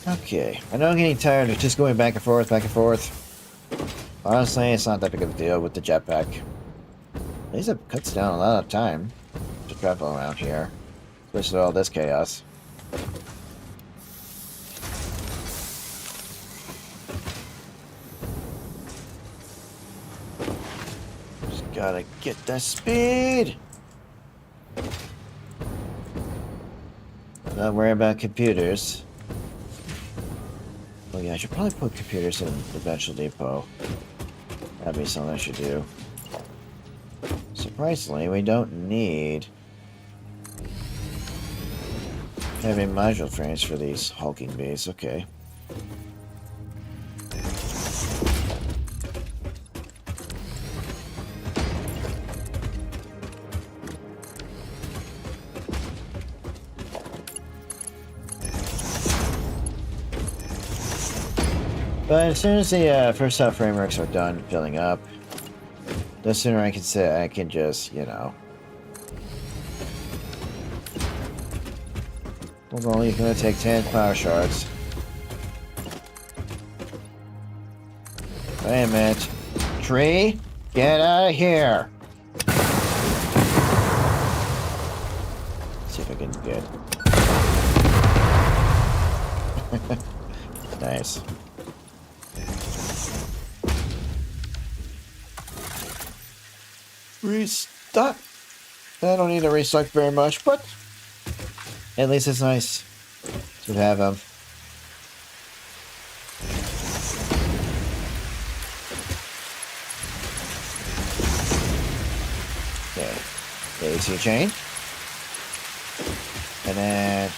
now. Okay, I know I'm getting tired of just going back and forth, back and forth. Honestly, it's not that big of a deal with the jetpack. At least it cuts down a lot of time to travel around here, especially with all this chaos. Just gotta get that speed! Not worry about computers. Oh yeah, I should probably put computers in the Vengeful Depot. That'd be something I should do. Surprisingly, we don't need heavy module frames for these hulking beasts. Okay. But as soon as the first top frameworks are done filling up, the sooner I can say I can just, you know. We're only going to take 10 power shards. Wait a minute. Tree, get out of here. Let's see if I can get. Nice. Restock. I don't need to restock very much, but at least it's nice to have them. Okay, the AC chain, and then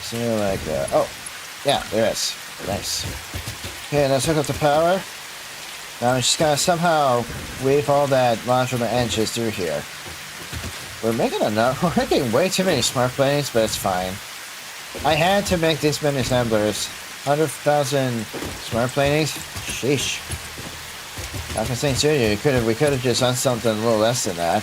something like that. Oh, yeah, there is. Nice. Okay, let's hook up the power. Now I'm just gonna somehow weave all that modular engines through here. We're making way too many smart planes, but it's fine. I had to make this many assemblers. 100,000 smart planings? Sheesh. I'm saying seriously, we could have just done something a little less than that.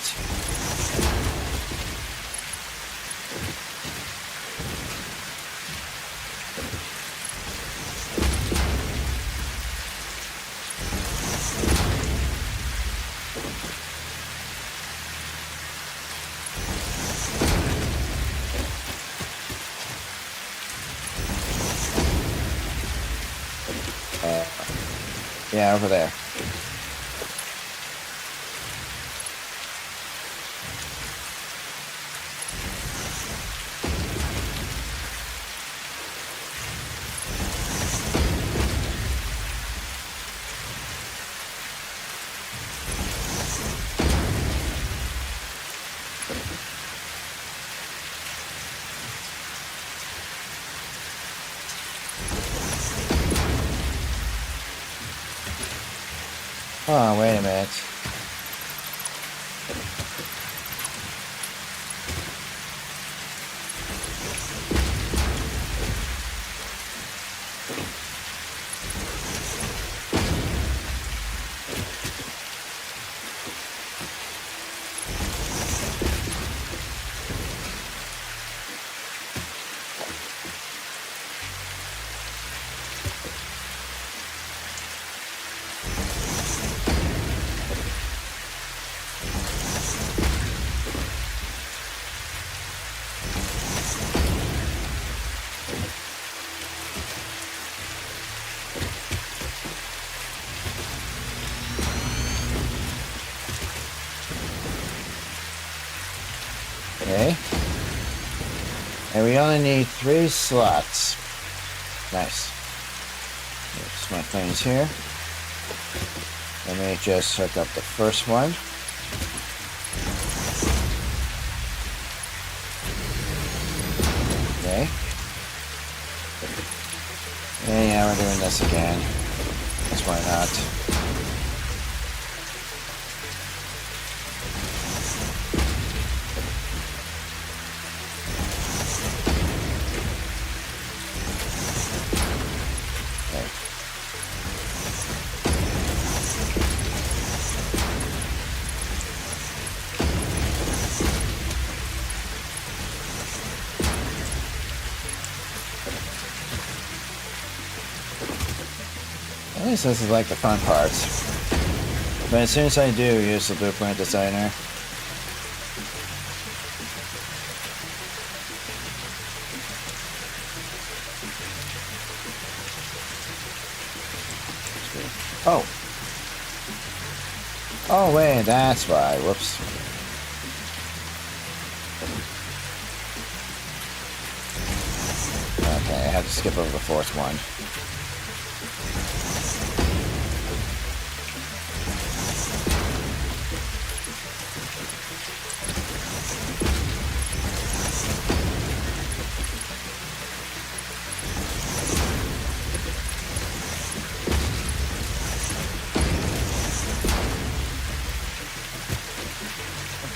Yeah, over there. Oh, wait a minute. Okay. And we only need 3 slots. Nice. Here's my things here. Let me just hook up the first one. Okay. And yeah, we're doing this again. That's why not. At least this is like the fun parts. But as soon as I do use the Blueprint Designer, oh. Oh wait, that's why. Whoops. Okay, I had to skip over the 4th one.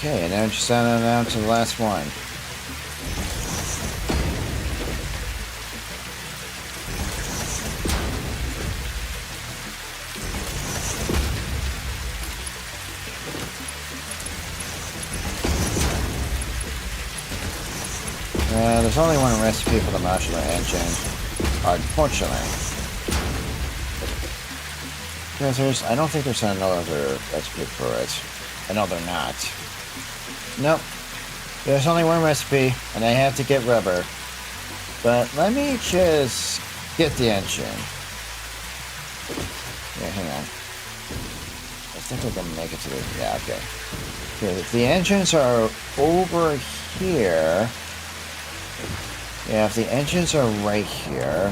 Okay, and now just down to the last one. There's only one recipe for the modular engine, unfortunately. Because I don't think there's another recipe for it. I know they're not. Nope. There's only one recipe, and I have to get rubber. But let me just get the engine. Yeah, hang on. I think we're gonna make it to the... Yeah, okay. Okay, the engines are over here. Yeah, if the engines are right here...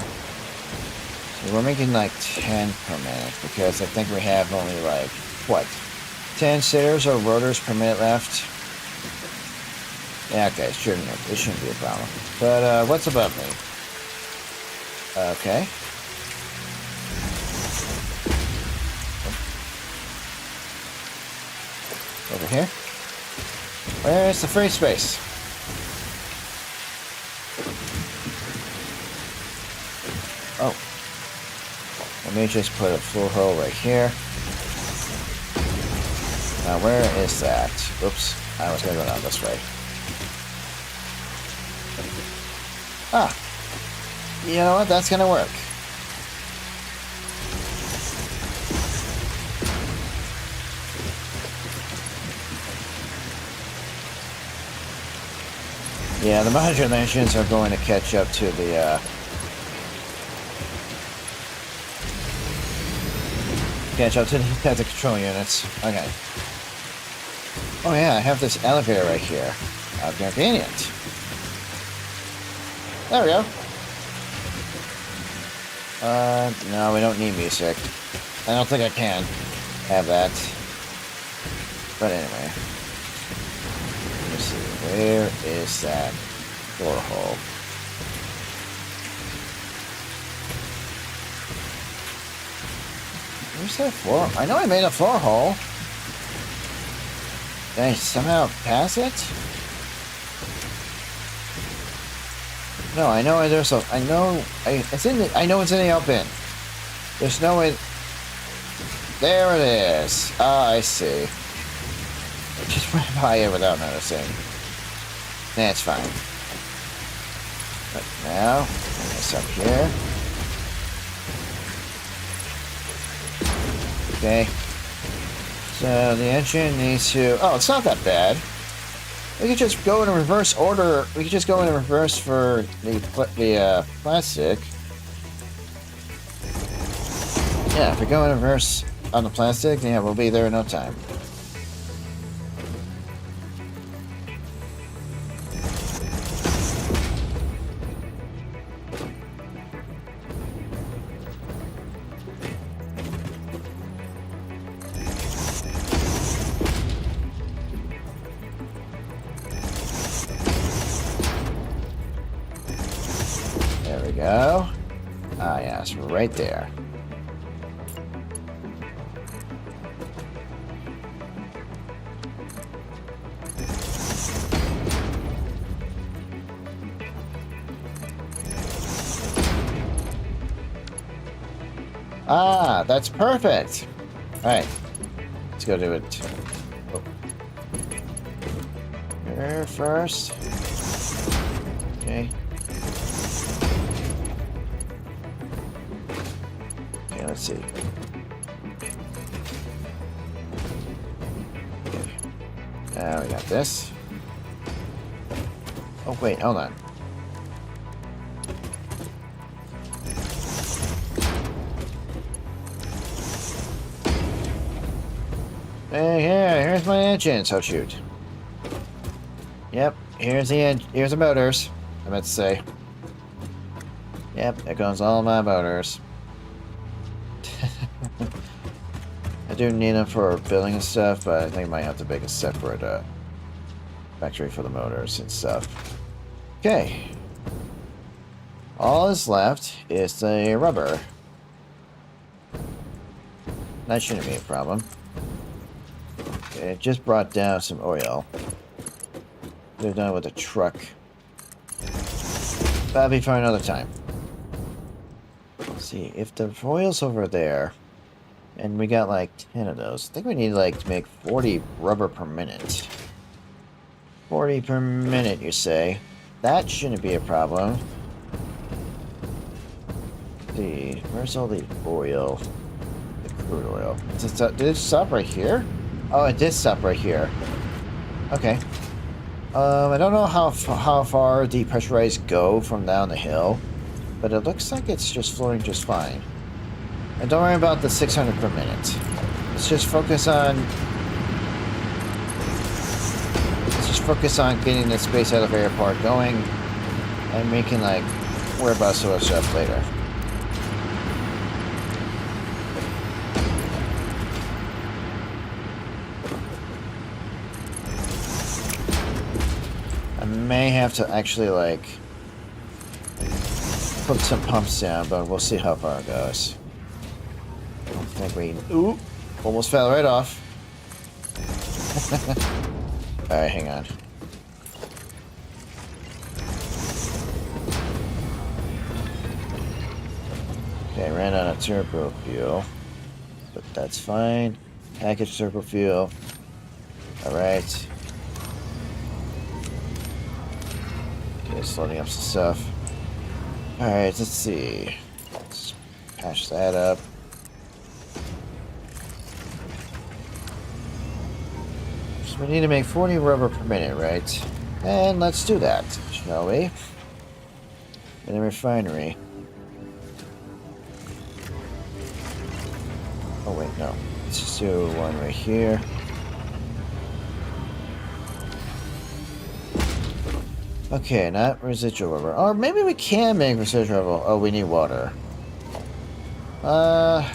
So we're making like 10 per minute, because I think we have only like, what? 10 stairs or rotors per minute left? Yeah, okay, it shouldn't be a problem. But, what's above me? Okay. Over here. Where's the free space? Oh. Let me just put a full hole right here. Now, where is that? Oops, I was gonna go down this way. Ah, you know what? That's gonna work. Yeah, the modulations are going to catch up to the, control units. Okay. Oh yeah, I have this elevator right here. How convenient. There we go. No, we don't need music. I don't think I can have that. But anyway. Let's see, where is that door hole? Where's that floor? I know I made a floor hole. Did I somehow pass it? No, I know there's a. I know it's in the. I know it's in the open. There's no way. There it is. Ah, I see. I just went by it without noticing. That's fine. But now, bring this up here. Okay. So the engine needs to. Oh, it's not that bad. We could just go in a reverse order. We could just go in a reverse for the plastic. Yeah, if we go in reverse on the plastic, yeah, we'll be there in no time. There we go. Ah, yes, right there. Ah, that's perfect. All right, let's go do it. Oh. Here first. Okay. Okay, let's see. Okay. Now we got this. Oh wait, hold on. Hey, here's my engine. So shoot. Yep, here's the motors. I meant to say. Yep, there goes all my motors. I do need them for building and stuff, but I think I might have to make a separate factory for the motors and stuff. Okay. All that's left is the rubber. That shouldn't be a problem. Okay, it just brought down some oil. They're done with the truck. That'll be for another time. Let's see, if the oil's over there, and we got like 10 of those, I think we need like to make 40 rubber per minute. 40 per minute, you say? That shouldn't be a problem. Let's see, where's all the oil? The crude oil. Did it stop right here? Oh, it did stop right here. Okay. I don't know how far depressurized go from down the hill, but it looks like it's just flowing just fine. And don't worry about the 600 per minute. Let's just focus on getting the space elevator part going, and we can like worry about sort of stuff later. I may have to actually like put some pumps down, but we'll see how far it goes. I don't think we... Ooh! Almost fell right off. Alright, hang on. Okay, ran out of turbo fuel. But that's fine. Package turbo fuel. Alright. Okay, it's loading up some stuff. Alright, let's see. Let's patch that up. So we need to make 40 rubber per minute, right? And let's do that, shall we? In a refinery. Oh wait, no. Let's just do one right here. Okay, not residual rubber. Or maybe we can make residual rubber. Oh, we need water. Yeah,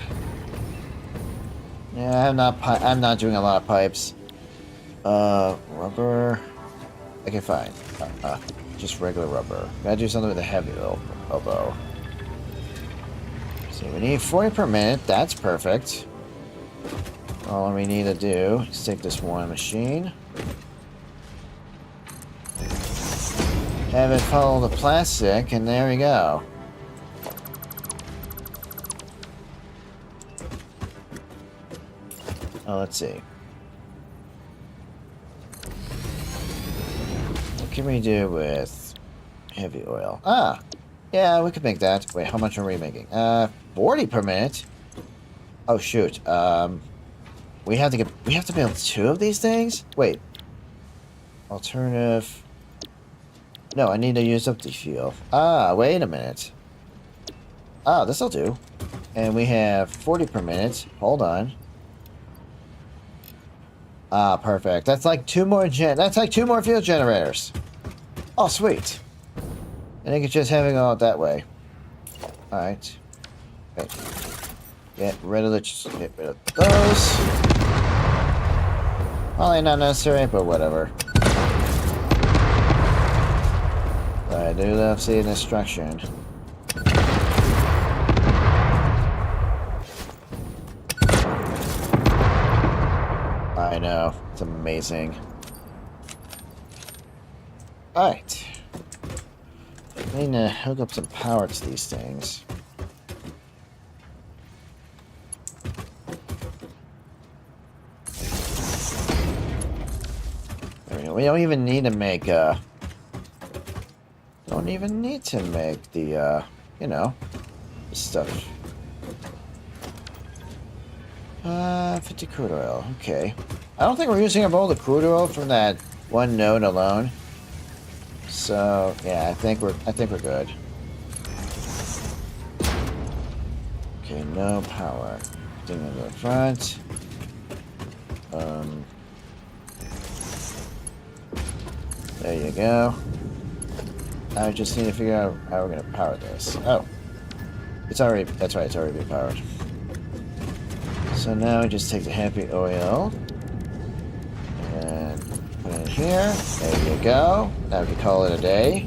I'm not doing a lot of pipes. Rubber. Okay, fine. Just regular rubber. Gotta do something with the heavy elbow. So we need 40 per minute. That's perfect. All we need to do is take this one machine. Have it follow the plastic, and there we go. Oh, let's see. What can we do with heavy oil? Ah! Yeah, we could make that. Wait, how much are we making? 40 per minute? Oh, shoot. We have to build 2 of these things? Wait. Alternative... No, I need to use up the fuel. Ah, wait a minute. Ah, this'll do. And we have 40 per minute. Hold on. Ah, perfect. That's like 2 more fuel generators. Oh, sweet. I think it's just having all that way. Alright. Okay. Get rid of those. Probably not necessary, but whatever. I do love seeing destruction. I know. It's amazing. Alright. I need to hook up some power to these things. There we go. We don't even need to make, don't even need to make the, you know, stuff. 50 crude oil. Okay. I don't think we're using up all the crude oil from that one node alone. So yeah, I think we're good. Okay, no power. Thing in the front. There you go. I just need to figure out how we're gonna power this. Oh. That's right, it's already been powered. So now we just take the heavy oil and put it in here. There you go. Now we can call it a day.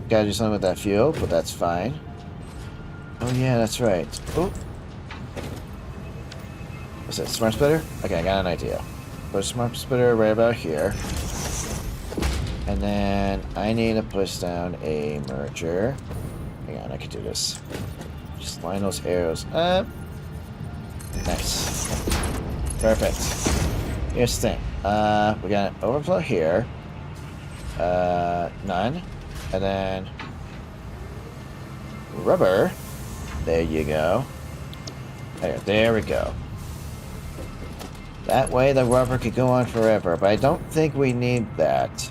Gotta do something with that fuel, but that's fine. Oh yeah, that's right. Oh. What's that, smart splitter? Okay, I got an idea. Put a smart splitter right about here. And then I need to push down a merger. Hang on, I can do this. Just line those arrows up. Nice. Perfect. Here's the thing. We got an overflow here. None. And then rubber. There you go. There we go. That way the rubber could go on forever, but I don't think we need that.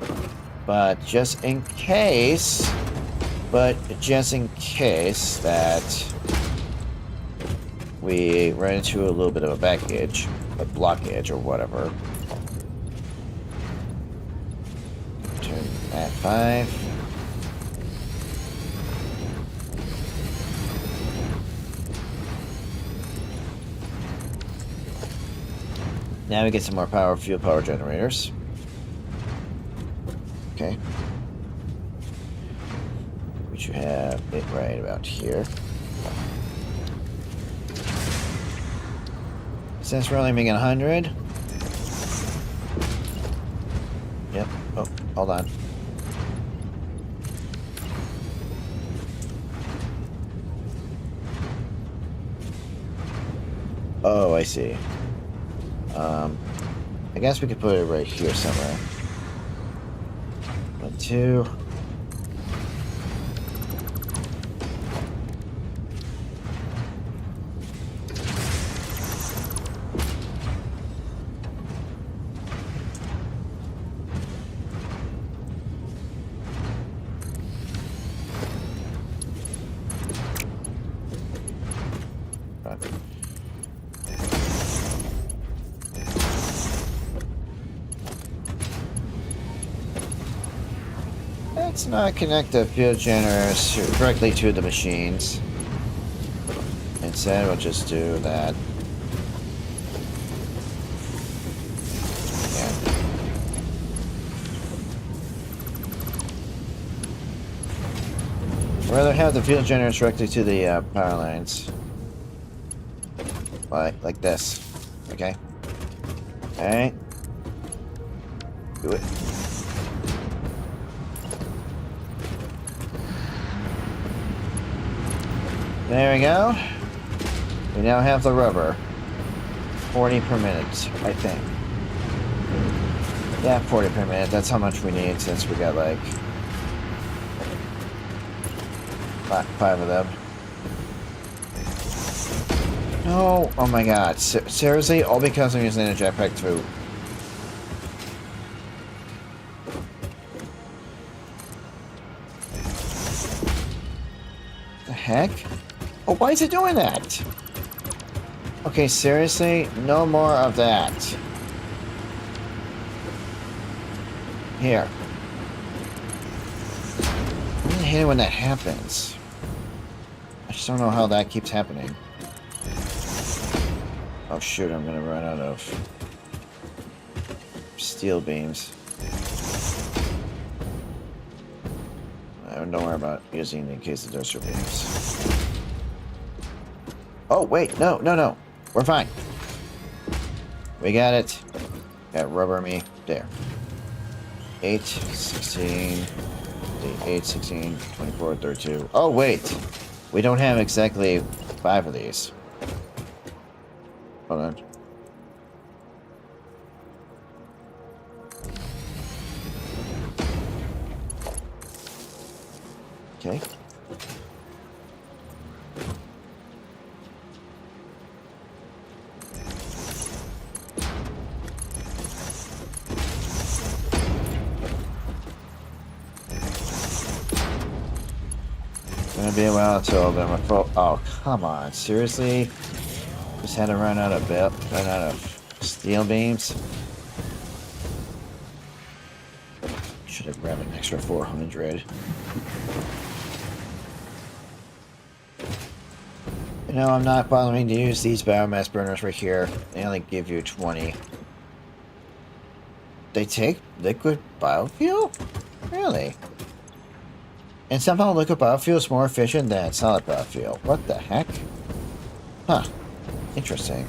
But just in case that we run into a little bit of a baggage, a blockage or whatever. Turn at 5. Now we get some more power, fuel power generators. Okay. We should have it right about here. Since we're only making 100. Yep. Oh, hold on. Oh, I see. I guess we could put it right here somewhere. 1, 2. Let's not connect the fuel generators directly to the machines. Instead, we'll just do that. Yeah. I'd rather have the fuel generators directly to the power lines. Like this. Okay? Alright. Do it. There we go. We now have the rubber. 40 per minute, I think. Yeah, 40 per minute. That's how much we need since we got like 5 of them. No! Oh my god. Seriously? All because I'm using a jetpack too. The heck? Oh, why is it doing that? Okay, seriously? No more of that. Here. I really hate it when that happens. I just don't know how that keeps happening. Oh shoot, I'm gonna run out of steel beams. Don't worry about using the case industrial beams. Oh wait, no. We're fine. We got it. Got rubber me. There. 8, 16, 8, 16, 24, 32. Oh wait. We don't have exactly 5 of these. Hold on. Okay. Gonna be a while until then we're full. Oh, come on. Seriously? Just had to run out of steel beams. Should have grabbed an extra 400. You know, I'm not bothering to use these biomass burners right here. They only give you 20. They take liquid biofuel? Really? And somehow liquid biofuel is more efficient than solid biofuel. What the heck? Huh. Interesting.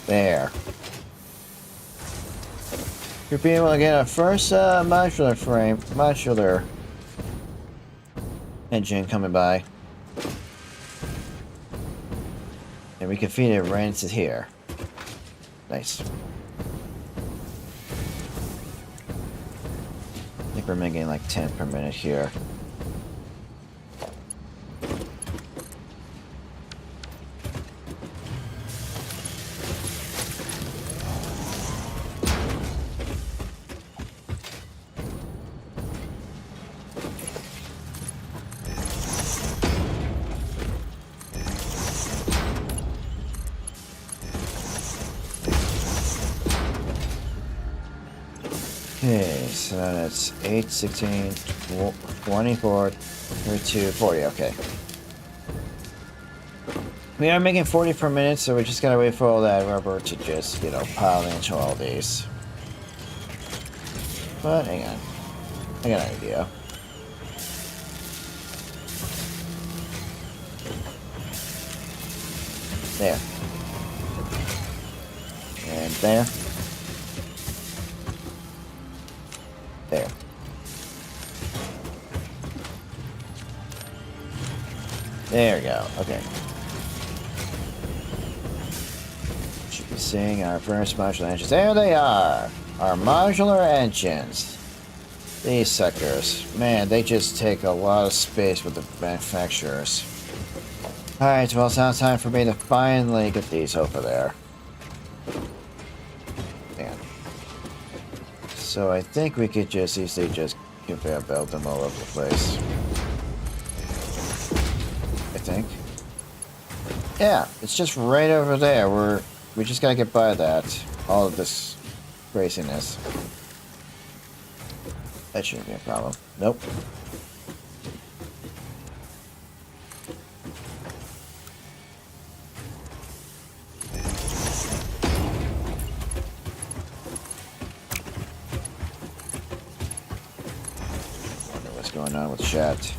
There. You'll be able to get a first modular engine coming by. And we can feed it right into here. Nice. I think we're making like 10 per minute here. Okay, so that's 8, 16, 24, 32, 40, okay. We are making 40 per minute, so we just gotta wait for all that rubber to just, you know, pile into all these. But, hang on. I got an idea. There. And there. There. There we go. Okay. seeing our first modular engines. There they are! Our modular engines. These suckers. Man, they just take a lot of space with the manufacturers. Alright, well, it's now time for me to finally get these over there. Man. So I think we could just easily just conveyor belt them all over the place. I think. Yeah, it's just right over there. We just gotta get by that. All of this craziness. That shouldn't be a problem. Nope. Wonder what's going on with chat.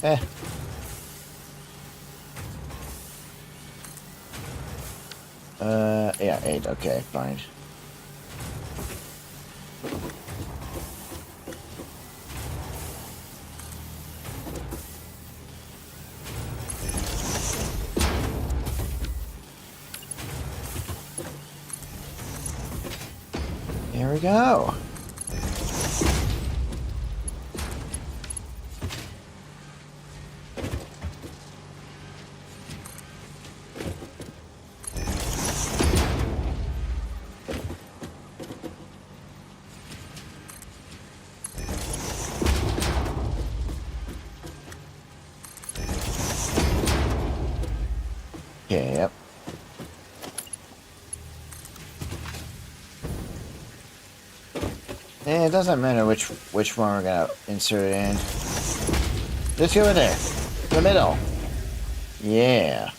Eh. Yeah, 8. Okay, fine. Here we go. Okay, yep. Yeah, it doesn't matter which one we're gonna insert it in. Just go in there. The middle. Yeah.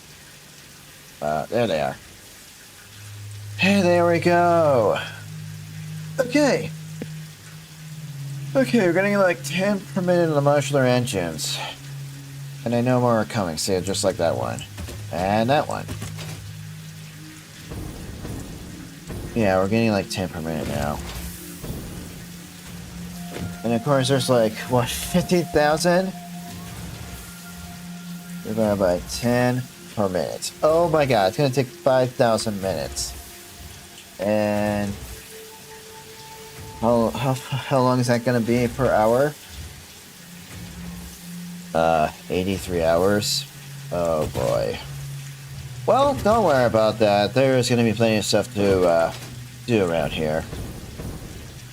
There they are. Hey, there we go. Okay. Okay, we're getting like 10 per minute on the modular engines. And I know more are coming, so just like that one. And that one. Yeah, we're getting like 10 per minute now. And of course, there's like, what, 50,000? We're going by 10 per minute. Oh my god, it's going to take 5,000 minutes. And how long is that going to be per hour? 83 hours. Oh boy. Well, don't worry about that. There's going to be plenty of stuff to do around here.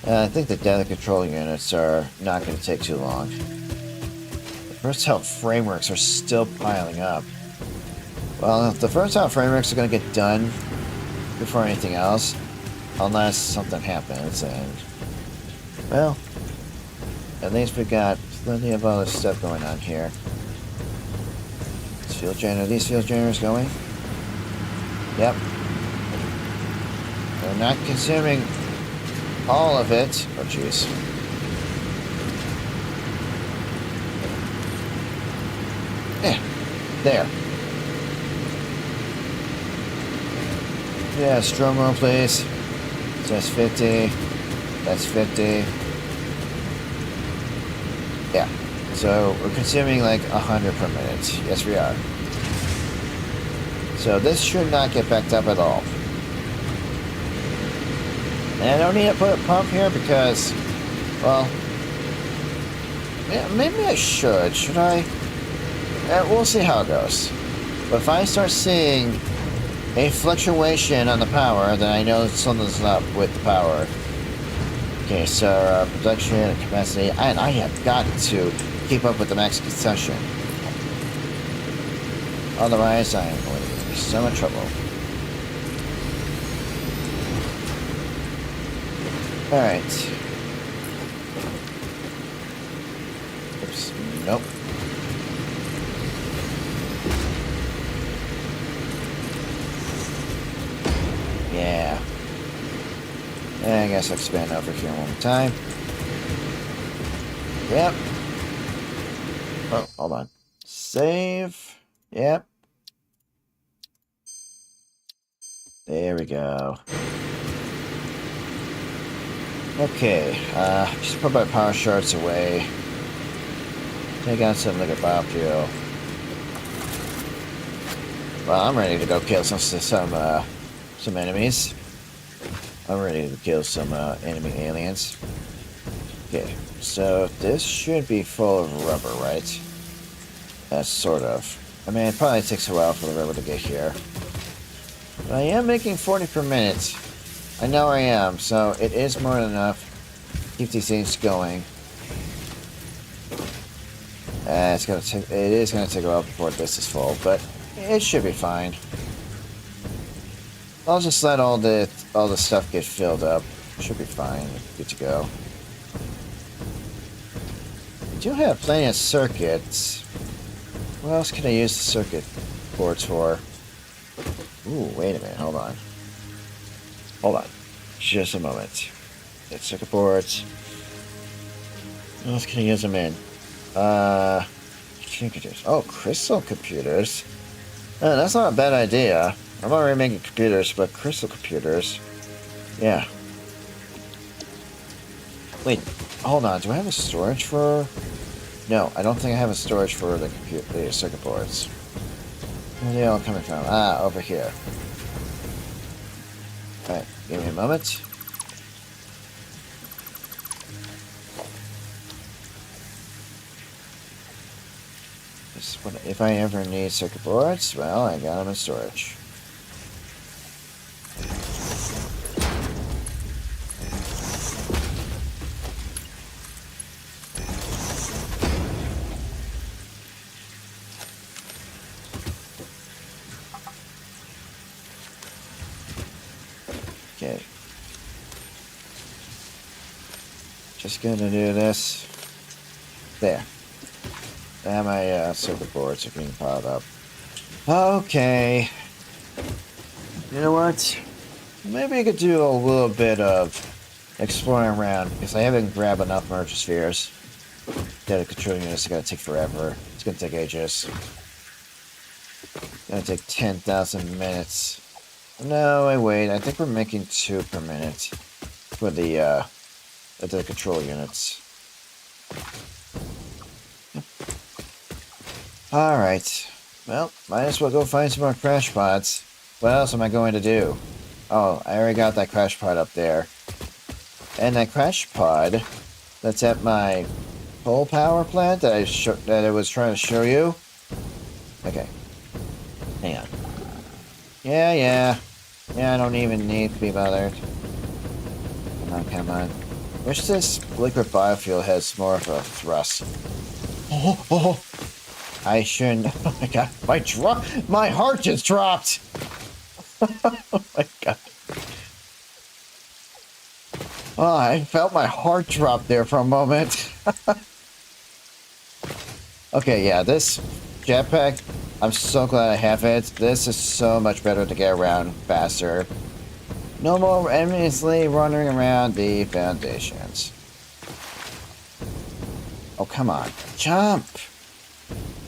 I think the data control units are not going to take too long. The first help frameworks are still piling up. Well, if the first help frameworks are going to get done before anything else, unless something happens, and well, at least we got plenty of other stuff going on here. These fuel generators going? Yep. They're not consuming all of it. Oh, jeez. Yeah, there. Yeah, drum roll, please. That's 50. That's 50. Yeah. So we're consuming like 100 per minute. Yes, we are. So this should not get backed up at all. And I don't need to put a pump here because, well, yeah, maybe I should. Should I? We'll see how it goes. But if I start seeing a fluctuation on the power, then I know something's up with the power. Okay, so production and capacity, and I have got to keep up with the max consumption. Otherwise, I am going to be in so much trouble. Alright. Oops. Nope. Yeah. I guess I'll expand over here one more time. Yep. Oh, hold on. Save. Yep. There we go. Okay, just put my power shards away. Take out some liquid biofuel. Well, I'm ready to go kill some enemies. I'm ready to kill some enemy aliens. Okay, so this should be full of rubber, right? Sort of. I mean, it probably takes a while for the rubber to get here. But I am making 40 per minute. I know I am, so it is more than enough to keep these things going. It is gonna take a while before this is full, but it should be fine. I'll just let all the stuff get filled up. Should be fine. Good to go. I do have plenty of circuits. What else can I use the circuit boards for? Ooh, wait a minute. Hold on. Hold on. Just a moment. Get circuit boards. What else can I use them in? Computers. Oh, crystal computers. That's not a bad idea. I'm already making computers, but crystal computers. Yeah. Wait, hold on. Do I have a storage for... No, I don't think I have a storage for the circuit boards. Where are they all coming from? Ah, over here. Alright, give me a moment. If I ever need circuit boards, well, I got them in storage. Okay. Just gonna do this. There. And my circuit boards are being piled up. Okay. You know what? Maybe I could do a little bit of exploring around, because I haven't grabbed enough merge spheres. Data control units are gonna take forever. It's gonna take ages. It's gonna take 10,000 minutes. No, wait. I think we're making 2 per minute for the control units. Alright. Well, might as well go find some more crash pods. What else am I going to do? Oh, I already got that crash pod up there. And that crash pod that's at my coal power plant that I was trying to show you. Okay. Hang on. Yeah, I don't even need to be bothered. Come on. Wish this liquid biofuel has more of a thrust. Oh. I shouldn't. Oh my god, my heart just dropped. Oh my god. Oh, I felt my heart drop there for a moment. Okay, yeah, this jetpack, I'm so glad I have it. This is so much better to get around faster. No more endlessly running around the foundations. Oh, come on. Jump!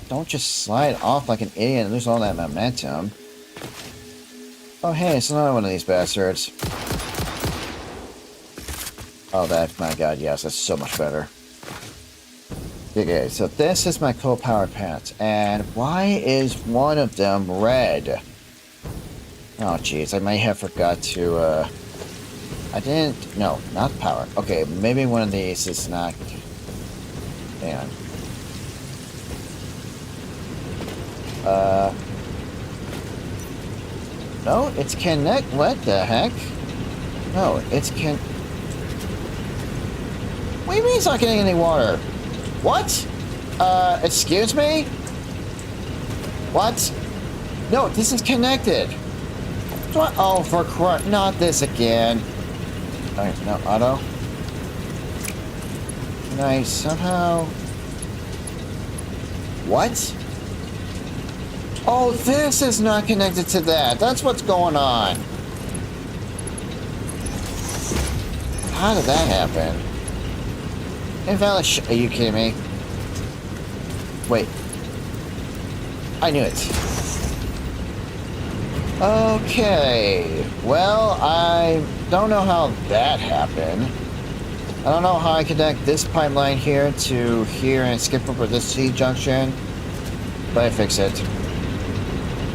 Don't just slide off like an idiot and lose all that momentum. Oh, hey, it's another one of these bastards. Oh, my god, yes, that's so much better. Okay, so this is my coal-powered pants, and why is one of them red? Oh, jeez, I may have forgot to, I didn't... No, not power. Okay, maybe one of these is not... Hang on. No, it's connect... What the heck? No, it's can... What do you mean it's not getting any water? What? Excuse me? What? No, this is connected. What? Oh, for crap. Not this again. Alright, no, auto. Can I somehow... What? Oh, this is not connected to that. That's what's going on. How did that happen? Invalid are you kidding me? Wait. I knew it. Okay. Well, I don't know how that happened. I don't know how I connect this pipeline here to here and skip over this T junction. But I fix it.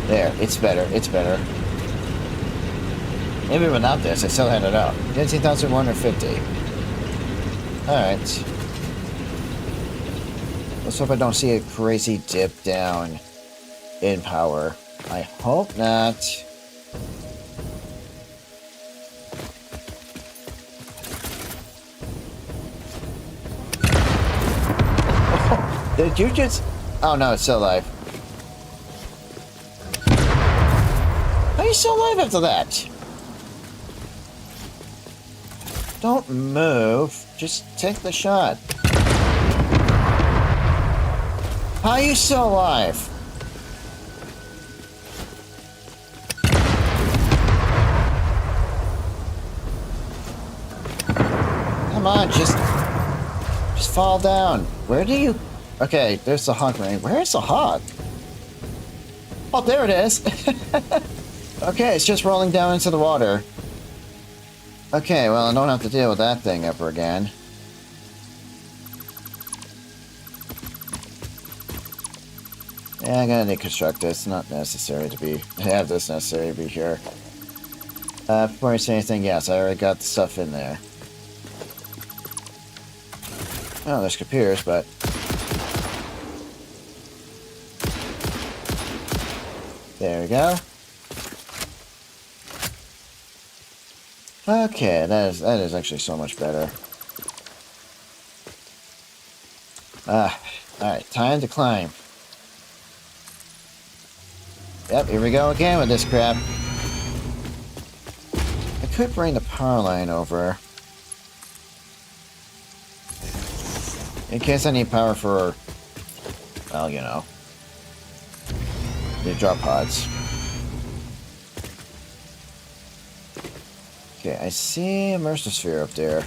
There, it's better, it's better. Even without this, I still had it out. 15,150. Alright. Let's hope I don't see a crazy dip down in power. I hope not. Did you just... Oh no, it's still alive. How are you still alive after that? Don't move. Just take the shot. How are you still alive? Come on, just fall down. Where do you... Okay, there's the hog ring. Where's the hog? Oh, there it is. Okay, it's just rolling down into the water. Okay, well, I don't have to deal with that thing ever again. Yeah, I'm gonna deconstruct this. It's not necessary to be... have this necessary to be here. Before I say anything, yes, I already got the stuff in there. Oh, there's computers, but... There we go. Okay, that is actually so much better. Alright, time to climb. Yep, here we go again with this crap. I could bring the power line over. In case I need power for, well, you know, the drop pods. Okay, I see a Mercer Sphere up there.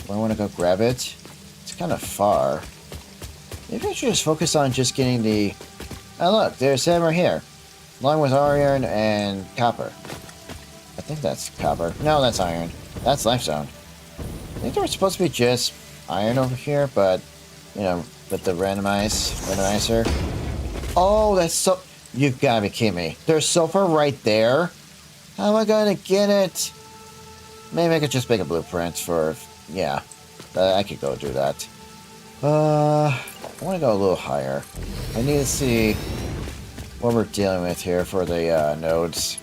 Do I want to go grab it? It's kind of far. Maybe I should just focus on just getting the... Oh look, there's him right here. Along with iron and copper. I think that's copper. No, that's iron. That's Life Zone. I think there was supposed to be just iron over here, but, you know, with the randomizer. Oh, that's so... You've got to be kidding me. There's sulfur right there? How am I going to get it? Maybe I could just make a blueprint for... Yeah, I could go do that. I want to go a little higher. I need to see what we're dealing with here for the nodes.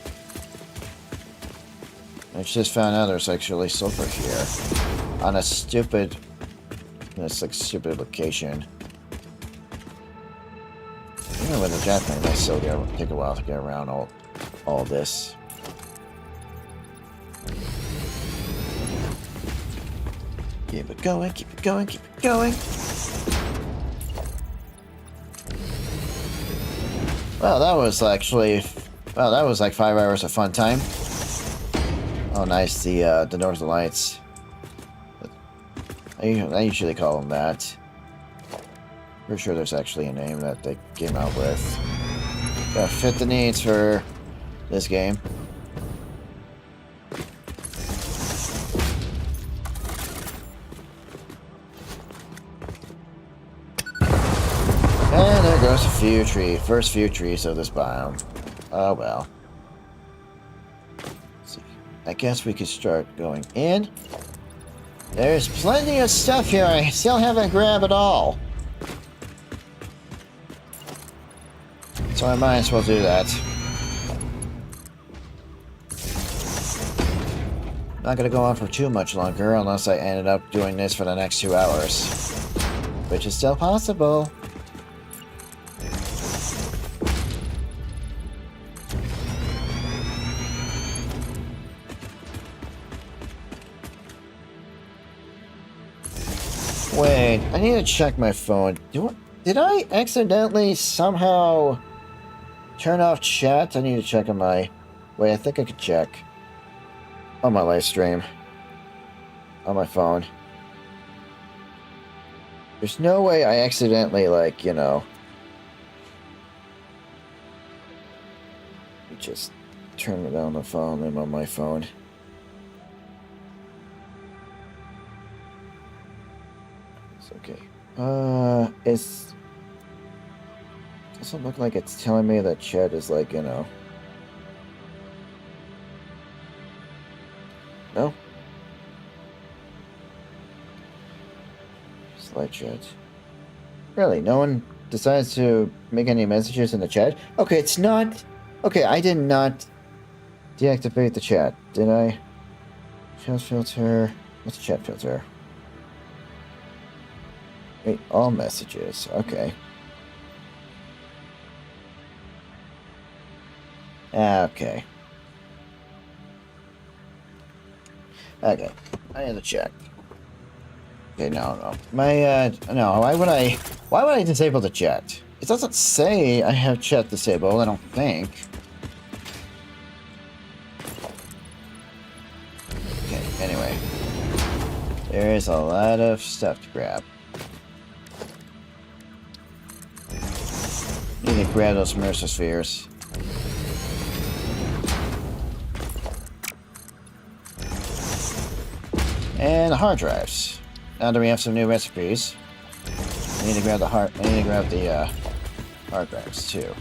I just found out there's actually sulfur here. On a stupid... This like stupid location. Even with the jetpack, I still take a while to get around all this. Keep it going, keep it going, keep it going. Well, that was actually... Well, that was like 5 hours of fun time. Oh, nice, the Northern Lights. I usually call them that. Pretty sure there's actually a name that they came out with. Gotta fit the needs for this game. And there goes a few trees. First few trees of this biome. Oh well. Let's see. I guess we could start going in. There's plenty of stuff here I still haven't grabbed at all. So I might as well do that. Not gonna go on for too much longer unless I ended up doing this for the next 2 hours. Which is still possible. Wait, I need to check my phone. Did I accidentally somehow turn off chat? I need to check on my... Wait, I think I could check. On my live stream. On my phone. There's no way I accidentally, like, you know... Just turn it on the phone and on my phone. It's okay. Doesn't look like it's telling me that chat is like, you know. No. Slide chat. Really? No one decides to make any messages in the chat? Okay, it's not. Okay, I did not deactivate the chat, did I? Chat filter. What's chat filter? Wait, all messages. Okay. Okay. Okay. I need to check. Okay, no. No, why would I disable the chat? It doesn't say I have chat disabled, I don't think. Okay, anyway. There is a lot of stuff to grab. Need to grab those Mercer spheres. And the hard drives. Now that we have some new recipes, I need to grab the hard drives too.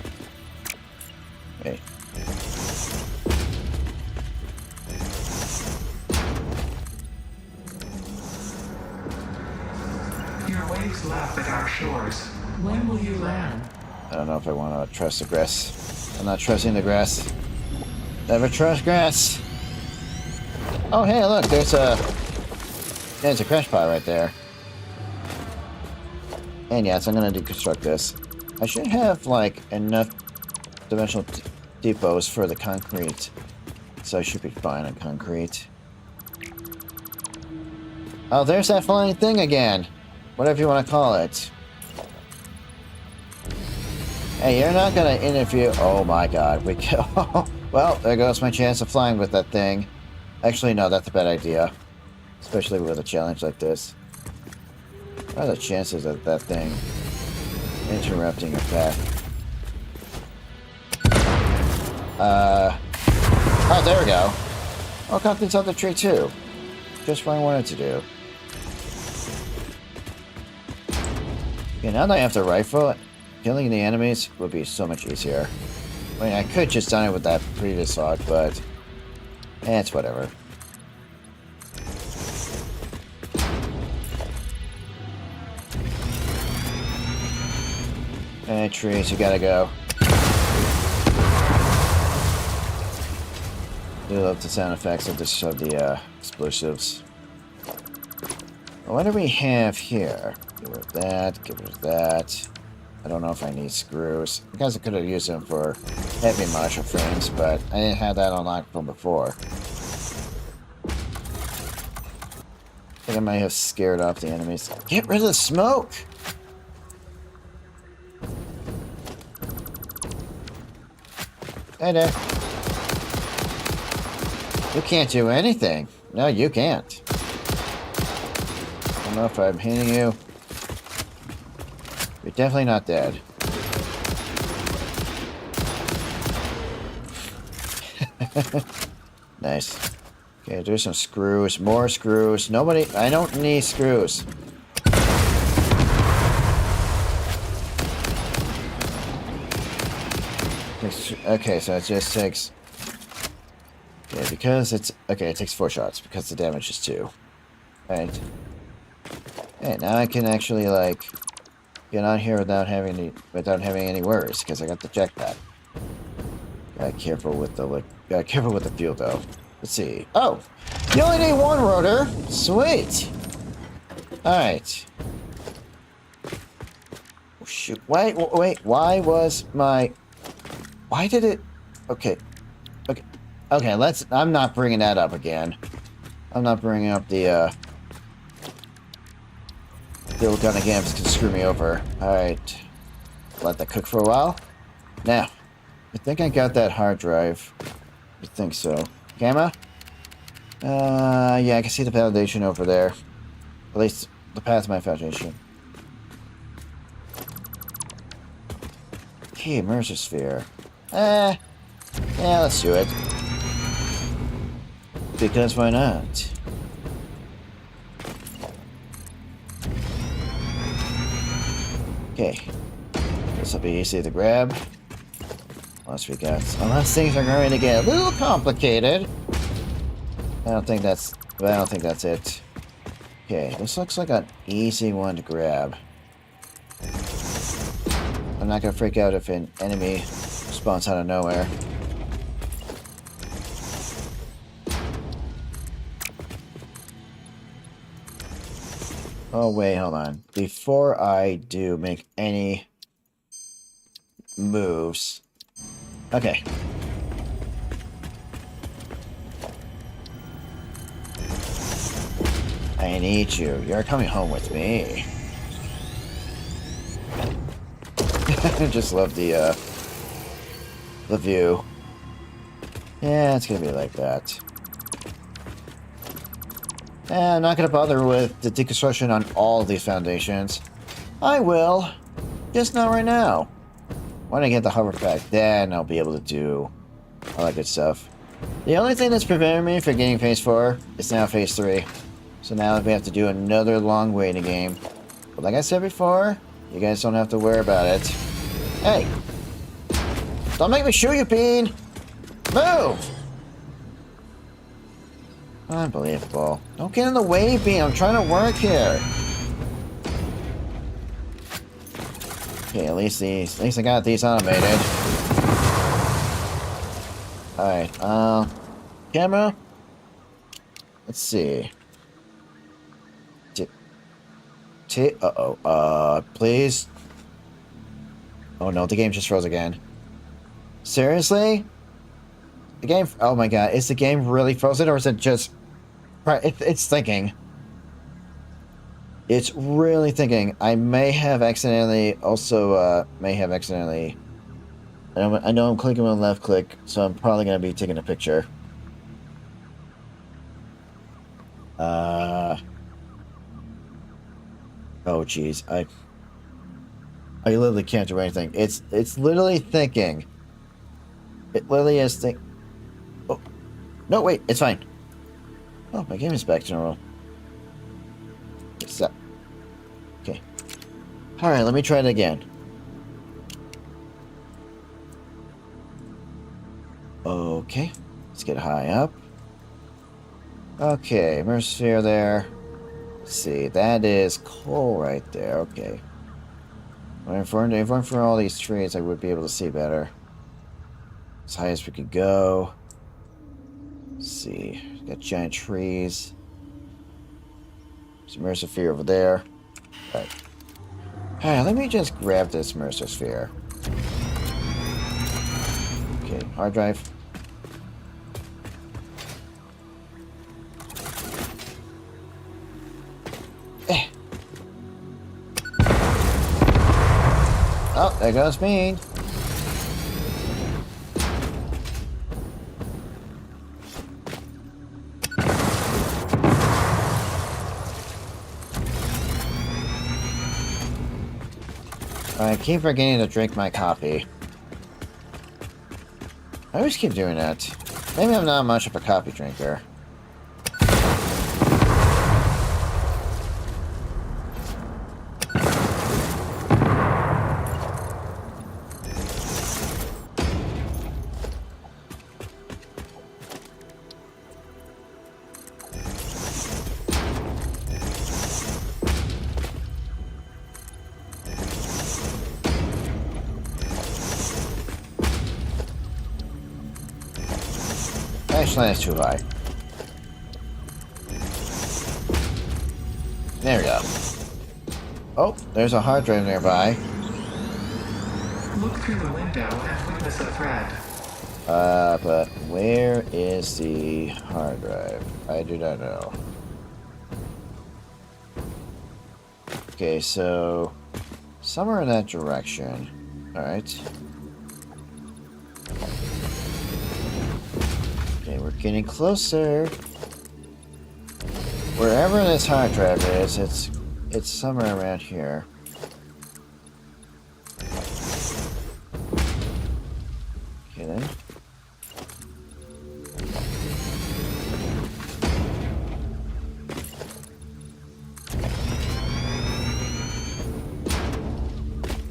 Okay. Your waves laugh at our shores. When will you land? I don't know if I want to trust the grass. I'm not trusting the grass. Never trust grass. Oh, hey, look, there's a crash pod right there. And yes, I'm gonna deconstruct this. I should have, like, enough dimensional depots for the concrete. So I should be fine on concrete. Oh, there's that flying thing again. Whatever you want to call it. Hey, you're not gonna interview... Oh my god, we kill... Well, there goes my chance of flying with that thing. Actually, no, that's a bad idea. Especially with a challenge like this. What are the chances of that thing interrupting your path? Oh, there we go. Oh, Compton's on the tree too. Just what I wanted to do. Okay, now that I have the rifle, killing the enemies would be so much easier. I mean, I could just done it with that previous log, but... it's whatever. And trees, you gotta go. I do love the sound effects of the explosives. Well, what do we have here? Get rid of that, get rid of that. I don't know if I need screws. I guess I could have used them for heavy module frames, but I didn't have that unlocked from before. I think I might have scared off the enemies. Get rid of the smoke! Hey there. You can't do anything. No, you can't. I don't know if I'm hitting you. You're definitely not dead. Nice. Okay, there's some screws. More screws. Nobody... I don't need screws. Okay, so it just takes... Okay, because it's... Okay, it takes 4 shots, because the damage is 2. Right. Okay, now I can actually, like... get on here without having any worries, because I got the jetpack. Gotta be careful with the, like... Gotta be careful with the fuel, though. Let's see. Oh! You only need 1 rotor! Sweet! Alright. Oh, shoot. Wait, why was my... Why did it... Okay. Okay, let's... I'm not bringing that up again. I'm not bringing up the old gun again, it's gonna screw me over. Alright. Let that cook for a while. Now, I think I got that hard drive. I think so. Gamma? Yeah, I can see the foundation over there. At least, the path to my foundation. Okay, Mercer sphere. Yeah, let's do it. Because why not? Okay. This will be easy to grab. Unless things are going to get a little complicated. I don't think that's it. Okay, this looks like an easy one to grab. I'm not gonna freak out if an enemy spawns out of nowhere. Oh wait, hold on. Before I do make any moves. Okay. I need you. You're coming home with me. I just love the view. Yeah, it's gonna be like that. I'm not gonna bother with the deconstruction on all these foundations. I will. Just not right now. When I get the hover pack, then I'll be able to do all that good stuff. The only thing that's preventing me from getting phase 4 is now phase 3. So now we have to do another long waiting game. But like I said before, you guys don't have to worry about it. Hey! Don't make me shoot you, Bean! Move! Unbelievable. Don't get in the way, Bean. I'm trying to work here. Okay, at least I got these automated. Alright, camera? Let's see. Please? Oh no, the game just froze again. Seriously? The game, oh my god, is the game really frozen or is it just... It's thinking. It's really thinking. I may have accidentally also, I know I'm clicking on left click, so I'm probably going to be taking a picture. Oh jeez, I literally can't do anything. It's literally thinking. It literally is think. Oh, no, wait, it's fine. Oh, my game is back to normal. What's up? Okay. All right, let me try it again. Okay, let's get high up. Okay, Mersphere there. Let's see, that is coal right there. Okay. If we're for all these trees, I would be able to see better. As high as we could go. Let's see, got giant trees. Some Mersphere over there. Alright. Alright, let me just grab this Mersphere. Okay, hard drive. Oh, there goes Bean. I keep forgetting to drink my coffee. I always keep doing that. Maybe I'm not much of a coffee drinker. Actually, that's too high. There we go. Oh, there's a hard drive nearby. Look through the window and witness a thread. But where is the hard drive? I do not know. Okay, so somewhere in that direction. Alright. Okay, we're getting closer. Wherever this hard drive is, it's somewhere around here. Okay then.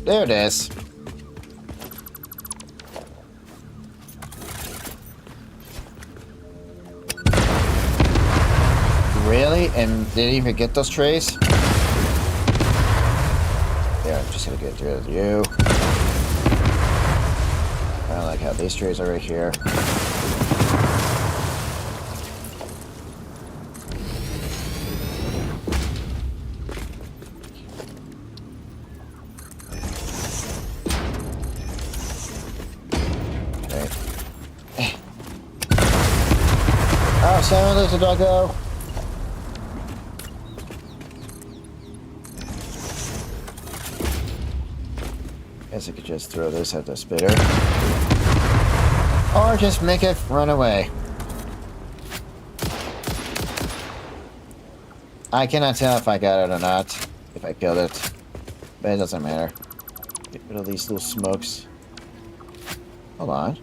There it is. Really? And didn't even get those trays? Yeah, I'm just gonna get rid of you. I don't like how these trays are right here. Oh, Simon, there's a doggo. Guess I could just throw this at the spitter. Or just make it run away. I cannot tell if I got it or not. If I killed it. But it doesn't matter. Get rid of these little smokes. Hold on.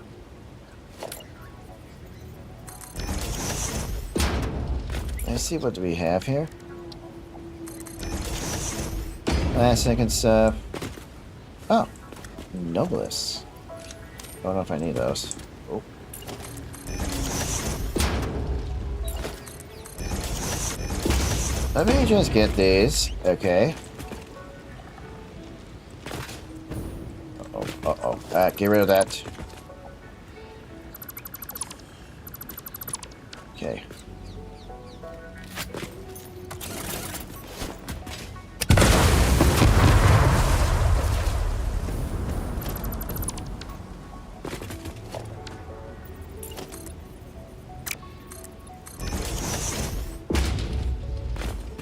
Let's see what do we have here. Last second stuff. Oh, Nobilis. Don't know if I need those. Oh. Let me just get these. Okay. Uh-oh, uh-oh. Get rid of that. Okay.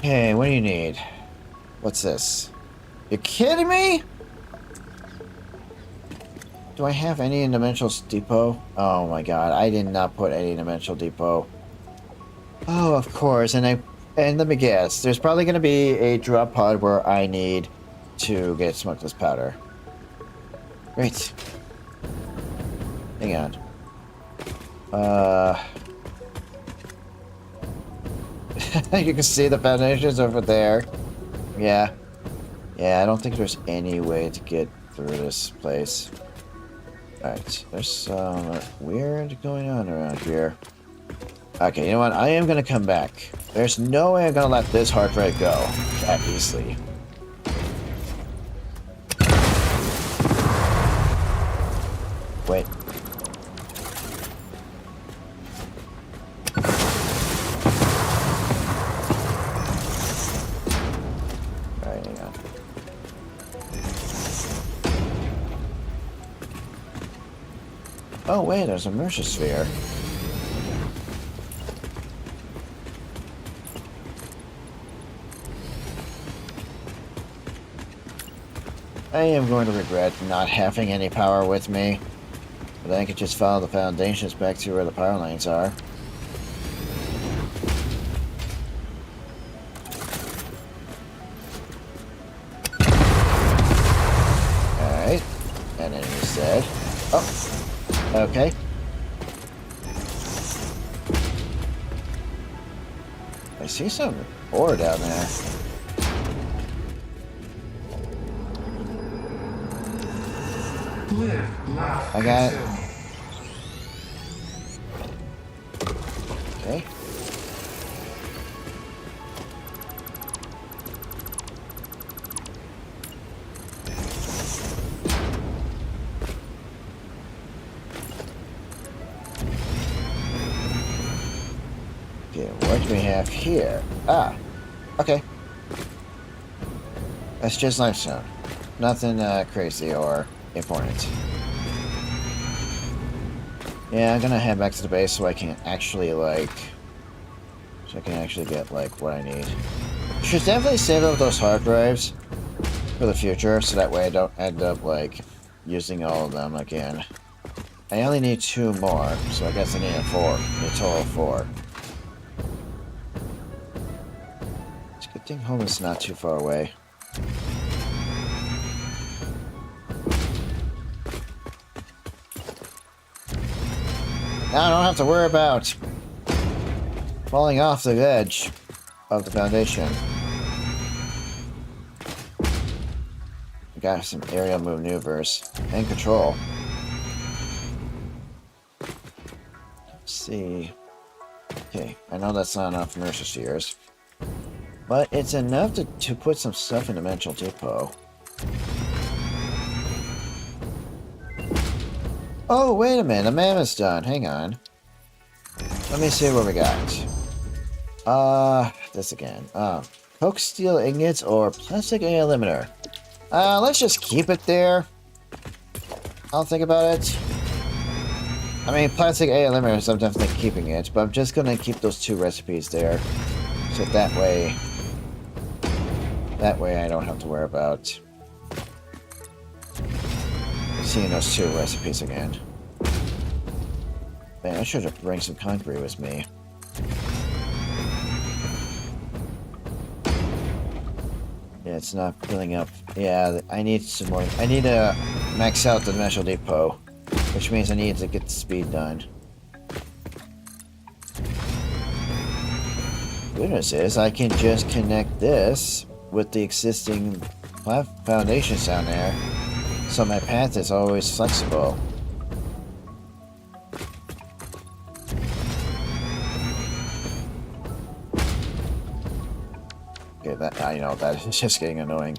Hey, what do you need? What's this? You kidding me? Do I have any in Dimensional Depot? Oh my god, I did not put any in Dimensional Depot. Oh, of course, and let me guess, there's probably gonna be a drop pod where I need to get smokeless powder. Great. Hang on. You can see the foundations over there. Yeah. Yeah, I don't think there's any way to get through this place. Alright, there's some weird going on around here. Okay, you know what? I am gonna come back. There's no way I'm gonna let this hard drive go that easily. Wait. Alright, hang on. Oh wait, there's a Mercer sphere. I am going to regret not having any power with me. But I could just follow the foundations back to where the power lines are. Alright. And then he said... Oh! Okay. I see some ore down there. Live, laugh, I got it. consume. Okay. Okay, what do we have here? Ah, okay. That's just limestone. Nothing crazy or important. Yeah, I'm gonna head back to the base so I can actually, like... So I can actually get, like, what I need. Should definitely save up those hard drives for the future, so that way I don't end up, like, using all of them again. I only need 2 more, so I guess I need 4. I need a total of 4. It's a good thing home is not too far away. Now I don't have to worry about falling off the edge of the foundation. We got some aerial maneuvers and control. Let's see. Okay, I know that's not enough Mercer Seers. But it's enough to put some stuff in the Dimensional Depot. Oh, wait a minute. The mammoth's done. Hang on. Let me see what we got. This again. Coke steel ingots or plastic A limiter. Let's just keep it there. I'll think about it. I mean, plastic A limiters, I'm definitely keeping it, but I'm just gonna keep those 2 recipes there. So that way I don't have to worry about seeing those 2 recipes again. Man, I should have bring some concrete with me. Yeah, it's not filling up. Yeah, I need some more. I need to max out the Dimensional Depot, which means I need to get the speed done. Good news is I can just connect this with the existing foundations down there, so my path is always flexible. Okay, that I know that is just getting annoying.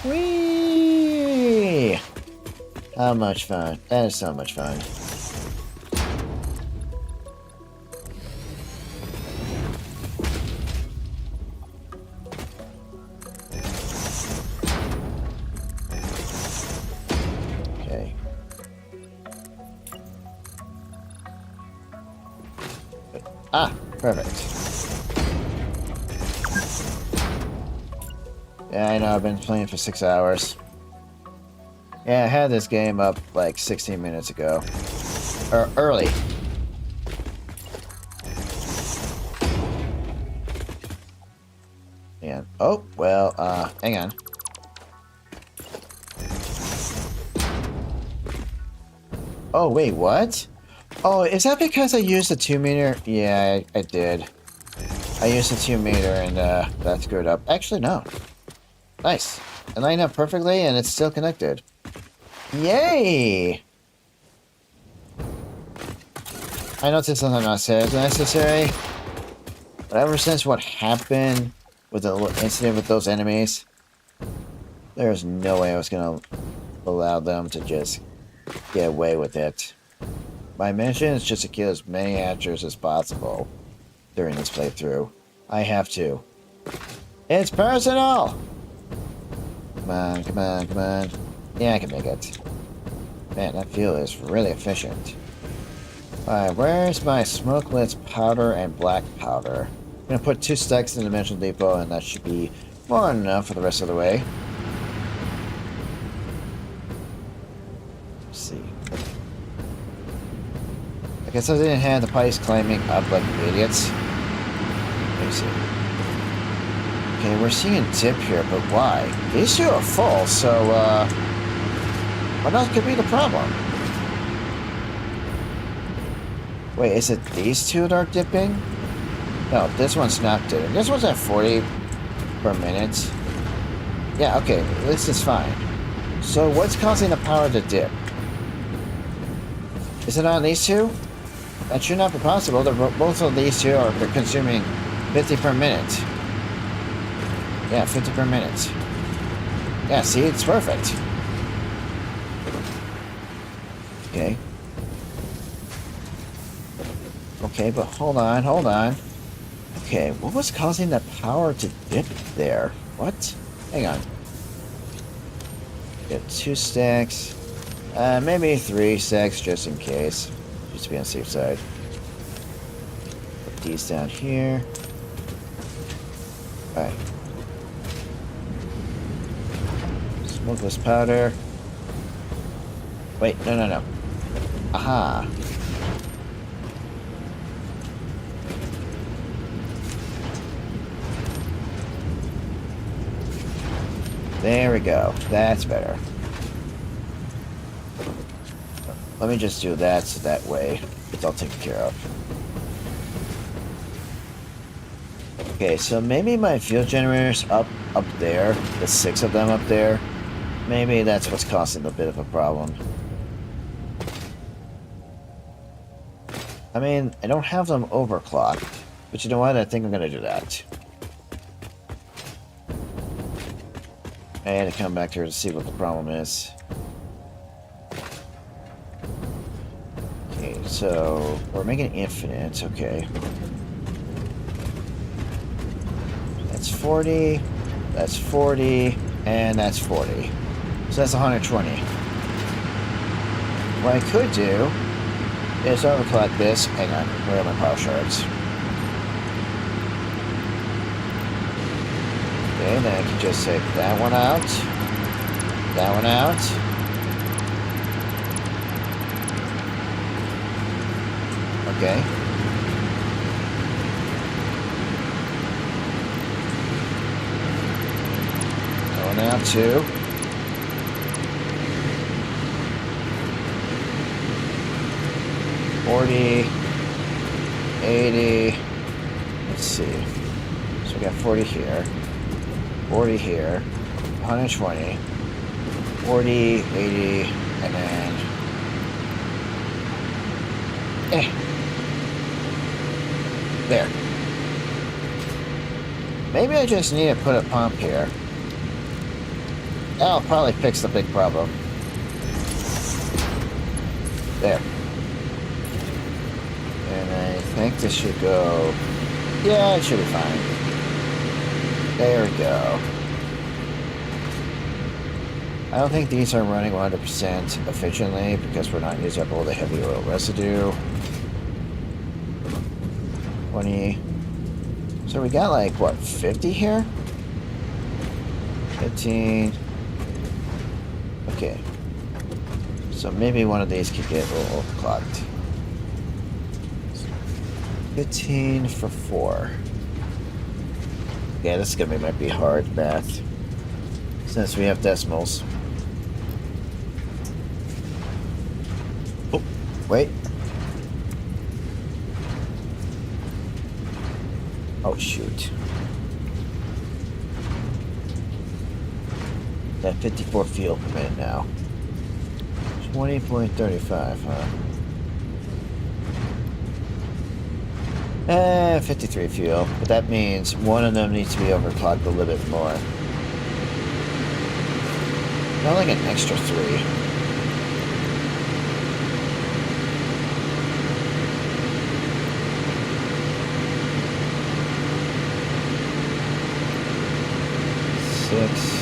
Whee! How much fun. That is so much fun. Okay. Ah, perfect. Yeah, I know, I've been playing for 6 hours. Yeah, I had this game up like 16 minutes ago. Or early. And, oh, well, hang on. Oh, wait, what? Oh, is that because I used the 2 meter? Yeah, I did. I used the 2 meter and, that screwed up. Actually, no. Nice. It lined up perfectly and it's still connected. Yay! I know this is not necessary, but ever since what happened with the incident with those enemies, there's no way I was gonna allow them to just get away with it. My mission is just to kill as many archers as possible during this playthrough. I have to. It's personal! Come on, come on, come on. Yeah, I can make it. Man, that fuel is really efficient. Alright, where's my smokeless powder and black powder? I'm gonna put 2 stacks in the Dimensional Depot and that should be more than enough for the rest of the way. Let's see. I guess I didn't have the pipes climbing up like idiots. Let me see. Okay, we're seeing a dip here, but why? These 2 are full, so, what else could be the problem? Wait, is it these 2 that are dipping? No, this one's not dipping. This one's at 40 per minute. Yeah, okay, this is fine. So what's causing the power to dip? Is it on these 2? That should not be possible. Both of these 2 are consuming 50 per minute. Yeah, 50 per minute. Yeah, see, it's perfect. Okay. Okay, but hold on, hold on. Okay, what was causing the power to dip there? What? Hang on. Get 2 stacks. Maybe 3 stacks just in case. Just to be on the safe side. Put these down here. Alright. Smokeless powder. Wait, no. Aha. There we go. That's better. Let me just do that so that way it's all taken care of. Okay, so maybe my fuel generators up there, the 6 of them up there, maybe that's what's causing a bit of a problem. I mean, I don't have them overclocked, but you know what? I think I'm gonna do that. I had to come back here to see what the problem is. Okay, so we're making infinite, okay. That's 40, that's 40, and that's 40. So that's 120. What I could do is overclock this. Hang on, where are my power shards? Okay, then I can just take that one out, that one out. Okay. Going out too. $40, $80. Let's see. So we got 40 here, 40 here, 120, 40, 80, and then there. Maybe I just need to put a pump here. That'll probably fix the big problem. There. And I think this should go... Yeah, it should be fine. There we go. I don't think these are running 100% efficiently because we're not using up all the heavy oil residue. 20. So we got like, what, 50 here? 15. Okay. So maybe one of these could get a little overclocked. 15 for 4. Yeah, this is gonna might be hard math. Since we have decimals. Oh, wait. Oh, shoot. That 54 fuel per minute now. 20.35, huh? 53 fuel, but that means one of them needs to be overclocked a little bit more. Not like an extra 3. Six.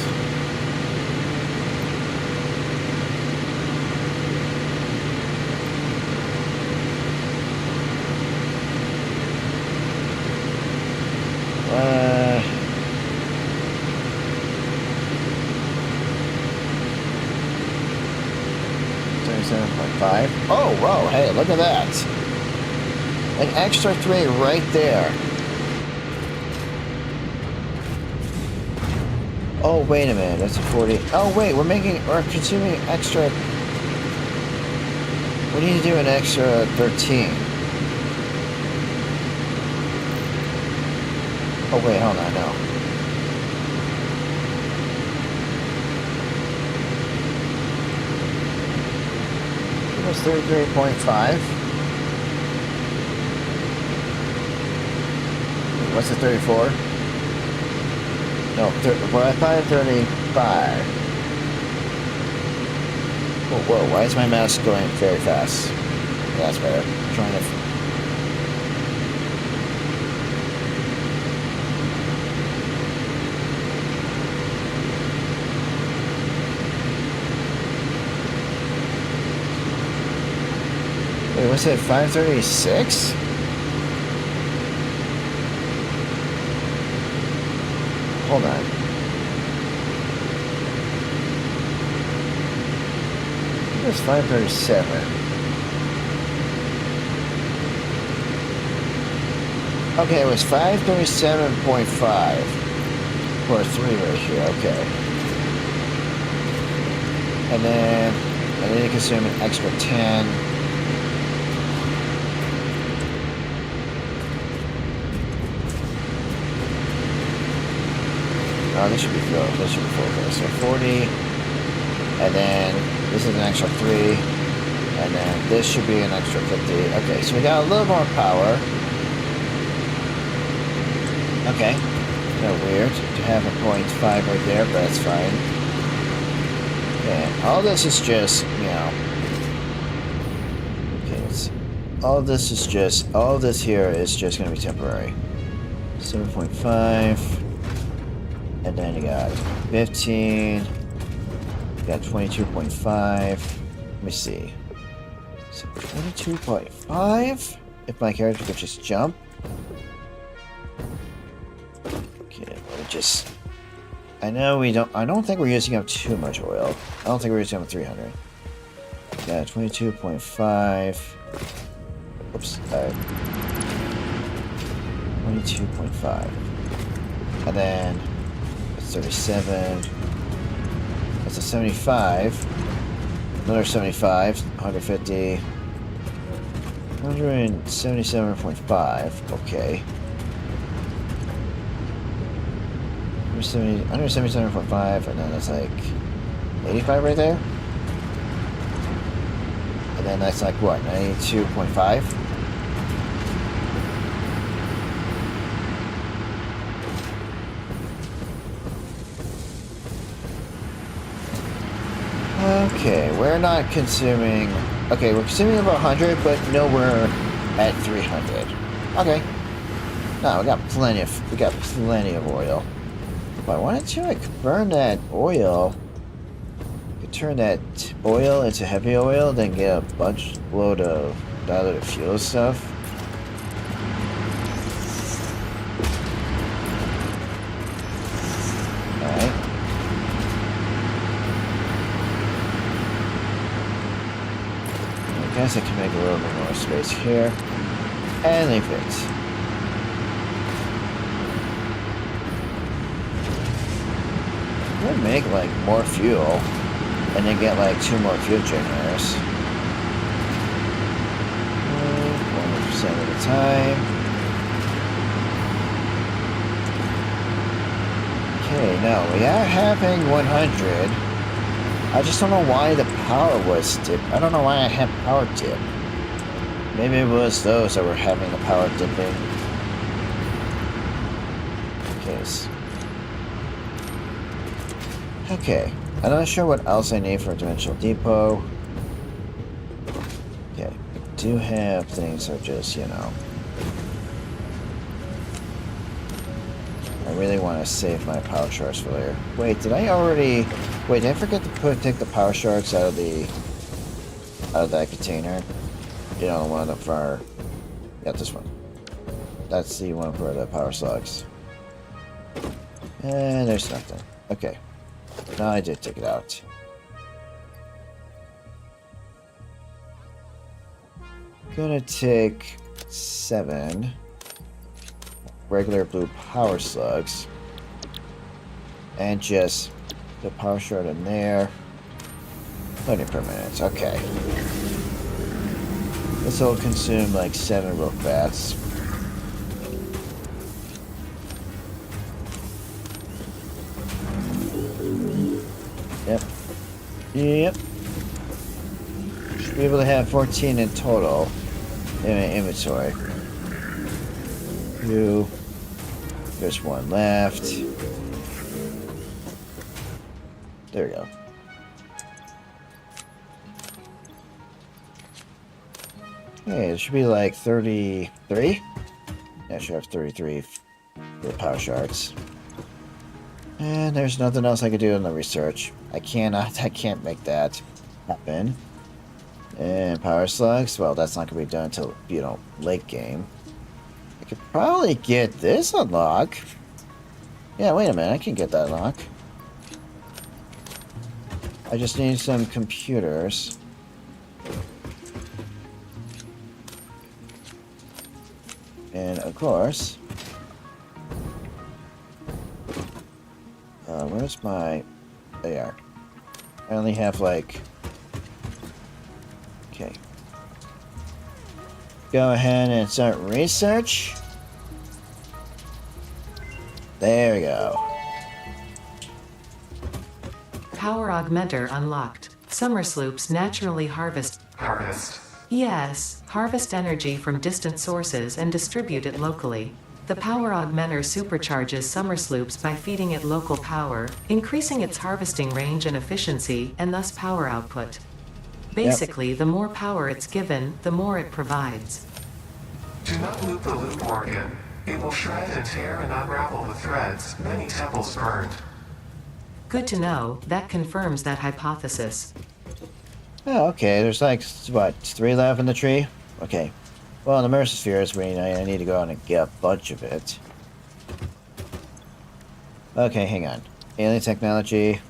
Oh, whoa, hey, look at that. An extra 3 right there. Oh, wait a minute, that's a 40. Oh, wait, we're consuming extra. We need to do an extra 13. Oh, wait, hold on, no. It was 33.5. What's the 34? No, well, I thought 35. Whoa, whoa, why is my mouse going very fast? That's better. I'm trying to... Wait, what's it, 536? Hold on. It was 537. Okay, it was 537.5 for a 3 right here, okay. And then I need to consume an extra 10. Oh, this should be full. This should be full there. So 40. And then this is an extra 3. And then this should be an extra 50. Okay, so we got a little more power. Okay. Kind of weird to have a 0.5 right there, but that's fine. And all this is just, you know. Okay, all this here is just going to be temporary. 7.5. And then you got 15. You got 22.5. Let me see. So 22.5? If my character could just jump. Okay, let me just... I don't think we're using up too much oil. I don't think we're using up 300. Yeah, 22.5. Oops. 22.5. And then... 37. That's a 75. Another 75. 150. 177.5. Okay. 177.5, and then that's like 85 right there. And then that's like what? 92.5. Okay, we're not consuming... Okay, we're consuming about 100, but nowhere at 300. Okay. No, we got plenty of oil. If I wanted to, I could burn that oil. I could turn that oil into heavy oil, then get a bunch load of diluted fuel stuff. Alright. I guess I can make a little bit more space here. And leave it. We'll make like more fuel and then get like 2 more fuel generators. 100% of the time. Okay, now we are having 100. I just don't know why the power was dipped. I don't know why I had power dip. Maybe it was those that were having the power dipping. Okay. Okay, I'm not sure what else I need for a Dimensional Depot. Okay, I do have things that just, you know... I really want to save my power shards for later. Wait, did I already... Wait, did I forget to take the power shards out of that container? You know, the one up for... Yeah, this one. That's the one for the power slugs. And there's nothing. Okay. No, I did take it out. Gonna take 7 regular blue power slugs and just the power shard in there. 20 per minute. Okay. This will consume like 7 rope bats. Yep. Yep. Should be able to have 14 in total in my inventory. 2. There's 1 left. There we go. Okay, it should be like 33. Yeah, I should have 33 for the power shards. And there's nothing else I could do in the research. I can't make that happen. And power slugs, well, that's not gonna be done until, you know, late game. I could probably get this unlock. Yeah, wait a minute, I can get that unlock. I just need some computers. And of course, where's my... There you are. I only have like... Okay. Go ahead and start research. There we go. Power augmenter unlocked. Summer sloops naturally harvest. Harvest. Yes, harvest energy from distant sources and distribute it locally. The power augmenter supercharges summer sloops by feeding it local power, increasing its harvesting range and efficiency, and thus power output. Basically, the more power it's given, the more it provides. Do not loop the loop organ. It will shred and tear and unravel the threads, many temples burned. Good to know, that confirms that hypothesis. Oh, okay. There's like, what, 3 left in the tree? Okay. Well, the Mercer is green. I need to go out and get a bunch of it. Okay, hang on. Alien technology.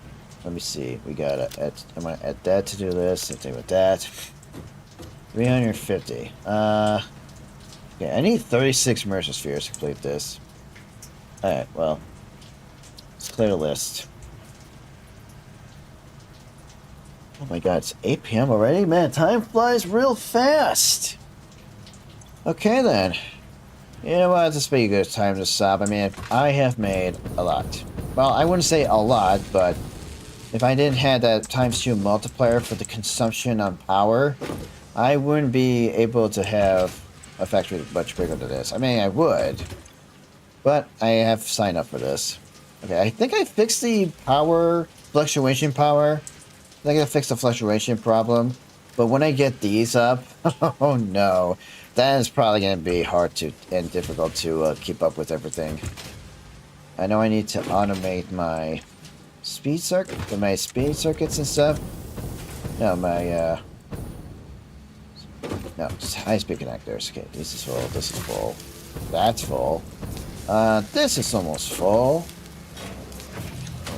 Let me see. We got I'm gonna add that to do list. Same thing with that. 350. Okay, I need 36 Mercer spheres to complete this. Alright, well. Let's clear the list. Oh my god, it's 8 p.m. already? Man, time flies real fast! Okay then. You know what, this would be a good time to stop. I mean, I have made a lot. Well, I wouldn't say a lot, but if I didn't have that ×2 multiplier for the consumption on power, I wouldn't be able to have a factory much bigger than this. I mean, I would, but I have signed up for this. Okay, I think I fixed the power, fluctuation power. I think I fixed the fluctuation problem, but when I get these up, oh no, that is probably going to be hard to and difficult to keep up with everything. I know I need to automate my speeds and stuff. No, my no, just high-speed connectors. Okay, this is full. This is full. That's full. This is almost full.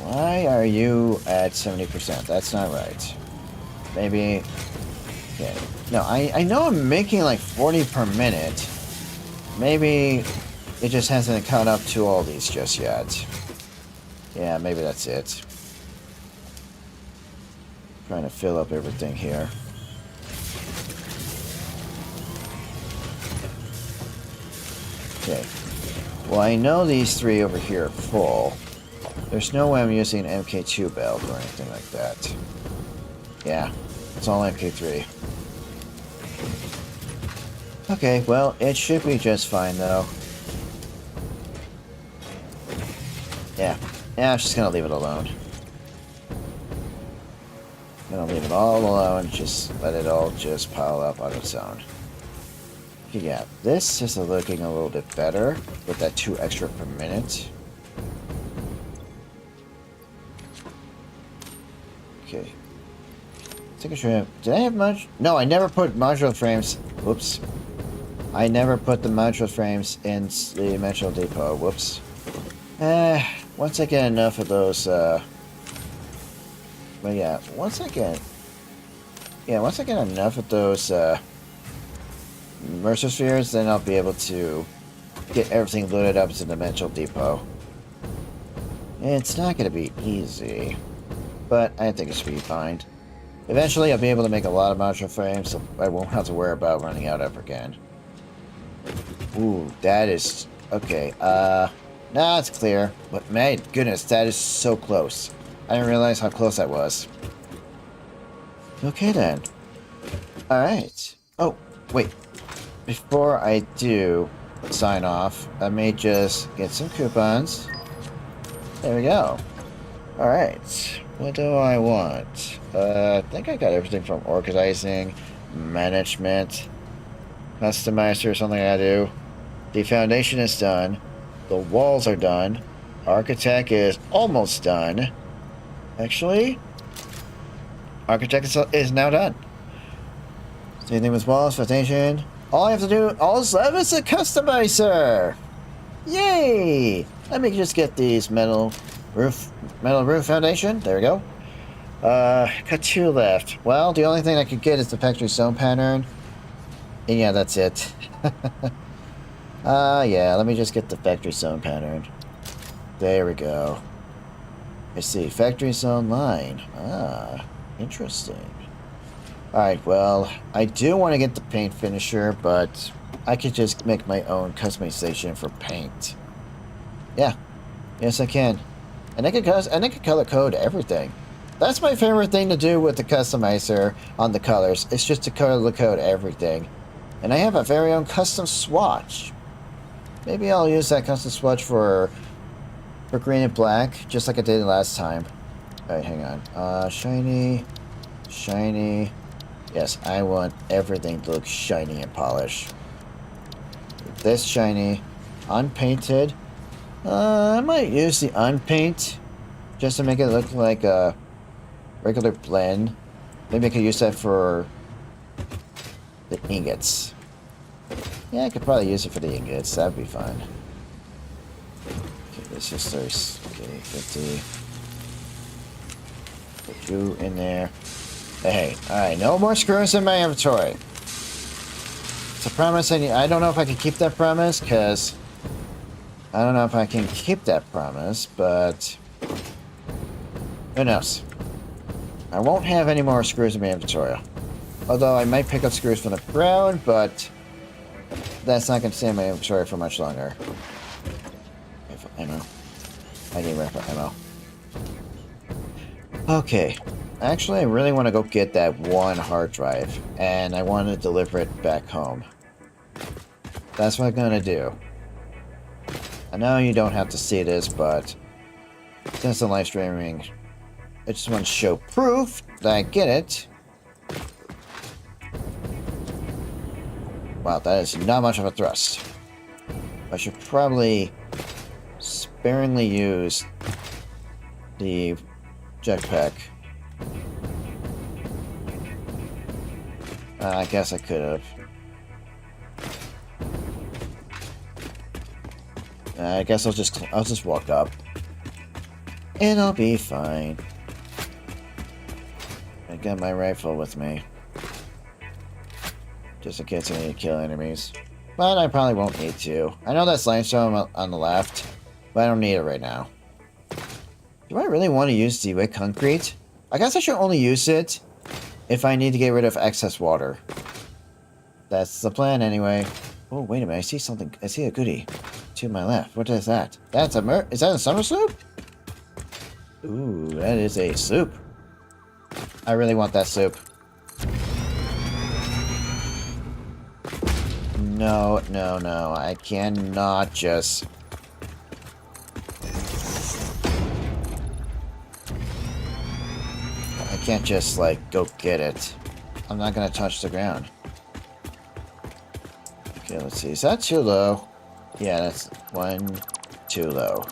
Why are you at 70%? That's not right. Maybe... Okay. No, I know I'm making like 40 per minute. Maybe it just hasn't caught up to all these just yet. Yeah, maybe that's it. Trying to fill up everything here. Okay. Well, I know these 3 over here are full. There's no way I'm using an MK2 belt or anything like that. Yeah, it's all MK3. Okay, well, it should be just fine, though. Yeah, I'm just gonna leave it alone. I'm gonna leave it all alone, just let it all just pile up on its own. Yeah, this is looking a little bit better with that 2 extra per minute. Okay. Take a trip. Did I have much? No, I never put modular frames. Whoops. I never put the modular frames in the Dimensional Depot. Whoops. Once I get enough of those, but yeah, once I get enough of those, Mercer spheres, then I'll be able to get everything loaded up to the Dimensional Depot. It's not going to be easy, but I think it should be fine. Eventually, I'll be able to make a lot of modular frames, so I won't have to worry about running out ever again. Ooh, that is... Okay, now it's clear, but my goodness, that is so close. I didn't realize how close that was. Okay, then. Alright. Oh, wait. Before I do sign off, I may just get some coupons. There we go. Alright. What do I want? I think I got everything from organizing, management, customizer, something I do. The foundation is done. The walls are done. Architect is almost done. Actually, architect is now done. Same thing with walls, foundation. All I have to do, all that's left is a customizer. Yay! Let me just get these metal roof foundation. There we go. Got 2 left. Well, the only thing I could get is the factory zone pattern. And yeah, that's it. Yeah, let me just get the factory zone pattern. There we go. I see, factory zone line. Interesting. Alright, well, I do want to get the paint finisher, but I could just make my own customization for paint. Yeah. Yes, I can. And I could color code everything. That's my favorite thing to do with the customizer on the colors. It's just to color code everything. And I have a very own custom swatch. Maybe I'll use that custom swatch for green and black, just like I did last time. Alright, hang on. Shiny. Shiny. Yes, I want everything to look shiny and polished. This shiny. Unpainted. I might use the unpaint just to make it look like a regular blend. Maybe I could use that for the ingots. Yeah, I could probably use it for the ingots. That'd be fine. Okay, this is 30. Okay, 50. Put you in there. Hey, alright, no more screws in my inventory. It's a promise I don't know if I can keep that promise, because I don't know if I can keep that promise, but who knows? I won't have any more screws in my inventory. Although I might pick up screws from the ground, but that's not going to stay in my inventory for much longer. Rifle ammo. I need rifle ammo. Okay. Actually, I really want to go get that one hard drive, and I want to deliver it back home. That's what I'm going to do. I know you don't have to see this, but since the live streaming, I just want to show proof that I get it. Wow, that is not much of a thrust. I should probably sparingly use the jetpack. I guess I could have. I guess I'll just walk up. And I'll be fine. I got my rifle with me. Just in case I need to kill enemies. But I probably won't need to. I know that's limestone on the left, but I don't need it right now. Do I really want to use the wet concrete? I guess I should only use it if I need to get rid of excess water. That's the plan anyway. Oh, wait a minute. I see something. I see a goodie to my left. What is that? That's a is that a summer sloop? Ooh, that is a sloop. I really want that sloop. No, no, no. I cannot just... I can't just, like, go get it. I'm not gonna touch the ground. Okay, let's see. Is that too low? Yeah, that's one too low.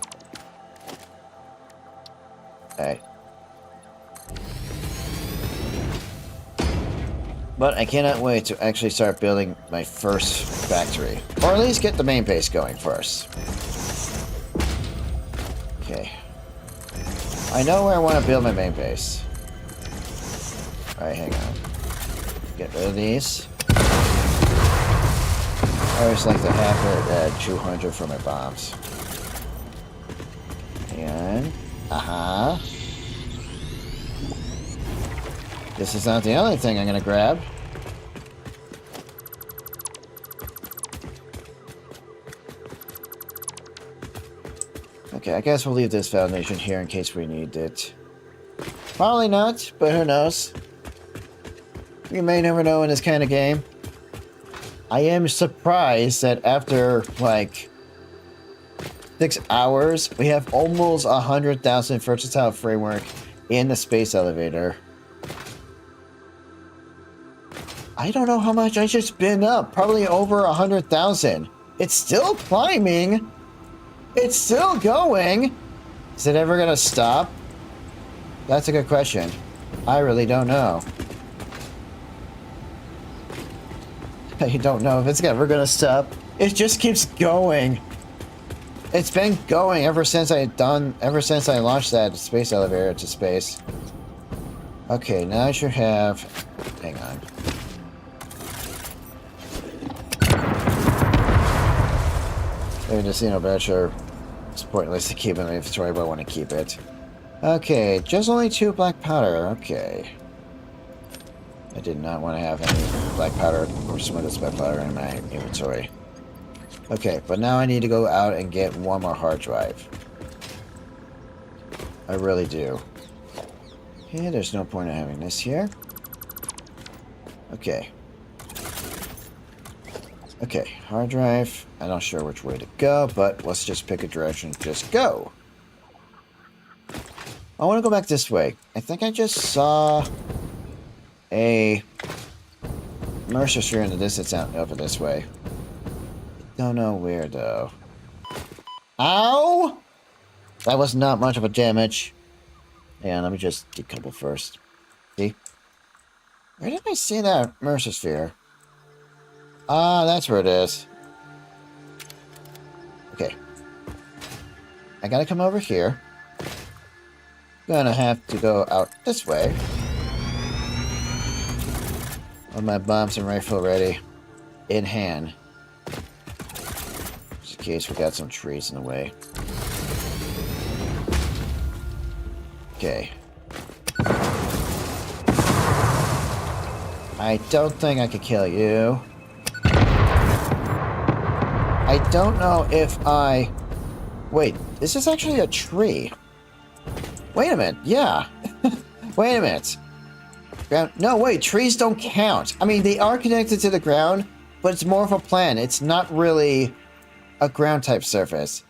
Okay. But I cannot wait to actually start building my first factory. Or at least get the main base going first. Okay. I know where I want to build my main base. Alright, hang on. Get rid of these. I always like to have it at 200 for my bombs. And... aha. This is not the only thing I'm gonna grab. Okay, I guess we'll leave this foundation here in case we need it. Probably not, but who knows? You may never know in this kind of game. I am surprised that after, like, 6 hours, we have almost 100,000 versatile framework in the space elevator. I don't know how much I just been up. Probably over 100,000. It's still climbing. It's still going. Is it ever gonna stop? That's a good question. I really don't know. I don't know if it's ever gonna stop. It just keeps going. It's been going ever since I launched that space elevator to space. Okay, now I should have... hang on. Maybe just, but sure. It's pointless to keep it in the inventory, but I want to keep it. Okay, just only 2 black powder. Okay. I did not want to have any black powder or smokeless black powder in my inventory. Okay, but now I need to go out and get one more hard drive. I really do. Okay, there's no point in having this here. Okay. Okay, hard drive. I'm not sure which way to go, but let's just pick a direction. Just go. I want to go back this way. I think I just saw a Mercer sphere in the distance out over this way. Don't know where though. Ow! That was not much of a damage. Yeah, let me just decouple first. See? Where did I see that Mercer sphere? Ah, that's where it is. Okay. I gotta come over here. Gonna have to go out this way. With my bombs and rifle ready. In hand. Just in case we got some trees in the way. Okay. I don't think I could kill you. I don't know if I... Wait, this is actually a tree. Wait a minute, yeah. Wait a minute. Ground... No, wait, trees don't count. I mean, they are connected to the ground, but it's more of a plant. It's not really a ground-type surface.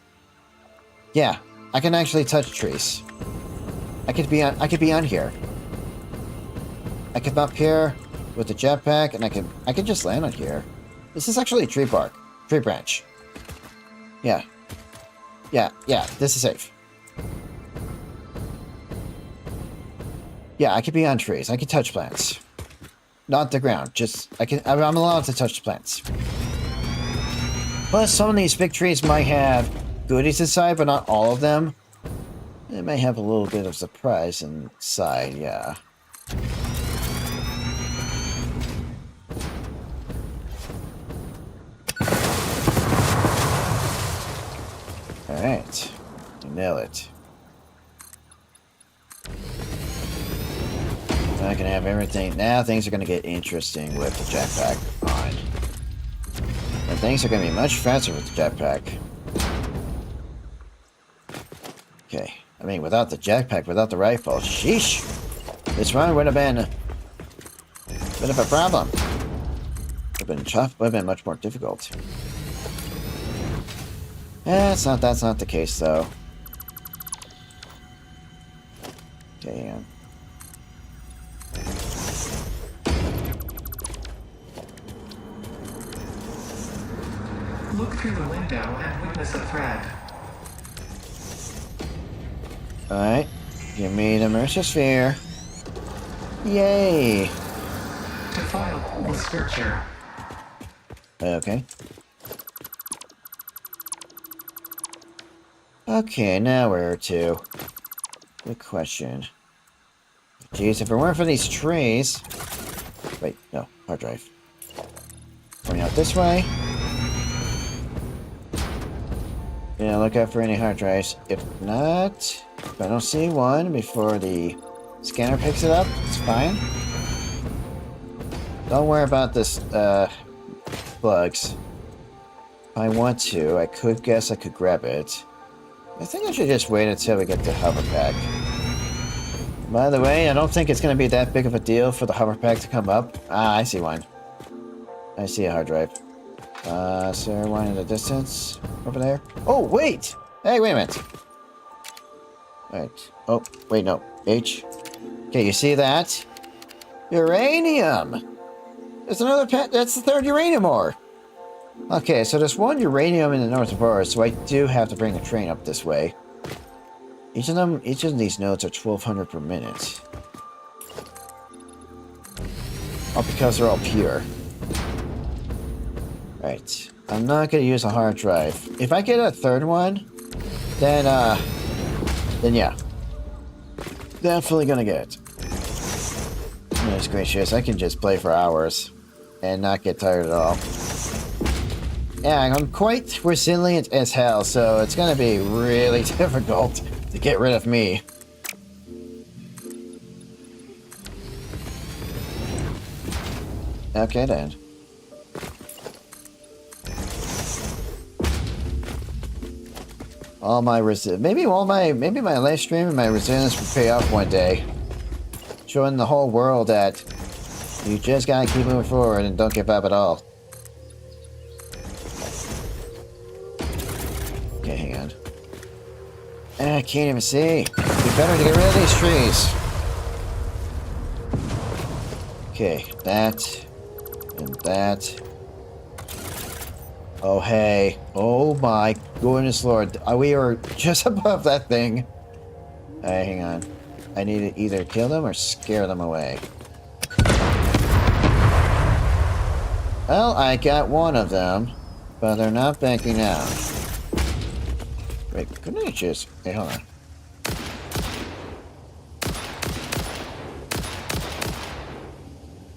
Yeah, I can actually touch trees. I could be on here. I could up here with the jetpack, and I can just land on here. This is actually a tree bark. Tree branch. Yeah. Yeah, this is safe. Yeah, I could be on trees. I can touch plants. Not the ground. I'm allowed to touch plants. Plus, some of these big trees might have goodies inside, but not all of them. It may have a little bit of surprise inside, yeah. Alright. Nail it. I can have everything. Now things are going to get interesting with the jetpack on. And things are going to be much faster with the jetpack. Okay. I mean, without the jetpack, without the rifle, sheesh! This run would have been a bit of a problem. Would have been tough, would have been much more difficult. That's not the case, though. Okay, Look through the window and witness a thread. Alright. Give me the Mercer sphere. Yay! Defile the scripture. Okay. Okay, now where to? Good question. Jeez, if it weren't for these trees... Wait, no, hard drive. Going out this way. Yeah, look out for any hard drives. If not, if I don't see one before the scanner picks it up, it's fine. Don't worry about this, bugs. If I want to, I could grab it. I think I should just wait until we get the hover pack. By the way, I don't think it's going to be that big of a deal for the hover pack to come up. Ah, I see one. I see a hard drive. Is there one in the distance? Over there? Oh, wait! Hey, wait a minute. Right. Oh, wait, no. H. Okay, you see that? Uranium! There's another pet. That's the third uranium ore. Okay, so there's one uranium in the north of ours, so I do have to bring a train up this way. Each of these nodes are 1,200 per minute. All because they're all pure. Right. I'm not gonna use a hard drive. If I get a third one, then yeah. Definitely gonna get it. Goodness gracious, I can just play for hours and not get tired at all. Yeah, I'm quite resilient as hell, so it's gonna be really difficult to get rid of me. Okay then. Maybe my live stream and my resilience will pay off one day. showing the whole world that you just gotta keep moving forward and don't give up at all. Okay, hang on. I can't even see. It'd be better to get rid of these trees. Okay, that and that. Oh, hey. Oh my goodness lord. We are just above that thing. Alright, hang on. I need to either kill them or scare them away. Well, I got one of them, but they're not backing out. Wait, couldn't I just... Hey, hold on.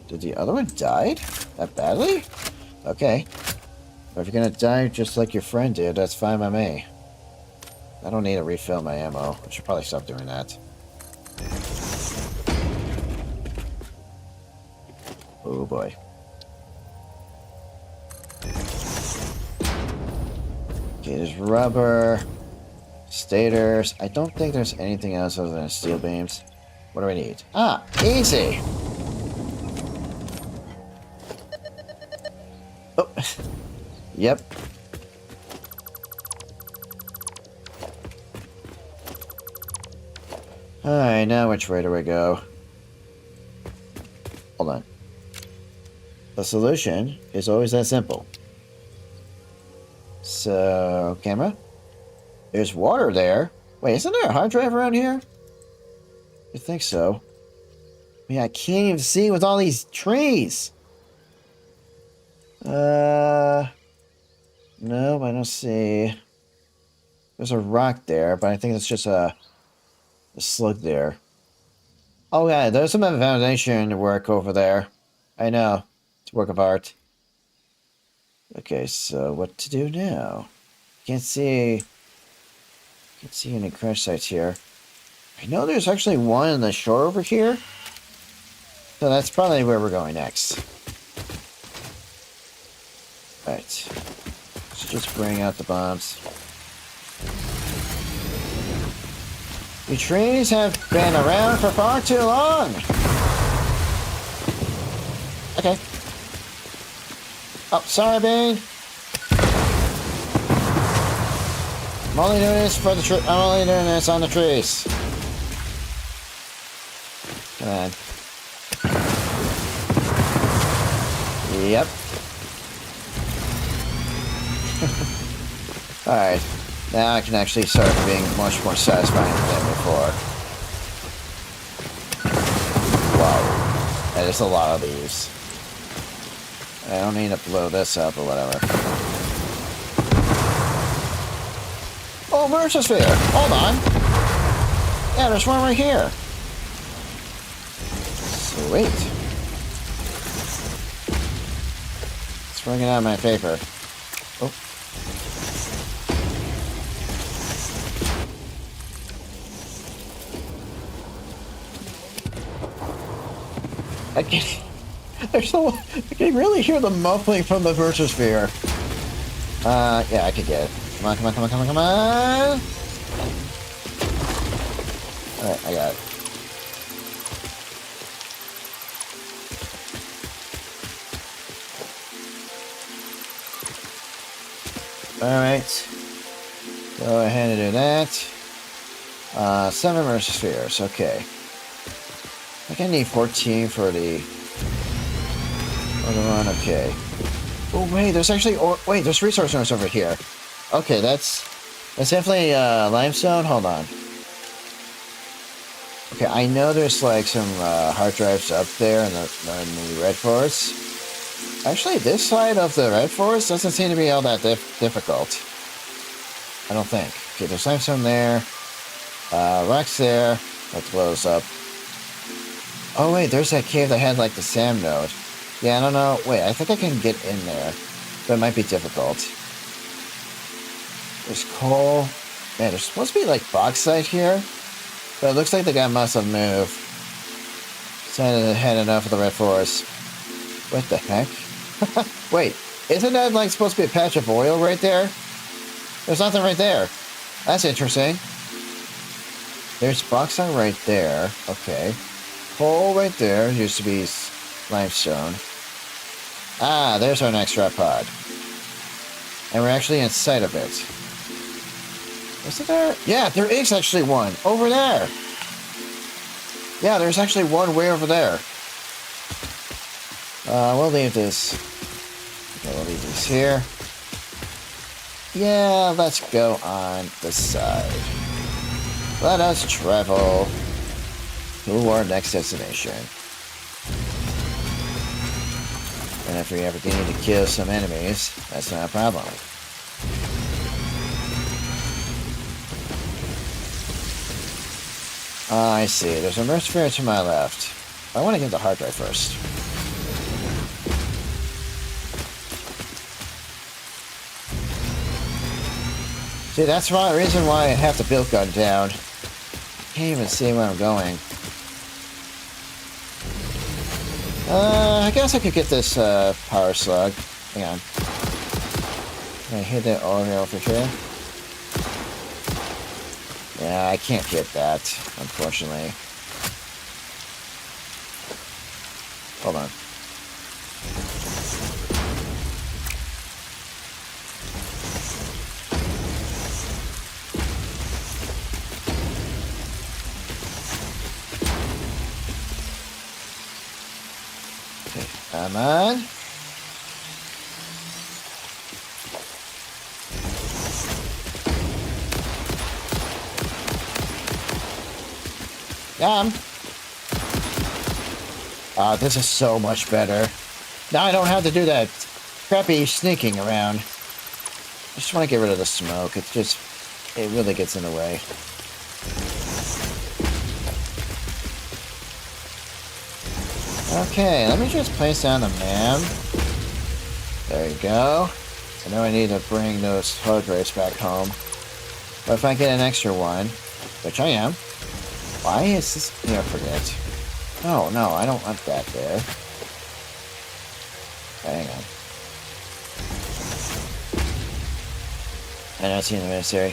Did the other one die? That badly? Okay. But if you're gonna die just like your friend did, that's fine by me. I don't need to refill my ammo. I should probably stop doing that. Oh boy. Okay, there's rubber, stators. I don't think there's anything else other than steel beams. What do I need? Ah, easy! Oh, yep. Alright, now which way do we go? Hold on. The solution is always that simple. So, camera? There's water there. Wait, isn't there a hard drive around here? I think so. I mean, I can't even see with all these trees. No, I don't see. There's a rock there, but I think it's just a slug there. Oh yeah, there's some foundation work over there. I know. It's a work of art. Okay, so what to do now? Can't see any crash sites here. I know there's actually one on the shore over here. So that's probably where we're going next. Right. Let's just bring out the bombs. The trees have been around for far too long. Okay. Oh, sorry, Bane. I'm only doing this for the tree. I'm only doing this on the trees. Come on. Yep. Alright. Now I can actually start being much more satisfying than before. Wow. That is a lot of these. I don't need to blow this up or whatever. Oh, Mercersphere! Hold on! Yeah, there's one right here. Sweet. It's working out in my favor. Oh. I can really hear the muffling from the Mercersphere. Yeah, I could get it. Come on, come on, come on, come on, come on! Alright, I got it. Alright. Go ahead and do that. 7 Mercerspheres, okay. I think I need 14 for the other one, okay. Oh wait, there's actually wait, there's resource nodes over here. Okay, that's definitely limestone. Hold on. Okay, I know there's like some hard drives up there in the Red Forest. Actually, this side of the Red Forest doesn't seem to be all that difficult. I don't think. Okay, there's limestone there. Rocks there. That blows up. Oh wait, there's that cave that had like the SAM node. Yeah, I don't know. Wait, I think I can get in there. But it might be difficult. There's coal. Man, there's supposed to be like bauxite here. But it looks like the guy must have moved. Decided to head enough of the Red Forest. What the heck? Wait, isn't that like supposed to be a patch of oil right there? There's nothing right there. That's interesting. There's bauxite right there. Okay. hole right there. Used to be limestone. Ah, there's our next trap pod. And we're actually inside of it. Is it there? Yeah, there is actually one. Over there. Yeah, there's actually one way over there. We'll leave this. Okay, we'll leave this here. Yeah, let's go on the side. Let us travel to our next destination. And if we ever need to kill some enemies, that's not a problem. I see. There's a Mercifer to my left. I want to get the hard drive first. See, that's the reason why I have the build gun down. Can't even see where I'm going. I guess I could get this power slug. Hang on. Can I hit that over here? Yeah, I can't get that, unfortunately. Hold on. Okay, come on. This is so much better. Now I don't have to do that crappy sneaking around. I just want to get rid of the smoke. It really gets in the way. Okay, let me just place down the man. There you go. I know I need to bring those hard drives back home. But if I get an extra one, which I am, why is this? Yeah, forget. Oh, no, I don't want that there. Hang on. I don't see the necessary.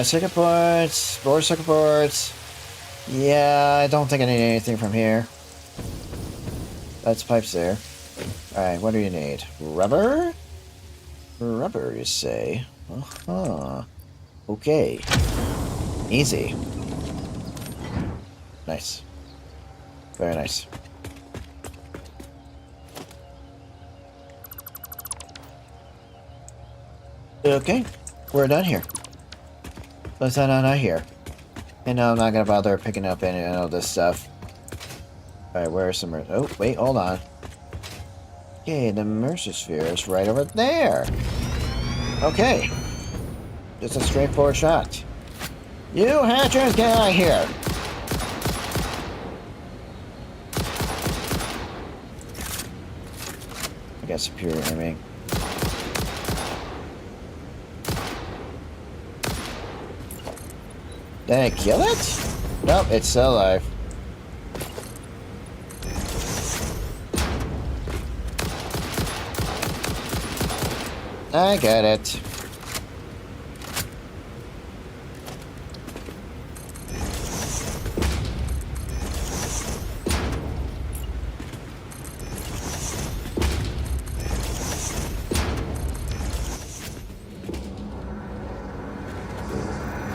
Circuit boards, more circuit boards. Yeah, I don't think I need anything from here. That's pipes there. Alright, what do you need? Rubber? Rubber, you say? Uh-huh. Okay. Easy. Nice. Very nice. Okay, we're done here. Let's head on out here. And now I'm not gonna bother picking up any of this stuff. Alright, where are some... Oh, wait, hold on. Okay, the Mercifer is right over there. Okay. Just a straightforward shot. You hatchers, get out of here! I got superior aiming. Did I kill it? Nope, it's still alive. I got it.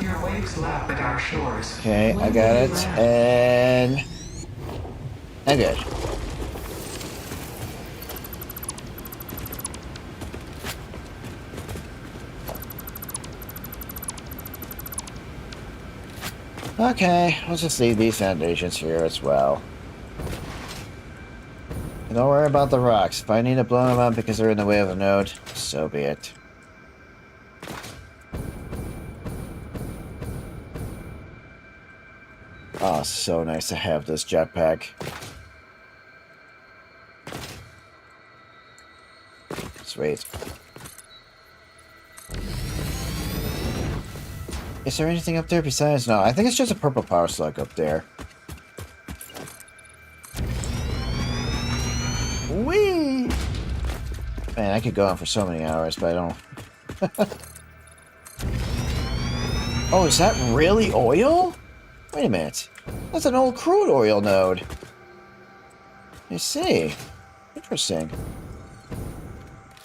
Your waves lap at our shores. Okay, I got it, and I'm good. Okay, let's just leave these foundations here as well. And don't worry about the rocks. If I need to blow them up because they're in the way of a node, so be it. Oh, so nice to have this jetpack. Sweet. Is there anything up there besides? No, I think it's just a purple power slug up there. Whee! Man, I could go on for so many hours, but I don't. Oh, is that really oil? Wait a minute. That's an old crude oil node. You see. Interesting.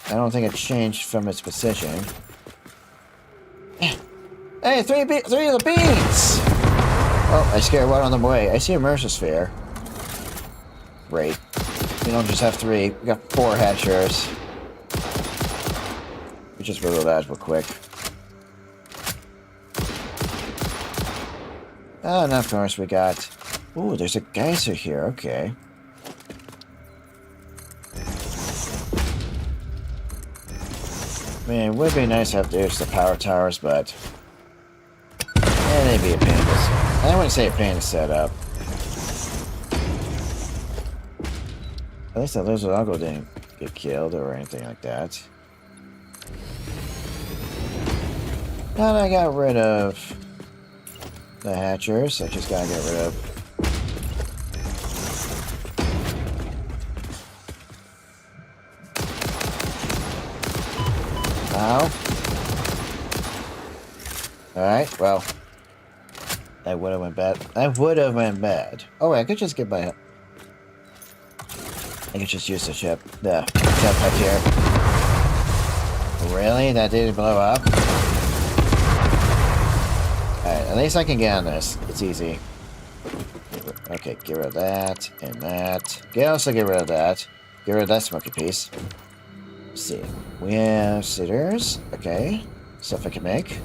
I don't think it changed from its position. Hey, three of the beans! Oh, I scared one on the way. I see a Mercer Sphere. Great. We don't just have 3. We got 4 hatchers. We just reload that real quick. Oh, and of course we got... Ooh, there's a geyser here. Okay. Man, it would be nice to have to use the power towers, but... they'd be a pain to... I wouldn't say a pain to set up. At least that lizard uncle didn't get killed or anything like that. And I got rid of the hatchers. I just gotta get rid of... Ow. Alright, well. That would have went bad. That would have went bad. Oh, wait, I could just get by... I could just use the ship. The jetpack here. Really? That didn't blow up? Alright, at least I can get on this. It's easy. Okay, get rid of that and that. Also get rid of that. Get rid of that smoky piece. Let's see. We have scissors. Okay. Stuff I can make.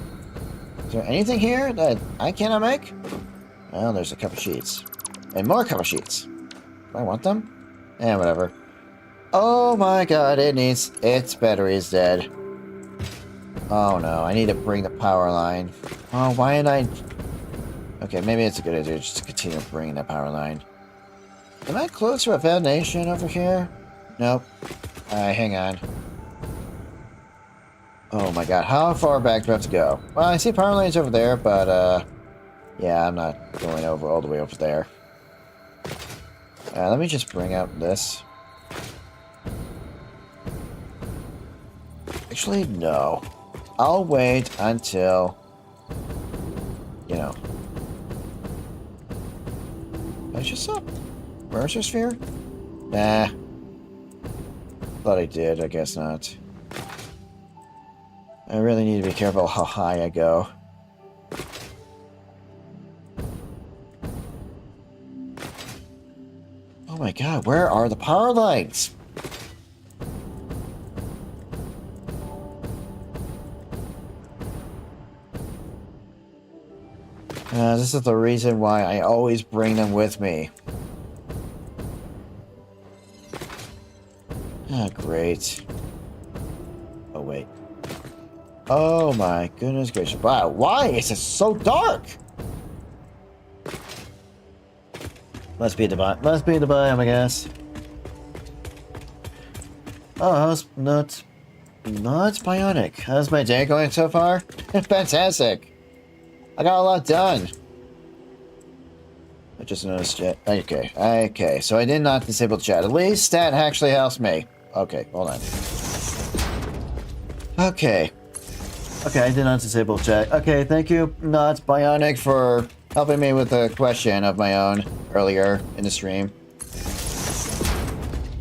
Is there anything here that I cannot make? Well, there's a couple sheets. And more couple sheets. Do I want them? Eh, whatever. Oh my god, its battery is dead. Oh no, I need to bring the power line. Oh, why didn't I... Okay, maybe it's a good idea just to continue bringing that power line. Am I close to a foundation over here? Nope. Alright, hang on. Oh my god, how far back do I have to go? Well, I see power lines over there, but, yeah, I'm not going over all the way over there. Let me just bring out this. Actually, no. I'll wait until... You know. I just saw Mercer Sphere? Nah. Thought I did, I guess not. I really need to be careful how high I go. Oh my god, where are the power lines? This is the reason why I always bring them with me. Ah, great. Oh, wait. Oh my goodness gracious. Wow, why is it so dark? Must be the biome, I guess. Oh, how's not bionic. How's my day going so far? Fantastic. I got a lot done. I just noticed chat. Okay, so I did not disable chat. At least that actually helps me. Okay, hold on. Okay, I did not disable chat. Okay, thank you, Not Bionic, for helping me with a question of my own earlier in the stream.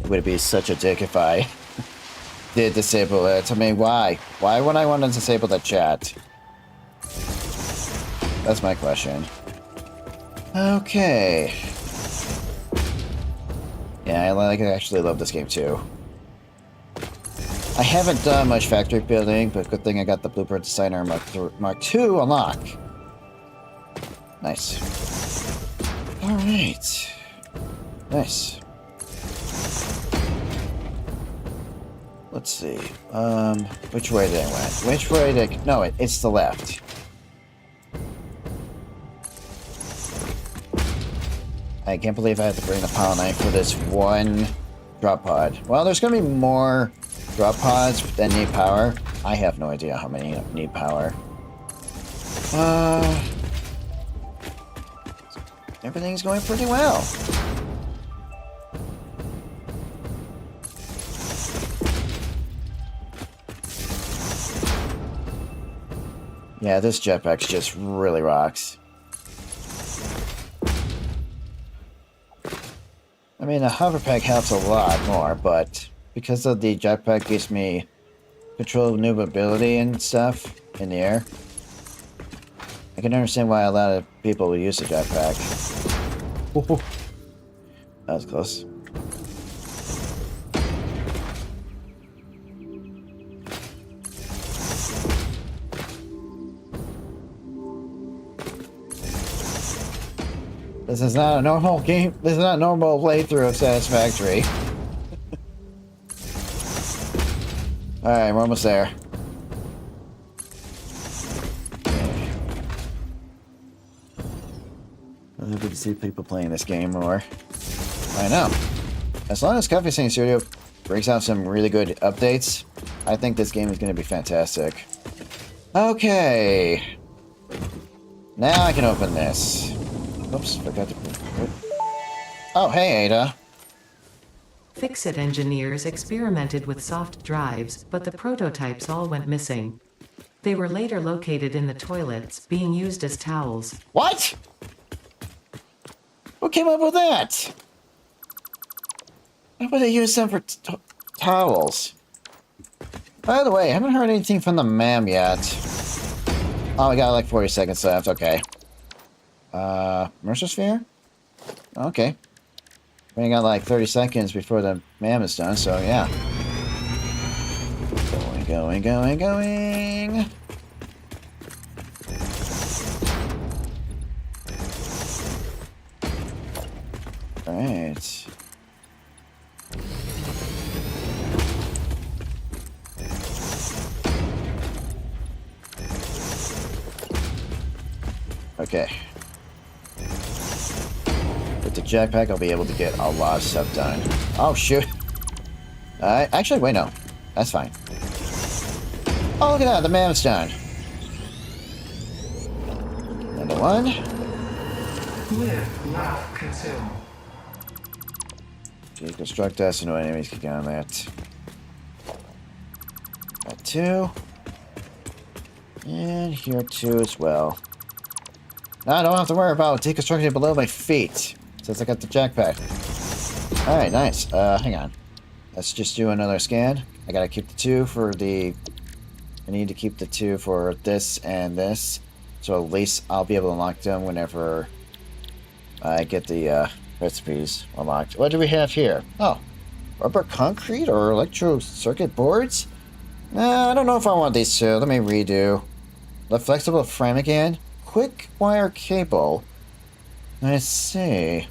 Would it be such a dick if I did disable it? I mean, why? Why would I want to disable the chat? That's my question. Okay. Yeah, I actually love this game too. I haven't done much factory building, but good thing I got the Blueprint Designer Mark II unlock. Nice. Alright. Nice. Let's see. Which way did I went? Which way did I... No, it's the left. I can't believe I have to bring the power line for this one drop pod. Well, there's gonna be more drop pods that need power. I have no idea how many need power. Everything's going pretty well. Yeah, this jetpack just really rocks. I mean, a hover pack helps a lot more, but because of the jetpack gives me control of maneuverability and stuff in the air, I can understand why a lot of people will use the jetpack. That was close. This is not a normal game. This is not a normal playthrough of Satisfactory. Alright, we're almost there. I hope we can see people playing this game more. I know. As long as Coffee Stain Studio brings out some really good updates, I think this game is going to be fantastic. Okay. Now I can open this. Oops, forgot to... Oh, hey, Ada. Fix-It engineers experimented with soft drives, but the prototypes all went missing. They were later located in the toilets, being used as towels. What? Who came up with that? Why would they use them for towels? By the way, I haven't heard anything from the ma'am yet. Oh, we got like 40 seconds left. Okay. Mercer Sphere? Okay. We got like 30 seconds before the ma'am is done, so yeah. Going. Alright. Okay. With the jetpack, I'll be able to get a lot of stuff done. Oh, shoot. Actually, wait, no. That's fine. Oh, look at that. The mammoth's done. Another one. Live, laugh, consume. Deconstruct us so no enemies can get on that. Got two. And here too as well. Now I don't have to worry about deconstructing below my feet, since I got the jetpack. Alright, nice. Hang on. Let's just do another scan. I gotta keep the two for the... I need to keep the two for this and this. So at least I'll be able to unlock them whenever I get the recipes unlocked. What do we have here? Oh, rubber concrete or electro circuit boards? I don't know if I want these two. Let me redo. The flexible frame again. Quick wire cable. Let's see.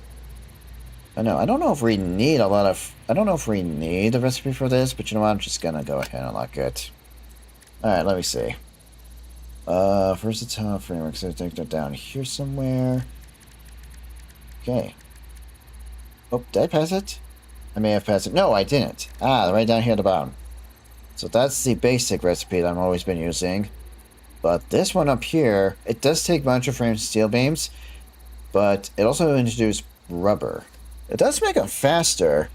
I don't know if we need a lot of... I don't know if we need the recipe for this, but you know what? I'm just gonna go ahead and unlock it. Alright, let me see. Versatile framework. So take that down here somewhere. Okay. Oh, did I pass it? I may have passed it. No, I didn't. Right down here at the bottom. So that's the basic recipe that I've always been using. But this one up here, it does take modular frames and steel beams, but it also introduced rubber. It does make them faster.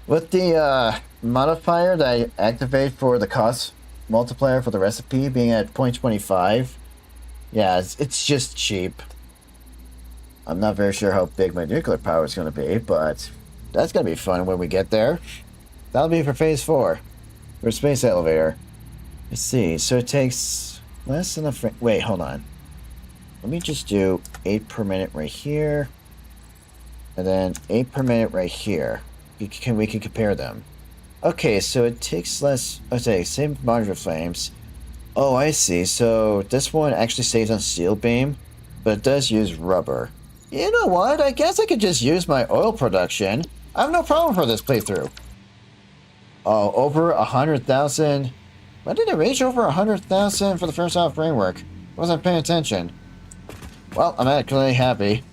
With the modifier that I activate for the cost multiplier for the recipe being at 0.25, yeah, it's just cheap. I'm not very sure how big my nuclear power is going to be, but that's going to be fun when we get there. That'll be for phase 4. For space elevator. Let's see. So it takes less than a frame. Wait, hold on. Let me just do 8 per minute right here. And then 8 per minute right here. We can compare them. Okay, so it takes less... Okay, same modular flames. Oh, I see. So this one actually stays on steel beam, but it does use rubber. You know what? I guess I could just use my oil production. I have no problem for this playthrough. Oh, over 100,000. When did it reach over 100,000 for the first half framework? Wasn't paying attention. Well, I'm actually happy.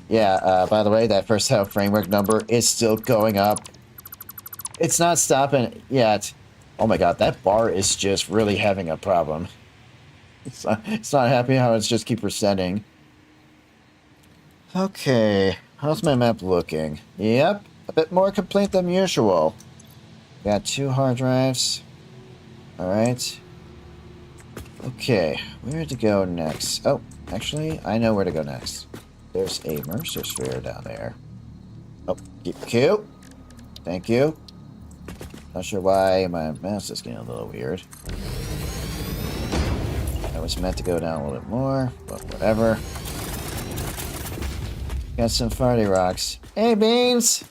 Yeah, by the way, that first half framework number is still going up. It's not stopping yet. Oh my god, that bar is just really having a problem. It's not happy how it's just keep resetting. Okay, how's my map looking? Yep, a bit more complete than usual. Got 2 hard drives. Alright. Okay, where to go next? Oh, actually, I know where to go next. There's a Mercer Sphere down there. Oh, Q. Thank you. Not sure why my mouse is getting a little weird. I was meant to go down a little bit more, but whatever. Got some farty rocks. Hey, Beans!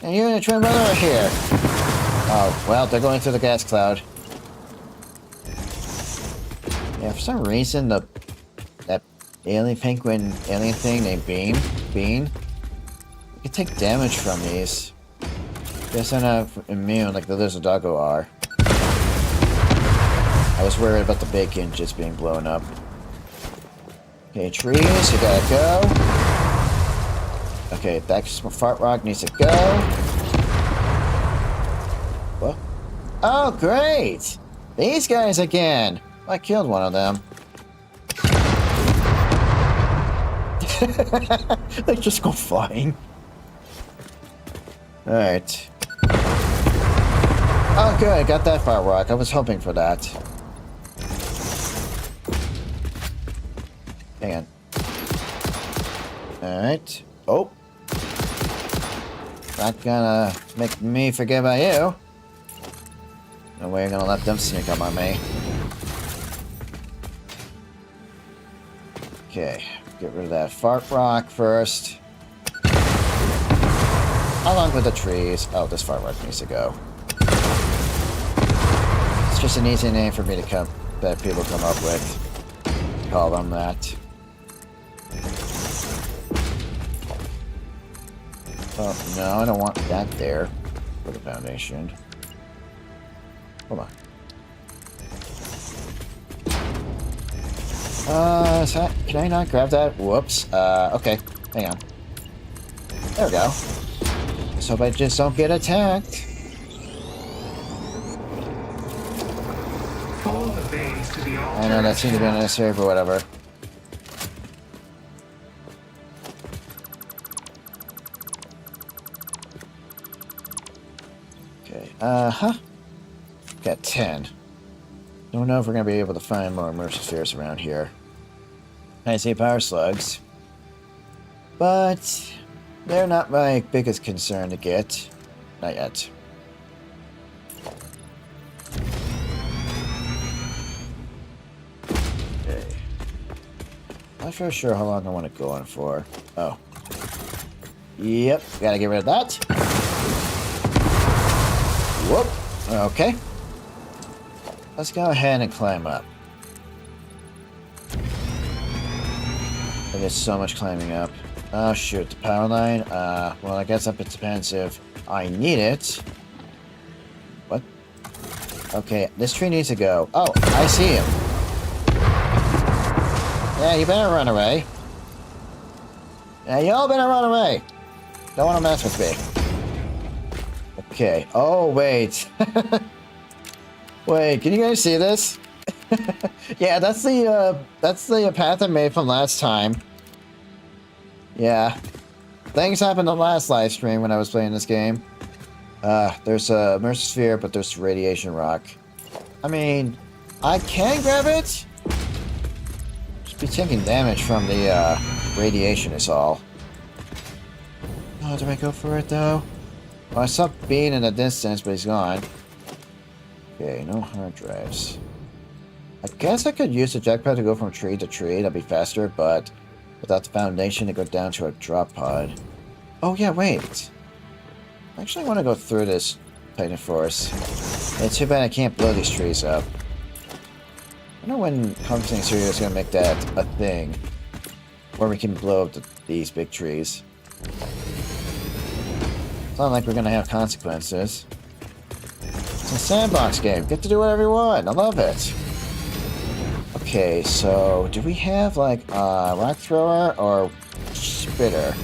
And you and your twin brother are here. Oh, well, they're going through the gas cloud. Yeah, for some reason, that alien penguin alien thing named Bean, you can take damage from these. Guess I'm not immune like the lizard doggo are. I was worried about the bacon just being blown up. Okay, trees, you gotta go. Okay, that fart rock needs to go. What? Oh, great! These guys again! I killed one of them. They just go flying. Alright. Oh, good, I got that fart rock. I was hoping for that. Hang on. Alright. Oh. Not gonna make me forget about you. No way you're gonna let them sneak up on me. Okay, get rid of that fart rock first. Along with the trees. Oh, this fart rock needs to go. It's just an easy name for me to that people come up with. Call them that. Oh, no, I don't want that there for the foundation. Hold on. Can I not grab that? Whoops. Okay. Hang on. There we go. Let's hope I just don't get attacked. Follow the veins to the altar. I know that seemed to be unnecessary, but whatever. Okay, got 10. Don't know if we're gonna be able to find more Mercer Spheres around here. I see power slugs. But they're not my biggest concern to get. Not yet. Okay. Not for sure how long I want to go on for. Oh. Yep, gotta get rid of that. Whoop. Okay. Let's go ahead and climb up. There's so much climbing up. Oh shoot, the power line. Well, I guess it depends if I need it. What? Okay, this tree needs to go. Oh, I see him. Yeah, you better run away. Yeah, you all better run away. Don't want to mess with me. Okay. Oh, wait. Wait, can you guys see this? Yeah, that's the path I made from last time. Yeah. Things happened on the last live stream when I was playing this game. There's a Mercer Sphere, but there's radiation rock. I mean, I can grab it. Just be taking damage from the radiation is all. Oh, do I go for it though? Well, I saw Bean in the distance, but he's gone. Okay, no hard drives. I guess I could use the jetpack to go from tree to tree. That'd be faster, but without the foundation to go down to a drop pod. Oh yeah, wait. I actually want to go through this Titan Forest. It's too bad I can't blow these trees up. I don't know when Conquering Studio is going to make that a thing. Where we can blow up these big trees. It's not like we're going to have consequences. It's a sandbox game. Get to do whatever you want. I love it. Okay, so do we have like a rock thrower or spitter?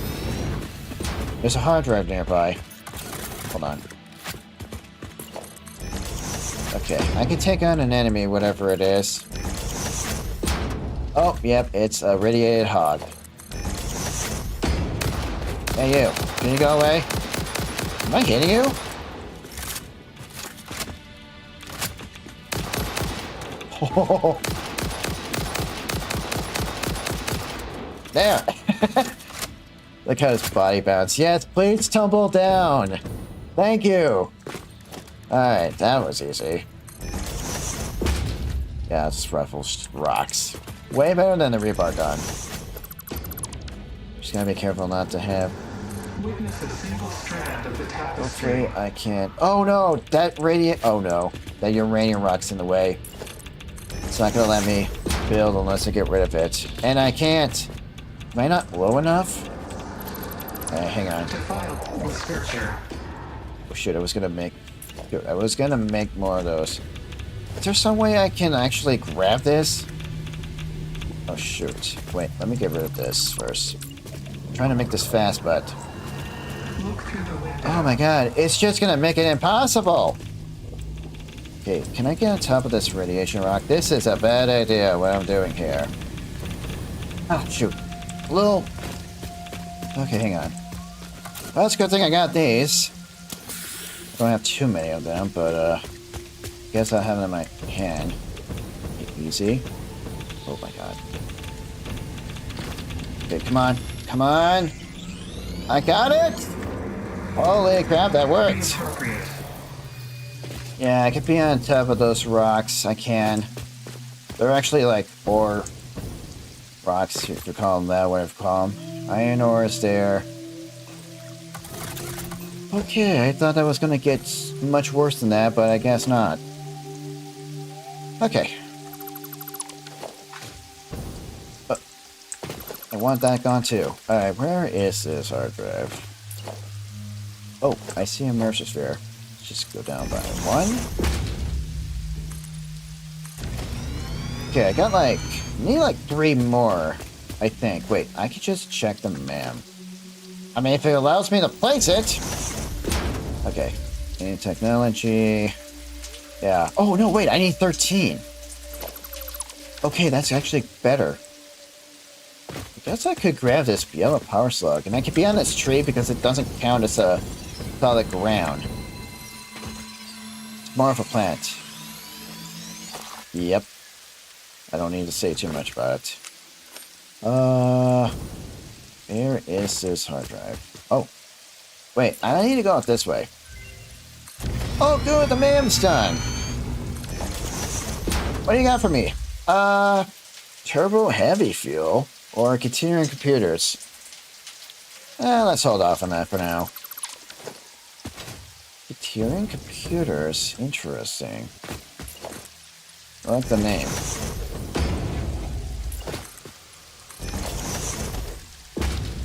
There's a hard drive nearby. Hold on. Okay, I can take on an enemy, whatever it is. Oh, yep, it's a radiated hog. Hey, you. Can you go away? Am I hitting you? Oh. There. Look how his body bounce. Yes, please tumble down. Thank you. Alright, that was easy. Yeah, this rifle rocks. Way better than the rebar gun. Just gotta be careful not to have... Witness a single strand of the tapestry. Okay, I can't... Oh no! That radiant... Oh no. That uranium rock's in the way. It's not gonna let me build unless I get rid of it. And I can't. Am I not low enough? Hang on. Defiled with scripture. Oh shit, I was gonna make more of those. Is there some way I can actually grab this? Oh shoot. Wait, let me get rid of this first. I'm trying to make this fast, but... Look through the window. Oh my god, it's just gonna make it impossible! Okay, can I get on top of this radiation rock? This is a bad idea, what I'm doing here. Oh shoot. Little... Okay, hang on. Well, it's a good thing I got these. I don't have too many of them, but guess I'll have them in my hand. Easy. Oh my god. Okay, come on. Come on! I got it! Holy crap, that worked! Appropriate. Yeah, I could be on top of those rocks. I can. They're actually like ore rocks, if you call them that, whatever you call them. Iron ore is there. Okay, I thought I was gonna get much worse than that, but I guess not. Okay. I want that gone too. Alright, where is this hard drive? Oh, I see a Mercer sphere. Let's just go down by one. Okay, I got need like 3 more, I think. Wait, I could just check the map. I mean, if it allows me to place it. Okay, any technology. Yeah. Oh, no, wait, I need 13. Okay, that's actually better. I guess I could grab this yellow power slug, and I could be on this tree because it doesn't count as a solid ground. It's more of a plant. Yep. I don't need to say too much about it. Where is this hard drive? Oh. Wait, I need to go out this way. Oh, good, the mam's done. What do you got for me? Turbo heavy fuel or continuing computers? Let's hold off on that for now. Continuing computers, interesting. I like the name.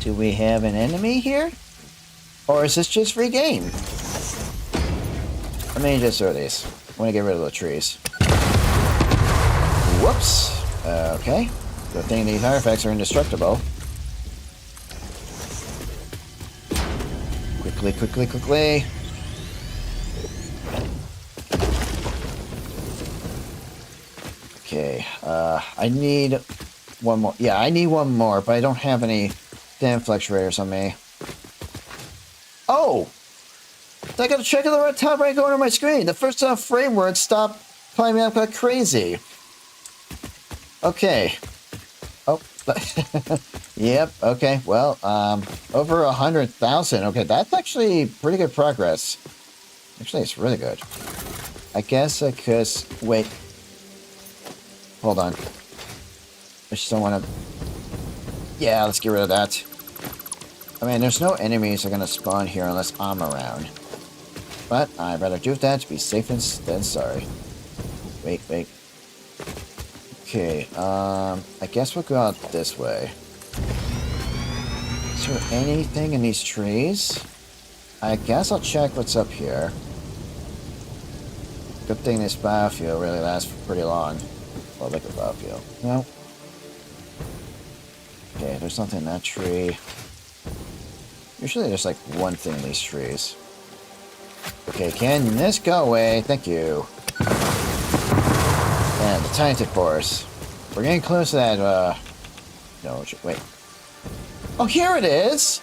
Do we have an enemy here? Or is this just free game? Let me just throw these. I want to get rid of the trees. Whoops. Okay. Good thing these artifacts are indestructible. Quickly, quickly, quickly. Okay. I need one more. Yeah, I need one more, but I don't have any damn fluctuators on me. Oh! I gotta check on the right top right corner of my screen. The first time framework stopped climbing up like crazy. Okay. Oh. Yep, okay. Well, over 100,000. Okay, that's actually pretty good progress. Actually, it's really good. I guess I could... Wait. Hold on. I just don't want to... Yeah, let's get rid of that. I mean, there's no enemies that are going to spawn here unless I'm around. But I'd rather do that to be safe than sorry. Wait. Okay, I guess we'll go out this way. Is there anything in these trees? I guess I'll check what's up here. Good thing this biofuel really lasts for pretty long. Well, liquid biofuel. No. Okay, there's nothing in that tree. Usually there's like one thing in these trees. Okay, can this go away? Thank you. And the tainted force. We're getting close to that, No, wait. Oh, here it is!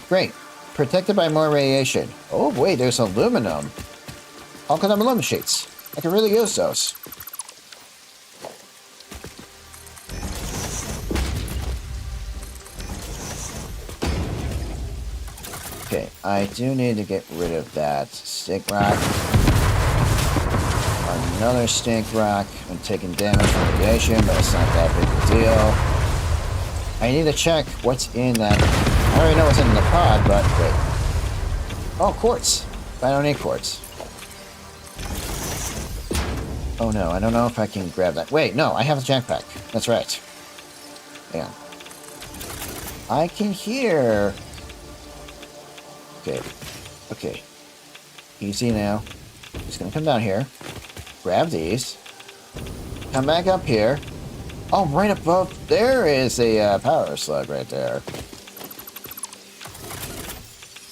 Great. Protected by more radiation. Oh, wait, there's aluminum. How can aluminum sheets? I can really use those. Okay, I do need to get rid of that stink rock. Another stink rock. I'm taking damage from radiation, but it's not that big a deal. I need to check what's in that. I already know what's in the pod, but wait. Oh, quartz. I don't need quartz. Oh no, I don't know if I can grab that. Wait, no, I have a jackpack. That's right. Yeah. I can hear. Okay. Okay. Easy now. He's gonna come down here. Grab these. Come back up here. Oh, right above. There is a power slug right there.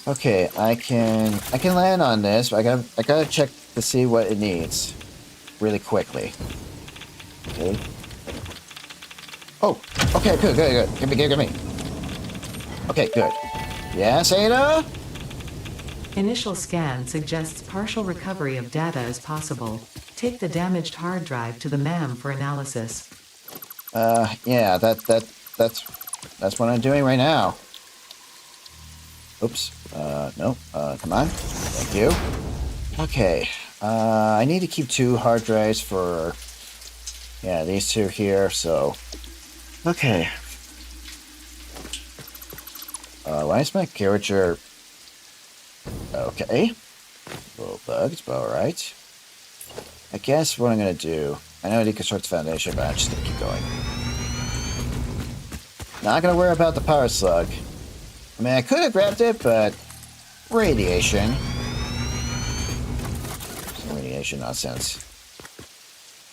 Okay, I can land on this, but I gotta check to see what it needs really quickly. Okay. Oh, okay, good. Give me. Okay, good. Yes, Ada? Initial scan suggests partial recovery of data is possible. Take the damaged hard drive to the MAM for analysis. Yeah, that's what I'm doing right now. Oops. No. Come on. Thank you. Okay. I need to keep 2 hard drives for, yeah, these 2 here, so. Okay. Why is my character... Okay. A little bug, it's about right. I guess what I'm gonna do... I know I deconstruct the foundation, but I'm just gonna keep going. Not gonna worry about the power slug. I mean, I could have grabbed it, but... Radiation. Some radiation nonsense.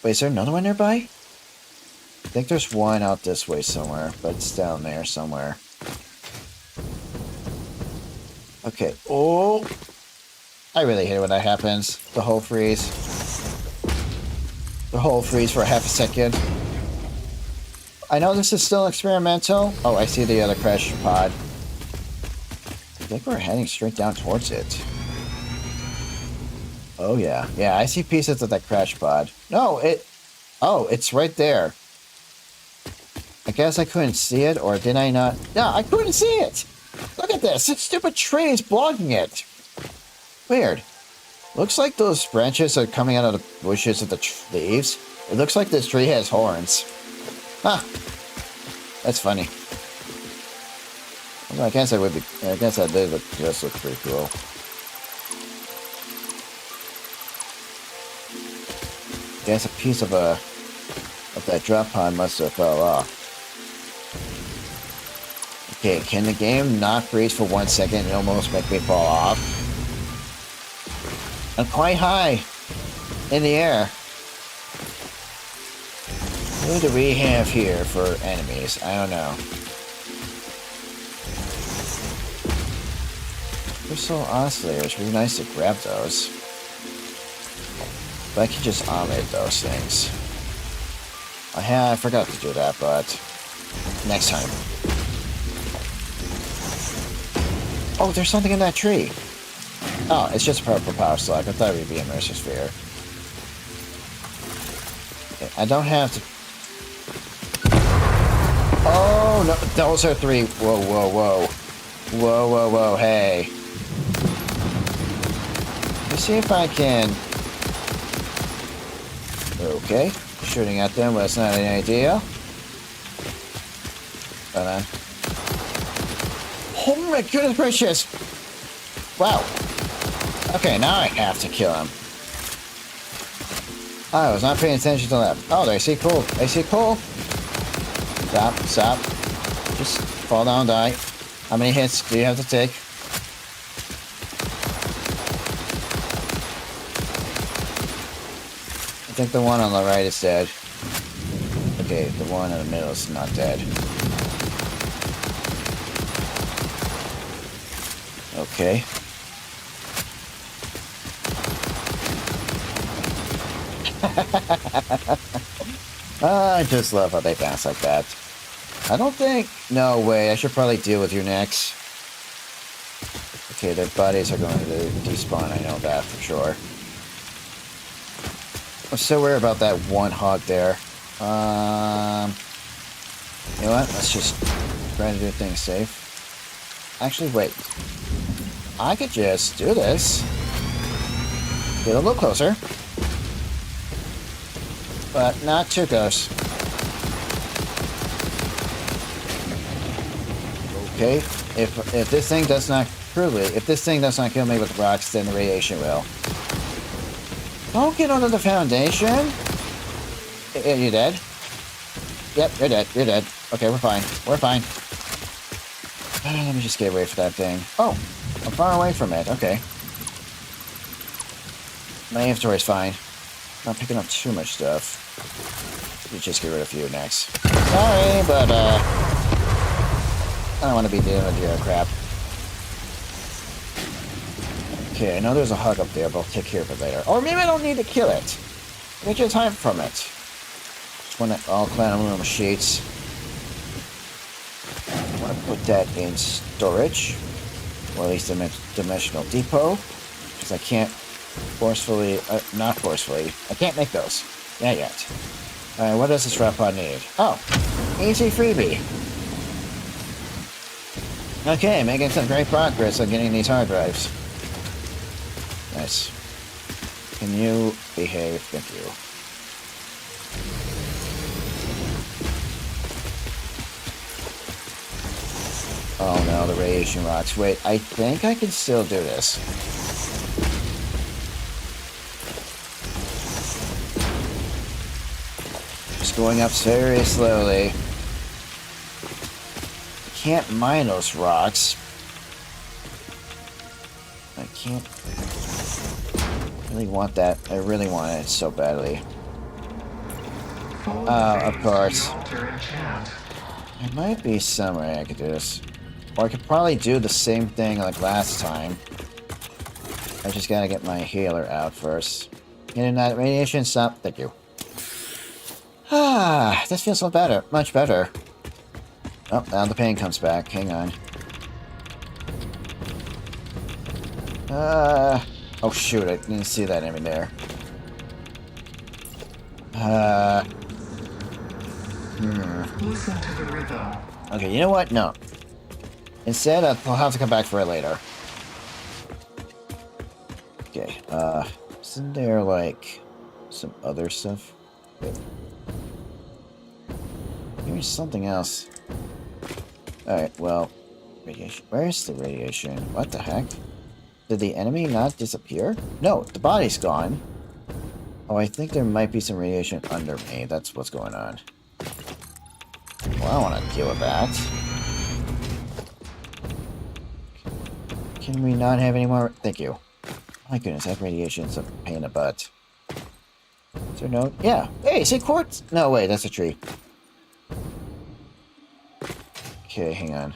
Wait, is there another one nearby? I think there's one out this way somewhere, but it's down there somewhere. Okay. Oh! I really hate it when that happens. The whole freeze. The whole freeze for a half a second. I know this is still experimental. Oh, I see the other crash pod. I think we're heading straight down towards it. Oh, yeah. Yeah, I see pieces of that crash pod. No, it... Oh, it's right there. I guess I couldn't see it, or did I not? No, I couldn't see it! Look at this! This stupid tree is blocking it! Weird. Looks like those branches are coming out of the bushes of the leaves. It looks like this tree has horns. Huh. That's funny. Well, I guess I would be... I guess that did just look pretty cool. I guess a piece of that drop pod must have fell off. Okay, can the game not freeze for 1 second and almost make me fall off? I'm quite high in the air. Who do we have here for enemies? I don't know. Crystal oscillators. It would be nice to grab those. But I could just automate those things. I forgot to do that, but next time. Oh, there's something in that tree. Oh, it's just a purple power slug. I thought it would be a Mercer sphere. Okay, I don't have to... Oh, no. Those are 3. Whoa, whoa, whoa. Whoa, whoa, whoa. Hey. Let's see if I can... Okay. Shooting at them was not an idea. Hold on. Oh my goodness gracious! Wow. Okay, now I have to kill him. I was not paying attention to that. Oh, I see cool. I see cool. Stop, stop. Just fall down, die. How many hits do you have to take? I think the one on the right is dead. Okay, the one in the middle is not dead. Okay. I just love how they bounce like that. I don't think... No way, I should probably deal with you next. Okay, their bodies are going to despawn, I know that for sure. I'm so worried about that one hog there. You know what? Let's just try to do things safe. Actually, wait. I could just do this. Get a little closer. But not too close. Okay, if this thing does not if this thing does not kill me with rocks, then the radiation will. Don't get under the foundation. Are you dead? Yep, you're dead. You're dead. Okay, we're fine. We're fine. Let me just get away from that thing. Oh, I'm far away from it. Okay. My inventory's fine. Not picking up too much stuff. You just get rid of you next. Sorry, but I don't want to be dealing with your crap. Okay, I know there's a hug up there, but I'll take care of it later. Or maybe I don't need to kill it. Get your time from it. Just want to all clan aluminum sheets. I want to put that in storage. Or at least dimensional depot. Because I can't forcefully, not forcefully. I can't make those. Not yet. Alright, what does this strap pod need? Oh, easy freebie. Okay, making some great progress on getting these hard drives. Nice. Can you behave? Thank you. Oh no, the radiation rocks. Wait, I think I can still do this. Just going up very slowly. Can't mine those rocks. I can't really want that. I really want it so badly. Of course. There might be some way I could do this. Or I could probably do the same thing like last time. I just gotta get my healer out first. Getting that radiation stop. Thank you. Ah, this feels so better. Much better. Oh, now the pain comes back. Hang on. Oh shoot, I didn't see that enemy there. Listen to the rhythm. Okay, you know what? No. Instead, I'll have to come back for it later. Okay, isn't there, like, some other stuff? Maybe something else. Alright, well, radiation. Where's the radiation? What the heck? Did the enemy not disappear? No, the body's gone. Oh, I think there might be some radiation under me. That's what's going on. Well, I don't want to deal with that. Can we not have any more? Thank you. My goodness, that radiation's a pain in the butt. Is there no? Yeah. Hey, see quartz? No, wait, that's a tree. Okay, hang on.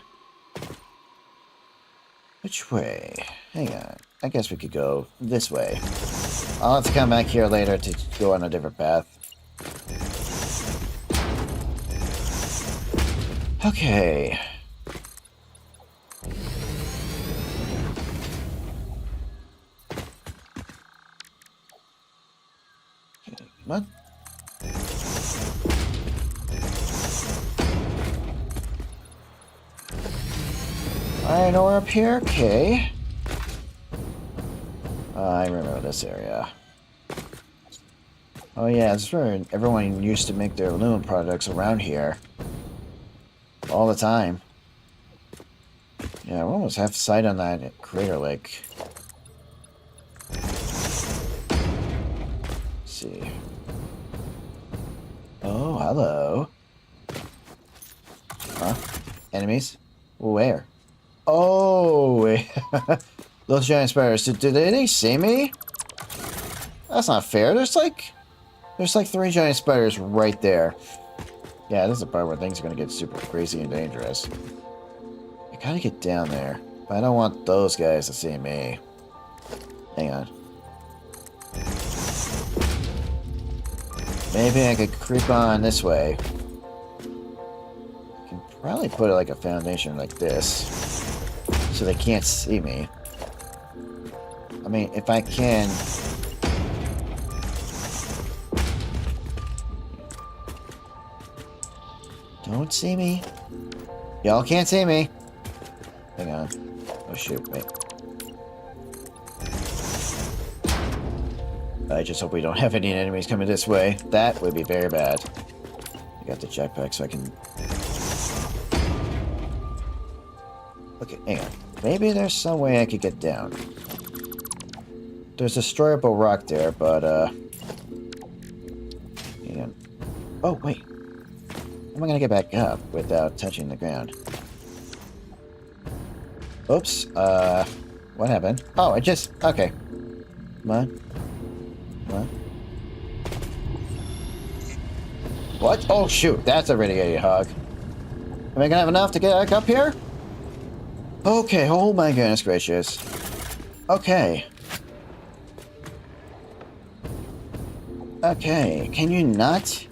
Which way? Hang on. I guess we could go this way. I'll have to come back here later to go on a different path. Okay. What? Iron ore up here? Okay. I remember this area. Oh yeah, that's where everyone used to make their aluminum products around here. All the time. Yeah, we almost have sight on that at Crater Lake. Let's see. Oh, hello. Huh? Enemies? Where? Oh, those giant spiders. Did they see me? That's not fair. There's like 3 giant spiders right there. Yeah, this is the part where things are gonna get super crazy and dangerous. I gotta get down there, but I don't want those guys to see me. Hang on. Maybe I could creep on this way. I can probably put like a foundation like this, so they can't see me. I mean, if I can... Don't see me. Y'all can't see me. Hang on. Oh shoot, wait. I just hope we don't have any enemies coming this way. That would be very bad. I got the jetpack so I can... Okay, hang on. Maybe there's some way I could get down. There's a destroyable rock there, but, hang on. Oh, wait. How am I gonna get back up without touching the ground? Oops, what happened? Oh, it just... Okay. Come on. Come on. What? Oh, shoot. That's a renegade hog. Am I gonna have enough to get back up here? Okay, oh my goodness gracious. Okay. Okay, can you not?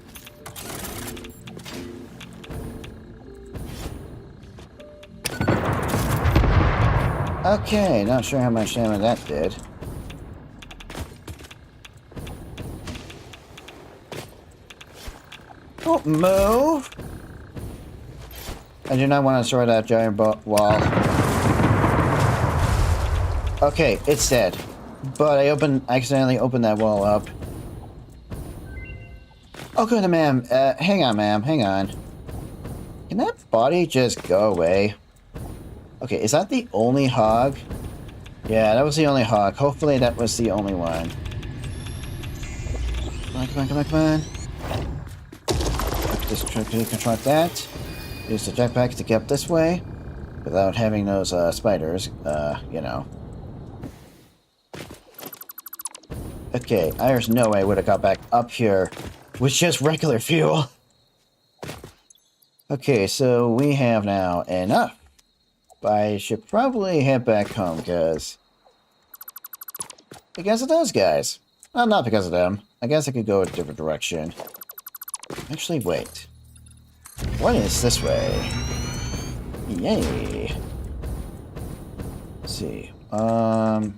Okay, not sure how much damage that did. Don't move! I do not want to destroy that giant wall. Okay, it's dead. But I accidentally opened that wall up. Oh, good, ma'am. Hang on, ma'am. Hang on. Can that body just go away? Okay, is that the only hog? Yeah, that was the only hog. Hopefully that was the only one. Come on, come on, come on, come on. Just try to construct that. Use the jetpack to get up this way. Without having those, spiders, you know. Okay, there's no way I would have got back up here with just regular fuel. Okay, so we have now enough. I should probably head back home, because of those guys. Well, not because of them. I guess I could go a different direction. Actually, wait. What is this way? Yay. Let's see. I'll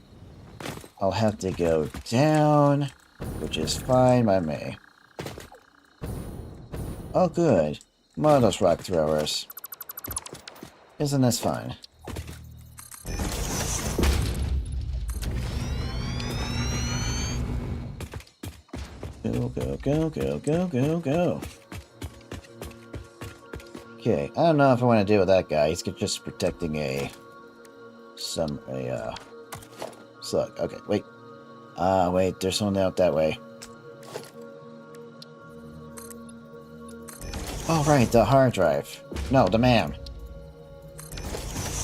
have to go down, which is fine by me. Oh, good. More of those rock throwers. Isn't this fun? Go, go, go, go, go, go, go. Okay, I don't know if I want to deal with that guy. He's just protecting a slug. Okay, wait. Wait, there's someone out that way. Oh, right, the hard drive. No, the man.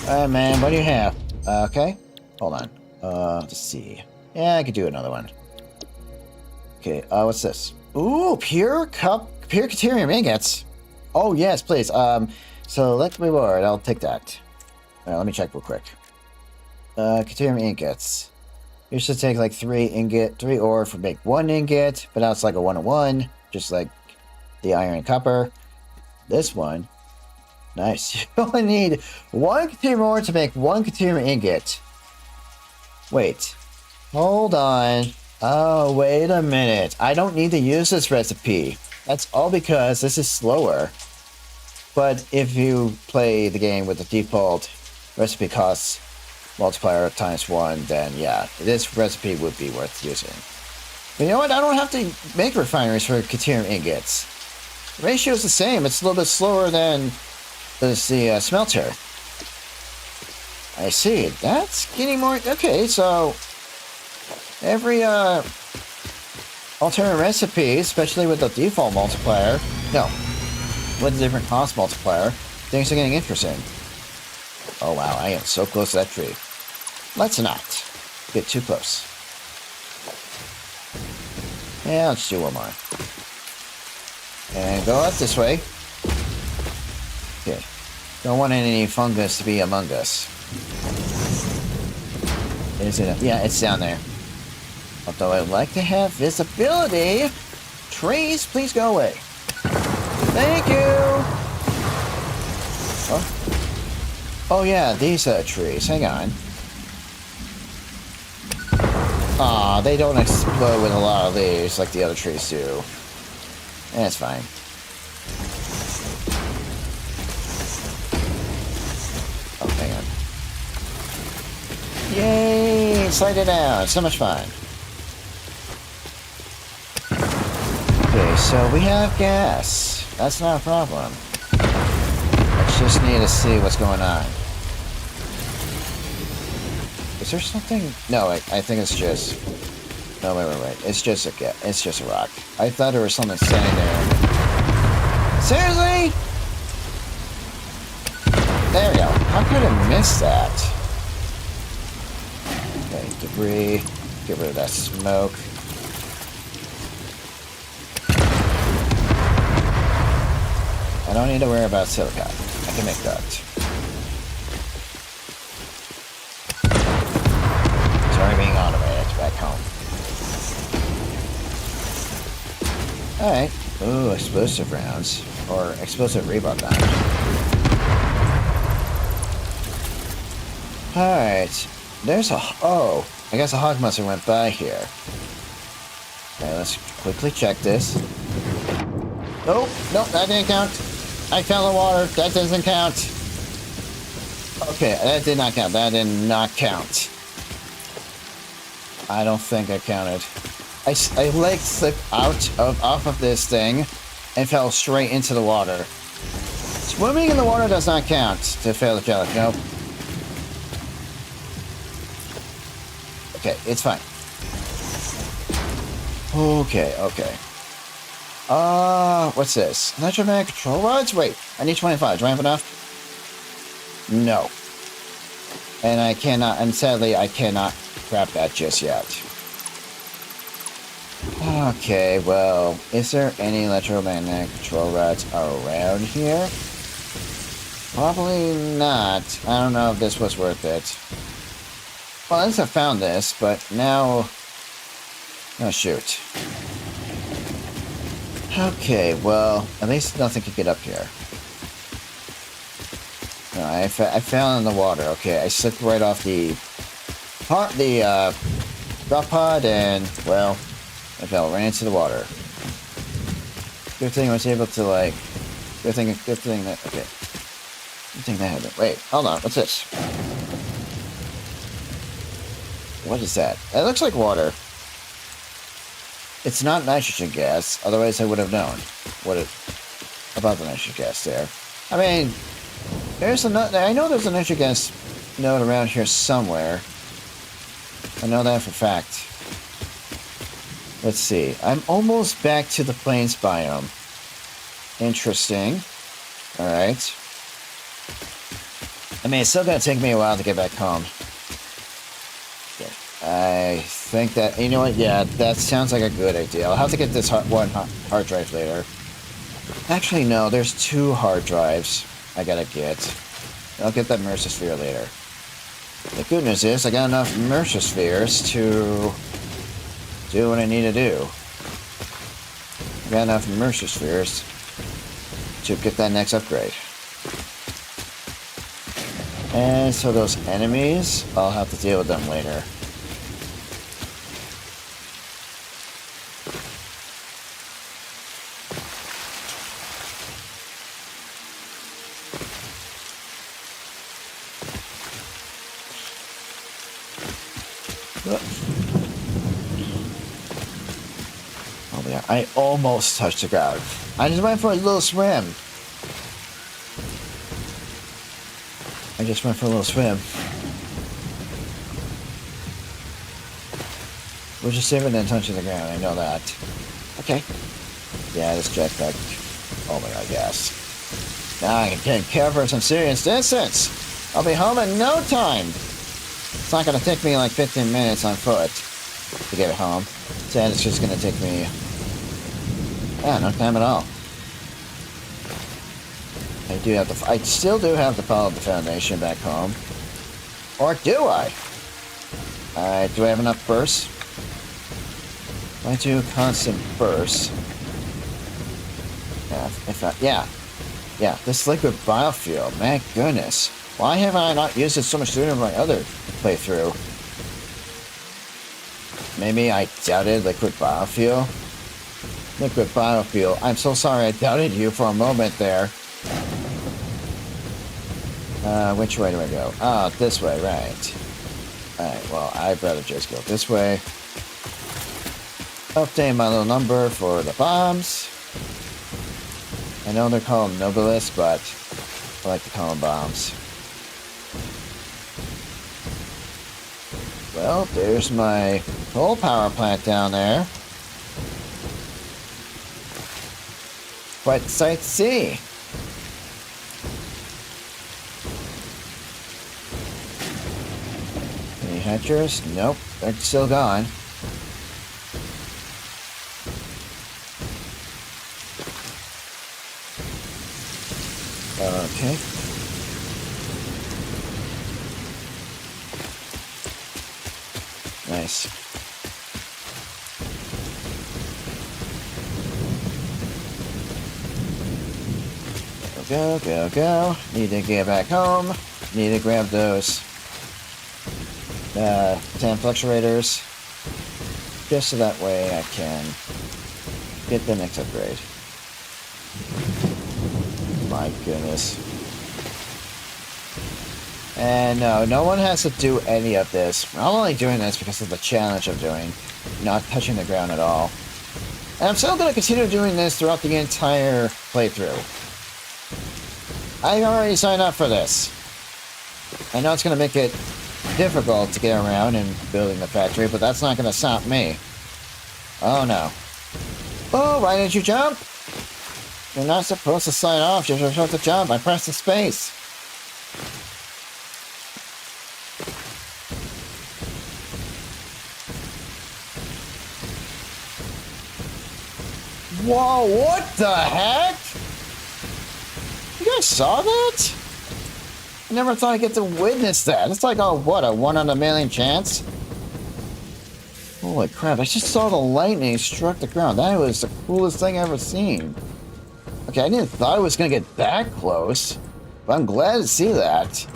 Man, what do you have? Okay, hold on. Let's see. Yeah, I could do another one. Okay, what's this? Ooh, pure Caterium ingots. Oh, yes, please. So let's move forward. I'll take that. Let me check real quick. Caterium ingots. You should take like 3 ore for make 1 ingot, but now it's like a 1-to-1, just like the iron and copper. This one. Nice. You only need 1 Caterium ore to make 1 Caterium ingot. Wait. Hold on. Oh, wait a minute. I don't need to use this recipe. That's all because this is slower. But if you play the game with the default recipe costs multiplier ×1, then yeah, this recipe would be worth using. But you know what? I don't have to make refineries for Caterium ingots. The ratio is the same. It's a little bit slower than the smelter. I see. That's getting more... Okay, so... Every, alternate recipe, especially with the default multiplier... No. With a different cost multiplier, things are getting interesting. Oh wow, I am so close to that tree. Let's not get too close. Yeah, let's do one more. And go up this way. Okay. Don't want any fungus to be among us. Is it? Yeah, it's down there. Although I'd like to have visibility. Trees, please go away. Thank you! Oh yeah, these trees. Hang on. Aw, they don't explode with a lot of these like the other trees do. That's fine. Oh, hang on. Yay! Slide it out. So much fun. So we have gas. That's not a problem. I just need to see what's going on. Is there something? No, I think it's just... No, wait. It's just a rock. I thought there was something standing there. Seriously? There we go. How could I miss that? Okay, debris. Get rid of that smoke. I don't need to worry about silicon. I can make that. It's already being automated back home. Alright. Ooh, explosive rounds. Or explosive rebound rounds. Alright. There's a... Oh. I guess a hog must have went by here. Okay, let's quickly check this. Nope. Nope, that didn't count. I fell in the water. That doesn't count. Okay, that did not count. That did not count. I don't think I counted. I leg slipped off of this thing and fell straight into the water. Swimming in the water does not count to fail the challenge. Nope. Okay, it's fine. Okay. What's this? Electromagnetic control rods? Wait, I need 25. Do I have enough? No. And I cannot, and sadly, I cannot grab that just yet. Okay, well, is there any electromagnetic control rods around here? Probably not. I don't know if this was worth it. Well, at least I found this, but now... Oh, shoot. Okay, well, at least nothing can get up here. No, I fell in the water. Okay, I slipped right off the drop pod, and, well, I fell right into the water. Good thing I was able to, like... Good thing that... Okay. Good thing that happened. Wait, hold on, what's this? What is that? It looks like water. It's not nitrogen gas, otherwise I would have known about the nitrogen gas there. I mean, I know there's a nitrogen gas node around here somewhere. I know that for a fact. Let's see. I'm almost back to the plains biome. Interesting. Alright. I mean, it's still gonna take me a while to get back home. I think that, you know what, yeah, that sounds like a good idea. I'll have to get this one hard drive later. Actually, no, there's 2 hard drives I gotta get. I'll get that Mercer Sphere later. The good news is I got enough Mercer Spheres to do what I need to do. I got enough Mercer Spheres to get that next upgrade. And so those enemies, I'll have to deal with them later. Oh yeah, I almost touched the ground. I just went for a little swim. We're just safer than touching the ground, I know that. Okay. Yeah, this jetpack. Oh my god, gas. Now I can take care for some serious distance. I'll be home in no time. It's not gonna take me like 15 minutes on foot to get home. Instead, it's just gonna take me... Yeah, no time at all. I still do have to follow the Foundation back home. Or do I? Do I have enough bursts? I do constant bursts. Yeah, this liquid biofuel, my goodness. Why have I not used it so much sooner in my other playthrough? Maybe I doubted liquid biofuel? Liquid biofuel, I'm so sorry I doubted you for a moment there. Which way do I go? Oh, this way, right. Alright, well, I'd rather just go this way. Update my little number for the bombs. I know they're called Nobilis, but I like to call them bombs. Well, there's my coal power plant down there. Quite the sight to see. Any hatchers? Nope, they're still gone. Okay. Nice. Go, go, go. Need to get back home. Need to grab those 10 fluctuators. Just so that way I can get the next upgrade. My goodness. And no one has to do any of this. I'm only doing this because of the challenge I'm doing. Not touching the ground at all. And I'm still going to continue doing this throughout the entire playthrough. I already signed up for this. I know it's going to make it difficult to get around and building the factory, but that's not going to stop me. Oh no. Oh, why didn't you jump? You're not supposed to sign off, you're supposed to jump. I pressed the space. Whoa, what the heck? You guys saw that? I never thought I'd get to witness that. It's like, oh, what, a 1 in a million chance? Holy crap, I just saw the lightning struck the ground. That was the coolest thing I've ever seen. Okay, I didn't thought it was going to get that close, but I'm glad to see that.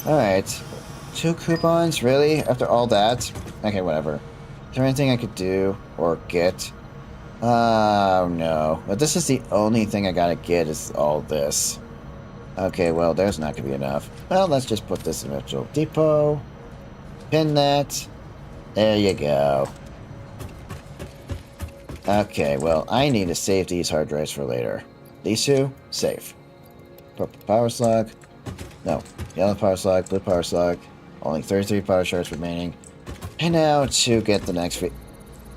Alright. 2 coupons, really? After all that? Okay, whatever. Is there anything I could do or get? Oh, no. But this is the only thing I gotta get is all this. Okay, well, there's not gonna be enough. Well, let's just put this in the virtual depot. Pin that. There you go. Okay, well, I need to save these hard drives for later. These two, save. Purple power slug. No, yellow power slug, blue power slug. Only 33 power shards remaining. And now to get the next...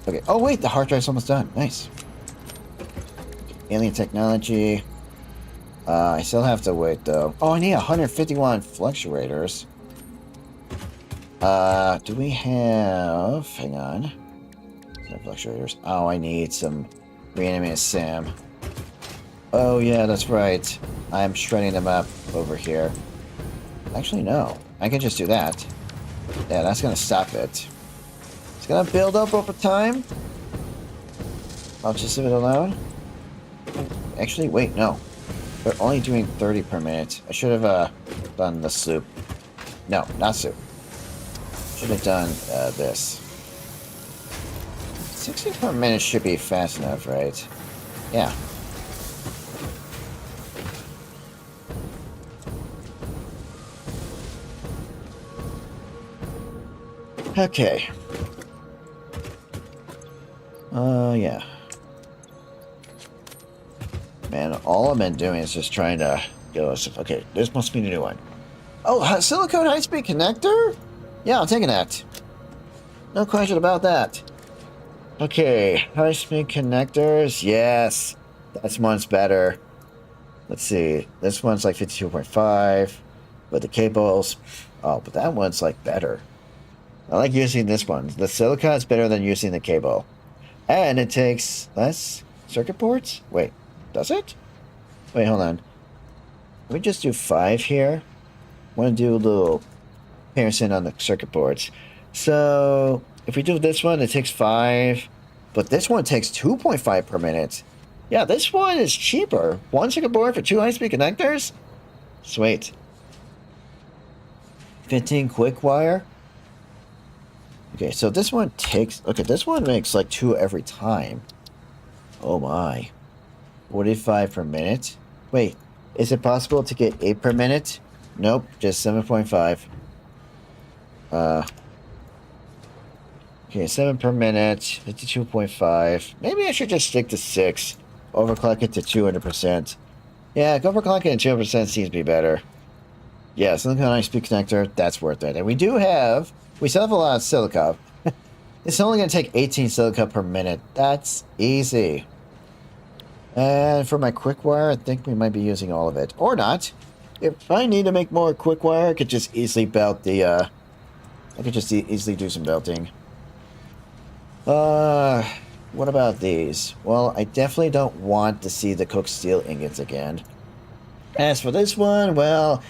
Okay, oh wait, the hard drive's almost done. Nice. Alien technology. I still have to wait, though. Oh, I need 151 fluctuators. Do we have... Hang on. Some fluctuators. Oh, I need some reanimated Sam. Oh, yeah, that's right. I'm shredding them up over here. Actually, no. I can just do that. Yeah, that's gonna stop it. It's gonna build up over time. I'll just leave it alone. Actually, wait, no. They're only doing 30 per minute. I should have done the soup. No, not soup. Should have done this. 60 per minute should be fast enough, right? Yeah. Okay. Yeah. Man, all I've been doing is just trying to go. Okay, this must be the new one. Oh, silicone high-speed connector? Yeah, I'm taking that. No question about that. Okay, high-speed connectors. Yes, that one's better. Let's see. This one's like 52.5, but the cables. Oh, but that one's like better. I like using this one. The silica is better than using the cable. And it takes less circuit boards? Wait, does it? Wait, hold on. Let me just do 5 here. I want to do a little comparison on the circuit boards. So, if we do this one, it takes 5. But this one takes 2.5 per minute. Yeah, this one is cheaper. 1 circuit board for 2 high-speed connectors? Sweet. 15 quick wire. Okay, so this one takes... Okay, this one makes like 2 every time. Oh my. 45 per minute? Wait, is it possible to get 8 per minute? Nope, just 7.5. Okay, 7 per minute, 52.5. Maybe I should just stick to 6. overclock it to 200%. Yeah, overclocking it to 200% seems to be better. Yeah, silicon high-speed connector, that's worth it. And we still have a lot of silica. It's only going to take 18 silica per minute. That's easy. And for my quick wire, I think we might be using all of it. Or not. If I need to make more quick wire, I could just easily belt the, I could just easily do some belting. What about these? Well, I definitely don't want to see the cooked steel ingots again. As for this one, well,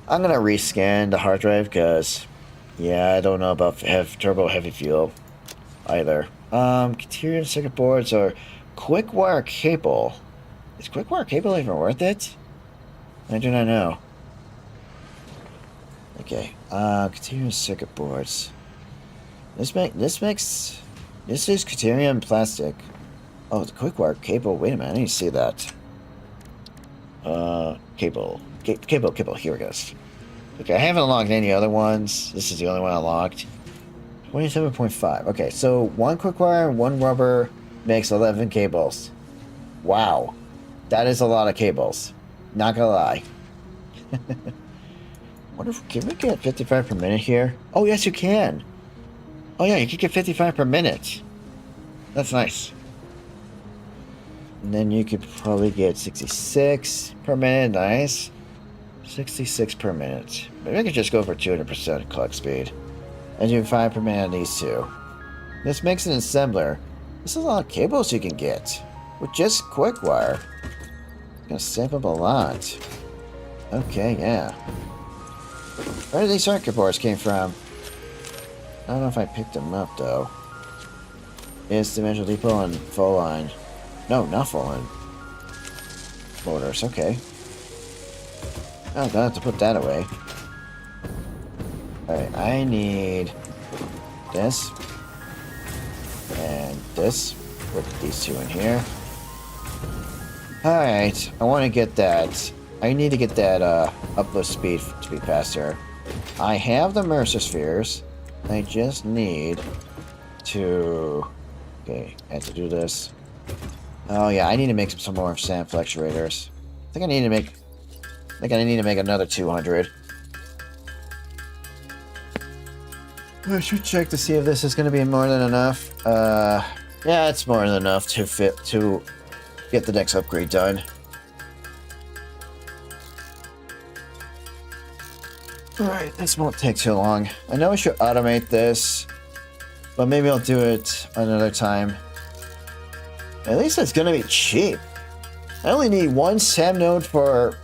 I'm going to rescan the hard drive because, yeah, I don't know about turbo heavy fuel either. Deuterium circuit boards or quick wire cable. Is quick wire cable even worth it? I do not know. Okay, deuterium circuit boards. This is deuterium plastic. Oh, the quick wire cable. Wait a minute, I need to see that. Cable. Cable. Here it goes. Okay, I haven't unlocked any other ones. This is the only one I unlocked. 27.5. Okay, so one quick wire and one rubber makes 11 cables. Wow. That is a lot of cables. Not gonna lie. Wonder if, can we get 55 per minute here? Oh, yes, you can. Oh, yeah, you can get 55 per minute. That's nice. And then you could probably get 66 per minute. Nice. 66 per minute. Maybe I could just go for 200% clock speed. And do 5 per minute on these two. This makes an assembler. This is a lot of cables you can get. With just quick wire. It's gonna save up a lot. Okay, yeah. Where did these circuit boards came from? I don't know if I picked them up though. It's Dimensional Depot and full line. No, not full line. Motors, okay. Oh, I'm gonna have to put that away. Alright, I need this. And this. Put these two in here. Alright, I want to get that. I need to get that uplift speed to be faster. I have the Mercer spheres. I just need to... Okay, I have to do this. Oh yeah, I need to make some more sand fluctuators. I think I need to make another 200. I should check to see if this is going to be more than enough. Yeah, it's more than enough to get the next upgrade done. Alright, this won't take too long. I know I should automate this, but maybe I'll do it another time. At least it's gonna be cheap. I only need one SAM node for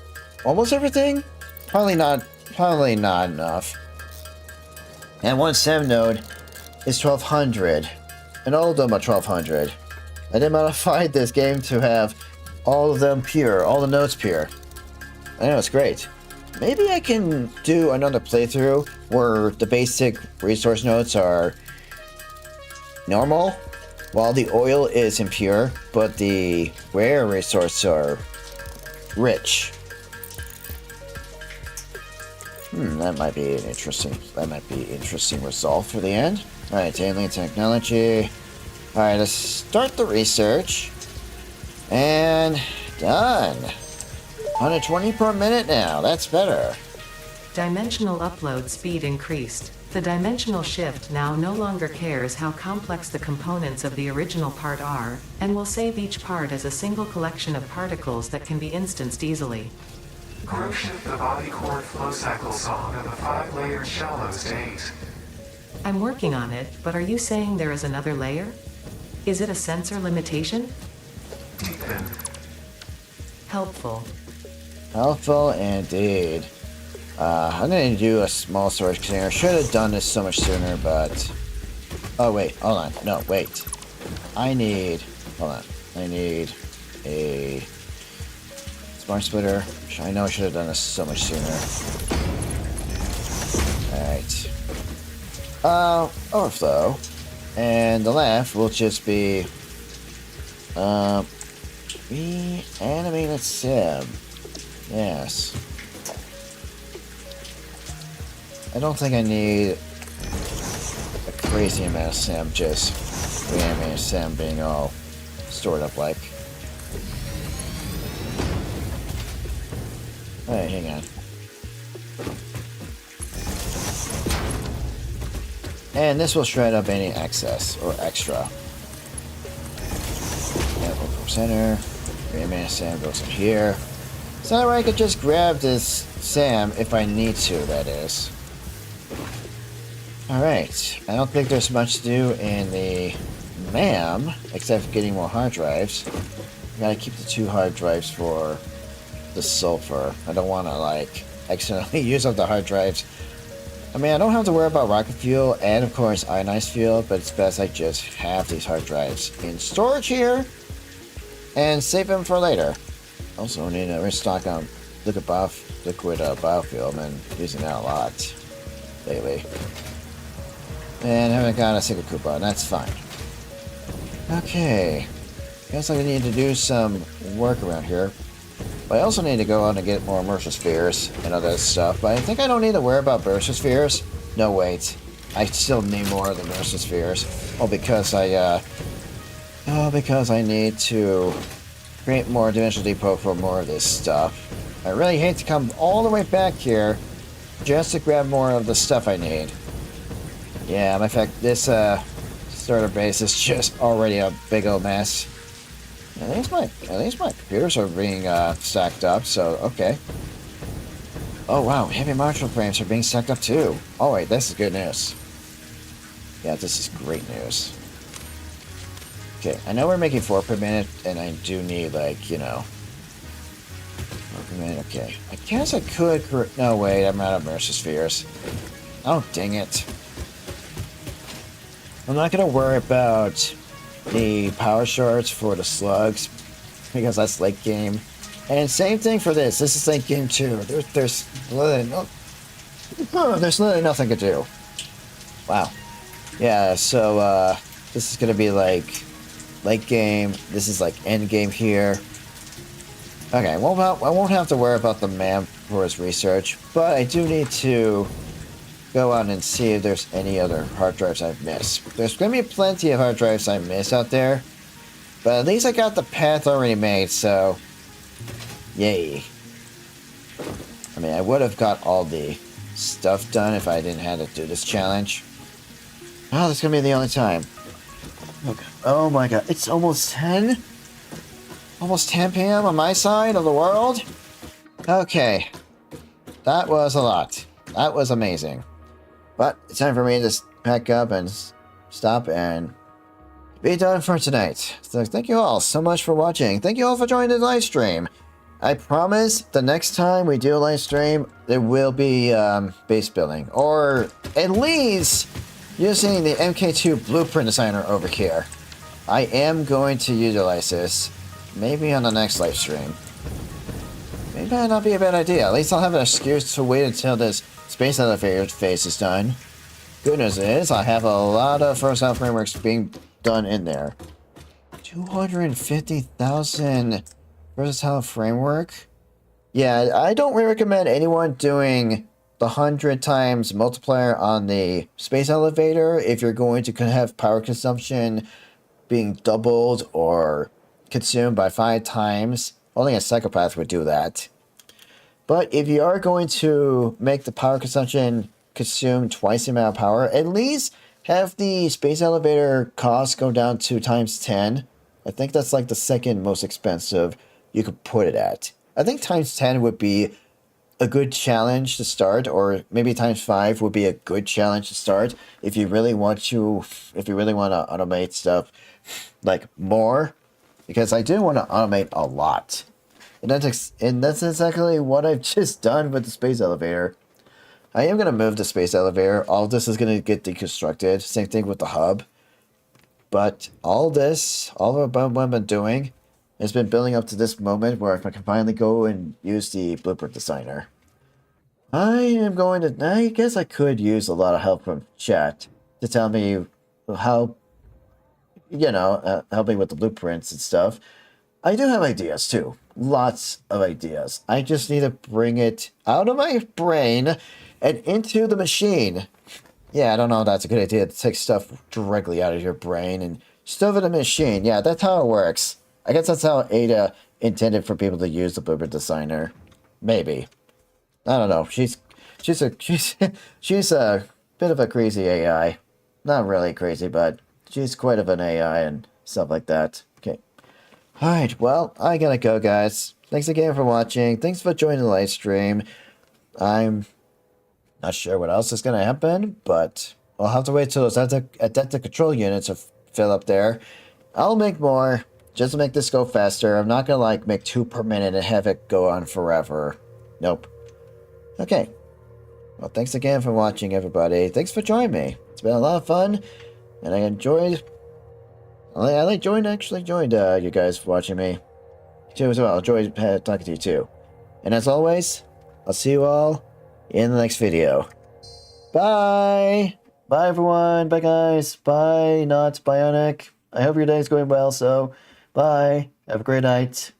almost everything? Probably not enough. And one SAM node is 1200. And all of them are 1200. I did modify this game to have all of them pure, all the nodes pure. I know, it's great. Maybe I can do another playthrough where the basic resource nodes are normal, while the oil is impure, but the rare resources are rich. That might be an interesting result for the end. Alright, alien technology. Alright, let's start the research. And done. 120 per minute now. That's better. Dimensional upload speed increased. The dimensional shift now no longer cares how complex the components of the original part are, and will save each part as a single collection of particles that can be instanced easily. Grow shift the body core flow cycle song of the 5-layered shallow state. I'm working on it, but are you saying there is another layer? Is it a sensor limitation? Deepen. Helpful. Helpful indeed. I'm gonna do a small storage container. Should have done this so much sooner, but... Oh, wait. Hold on. No, wait. Hold on. I need a... Smart splitter. I know I should have done this so much sooner. Alright. Overflow. And the left will just be... Reanimated sim. Yes. I don't think I need a crazy amount of sim, just reanimated sim being all stored up like. Alright, hang on. And this will shred up any excess or extra. Yeah, look from center. Rayman Sam goes in here. So that way I could just grab this Sam if I need to, that is. Alright, I don't think there's much to do in the MAM, except getting more hard drives. I gotta keep the 2 hard drives for the sulfur. I don't want to, like, accidentally use up the hard drives. I mean, I don't have to worry about rocket fuel and, of course, ionized fuel, but it's best I just have these hard drives in storage here and save them for later. Also, need to restock on liquid biofuel. I've been using that a lot lately. And I haven't got a single coupon. That's fine. Okay. Guess I need to do some work around here. But I also need to go out and get more immersive spheres and other stuff. But I think I don't need to worry about immersive spheres. No, wait. I still need more of the immersive spheres. Oh, because I need to create more Dimensional Depot for more of this stuff. I really hate to come all the way back here just to grab more of the stuff I need. Yeah, matter of fact, this starter base is just already a big old mess. At least my computers are being stacked up, so okay. Oh wow, heavy marshal frames are being stacked up too. Oh wait, this is good news. Yeah, this is great news. Okay, I know we're making 4 per minute, and I do need, like, you know... 4 per minute, okay. I guess I could... No, wait, I'm out of immersive spheres. Oh, dang it. I'm not gonna worry about the power shards for the slugs, because that's late game. And same thing for this. This is late game too. There's literally nothing to do. Wow. Yeah, so, this is gonna be, like... late game. This is like end game here. Okay, I won't have to worry about the MAM for his research, but I do need to go out and see if there's any other hard drives I've missed. There's going to be plenty of hard drives I missed out there, but at least I got the path already made, so yay. I mean, I would have got all the stuff done if I didn't have to do this challenge. Oh, that's going to be the only time. Okay. Oh my god, it's almost 10? Almost 10 p.m. on my side of the world? Okay. That was a lot. That was amazing. But it's time for me to pack up and stop and be done for tonight. So thank you all so much for watching. Thank you all for joining the live stream. I promise the next time we do a live stream, there will be base building. Or at least using the MK2 Blueprint Designer over here. I am going to utilize this. Maybe on the next live stream. Maybe that not be a bad idea. At least I'll have an excuse to wait until this space elevator phase is done. Good news is, I have a lot of Versatile Frameworks being done in there. 250,000 Versatile Framework? Yeah, I don't really recommend anyone doing the 100 times multiplier on the space elevator if you're going to have power consumption being doubled or consumed by 5 times. Only a psychopath would do that. But if you are going to make the power consumption consume twice the amount of power, at least have the space elevator cost go down to times 10. I think that's like the second most expensive you could put it at. I think times 10 would be a good challenge to start, or maybe times 5 would be a good challenge to start if you really want to automate stuff like more, because I do want to automate a lot. And that's exactly what I've just done with the space elevator. I am going to move the space elevator. All this is going to get deconstructed. Same thing with the hub. But all of what I've been doing has been building up to this moment where I can finally go and use the Blueprint Designer. I guess I could use a lot of help from chat to tell me how, help me with the blueprints and stuff. I do have ideas too. Lots of ideas. I just need to bring it out of my brain and into the machine. Yeah, I don't know if that's a good idea to take stuff directly out of your brain and stuff it in a machine. Yeah, that's how it works. I guess that's how Ada intended for people to use the Blueprint Designer. Maybe. I don't know. She's she's a bit of a crazy AI. Not really crazy, but she's quite of an AI and stuff like that. Okay. Alright, well, I gotta go, guys. Thanks again for watching. Thanks for joining the live stream. I'm not sure what else is gonna happen, but I'll have to wait till those adaptive control units are fill up there. I'll make more, just to make this go faster. I'm not gonna like make 2 per minute and have it go on forever. Nope. Okay. Well, thanks again for watching, everybody. Thanks for joining me. It's been a lot of fun, and I enjoyed. Actually joined you guys watching me too as well. I enjoyed talking to you too. And as always, I'll see you all in the next video. Bye. Bye, everyone. Bye, guys. Bye, Not Bionic. I hope your day is going well. So, bye. Have a great night.